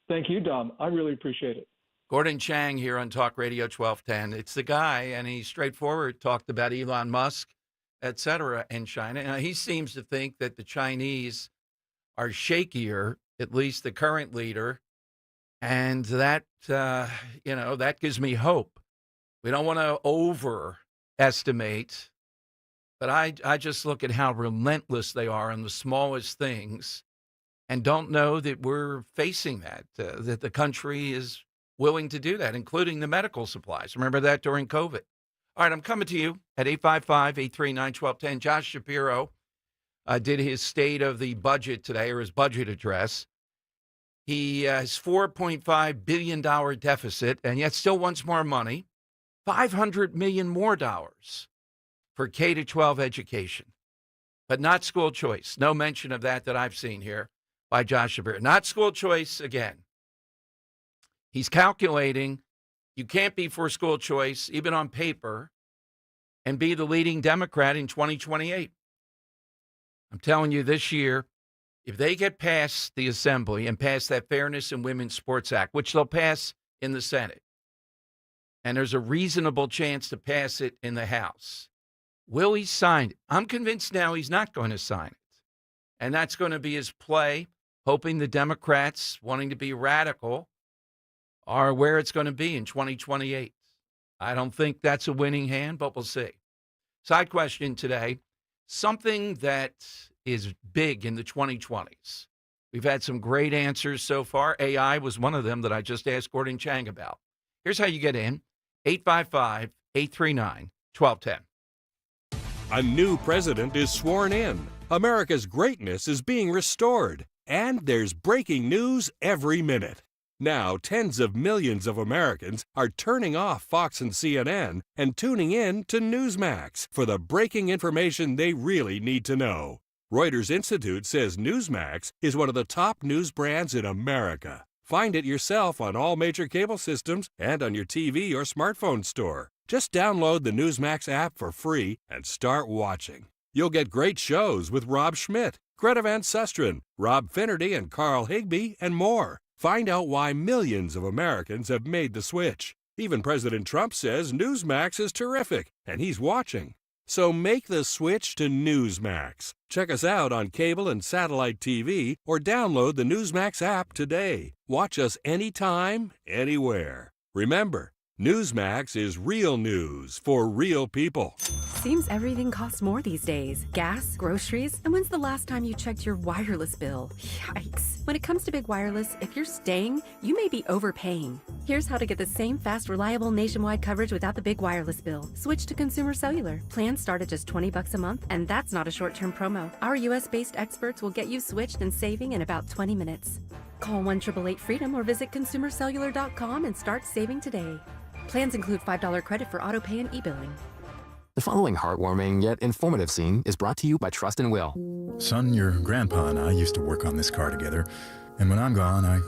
Thank you, Dom. I really appreciate it. Gordon Chang here on Talk Radio 1210. It's the guy, and he's straightforward, talked about Elon Musk, et cetera, and China. And he seems to think that the Chinese are shakier, at least the current leader, and that, that gives me hope. We don't want to overestimate, but I just look at how relentless they are on the smallest things and don't know that we're facing that the country is willing to do that, including the medical supplies. Remember that during COVID. All right, I'm coming to you at 855-839-1210. Josh Shapiro did his State of the Budget today, or his budget address. He has $4.5 billion deficit, and yet still wants more money, $500 million more dollars for K-12 education, but not school choice. No mention of that I've seen here by Josh Shapiro. Not school choice again. He's calculating you can't be for school choice, even on paper, and be the leading Democrat in 2028. I'm telling you, this year, if they get past the Assembly and pass that Fairness in Women's Sports Act, which they'll pass in the Senate, and there's a reasonable chance to pass it in the House, will he sign it? I'm convinced now he's not going to sign it. And that's going to be his play, hoping the Democrats, wanting to be radical, are where it's going to be in 2028. I don't think that's a winning hand, but we'll see. Side question today, something that is big in the 2020s. We've had some great answers so far. AI was one of them that I just asked Gordon Chang about. Here's how you get in, 855-839-1210. A new president is sworn in. America's greatness is being restored. And there's breaking news every minute. Now, tens of millions of Americans are turning off Fox and CNN and tuning in to Newsmax for the breaking information they really need to know. Reuters Institute says Newsmax is one of the top news brands in America. Find it yourself on all major cable systems and on your TV or smartphone store. Just download the Newsmax app for free and start watching. You'll get great shows with Rob Schmidt, Greta Van Susteren, Rob Finnerty, and Carl Higbie, and more. Find out why millions of Americans have made the switch. Even President Trump says Newsmax is terrific, and he's watching. So make the switch to Newsmax. Check us out on cable and satellite TV or download the Newsmax app today. Watch us anytime, anywhere. Remember, Newsmax is real news for real people. Seems everything costs more these days. Gas, groceries, and when's the last time you checked your wireless bill? Yikes. When it comes to big wireless, if you're staying, you may be overpaying. Here's how to get the same fast, reliable nationwide coverage without the big wireless bill. Switch to Consumer Cellular. Plans start at just $20 a month, and that's not a short-term promo. Our US-based experts will get you switched and saving in about 20 minutes. Call 1-888-FREEDOM or visit consumercellular.com and start saving today. Plans include $5 credit for auto pay and e-billing. The following heartwarming yet informative scene is brought to you by Trust and Will. Son, your grandpa and I used to work on this car together, and when I'm gone, I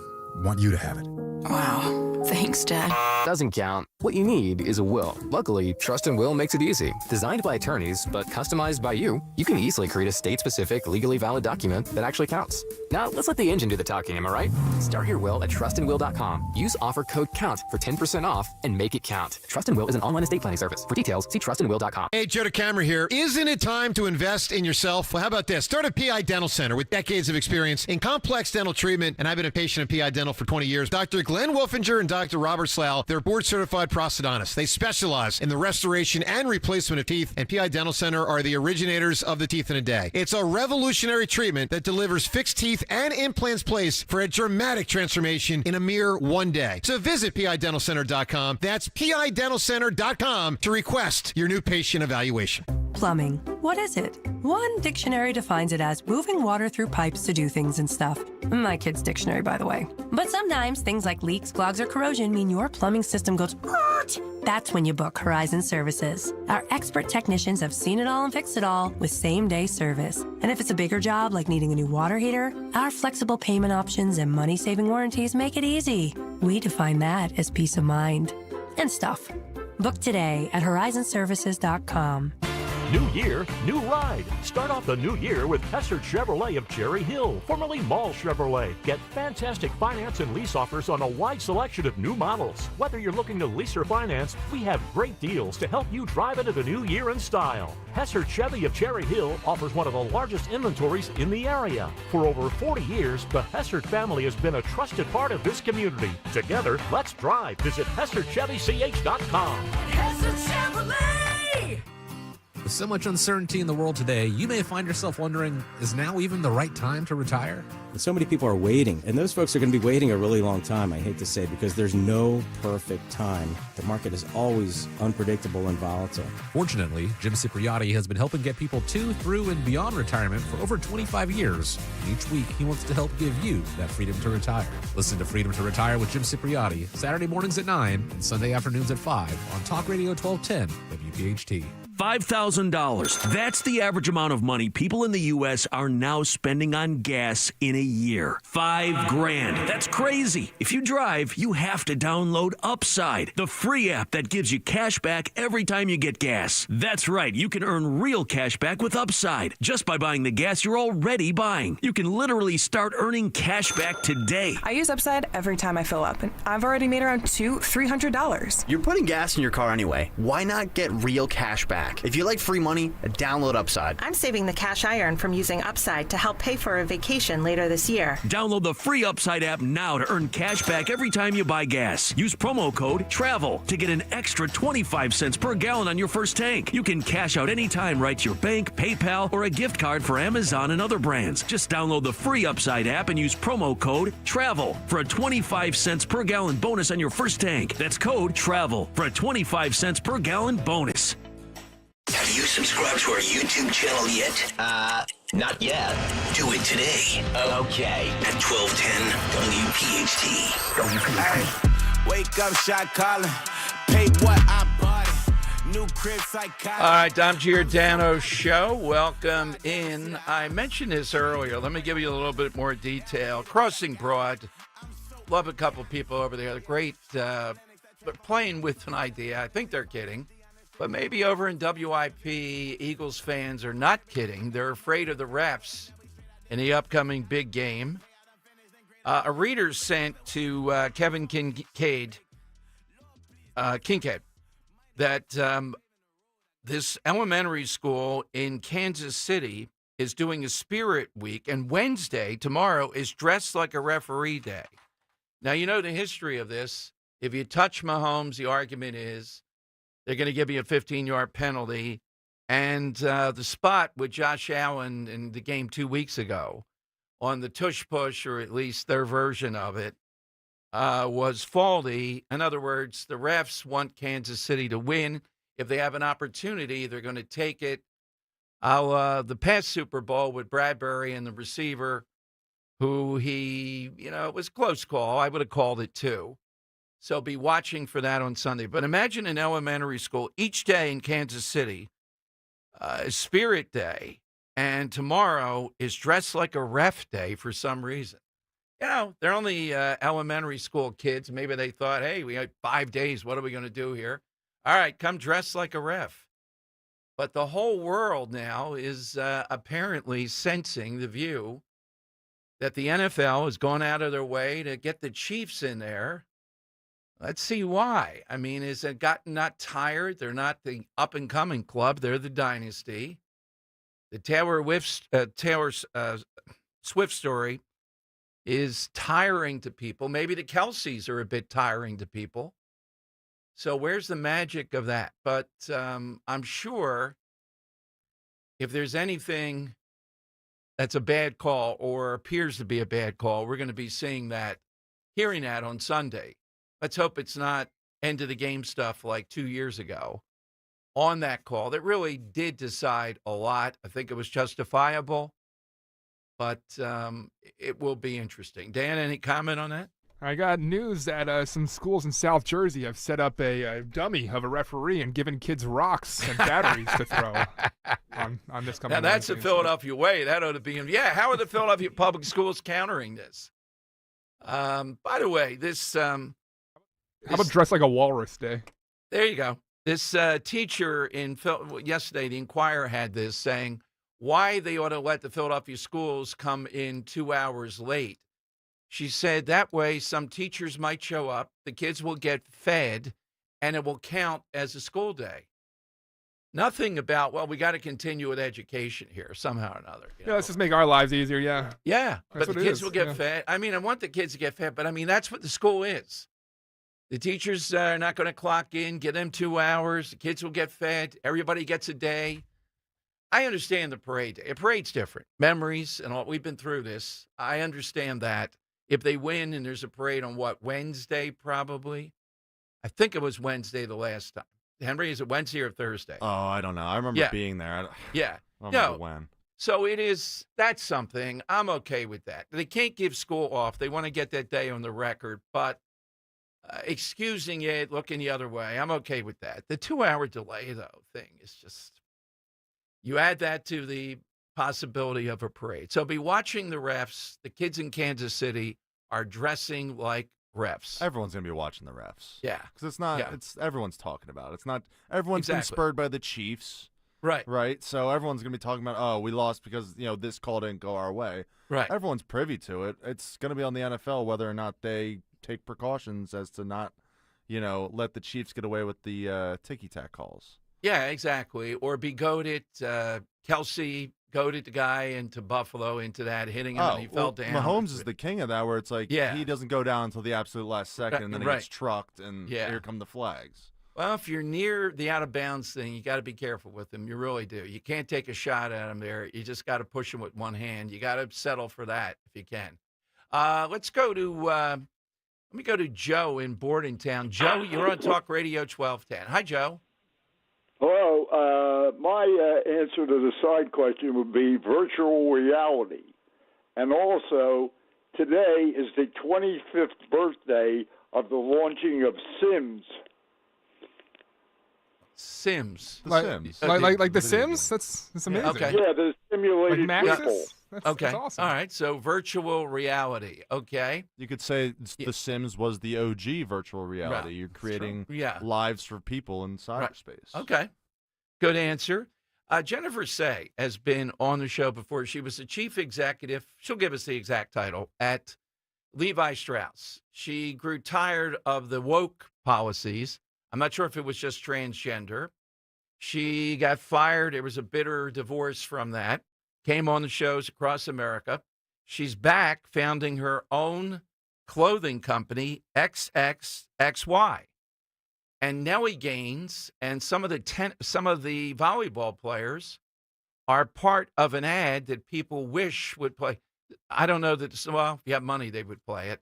want you to have it. Wow. Thanks, Dad. Doesn't count. What you need is a will. Luckily, Trust and Will makes it easy. Designed by attorneys, but customized by you, you can easily create a state-specific, legally valid document that actually counts. Now, let's let the engine do the talking, am I right? Start your will at trustandwill.com. Use offer code COUNT for 10% off and make it count. Trust and Will is an online estate planning service. For details, see trustandwill.com. Hey, Joe DeCamera here. Isn't it time to invest in yourself? Well, how about this? Start a PI Dental Center with decades of experience in complex dental treatment, and I've been a patient of PI Dental for 20 years. Dr. Glenn Wolfinger and Dr. Robert Slough, they're board-certified prosthodontists. They specialize in the restoration and replacement of teeth, and PI Dental Center are the originators of the teeth in a day. It's a revolutionary treatment that delivers fixed teeth and implants placed for a dramatic transformation in a mere one day. So visit PIDentalCenter.com. That's PIDentalCenter.com to request your new patient evaluation. Plumbing. What is it? One dictionary defines it as moving water through pipes to do things and stuff. My kid's dictionary, by the way. But sometimes things like leaks, clogs, or corrosion mean your plumbing system goes That's when you book Horizon Services. Our expert technicians have seen it all and fixed it all with same-day service. And if it's a bigger job like needing a new water heater, our flexible payment options and money-saving warranties make it easy. We define that as peace of mind. And stuff. Book today at horizonservices.com. New year, new ride. Start off the new year with Hessert Chevrolet of Cherry Hill, formerly Mall Chevrolet. Get fantastic finance and lease offers on a wide selection of new models. Whether you're looking to lease or finance, we have great deals to help you drive into the new year in style. Hessert Chevy of Cherry Hill offers one of the largest inventories in the area. For over 40 years, the Hessert family has been a trusted part of this community. Together, let's drive. Visit HessertChevyCH.com. Hessert Chevrolet! With so much uncertainty in the world today, you may find yourself wondering, is now even the right time to retire? So many people are waiting, and those folks are going to be waiting a really long time, I hate to say, because there's no perfect time. The market is always unpredictable and volatile. Fortunately, Jim Cipriotti has been helping get people to, through, and beyond retirement for over 25 years. And each week, he wants to help give you that freedom to retire. Listen to Freedom to Retire with Jim Cipriotti, Saturday mornings at 9 and Sunday afternoons at 5 on Talk Radio 1210 WPHT. $5,000. That's the average amount of money people in the U.S. are now spending on gas in a year. $5,000. That's crazy. If you drive, you have to download Upside, the free app that gives you cash back every time you get gas. That's right. You can earn real cash back with Upside just by buying the gas you're already buying. You can literally start earning cash back today. I use Upside every time I fill up, and I've already made around $300. You're putting gas in your car anyway. Why not get real cash back? If you like free money, download Upside. I'm saving the cash I earn from using Upside to help pay for a vacation later this year. Download the free Upside app now to earn cash back every time you buy gas. Use promo code TRAVEL to get an extra 25 cents per gallon on your first tank. You can cash out anytime right to your bank, PayPal, or a gift card for Amazon and other brands. Just download the free Upside app and use promo code TRAVEL for a 25 cents per gallon bonus on your first tank. That's code TRAVEL for a 25 cents per gallon bonus. Have you subscribed to our YouTube channel yet? Not yet. Do it today. Okay. At 1210 WPHT. Wake up, shot calling. Pay what I bought it. New crib psychotic. All right, Dom Giordano Show. Welcome in. I mentioned this earlier. Let me give you a little bit more detail. Crossing Broad. Love a couple people over there. They're great. They're playing with an idea. I think they're kidding. But maybe over in WIP, Eagles fans are not kidding. They're afraid of the refs in the upcoming big game. A reader sent to Kevin Kincaid that this elementary school in Kansas City is doing a Spirit Week, and Wednesday, tomorrow, is Dressed Like a Referee Day. Now, you know the history of this. If you touch Mahomes, the argument is they're going to give you a 15-yard penalty. And the spot with Josh Allen in the game 2 weeks ago on the tush push, or at least their version of it, was faulty. In other words, the refs want Kansas City to win. If they have an opportunity, they're going to take it. The past Super Bowl with Bradbury and the receiver, who it was a close call. I would have called it too. So be watching for that on Sunday. But imagine an elementary school each day in Kansas City is Spirit Day, and tomorrow is Dressed Like a Ref Day for some reason. They're only elementary school kids. Maybe they thought, hey, we have 5 days. What are we going to do here? All right, come dress like a ref. But the whole world now is apparently sensing the view that the NFL has gone out of their way to get the Chiefs in there. Let's see why. I mean, is it gotten not tired? They're not the up-and-coming club. They're the dynasty. The Taylor Swift story is tiring to people. Maybe the Kelseys are a bit tiring to people. So where's the magic of that? But I'm sure if there's anything that's a bad call or appears to be a bad call, we're going to be seeing that, hearing that on Sunday. Let's hope it's not end of the game stuff like 2 years ago on that call that really did decide a lot. I think it was justifiable, but it will be interesting. Dan, any comment on that? I got news that some schools in South Jersey have set up a dummy of a referee and given kids rocks and batteries to throw on this coming. Now, that's the Philadelphia way. That ought to be yeah, how are the Philadelphia public schools countering this? By the way, this... How about Dress Like a Walrus Day? There you go. This teacher yesterday, the Inquirer had this saying why they ought to let the Philadelphia schools come in 2 hours late. She said that way some teachers might show up, the kids will get fed, and it will count as a school day. Nothing about, well, we got to continue with education here somehow or another. Yeah, let's just make our lives easier, yeah. Yeah, That's but the kids will get fed. I mean, I want the kids to get fed, but I mean, that's what the school is. The teachers are not going to clock in, get them 2 hours. The kids will get fed. Everybody gets a day. I understand the parade. A parade's different. Memories and all. We've been through this. I understand that. If they win and there's a parade on Wednesday, probably? I think it was Wednesday the last time. Henry, is it Wednesday or Thursday? Oh, I don't know. I remember being there. Yeah. I don't remember when. So that's something. I'm okay with that. They can't give school off. They want to get that day on the record, but excusing it, looking the other way, I'm okay with that. The 2-hour delay, though, thing is just, you add that to the possibility of a parade. So be watching the refs. The kids in Kansas City are dressing like refs. Everyone's going to be watching the refs. Yeah. Because it's not, everyone's talking about it. It's not, everyone's been spurred by the Chiefs. Right. Right. So everyone's going to be talking about, oh, we lost because, this call didn't go our way. Right. Everyone's privy to it. It's going to be on the NFL whether or not they take precautions as to not, let the Chiefs get away with the ticky-tack calls. Yeah, exactly. Or be goaded. Kelsey goaded the guy into Buffalo into that, hitting him, and he fell down. Mahomes is the king of that, where it's like he doesn't go down until the absolute last second, and then he gets trucked, and here come the flags. Well, if you're near the out-of-bounds thing, you got to be careful with him. You really do. You can't take a shot at him there. You just got to push him with one hand. You got to settle for that if you can. Let's go to let me go to Joe in Bordentown. Joe, you're on Talk Radio 1210. Hi, Joe. Hello. My answer to the side question would be virtual reality. And also, today is the 25th birthday of the launching of Sims. Sims. Sims. Like The Sims? That's amazing. Okay. Yeah, the simulated people. That's awesome. All right. So virtual reality. Okay. You could say The Sims was the OG virtual reality. Right. You're creating Yeah. lives for people in cyberspace. Okay. Good answer. Jennifer Sey has been on the show before. She was the chief executive. She'll give us the exact title at Levi Strauss. She grew tired of the woke policies. I'm not sure if it was just transgender. She got fired. There was a bitter divorce from that. Came on the shows across America. She's back founding her own clothing company, XXXY. And Nellie Gaines and some of the volleyball players are part of an ad that people wish would play. I don't know that, well, if you have money, they would play it.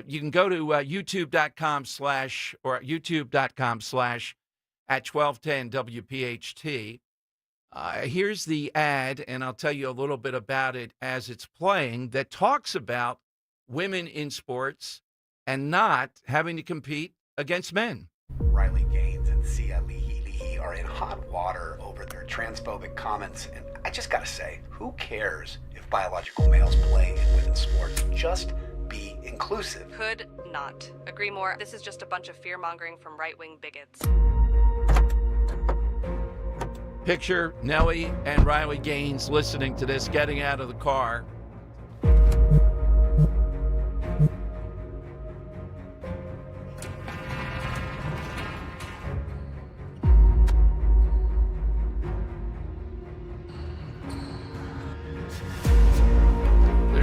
You can go to youtube.com/at1210 WPHT. Here's the ad, and I'll tell you a little bit about it as it's playing, that talks about women in sports and not having to compete against men. Riley Gaines and Sia Leahy are in hot water over their transphobic comments, and I just gotta say, who cares if biological males play in women's sports? Just be inclusive. Could not agree more. This is just a bunch of fear-mongering from right-wing bigots. Picture Nellie and Riley Gaines listening to this, getting out of the car.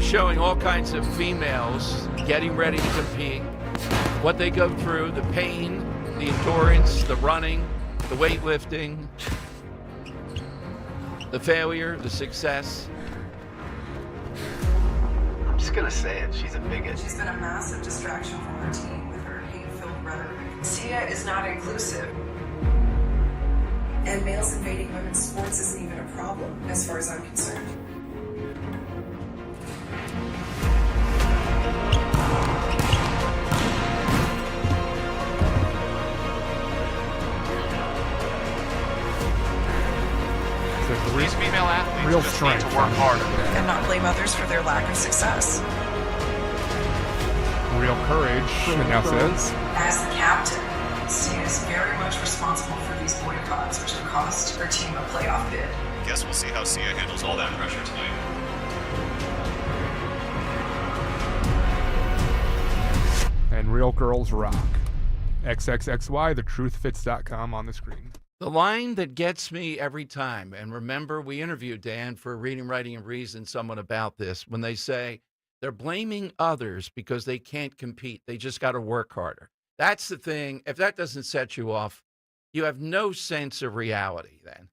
Showing all kinds of females getting ready to compete, what they go through, the pain, the endurance, the running, the weightlifting, the failure, the success. I'm just gonna say it, she's a bigot. She's been a massive distraction from her team with her hate-filled rhetoric. Sia is not inclusive. And males invading women's sports isn't even a problem, as far as I'm concerned. These female athletes real just strength need to work harder. And not blame others for their lack of success. Real courage, she now says. As the captain, Sia is very much responsible for these boycotts, which have cost her team a playoff bid. Guess we'll see how Sia handles all that pressure tonight. And real girls rock. XXXY, thetruthfits.com on the screen. The line that gets me every time, and remember, we interviewed Dan for Reading, Writing, and Reason, someone about this, when they say they're blaming others because they can't compete. They just got to work harder. That's the thing. If that doesn't set you off, you have no sense of reality then.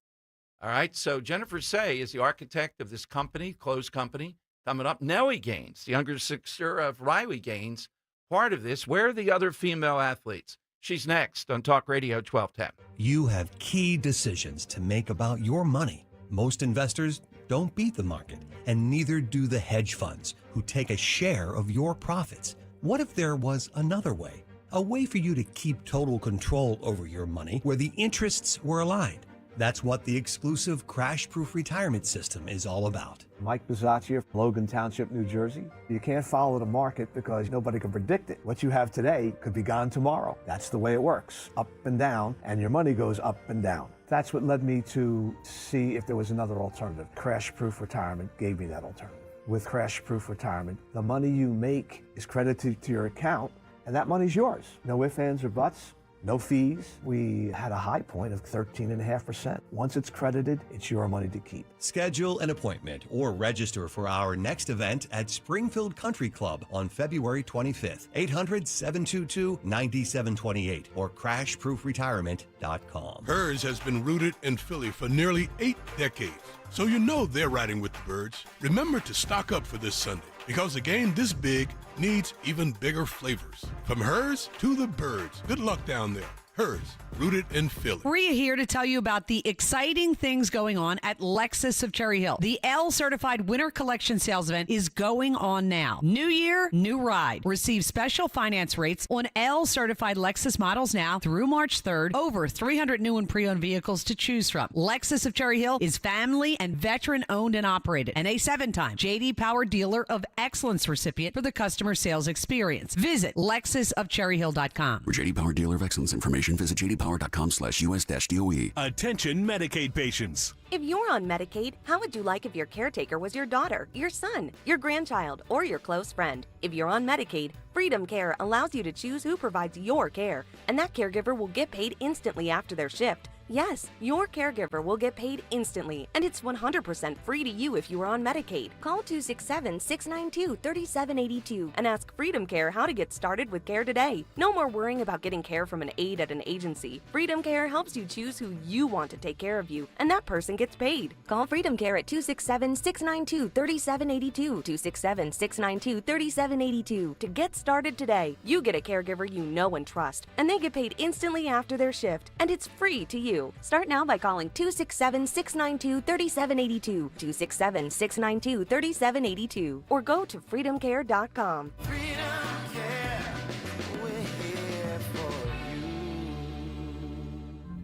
All right, so Jennifer Sey is the architect of this company, closed company, coming up. Nellie Gaines, the younger sister of Riley Gaines, part of this. Where are the other female athletes? She's next on Talk Radio 1210. You have key decisions to make about your money. Most investors don't beat the market, and neither do the hedge funds, who take a share of your profits. What if there was another way? A way for you to keep total control over your money where the interests were aligned. That's what the exclusive crash-proof retirement system is all about. Mike Bisaccia, Logan Township, New Jersey. You can't follow the market because nobody can predict it. What you have today could be gone tomorrow. That's the way it works, up and down, and your money goes up and down. That's what led me to see if there was another alternative. Crash-proof retirement gave me that alternative. With crash-proof retirement, the money you make is credited to your account, and that money's yours. No ifs, ands, or buts. No fees. We had a high point of 13.5%. Once it's credited, it's your money to keep. Schedule an appointment or register for our next event at Springfield Country Club on February 25th. 800-722-9728 or crashproofretirement.com. Hers has been rooted in Philly for nearly 8 decades, so you know they're riding with the birds. Remember to stock up for this Sunday, because a game this big needs even bigger flavors. From hers to the birds. Good luck down there. Hers, rooted in Philly. Maria here to tell you about the exciting things going on at Lexus of Cherry Hill. The L-certified winter collection sales event is going on now. New year, new ride. Receive special finance rates on L-certified Lexus models now through March 3rd. Over 300 new and pre-owned vehicles to choose from. Lexus of Cherry Hill is family and veteran owned and operated, and a 7-time J.D. Power Dealer of Excellence recipient for the customer sales experience. Visit LexusofCherryHill.com. For J.D. Power Dealer of Excellence information, visit jdpower.com/US-DOE. Attention Medicaid patients. If you're on Medicaid, how would you like if your caretaker was your daughter, your son, your grandchild, or your close friend? If you're on Medicaid, Freedom Care allows you to choose who provides your care, and that caregiver will get paid instantly after their shift. Yes, your caregiver will get paid instantly, and it's 100% free to you if you are on Medicaid. Call 267-692-3782 and ask Freedom Care how to get started with care today. No more worrying about getting care from an aide at an agency. Freedom Care helps you choose who you want to take care of you, and that person gets paid. Call Freedom Care at 267-692-3782, 267-692-3782 to get started today. You get a caregiver you know and trust, and they get paid instantly after their shift, and it's free to you. Start now by calling 267-692-3782, 267-692-3782, or go to freedomcare.com.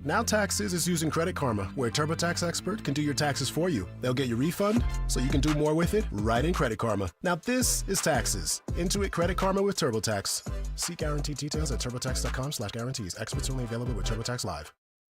Now Taxes is using Credit Karma, where a TurboTax expert can do your taxes for you. They'll get your refund so you can do more with it right in Credit Karma. Now this is taxes. Intuit Credit Karma with TurboTax. See guaranteed details at turbotax.com/guarantees. Experts only available with TurboTax Live.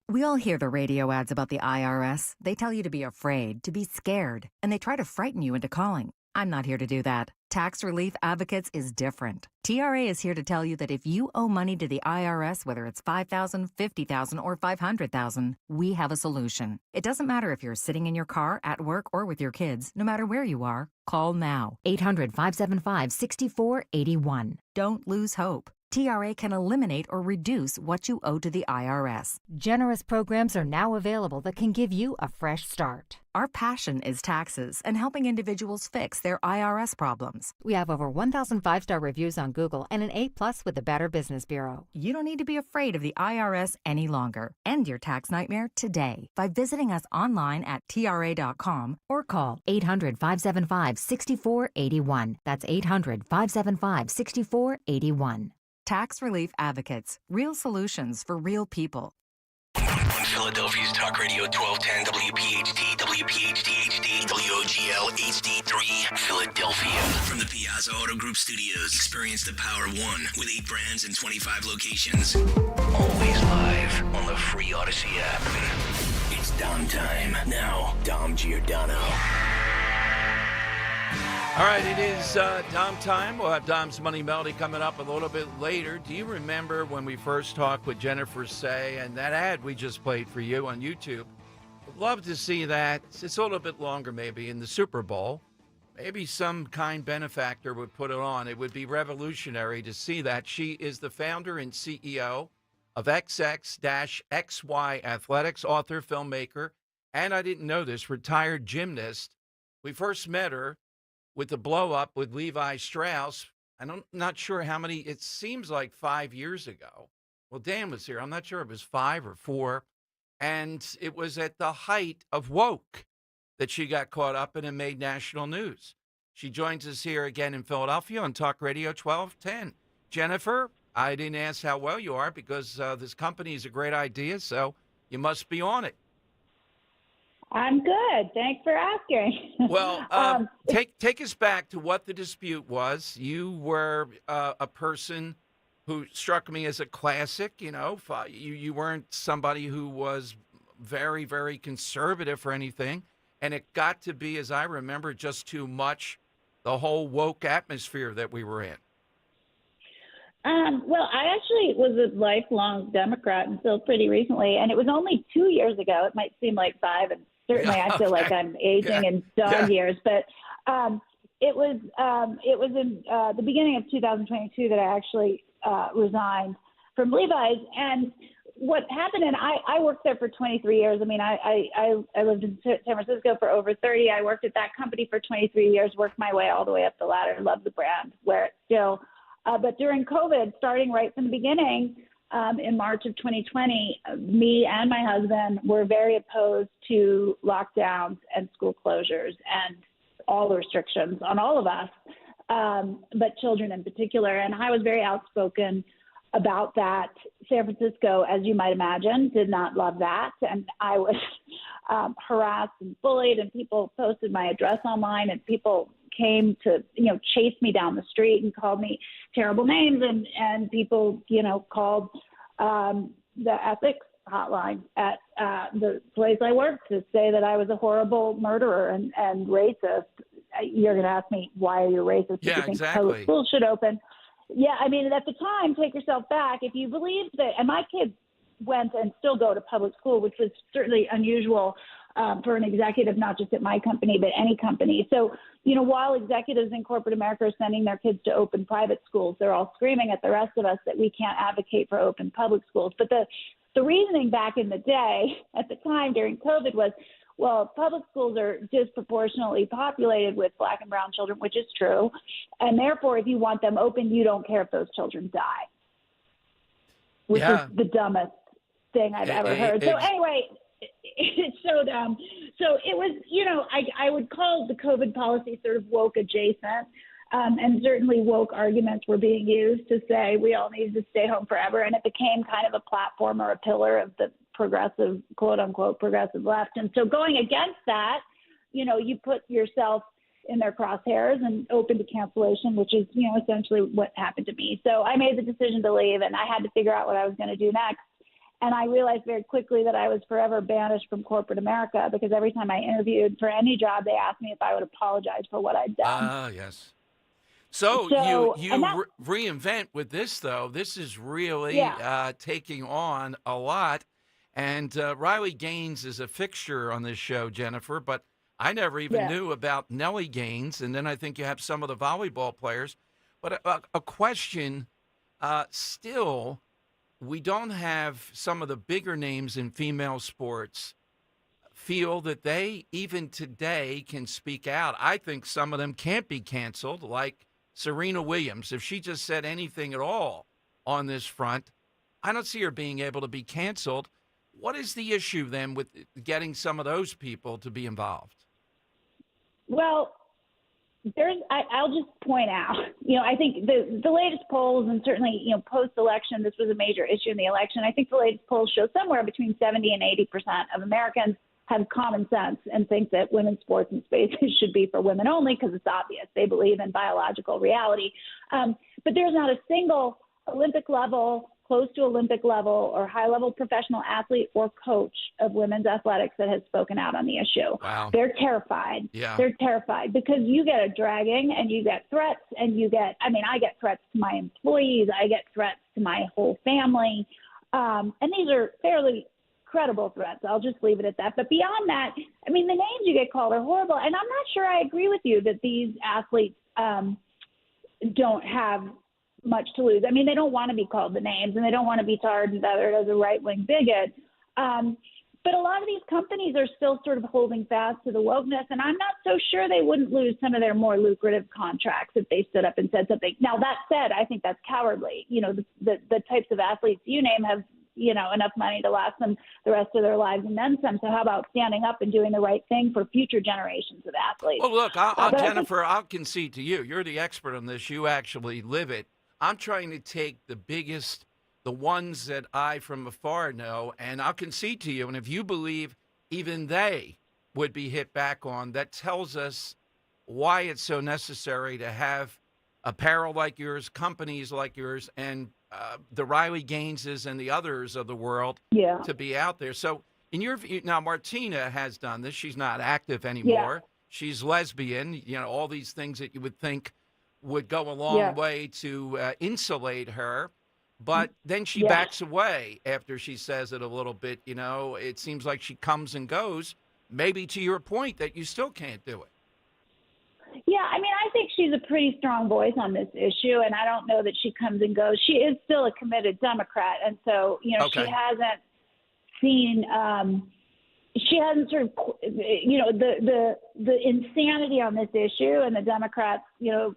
We all hear the radio ads about the IRS. They tell you to be afraid, to be scared, and they try to frighten you into calling. I'm not here to do that. Tax Relief Advocates is different. TRA is here to tell you that if you owe money to the IRS, whether it's $5,000, $50,000, or $500,000, we have a solution. It doesn't matter if you're sitting in your car, at work, or with your kids. No matter where you are, call now. 800-575-6481. Don't lose hope. TRA can eliminate or reduce what you owe to the IRS. Generous programs are now available that can give you a fresh start. Our passion is taxes and helping individuals fix their IRS problems. We have over 1,000 5-star reviews on Google and an A+ with the Better Business Bureau. You don't need to be afraid of the IRS any longer. End your tax nightmare today by visiting us online at TRA.com or call 800-575-6481. That's 800-575-6481. Tax Relief Advocates. Real solutions for real people. On Philadelphia's Talk Radio 1210 WPHT, WPHT HD, WOGL HD3, Philadelphia. From the Piazza Auto Group Studios, experience the power of one with 8 brands and 25 locations. Always live on the free Odyssey app. It's Dom time. Now, Dom Giordano. All right, it is Dom time. We'll have Dom's Money Melody coming up a little bit later. Do you remember when we first talked with Jennifer Sey and that ad we just played for you on YouTube? I'd love to see that. It's a little bit longer maybe in the Super Bowl. Maybe some kind benefactor would put it on. It would be revolutionary to see that. She is the founder and CEO of XX-XY Athletics, author, filmmaker, and I didn't know this, retired gymnast. We first met her with the blow up with Levi Strauss. I'm not sure how many, it seems like 5 years ago. Well, Dan was here. I'm not sure if it was 5 or 4. And it was at the height of woke that she got caught up in and made national news. She joins us here again in Philadelphia on Talk Radio 1210. Jennifer, I didn't ask how well you are because this company is a great idea, so you must be on it. I'm good. Thanks for asking. Well, take us back to what the dispute was. You were a person who struck me as a classic. You know, you weren't somebody who was very, very conservative or anything. And it got to be, as I remember, just too much, the whole woke atmosphere that we were in. Well, I actually was a lifelong Democrat until pretty recently, and it was only 2 years ago. It might seem like 5, and certainly I feel like I'm aging in dog years. But it was in the beginning of 2022 that I actually resigned from Levi's. And what happened, and I worked there for 23 years. I mean, I lived in San Francisco for over 30. I worked at that company for 23 years, worked my way all the way up the ladder, loved the brand, wear it still. But during COVID, starting right from the beginning, in March of 2020, me and my husband were very opposed to lockdowns and school closures and all the restrictions on all of us, but children in particular. And I was very outspoken about that. San Francisco, as you might imagine, did not love that. And I was harassed and bullied, and people posted my address online, and people came to, chase me down the street and called me terrible names. And people, called the ethics hotline at the place I worked to say that I was a horrible murderer and racist. You're going to ask me, why are you racist? Yeah, you think exactly. public schools should open? Yeah, I mean, at the time, take yourself back. If you believe that, and my kids went and still go to public school, which was certainly unusual for an executive, not just at my company, but any company. So, while executives in corporate America are sending their kids to open private schools, they're all screaming at the rest of us that we can't advocate for open public schools. But the reasoning back in the day, at the time during COVID, was, well, public schools are disproportionately populated with Black and brown children, which is true. And therefore, if you want them open, you don't care if those children die, which is the dumbest thing I've ever heard. So anyway, it's so dumb. So it was, I would call the COVID policy sort of woke adjacent. And certainly woke arguments were being used to say we all needed to stay home forever. And it became kind of a platform or a pillar of the progressive, quote unquote, progressive left. And so going against that, you put yourself in their crosshairs and open to cancellation, which is, essentially what happened to me. So I made the decision to leave, and I had to figure out what I was going to do next. And I realized very quickly that I was forever banished from corporate America, because every time I interviewed for any job, they asked me if I would apologize for what I'd done. Ah, yes. So you reinvent with this, though. This is really taking on a lot. And Riley Gaines is a fixture on this show, Jennifer, but I never even knew about Nellie Gaines. And then I think you have some of the volleyball players. But a question still, we don't have some of the bigger names in female sports feel that they, even today, can speak out. I think some of them can't be canceled, like Serena Williams. If she just said anything at all on this front, I don't see her being able to be canceled. What is the issue then with getting some of those people to be involved? Well, I'll just point out, I think the latest polls, and certainly, post-election, this was a major issue in the election. I think the latest polls show somewhere between 70 and 80% of Americans have common sense and think that women's sports and spaces should be for women only, because it's obvious. They believe in biological reality. But there's not a single Olympic level, close to Olympic level, or high-level professional athlete or coach of women's athletics that has spoken out on the issue. Wow. They're terrified. Yeah. They're terrified because you get a dragging and you get threats, and I get threats to my employees. I get threats to my whole family. And these are fairly credible threats. I'll just leave it at that. But beyond that, the names you get called are horrible. And I'm not sure I agree with you that these athletes don't have much to lose. They don't want to be called the names, and they don't want to be tarred and feathered as a right-wing bigot. But But a lot of these companies are still sort of holding fast to the wokeness, and I'm not so sure they wouldn't lose some of their more lucrative contracts if they stood up and said something. Now, that said, I think that's cowardly. You know, the types of athletes you name have, you know, enough money to last them the rest of their lives and then some. So how about standing up and doing the right thing for future generations of athletes? Well, look, Jennifer, I'll concede to you. You're the expert on this. You actually live it. I'm trying to take the ones that I from afar know, and I'll concede to you. And if you believe even they would be hit back on, that tells us why it's so necessary to have apparel like yours, companies like yours, and the Riley Gaineses and the others of the world to be out there. So in your view, now Martina has done this. She's not active anymore. Yeah. She's lesbian, you know, all these things that you would think would go a long way to insulate her. But then she backs away after she says it a little bit. You know, it seems like she comes and goes, maybe to your point that you still can't do it. Yeah, I mean, I think she's a pretty strong voice on this issue, and I don't know that she comes and goes. She is still a committed Democrat, and so, you know, she hasn't seen she hasn't sort of, you know, the insanity on this issue and the Democrats, you know,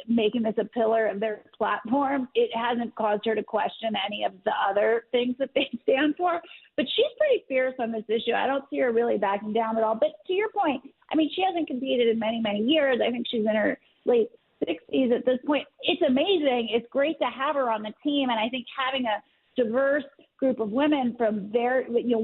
making this a pillar of their platform. It hasn't caused her to question any of the other things that they stand for. But she's pretty fierce on this issue. I don't see her really backing down at all. But to your point, I mean, she hasn't competed in many, many years. I think she's in her late 60s at this point. It's amazing. It's great to have her on the team. And I think having a diverse group of women from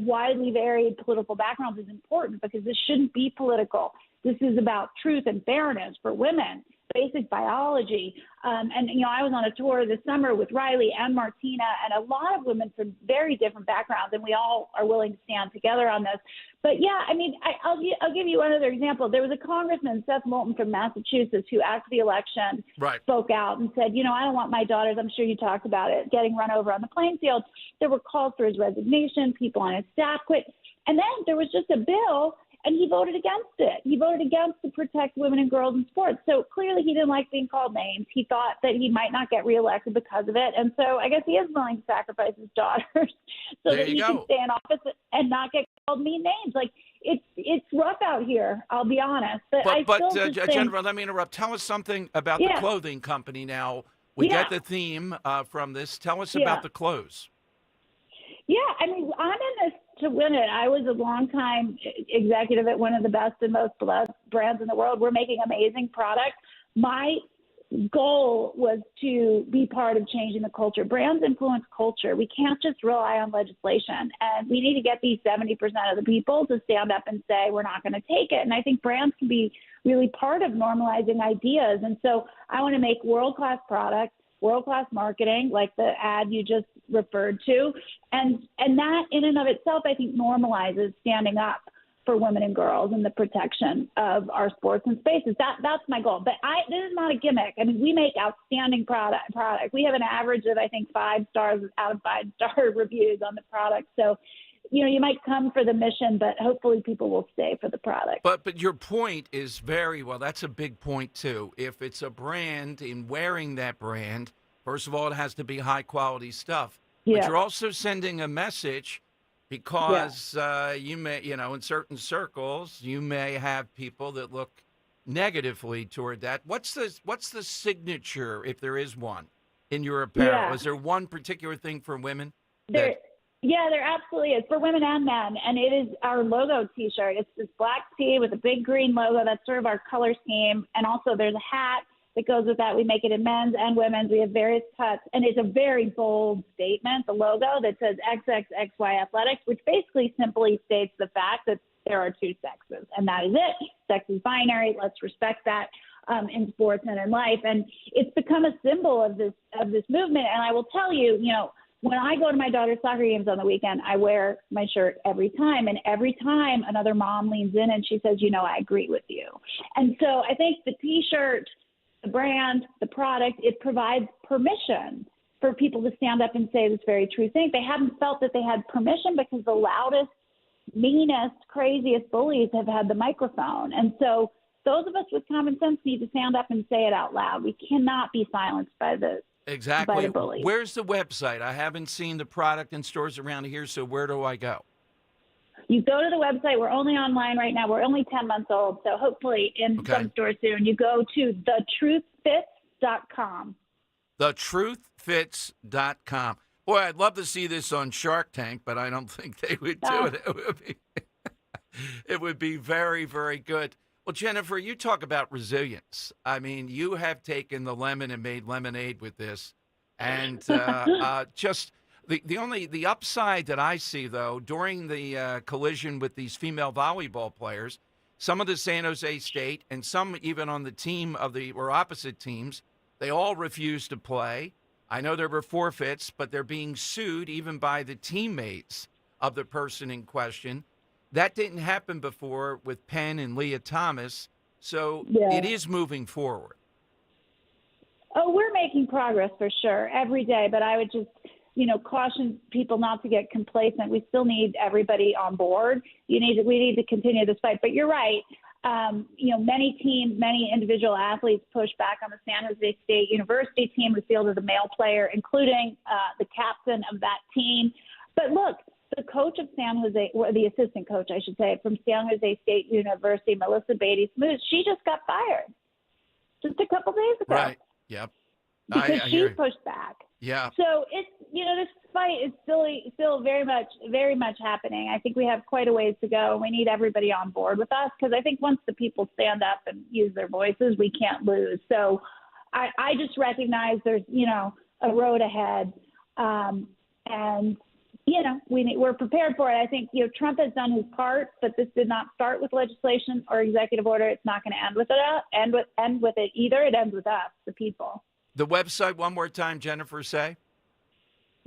widely varied political backgrounds is important, because this shouldn't be political. This is about truth and fairness for women, basic biology. And, you know, I was on a tour this summer with Riley and Martina and a lot of women from very different backgrounds, and we all are willing to stand together on this. But, yeah, I mean, I'll give you another example. There was a congressman, Seth Moulton from Massachusetts, who after the election spoke out and said, you know, I don't want my daughters, I'm sure you talked about it, getting run over on the playing field. There were calls for his resignation. People on his staff quit. And then there was just a bill, and he voted against it. He voted against to protect women and girls in sports. So clearly he didn't like being called names. He thought that he might not get reelected because of it. And so I guess he is willing to sacrifice his daughters so that he can stay in office and not get called mean names. Like, it's rough out here, I'll be honest. But Jennifer, let me interrupt. Tell us something about the clothing company now. We get the theme from this. Tell us about the clothes. Yeah, I mean, I'm in this to win it. I was a longtime executive at one of the best and most beloved brands in the world. We're making amazing products. My goal was to be part of changing the culture. Brands influence culture. We can't just rely on legislation. And we need to get these 70% of the people to stand up and say, we're not going to take it. And I think brands can be really part of normalizing ideas. And so I want to make world-class products, world-class marketing, like the ad you just referred to. And that in and of itself, I think, normalizes standing up for women and girls and the protection of our sports and spaces. That's my goal. But this is not a gimmick. I mean, we make outstanding product. We have an average of, I think, 5 stars out of 5-star reviews on the product. So, you know, you might come for the mission, but hopefully people will stay for the product. But your point is very well. That's a big point, too. If it's a brand, in wearing that brand, first of all, it has to be high-quality stuff. Yeah. But you're also sending a message because you may, you know, in certain circles, you may have people that look negatively toward that. What's the signature, if there is one, in your apparel? Yeah. Is there one particular thing for women? There absolutely is, for women and men, and it is our logo T-shirt. It's this black tee with a big green logo. That's sort of our color scheme, and also there's a hat that goes with that. We make it in men's and women's. We have various cuts, and it's a very bold statement, the logo that says XXXY Athletics, which basically simply states the fact that there are 2 sexes, and that is it. Sex is binary. Let's respect that in sports and in life, and it's become a symbol of this movement. And I will tell you, you know, when I go to my daughter's soccer games on the weekend, I wear my shirt every time. And every time another mom leans in and she says, you know, I agree with you. And so I think the T-shirt, the brand, the product, it provides permission for people to stand up and say this very true thing. They haven't felt that they had permission because the loudest, meanest, craziest bullies have had the microphone. And so those of us with common sense need to stand up and say it out loud. We cannot be silenced by the Exactly. bully. Where's the website? I haven't seen the product in stores around here, so where do I go? you go to the website. We're only online right now. We're only 10 months old, so hopefully in some stores soon. You go to thetruthfits.com. Thetruthfits.com. Boy, I'd love to see this on Shark Tank, but I don't think they would do it. It would be very, very good. Well, Jennifer, you talk about resilience. I mean, you have taken the lemon and made lemonade with this. And just the upside that I see, though, during the collision with these female volleyball players, some of the San Jose State and some even on the team or opposite teams, they all refused to play. I know there were forfeits, but they're being sued even by the teammates of the person in question. That didn't happen before with Penn and Leah Thomas, so it is moving forward. Oh, we're making progress for sure every day, but I would just, caution people not to get complacent. We still need everybody on board. We need to continue this fight. But you're right. Many teams, many individual athletes pushed back on the San Jose State University team who fielded a male player, including the captain of that team. But look, the coach of San Jose, or the assistant coach, I should say, from San Jose State University, Melissa Beatty-Smooth, she just got fired just a couple days ago. Right. Yep. Because she pushed back. Yeah. So it's, this fight is still very much happening. I think we have quite a ways to go. We need everybody on board with us because I think once the people stand up and use their voices, we can't lose. So I just recognize there's, a road ahead. And we're prepared for it. I think, Trump has done his part, but this did not start with legislation or executive order. It's not going to end with it either. It ends with us, the people. The website, one more time, Jennifer Sey.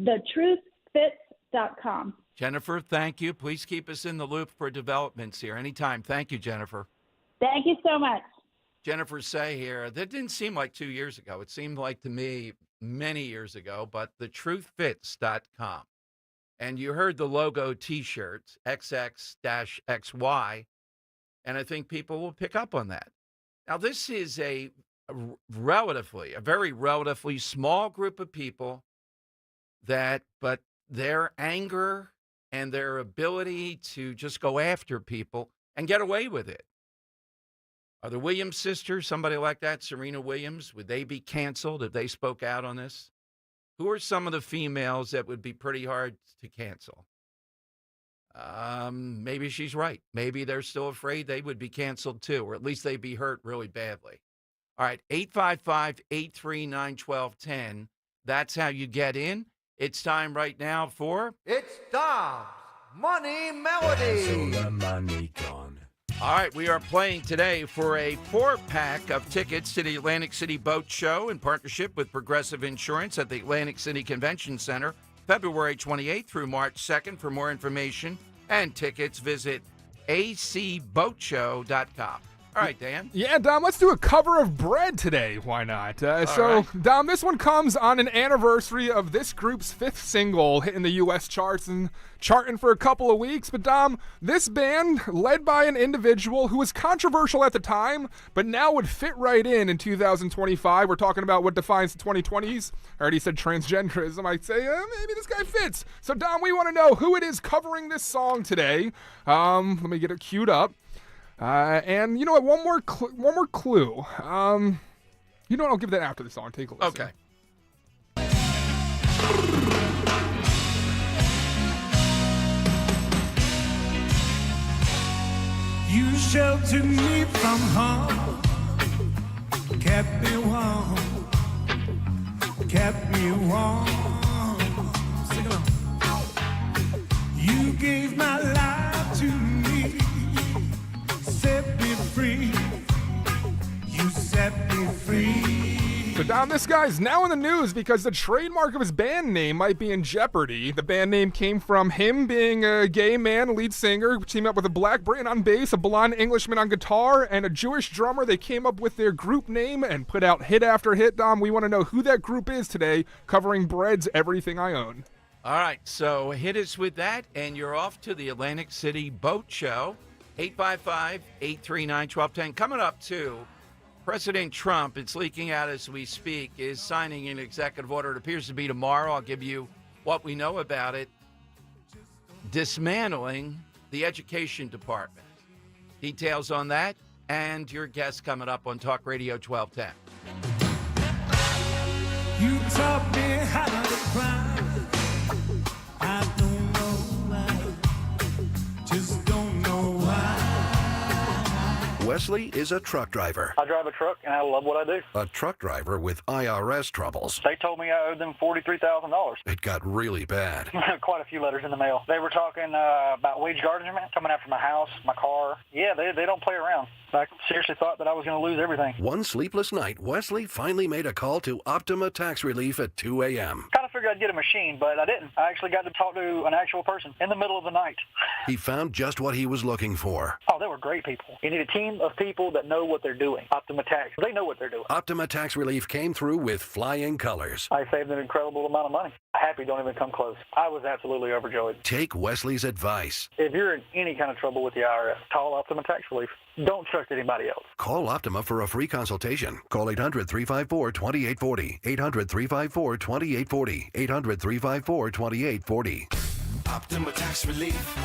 thetruthfits.com. Jennifer, thank you. Please keep us in the loop for developments here anytime. Thank you, Jennifer. Thank you so much. Jennifer Sey here. That didn't seem like 2 years ago. It seemed like to me many years ago, but thetruthfits.com. And you heard the logo T-shirts, XX-XY, and I think people will pick up on that. Now, this is a very relatively small group of people but their anger and their ability to just go after people and get away with it. Are the Williams sisters, somebody like that, Serena Williams, would they be canceled if they spoke out on this? Who are some of the females that would be pretty hard to cancel? Maybe she's right. Maybe they're still afraid they would be canceled too, or at least they'd be hurt really badly. All right, 855-839-1210. That's how you get in. It's time right now for... It's Dom's Money Melody. All right, we are playing today for a 4-pack of tickets to the Atlantic City Boat Show in partnership with Progressive Insurance at the Atlantic City Convention Center, February 28th through March 2nd. For more information and tickets, visit acboatshow.com. All right, Dan. Yeah, Dom, let's do a cover of Bread today. Why not? Right. Dom, this one comes on an anniversary of this group's 5th single hitting the U.S. charts and charting for a couple of weeks. But, Dom, this band, led by an individual who was controversial at the time, but now would fit right in 2025. We're talking about what defines the 2020s. I already said transgenderism. I'd say maybe this guy fits. So, Dom, we want to know who it is covering this song today. Let me get it queued up. And you know what? One more clue. I'll give that after the song. Take a listen. Okay. You sheltered me from harm, kept me warm, Sing along. You gave my life to me. Set me free. You set me free. So, Dom, this guy's now in the news because the trademark of his band name might be in jeopardy. The band name came from him being a gay man, lead singer, teamed up with a black Briton on bass, a blonde Englishman on guitar, and a Jewish drummer. They came up with their group name and put out hit after hit. Dom, we want to know who that group is today, covering Bread's Everything I Own. All right, so hit us with that, and you're off to the Atlantic City Boat Show. 855-839-1210. Coming up, too, President Trump, it's leaking out as we speak, is signing an executive order. It appears to be tomorrow. I'll give you what we know about it. Dismantling the education department. Details on that and your guest coming up on Talk Radio 1210. You taught me how to cry. I don't know why. Just don't know why. Wesley is a truck driver. I drive a truck, and I love what I do. A truck driver with IRS troubles. They told me I owed them $43,000. It got really bad. Quite a few letters in the mail. They were talking about wage garnishment, coming after my house, my car. Yeah, they don't play around. I seriously thought that I was going to lose everything. One sleepless night, Wesley finally made a call to Optima Tax Relief at 2 a.m. Kind of figured I'd get a machine, but I didn't. I actually got to talk to an actual person in the middle of the night. He found just what he was looking for. Oh, they were great people. You need a team of people that know what they're doing. Optima Tax, they know what they're doing. Optima Tax Relief came through with flying colors. I saved an incredible amount of money. Happy don't even come close. I was absolutely overjoyed. Take Wesley's advice. If you're in any kind of trouble with the IRS, call Optima Tax Relief. Don't trust anybody else. Call Optima for a free consultation. Call 800-354-2840. 800-354-2840. 800-354-2840. Optima Tax Relief.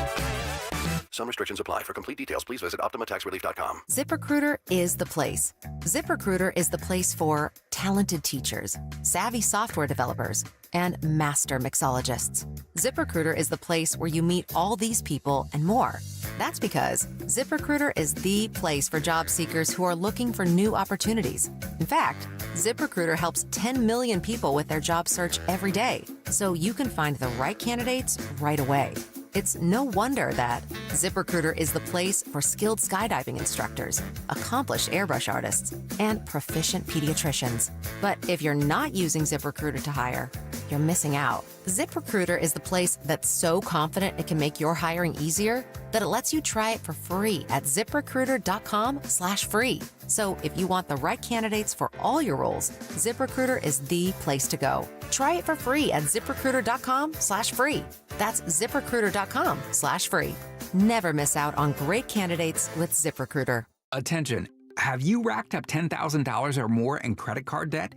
Some restrictions apply. For complete details, please visit OptimaTaxRelief.com. ZipRecruiter is the place. ZipRecruiter is the place for talented teachers, savvy software developers, and master mixologists. ZipRecruiter is the place where you meet all these people and more. That's because ZipRecruiter is the place for job seekers who are looking for new opportunities. In fact, ZipRecruiter helps 10 million people with their job search every day, so you can find the right candidates right away. It's no wonder that ZipRecruiter is the place for skilled skydiving instructors, accomplished airbrush artists, and proficient pediatricians. But if you're not using ZipRecruiter to hire, you're missing out. ZipRecruiter is the place that's so confident it can make your hiring easier that it lets you try it for free at ZipRecruiter.com/free. So if you want the right candidates for all your roles, ZipRecruiter is the place to go. Try it for free at ZipRecruiter.com/free. That's ZipRecruiter.com/free. Never miss out on great candidates with ZipRecruiter. Attention, have you racked up $10,000 or more in credit card debt?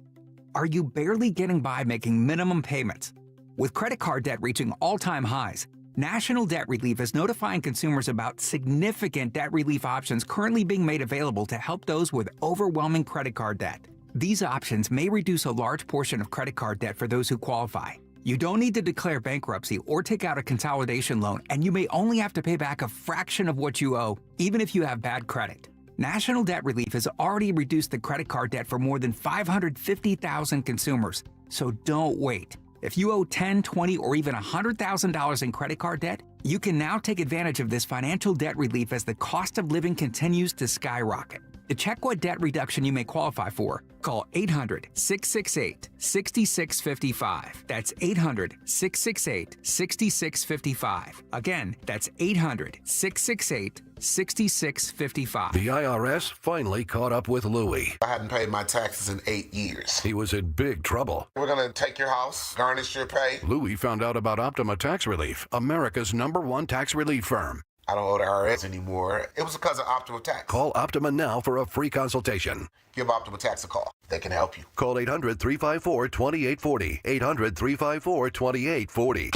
Are you barely getting by making minimum payments? With credit card debt reaching all-time highs, National Debt Relief is notifying consumers about significant debt relief options currently being made available to help those with overwhelming credit card debt. These options may reduce a large portion of credit card debt for those who qualify. You don't need to declare bankruptcy or take out a consolidation loan, and you may only have to pay back a fraction of what you owe, even if you have bad credit. National Debt Relief has already reduced the credit card debt for more than 550,000 consumers, so don't wait. If you owe $10,000, $20,000, or even $100,000 in credit card debt, you can now take advantage of this financial debt relief as the cost of living continues to skyrocket. To check what debt reduction you may qualify for, call 800-668-6655. That's 800-668-6655. Again, that's 800-668-6655. The IRS finally caught up with Louie. I hadn't paid my taxes in 8 years. He was in big trouble. We're going to take your house, garnish your pay. Louie found out about Optima Tax Relief, America's #1 tax relief firm. I don't owe the IRS anymore. It was because of Optima Tax. Call Optima now for a free consultation. Give Optima Tax a call. They can help you. Call 800-354-2840. 800-354-2840.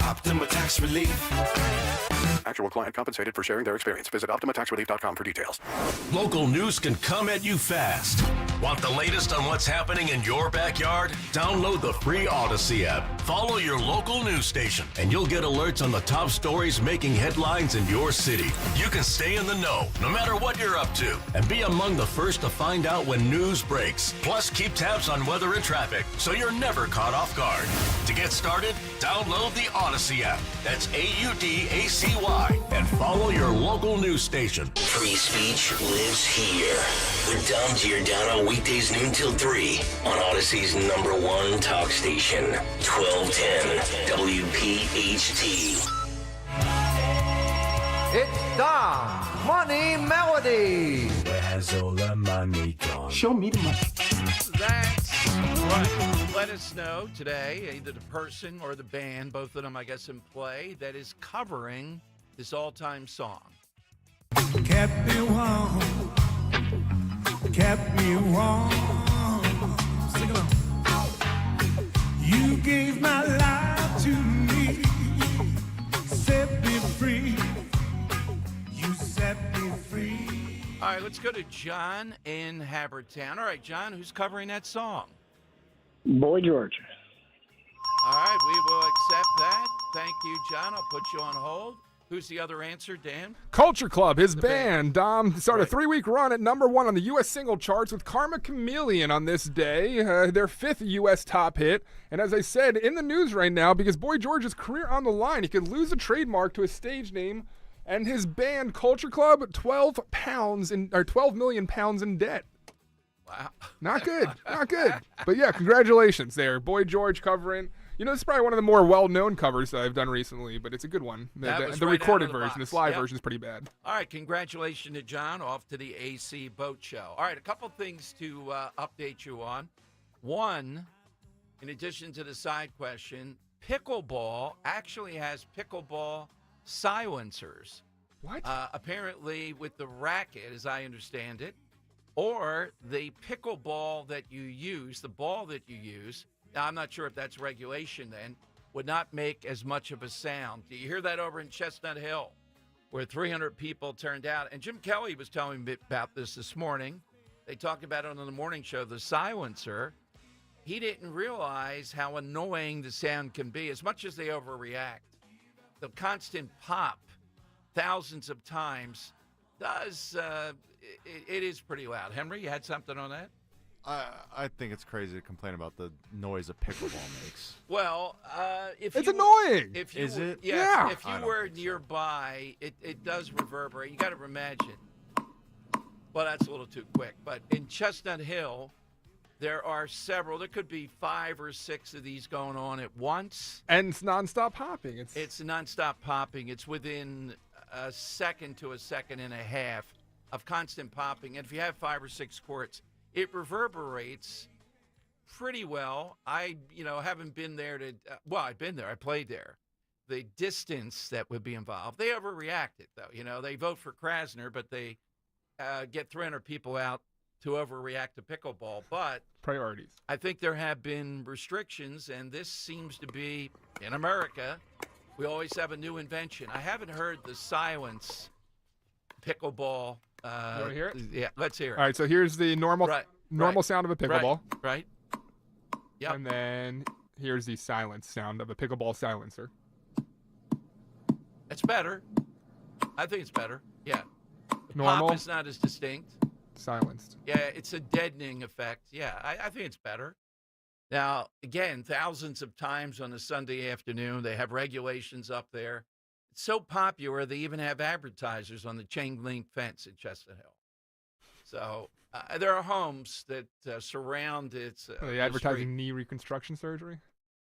Optima Tax Relief. Actual client compensated for sharing their experience. Visit OptimaTaxRelief.com for details. Local news can come at you fast. Want the latest on what's happening in your backyard? Download the free Odyssey app. Follow your local news station, and you'll get alerts on the top stories making headlines in your city. You can stay in the know, no matter what you're up to, and be among the first to find out when news breaks. Plus, keep tabs on weather and traffic, so you're never caught off guard. To get started, download the Odyssey app. That's AUDACY, and follow your local news station. Free speech lives here. With Dom Giordano weekdays noon till 3 on Odyssey's #1 talk station, 1210 WPHT. It's Dom Money Melody. Where has all the money gone? Show me the money. That's right. Let us know today, either the person or the band, both of them, I guess, in play, that is covering this all-time song. Kept me warm. Kept me warm. Sing along. You gave my life to me. Set me free. let's go to John in Habertown. All right, John, who's covering that song? Boy George. All right, we will accept that. Thank you, John. I'll put you on hold. Who's the other answer, Dan? Culture Club, his band, started a 3-week run at number 1 on the U.S. single charts with Karma Chameleon on this day, their 5th U.S. top hit. And as I said, in the news right now, because Boy George's career on the line, he could lose a trademark to his stage name, and his band, Culture Club, 12 million pounds in debt. Wow. Not good, not good. But yeah, congratulations there. Boy George covering. You know, this is probably one of the more well-known covers that I've done recently, but it's a good one. The Right recorded version. This live version is pretty bad. All right, congratulations to John. Off to the AC Boat Show. All right, a couple things to update you on. One, in addition to the side question, pickleball actually has pickleball silencers. What? Apparently with the racket, as I understand it, or the pickleball that you use, the ball that you use. Now, I'm not sure if that's regulation then, would not make as much of a sound. Do you hear that over in Chestnut Hill, where 300 people turned out? And Jim Kelly was telling me about this morning. They talked about it on the morning show, the silencer. He didn't realize how annoying the sound can be, as much as they overreact. The constant pop, thousands of times, does, it is pretty loud. Henry, you had something on that? I think it's crazy to complain about the noise a pickleball makes. Well, it's annoying. If you Is were, it? Yeah. If I you don't were think so. nearby, it does reverberate. You got to imagine. Well, that's a little too quick. But in Chestnut Hill, there are several. There could be 5 or 6 of these going on at once. And it's nonstop popping. It's nonstop popping. It's within a second to a second and a half of constant popping. And if you have 5 or 6 courts, it reverberates pretty well. I haven't been there to, I've been there. I played there. The distance that would be involved. They overreacted, though. They vote for Krasner, but they get 300 people out to overreact to pickleball. But priorities. I think there have been restrictions, and this seems to be, in America, we always have a new invention. I haven't heard the silence pickleball. You want to hear it? Yeah, let's hear it. All right, so here's the normal sound of a pickleball. Right. Yep. And then here's the silence sound of a pickleball silencer. It's better. I think it's better. Yeah. Normal. Pop is not as distinct. Silenced. Yeah, it's a deadening effect. Yeah, I think it's better. Now, again, thousands of times on a Sunday afternoon, they have regulations up there. It's so popular, they even have advertisers on the chain link fence at Chestnut Hill. So there are homes that surround its. Are they advertising knee reconstruction surgery?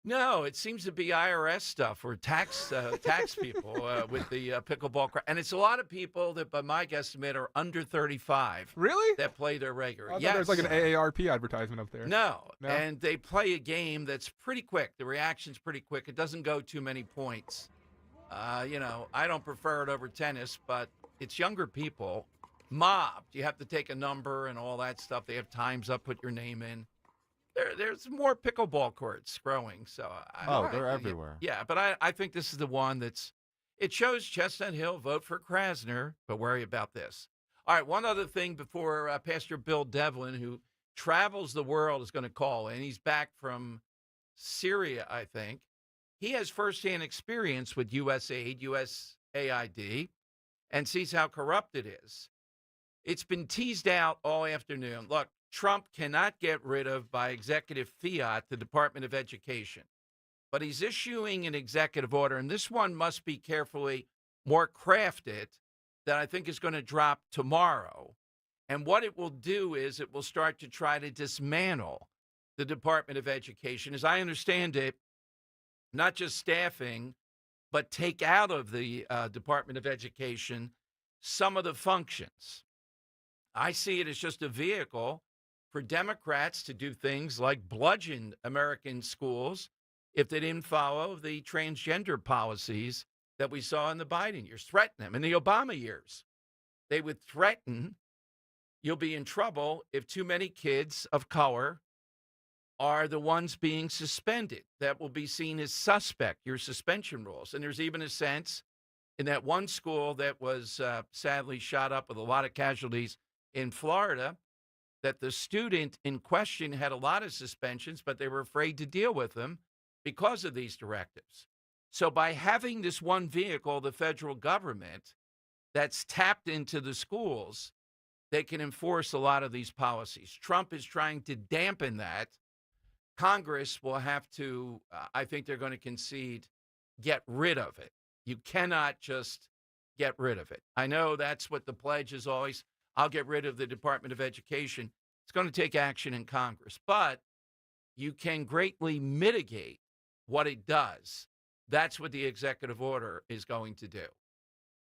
No, it seems to be IRS stuff or tax people with the pickleball. And it's a lot of people that, by my guesstimate, are under 35. Really? That play their regular. I thought Yes. there's like an AARP advertisement up there. No, and they play a game that's pretty quick. The reaction's pretty quick. It doesn't go too many points. I don't prefer it over tennis, but it's younger people. Mobbed. You have to take a number and all that stuff. They have times up, put your name in. There's more pickleball courts growing. So they're everywhere. Yeah, but I think this is the one it shows Chestnut Hill, vote for Krasner, but worry about this. All right, one other thing before Pastor Bill Devlin, who travels the world, is going to call in. He's back from Syria, I think. He has firsthand experience with USAID, USAID, and sees how corrupt it is. It's been teased out all afternoon. Look, Trump cannot get rid of, by executive fiat, the Department of Education. But he's issuing an executive order, and this one must be carefully more crafted, that I think is going to drop tomorrow. And what it will do is it will start to try to dismantle the Department of Education. As I understand it, not just staffing, but take out of the Department of Education some of the functions. I see it as just a vehicle for Democrats to do things like bludgeon American schools if they didn't follow the transgender policies that we saw in the Biden years, threaten them. In the Obama years, they would threaten, you'll be in trouble if too many kids of color are the ones being suspended. That will be seen as suspect, your suspension rules. And there's even a sense in that one school that was sadly shot up with a lot of casualties in Florida that the student in question had a lot of suspensions, but they were afraid to deal with them because of these directives. So by having this one vehicle, the federal government, that's tapped into the schools, they can enforce a lot of these policies. Trump is trying to dampen that. Congress will have to, I think they're going to concede, get rid of it. You cannot just get rid of it. I know that's what the pledge is always. I'll get rid of the Department of Education. It's going to take action in Congress, but you can greatly mitigate what it does. That's what the executive order is going to do.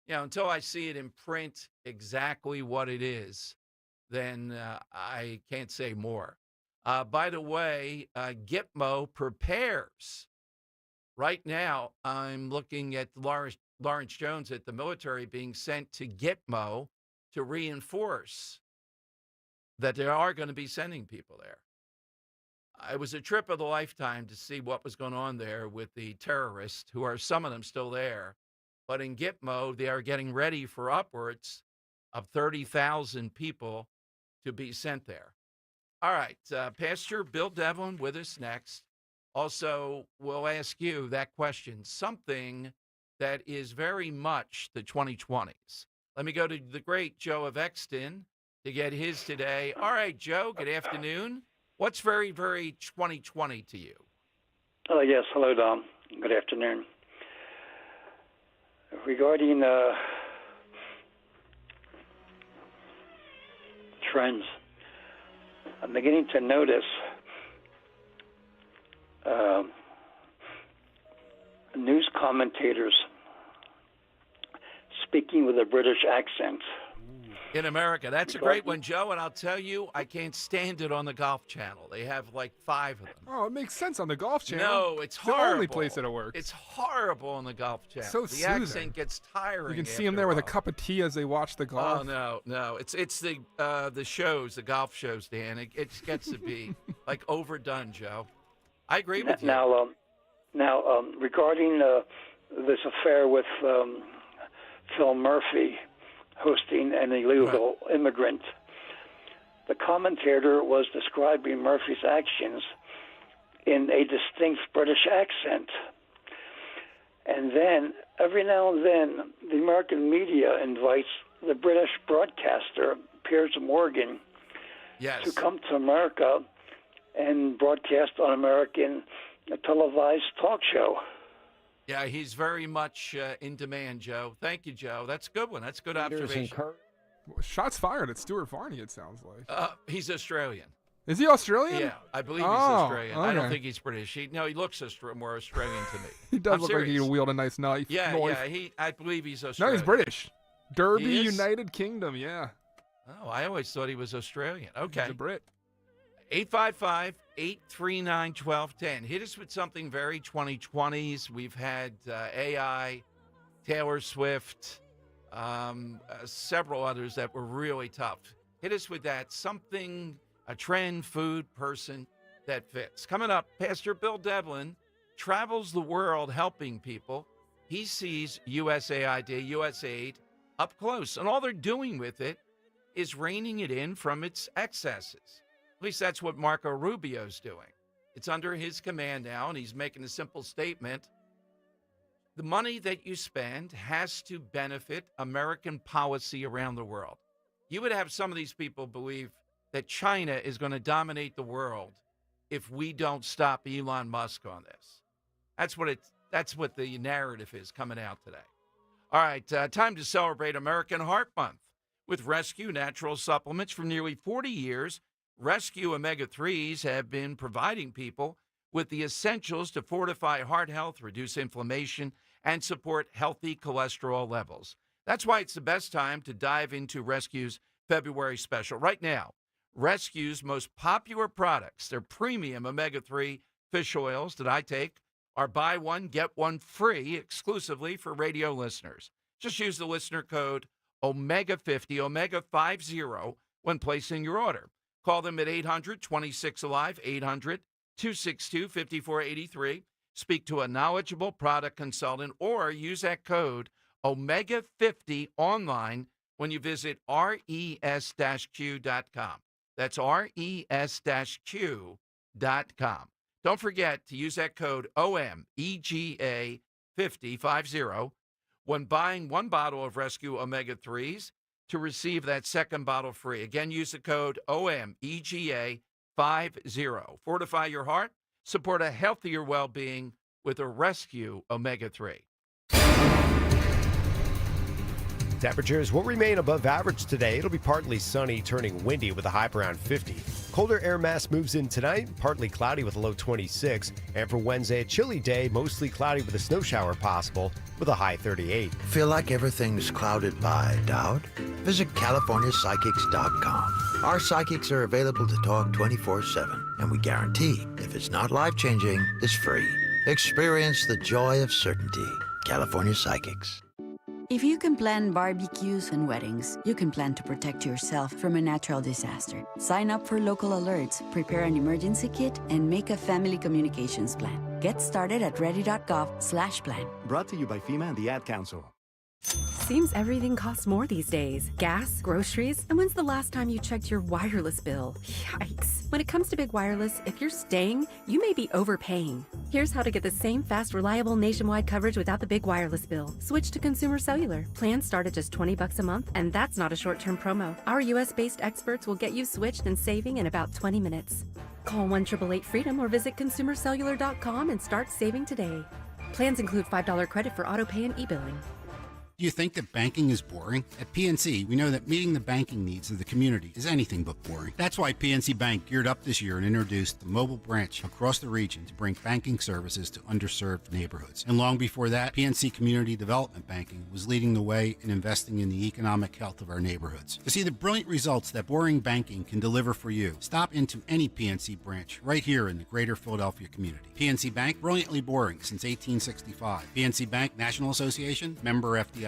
Until I see it in print exactly what it is, then I can't say more. By the way, Gitmo prepares. Right now, I'm looking at Lawrence Jones at the military being sent to Gitmo to reinforce that they are going to be sending people there. It was a trip of a lifetime to see what was going on there with the terrorists, who are some of them still there. But in Gitmo, they are getting ready for upwards of 30,000 people to be sent there. All right, Pastor Bill Devlin with us next. Also, we'll ask you that question, something that is very much the 2020s. Let me go to the great Joe of Exton to get his today. All right, Joe, good afternoon. What's very, very 2020 to you? Yes, hello, Dom. Good afternoon. Regarding trends, I'm beginning to notice news commentators speaking with a British accent. In America. That's a great one, Joe, and I'll tell you, I can't stand it on the Golf Channel. They have like 5 of them. Oh, it makes sense on the Golf Channel. No, it's the horrible. only place that it works. It's horrible on the Golf Channel. So the soothing. accent gets tiring. You can see them there with a cup of tea as they watch the golf. Oh, no. It's the shows, the golf shows, Dan. It gets to be like overdone, Joe. I agree with you. Now, regarding this affair with Phil Murphy hosting an illegal immigrant, the commentator was describing Murphy's actions in a distinct British accent. And then, every now and then, the American media invites the British broadcaster, Piers Morgan, to come to America and broadcast on American televised talk show. Yeah, he's very much in demand, Joe. Thank you, Joe. That's a good one. That's a good observation. Shots fired at Stuart Varney, it sounds like. He's Australian. Is he Australian? Yeah, I believe he's Australian. Okay. I don't think he's British. He looks more Australian to me. He does I'm look serious. like he could wield a nice knife. Yeah. I believe he's No, Australian. he's British. Derby, He is? United Kingdom, yeah. Oh, I always thought he was Australian. Okay. He's a Brit. 855-839-1210. Hit us with something very 2020s. We've had AI, Taylor Swift, several others that were really tough. Hit us with that. Something, a trend, food, person that fits. Coming up, Pastor Bill Devlin travels the world helping people. He sees USAID, USAID up close, and all they're doing with it is reining it in from its excesses. At least that's what Marco Rubio's doing. It's under his command now, and he's making a simple statement. The money that you spend has to benefit American policy around the world. You would have some of these people believe that China is going to dominate the world if we don't stop Elon Musk on this. That's what the narrative is coming out today. All right, time to celebrate American Heart Month with Rescue Natural Supplements. For nearly 40 years, Rescue Omega-3s have been providing people with the essentials to fortify heart health, reduce inflammation, and support healthy cholesterol levels. That's why it's the best time to dive into Rescue's February special. Right now, Rescue's most popular products, their premium omega-3 fish oils that I take, are buy one, get one free exclusively for radio listeners. Just use the listener code OMEGA50, OMEGA50 when placing your order. Call them at 800-26-ALIVE, 800-262-5483. Speak to a knowledgeable product consultant or use that code OMEGA50 online when you visit res-q.com. That's res-q.com. Don't forget to use that code OMEGA50 when buying one bottle of Rescue Omega-3s to receive that second bottle free. Again, use the code OMEGA50. Fortify your heart. Support a healthier well-being with a Rescue Omega-3. Temperatures will remain above average today. It'll be partly sunny, turning windy with a high around 50. Colder air mass moves in tonight, partly cloudy with a low 26. And for Wednesday, a chilly day, mostly cloudy with a snow shower possible with a high 38. Feel like everything's clouded by doubt? Visit CaliforniaPsychics.com. Our psychics are available to talk 24/7, and we guarantee if it's not life-changing, it's free. Experience the joy of certainty. California Psychics. If you can plan barbecues and weddings, you can plan to protect yourself from a natural disaster. Sign up for local alerts, prepare an emergency kit, and make a family communications plan. Get started at ready.gov/plan. Brought to you by FEMA and the Ad Council. Seems everything costs more these days. Gas, groceries, and when's the last time you checked your wireless bill? Yikes. When it comes to big wireless, if you're staying, you may be overpaying. Here's how to get the same fast, reliable nationwide coverage without the big wireless bill. Switch to Consumer Cellular. Plans start at just $20 a month, and that's not a short-term promo. Our US-based experts will get you switched and saving in about 20 minutes. Call 1-888-FREEDOM or visit consumercellular.com and start saving today. Plans include $5 credit for autopay and e-billing. Do you think that banking is boring? At PNC, we know that meeting the banking needs of the community is anything but boring. That's why PNC Bank geared up this year and introduced the mobile branch across the region to bring banking services to underserved neighborhoods. And long before that, PNC Community Development Banking was leading the way in investing in the economic health of our neighborhoods. To see the brilliant results that boring banking can deliver for you, stop into any PNC branch right here in the greater Philadelphia community. PNC Bank, brilliantly boring since 1865. PNC Bank National Association, member FDIC.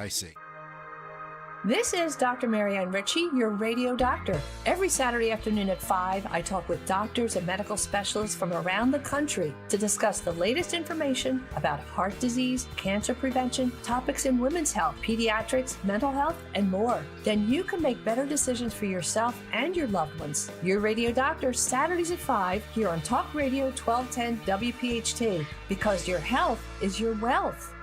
This is Dr. Marianne Ritchie, your radio doctor. Every Saturday afternoon at 5, I talk with doctors and medical specialists from around the country to discuss the latest information about heart disease, cancer prevention, topics in women's health, pediatrics, mental health, and more. Then you can make better decisions for yourself and your loved ones. Your radio doctor, Saturdays at 5, here on Talk Radio 1210 WPHT, because your health is your wealth.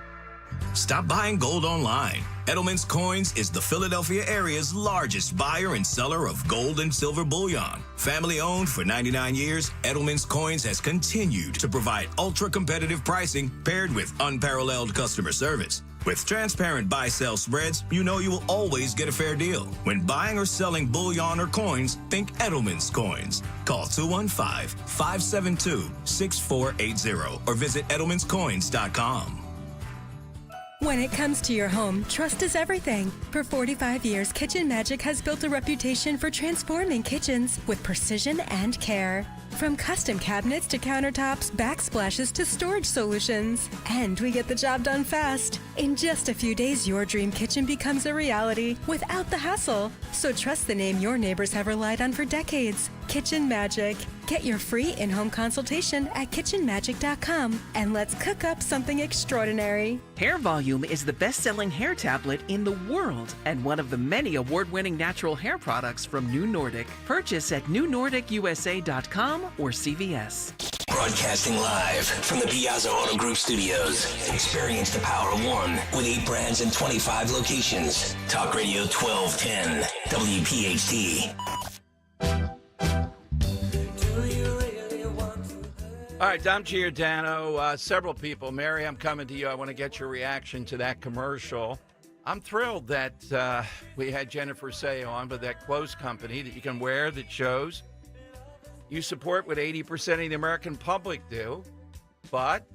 Stop buying gold online. Edelman's Coins is the Philadelphia area's largest buyer and seller of gold and silver bullion. Family owned for 99 years, Edelman's Coins has continued to provide ultra-competitive pricing paired with unparalleled customer service. With transparent buy-sell spreads, you know you will always get a fair deal. When buying or selling bullion or coins, think Edelman's Coins. Call 215-572-6480 or visit edelmanscoins.com. When it comes to your home, trust is everything. For 45 years, Kitchen Magic has built a reputation for transforming kitchens with precision and care. From custom cabinets to countertops, backsplashes to storage solutions. And we get the job done fast. In just a few days, your dream kitchen becomes a reality without the hassle. So trust the name your neighbors have relied on for decades. Kitchen Magic. Get your free in-home consultation at kitchenmagic.com and let's cook up something extraordinary. Hair Volume is the best-selling hair tablet in the world and one of the many award-winning natural hair products from New Nordic. Purchase at newnordicusa.com or CVS. Broadcasting live from the Piazza Auto Group studios. Experience the power of one with 8 brands and 25 locations. Talk Radio 1210 WPHT. All right, Dom Giordano, several people. Mary, I'm coming to you. I want to get your reaction to that commercial. I'm thrilled that we had Jennifer Sey on, but that clothes company that you can wear that shows you support what 80% of the American public do. But,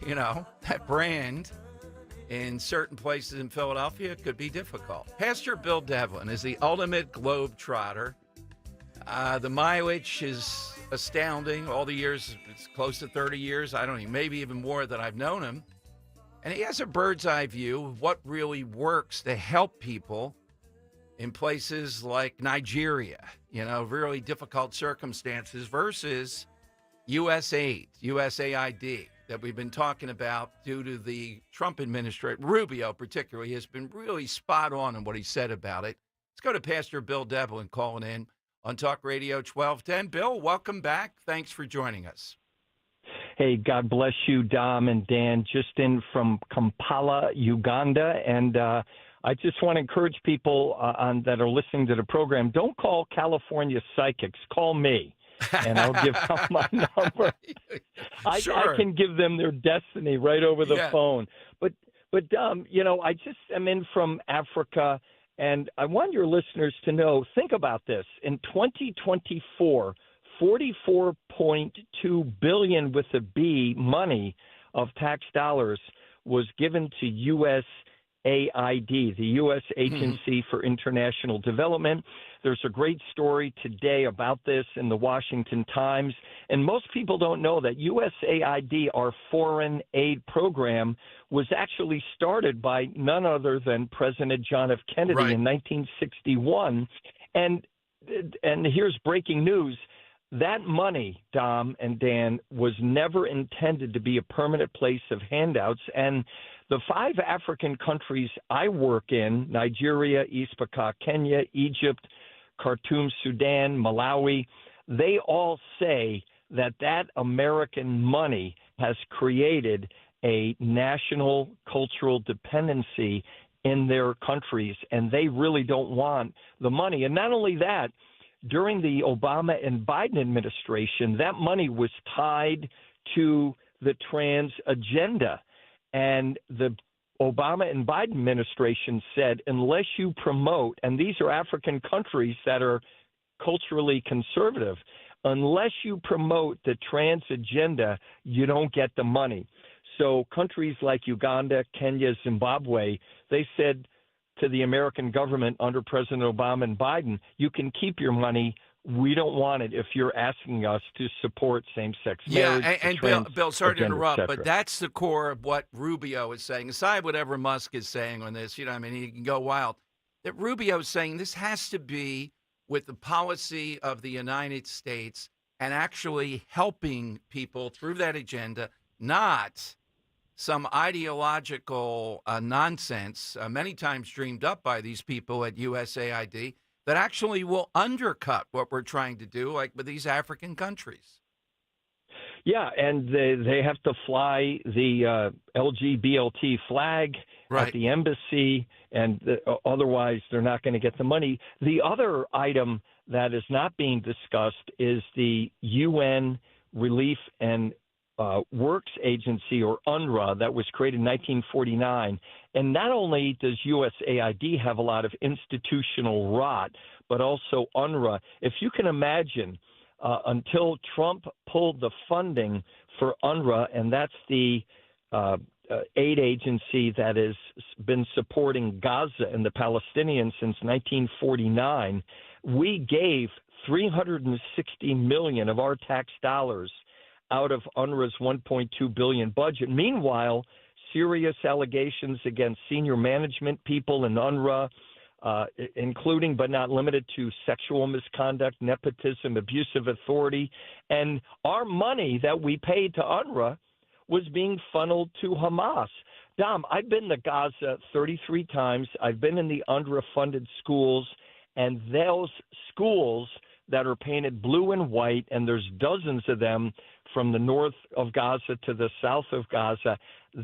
you know, that brand in certain places in Philadelphia could be difficult. Pastor Bill Devlin is the ultimate globetrotter. The mileage is astounding. All the years, it's close to 30 years. I don't know, maybe even more that I've known him. And he has a bird's eye view of what really works to help people in places like Nigeria, you know, really difficult circumstances versus USAID, USAID. that we've been talking about due to the Trump administration, Rubio particularly, has been really spot on in what he said about it. Let's go to Pastor Bill Devlin calling in on Talk Radio 1210. Bill, welcome back. Thanks for joining us. Hey, God bless you, Dom and Dan, just in from Kampala, Uganda. And I just want to encourage people that are listening to the program, don't call California psychics. Call me, and I'll give out my number. I can give them their destiny right over the phone. But Dom, I just am in from Africa, and I want your listeners to know, think about this. In 2024, $44.2 billion with a B money of tax dollars was given to USAID, the U.S. Agency for International Development. There's a great story today about this in the Washington Times. And most people don't know that USAID, our foreign aid program, was actually started by none other than President John F. Kennedy in 1961. And here's breaking news. That money, Dom and Dan, was never intended to be a permanent place of handouts. And the 5 African countries I work in, Nigeria, East Pakistan, Kenya, Egypt, Khartoum, Sudan, Malawi, they all say that American money has created a national cultural dependency in their countries, and they really don't want the money. And not only that, during the Obama and Biden administration, that money was tied to the trans agenda. And the Obama and Biden administration said, unless you promote, and these are African countries that are culturally conservative, unless you promote the trans agenda, you don't get the money. So countries like Uganda, Kenya, Zimbabwe, they said to the American government under President Obama and Biden, you can keep your money. We don't want it if you're asking us to support same-sex marriage. Yeah, and Bill, sorry to interrupt, but that's the core of what Rubio is saying. Aside whatever Musk is saying on this, I mean, he can go wild. That Rubio is saying this has to be with the policy of the United States and actually helping people through that agenda, not some ideological nonsense, many times dreamed up by these people at USAID, that actually will undercut what we're trying to do, like with these African countries. Yeah, and they have to fly the LGBT flag at the embassy, and otherwise they're not going to get the money. The other item that is not being discussed is the UN Relief and Works Agency, or UNRWA, that was created in 1949. And not only does USAID have a lot of institutional rot, but also UNRWA. If you can imagine, until Trump pulled the funding for UNRWA, and that's the aid agency that has been supporting Gaza and the Palestinians since 1949, we gave $360 million of our tax dollars out of UNRWA's $1.2 billion budget. Meanwhile, serious allegations against senior management people in UNRWA, including but not limited to sexual misconduct, nepotism, abuse of authority. And our money that we paid to UNRWA was being funneled to Hamas. Dom, I've been to Gaza 33 times. I've been in the UNRWA-funded schools, and those schools that are painted blue and white, and there's dozens of them from the north of Gaza to the south of Gaza,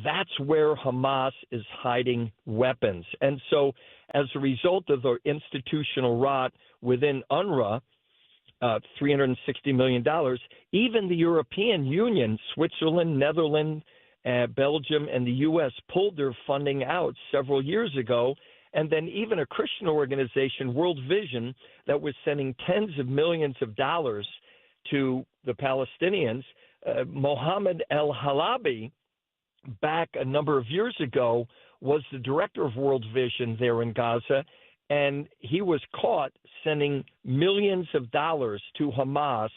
that's where Hamas is hiding weapons. And so as a result of the institutional rot within UNRWA, $360 million, even the European Union, Switzerland, Netherlands, Belgium, and the U.S. pulled their funding out several years ago. And then even a Christian organization, World Vision, that was sending tens of millions of dollars to the Palestinians, Mohammed El-Halabi, back a number of years ago, was the director of World Vision there in Gaza, and he was caught sending millions of dollars to Hamas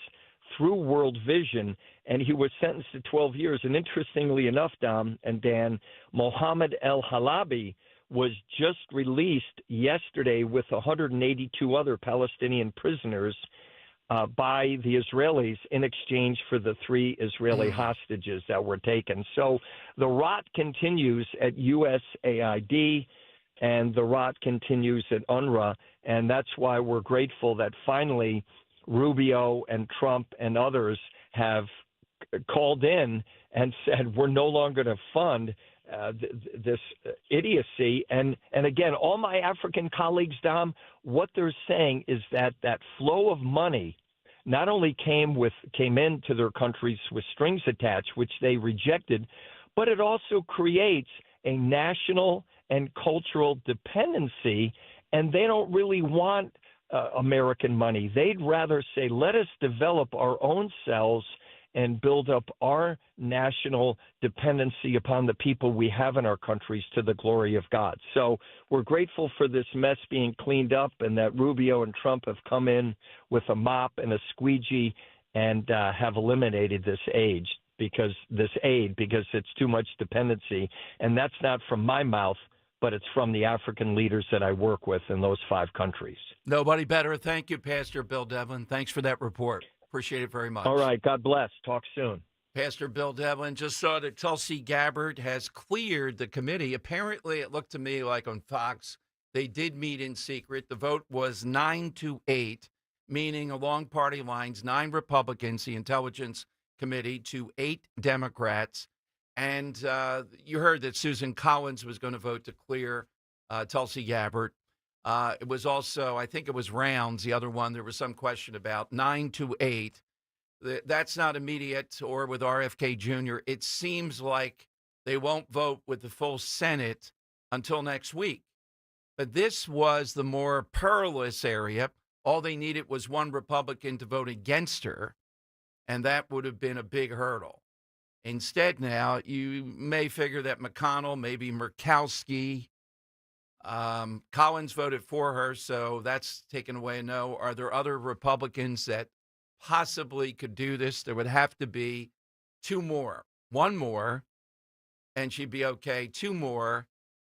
through World Vision, and he was sentenced to 12 years. And interestingly enough, Dom and Dan, Mohammed El-Halabi was just released yesterday with 182 other Palestinian prisoners by the Israelis in exchange for the 3 Israeli hostages that were taken. So the rot continues at USAID, and the rot continues at UNRWA, and that's why we're grateful that finally Rubio and Trump and others have called in and said we're no longer going to fund this idiocy. And again, all my African colleagues, Dom, what they're saying is that flow of money not only came into their countries with strings attached, which they rejected, but it also creates a national and cultural dependency, and they don't really want American money. They'd rather say, let us develop our own selves and build up our national dependency upon the people we have in our countries to the glory of God. So we're grateful for this mess being cleaned up, and that Rubio and Trump have come in with a mop and a squeegee and have eliminated this aid because it's too much dependency. And that's not from my mouth, but it's from the African leaders that I work with in those 5 countries. Nobody better. Thank you, Pastor Bill Devlin. Thanks for that report. Appreciate it very much. All right. God bless. Talk soon. Pastor Bill Devlin. Just saw that Tulsi Gabbard has cleared the committee. Apparently, it looked to me like on Fox, they did meet in secret. The vote was 9-8, meaning along party lines, 9 Republicans, the Intelligence Committee, to 8 Democrats. And you heard that Susan Collins was going to vote to clear Tulsi Gabbard. It was also, I think it was Rounds, the other one, there was some question about 9-8. That's not immediate, or with RFK Jr. It seems like they won't vote with the full Senate until next week. But this was the more perilous area. All they needed was 1 Republican to vote against her, and that would have been a big hurdle. Instead now, you may figure that McConnell, maybe Murkowski, Collins voted for her, so that's taken away a no. Are there other Republicans that possibly could do this? There would have to be 2 more. 1 more, and she'd be okay. 2 more,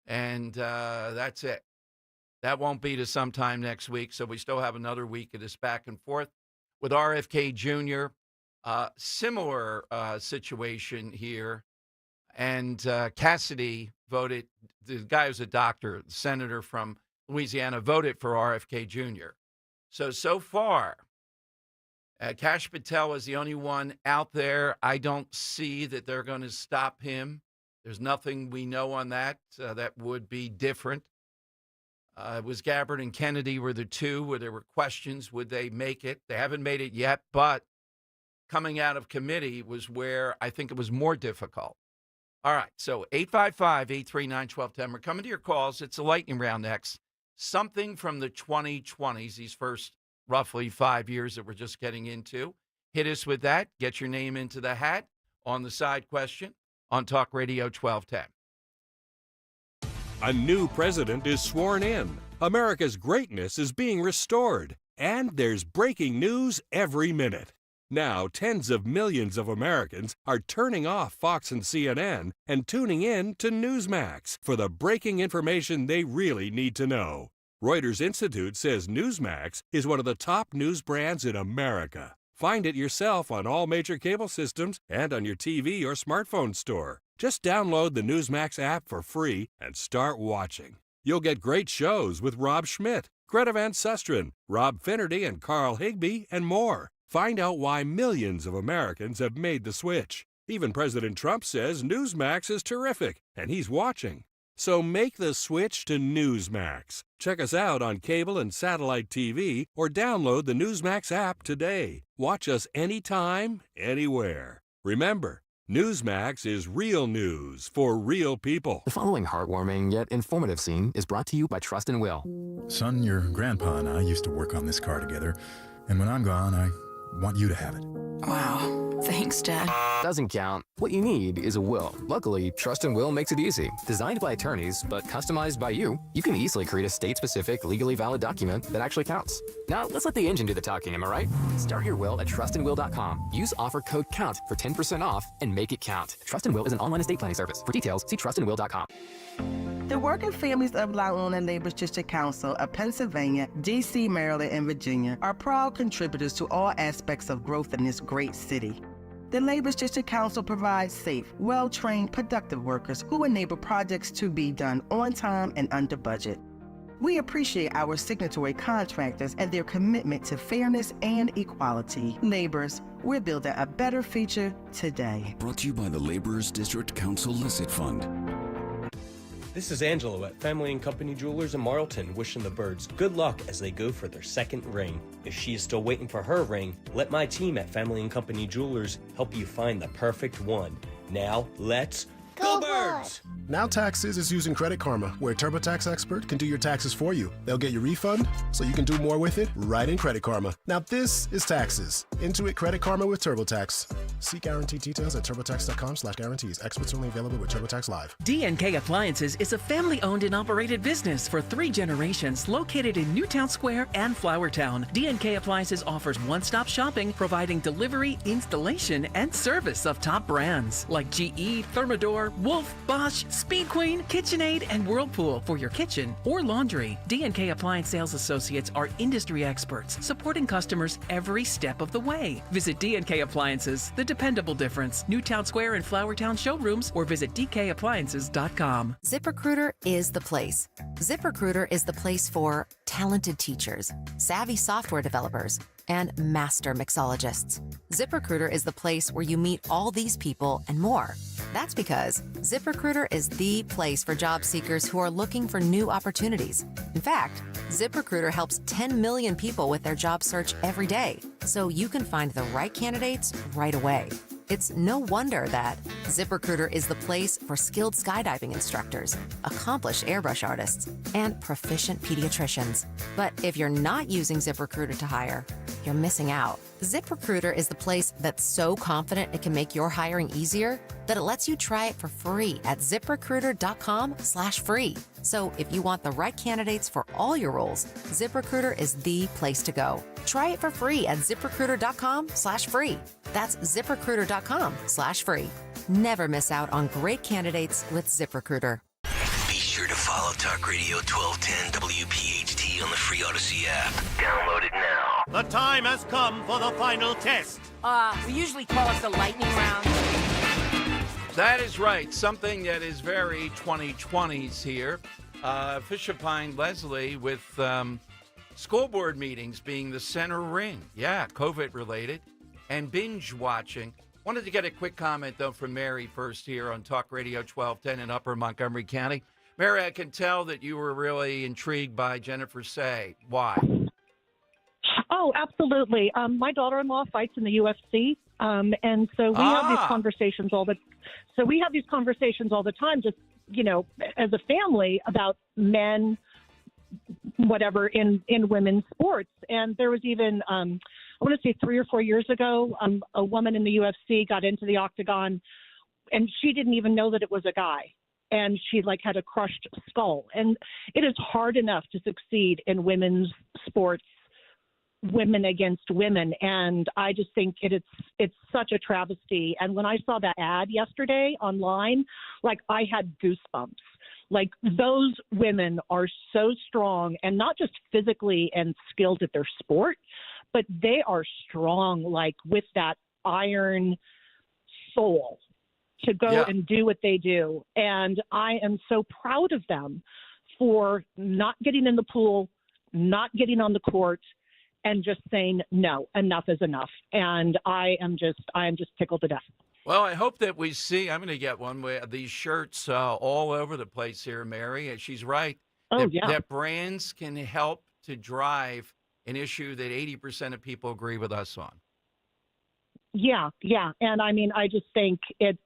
and that's it. That won't be to sometime next week, so we still have another week of this back and forth. With RFK Jr., similar situation here. And Cassidy voted, the guy who's a doctor, the senator from Louisiana, voted for RFK Jr. So far, Kash Patel is the only one out there. I don't see that they're going to stop him. There's nothing we know on that that would be different. It was Gabbard and Kennedy were the 2 where there were questions. Would they make it? They haven't made it yet, but coming out of committee was where I think it was more difficult. All right, so 855-839-1210. We're coming to your calls. It's a lightning round next. Something from the 2020s, these first roughly 5 years that we're just getting into. Hit us with that. Get your name into the hat on the side question on Talk Radio 1210. A new president is sworn in. America's greatness is being restored. And there's breaking news every minute. Now, tens of millions of Americans are turning off Fox and CNN and tuning in to Newsmax for the breaking information they really need to know. Reuters Institute says Newsmax is one of the top news brands in America. Find it yourself on all major cable systems and on your TV or smartphone store. Just download the Newsmax app for free and start watching. You'll get great shows with Rob Schmidt, Greta Van Susteren, Rob Finnerty, and Carl Higbie, and more. Find out why millions of Americans have made the switch. Even President Trump says Newsmax is terrific, and he's watching. So make the switch to Newsmax. Check us out on cable and satellite TV, or download the Newsmax app today. Watch us anytime, anywhere. Remember, Newsmax is real news for real people. The following heartwarming yet informative scene is brought to you by Trust and Will. Son, your grandpa and I used to work on this car together, and when I'm gone, I want you to have it. Wow. Thanks, Dad. Doesn't count. What you need is a will. Luckily, Trust and Will makes it easy. Designed by attorneys, but customized by you, you can easily create a state-specific, legally valid document that actually counts. Now, let's let the engine do the talking, am I right? Start your will at trustandwill.com. Use offer code COUNT for 10% off and make it count. Trust and Will is an online estate planning service. For details, see trustandwill.com. The working families of La Una Labor's District Council of Pennsylvania, D.C., Maryland, and Virginia are proud contributors to all aspects of growth in this great city. The Labor's District Council provides safe, well-trained, productive workers who enable projects to be done on time and under budget. We appreciate our signatory contractors and their commitment to fairness and equality. Laborers, we're building a better future today. Brought to you by the Laborers District Council Licit Fund. This is Angelo at Family & Company Jewelers in Marlton, wishing the birds good luck as they go for their second ring. If she is still waiting for her ring, let my team at Family & Company Jewelers help you find the perfect one. Now, let's go Birds! Now Taxes is using Credit Karma, where a TurboTax expert can do your taxes for you. They'll get your refund, so you can do more with it right in Credit Karma. Now this is taxes. Intuit Credit Karma with TurboTax. See guaranteed details at turbotax.com/guarantees. Experts only available with TurboTax Live. D&K Appliances is a family-owned and operated business for 3 generations located in Newtown Square and Flowertown. D&K Appliances offers one-stop shopping, providing delivery, installation, and service of top brands like GE, Thermador, Wolf, Bosch, Speed Queen, KitchenAid, and Whirlpool for your kitchen or laundry. D&K Appliance Sales Associates are industry experts, supporting customers every step of the way. Visit D&K Appliances, the dependable difference. Newtown Square and Flowertown showrooms, or visit dkappliances.com. ZipRecruiter is the place. ZipRecruiter is the place for talented teachers, savvy software developers, and master mixologists. ZipRecruiter is the place where you meet all these people and more. That's because ZipRecruiter is the place for job seekers who are looking for new opportunities. In fact, ZipRecruiter helps 10 million people with their job search every day, so you can find the right candidates right away. It's no wonder that ZipRecruiter is the place for skilled skydiving instructors, accomplished airbrush artists, and proficient pediatricians. But if you're not using ZipRecruiter to hire, you're missing out. ZipRecruiter is the place that's so confident it can make your hiring easier that it lets you try it for free at ZipRecruiter.com/free. So if you want the right candidates for all your roles, ZipRecruiter is the place to go. Try it for free at ZipRecruiter.com/free. That's ZipRecruiter.com/free. Never miss out on great candidates with ZipRecruiter. Be sure to follow Talk Radio 1210 WPHT on the free Odyssey app. Download it now. The time has come for the final test. We usually call it the lightning round. That is right. Something that is very 2020s here. Fisher Pine Leslie with school board meetings being the center ring. Yeah, COVID related. And binge watching. Wanted to get a quick comment, though, from Mary first here on Talk Radio 1210 in Upper Montgomery County. Mary, I can tell that you were really intrigued by Jennifer Sey. Why? Oh, absolutely. My daughter-in-law fights in the UFC, and so we have these conversations all the. So we have these conversations all the time, just as a family about men, whatever in women's sports. And there was even I want to say 3 or 4 years ago, a woman in the UFC got into the octagon, and she didn't even know that it was a guy. And she had a crushed skull. And it is hard enough to succeed in women's sports, women against women. And I just think it's such a travesty. And when I saw that ad yesterday online, I had goosebumps. Those women are so strong, and not just physically and skilled at their sport, but they are strong, with that iron soul to go and do what they do. And I am so proud of them for not getting in the pool, not getting on the court, and just saying, no, enough is enough. And I am just tickled to death. Well, I hope that we see, I'm going to get one with these shirts all over the place here, Mary. She's right. That brands can help to drive an issue that 80% of people agree with us on. Yeah. And I mean, I just think it's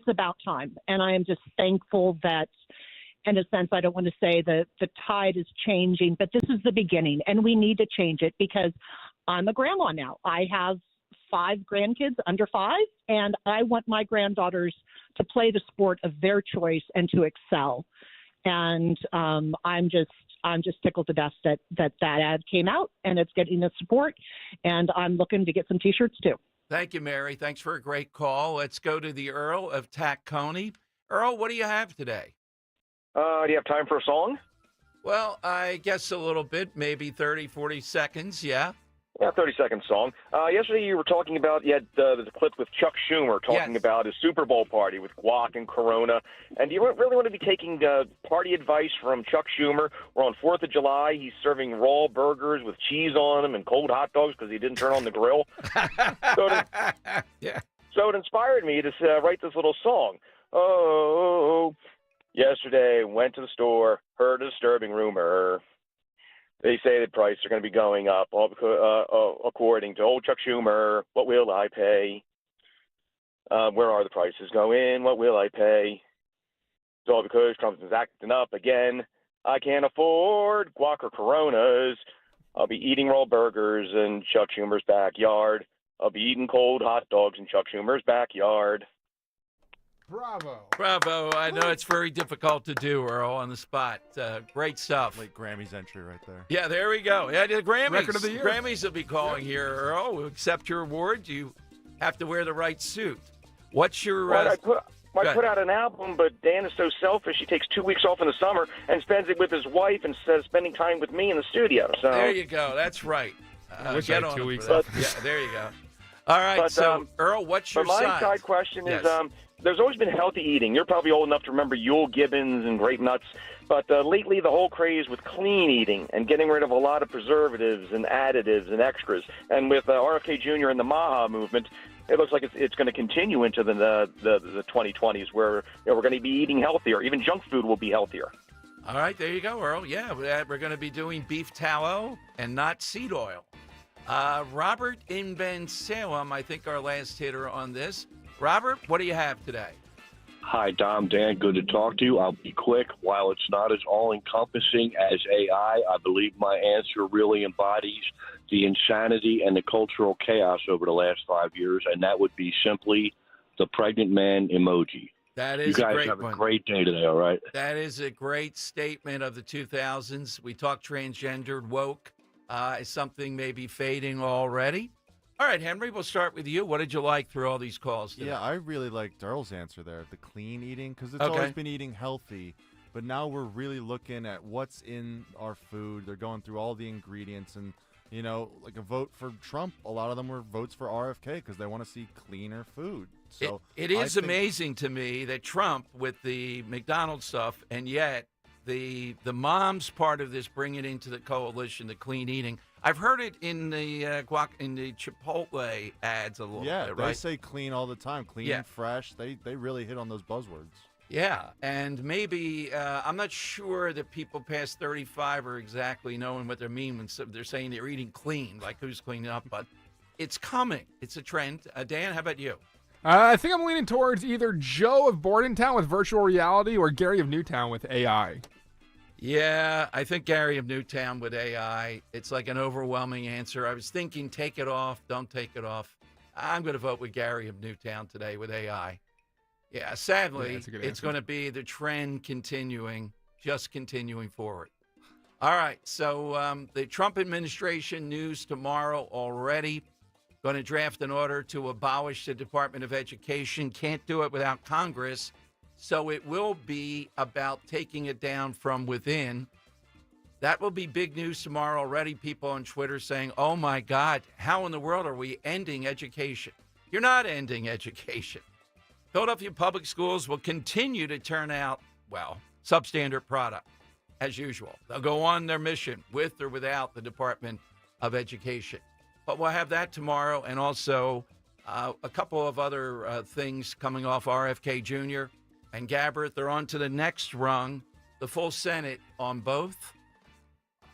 about time. And I am just thankful that, in a sense, I don't want to say that the tide is changing, but this is the beginning, and we need to change it because I'm a grandma now. I have 5 grandkids under 5, and I want my granddaughters to play the sport of their choice and to excel. And I'm just tickled to death that ad came out, and it's getting the support, and I'm looking to get some T-shirts too. Thank you, Mary. Thanks for a great call. Let's go to the Earl of Tacconay. Earl, what do you have today? Do you have time for a song? Well, I guess a little bit, maybe 30, 40 seconds, yeah. Yeah, 30-second song. Yesterday you were talking about, you had the clip with Chuck Schumer talking about his Super Bowl party with guac and Corona. And do you really want to be taking party advice from Chuck Schumer? Where on 4th of July he's serving raw burgers with cheese on them and cold hot dogs because he didn't turn on the grill? So it inspired me to write this little song. Oh, yesterday went to the store, heard a disturbing rumor. They say the prices are going to be going up, all because, according to old Chuck Schumer. What will I pay? Where are the prices going? What will I pay? It's all because Trump is acting up again. I can't afford guac or Coronas. I'll be eating raw burgers in Chuck Schumer's backyard. I'll be eating cold hot dogs in Chuck Schumer's backyard. Bravo. I know it's very difficult to do, Earl, on the spot. Great stuff. Late Grammys entry right there. Yeah, there we go. Yeah, the Grammys. Record of the year. Grammys will be calling here, Earl. We'll accept your award. You have to wear the right suit. What's your... I put out an album, but Dan is so selfish, he takes 2 weeks off in the summer and spends it with his wife instead of spending time with me in the studio. So there you go. That's right. I wish I had 2 weeks off. Yeah, there you go. All right, so, Earl, what's your my side question is... there's always been healthy eating. You're probably old enough to remember Yule Gibbons and grape nuts. But lately, the whole craze with clean eating and getting rid of a lot of preservatives and additives and extras. And with RFK Jr. and the MAHA movement, it looks like it's going to continue into the 2020s where we're going to be eating healthier. Even junk food will be healthier. All right, there you go, Earl. Yeah, we're going to be doing beef tallow and not seed oil. Robert in Bensalem, I think our last hitter on this. Robert, what do you have today? Hi, Dom, Dan. Good to talk to you. I'll be quick. While it's not as all-encompassing as AI, I believe my answer really embodies the insanity and the cultural chaos over the last 5 years, and that would be simply the pregnant man emoji. That is you guys a great have one. A great day today, all right? That is a great statement of the 2000s. We talk transgendered woke is something maybe fading already. All right, Henry, we'll start with you. What did you like through all these calls today? Yeah, I really liked Earl's answer there, the clean eating, because it's always been eating healthy, but now we're really looking at what's in our food. They're going through all the ingredients, and, like a vote for Trump, a lot of them were votes for RFK because they want to see cleaner food. So it is amazing to me that Trump with the McDonald's stuff, and yet the mom's part of this bring it into the coalition, the clean eating. I've heard it in the Chipotle ads a little bit, right? Yeah, they say clean all the time, clean and fresh. They really hit on those buzzwords. Yeah, and maybe I'm not sure that people past 35 are exactly knowing what they mean when they're saying they're eating clean, like who's cleaning up, but it's coming. It's a trend. Dan, how about you? I think I'm leaning towards either Joe of Bordentown with virtual reality or Gary of Newtown with AI. Yeah, I think Gary of Newtown with AI. It's like an overwhelming answer. I was thinking take it off, don't take it off. I'm going to vote with Gary of Newtown today with AI. Yeah, sadly, it's going to be the trend continuing, just continuing forward. All right, so the Trump administration news tomorrow already. Going to draft an order to abolish the Department of Education. Can't do it without Congress. So it will be about taking it down from within. That will be big news tomorrow already. People on Twitter saying, oh, my God, how in the world are we ending education? You're not ending education. Philadelphia Public Schools will continue to turn out, substandard product, as usual. They'll go on their mission with or without the Department of Education. But we'll have that tomorrow, and also a couple of other things coming off RFK Jr. and Gabbard. They're on to the next rung, the full Senate on both.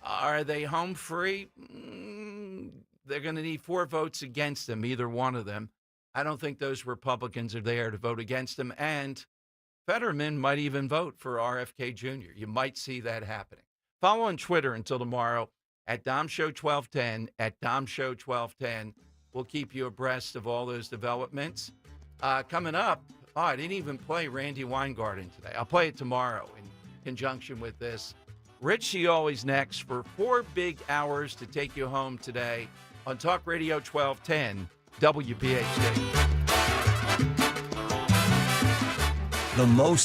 Are they home free? They're going to need 4 votes against them, either one of them. I don't think those Republicans are there to vote against them. And Fetterman might even vote for RFK Jr. You might see that happening. Follow on Twitter until tomorrow at DomShow1210, at DomShow1210. We'll keep you abreast of all those developments. Coming up, I didn't even play Randy Weingarten today. I'll play it tomorrow in conjunction with this. Richie always next for 4 big hours to take you home today on Talk Radio 1210 WPHT. The most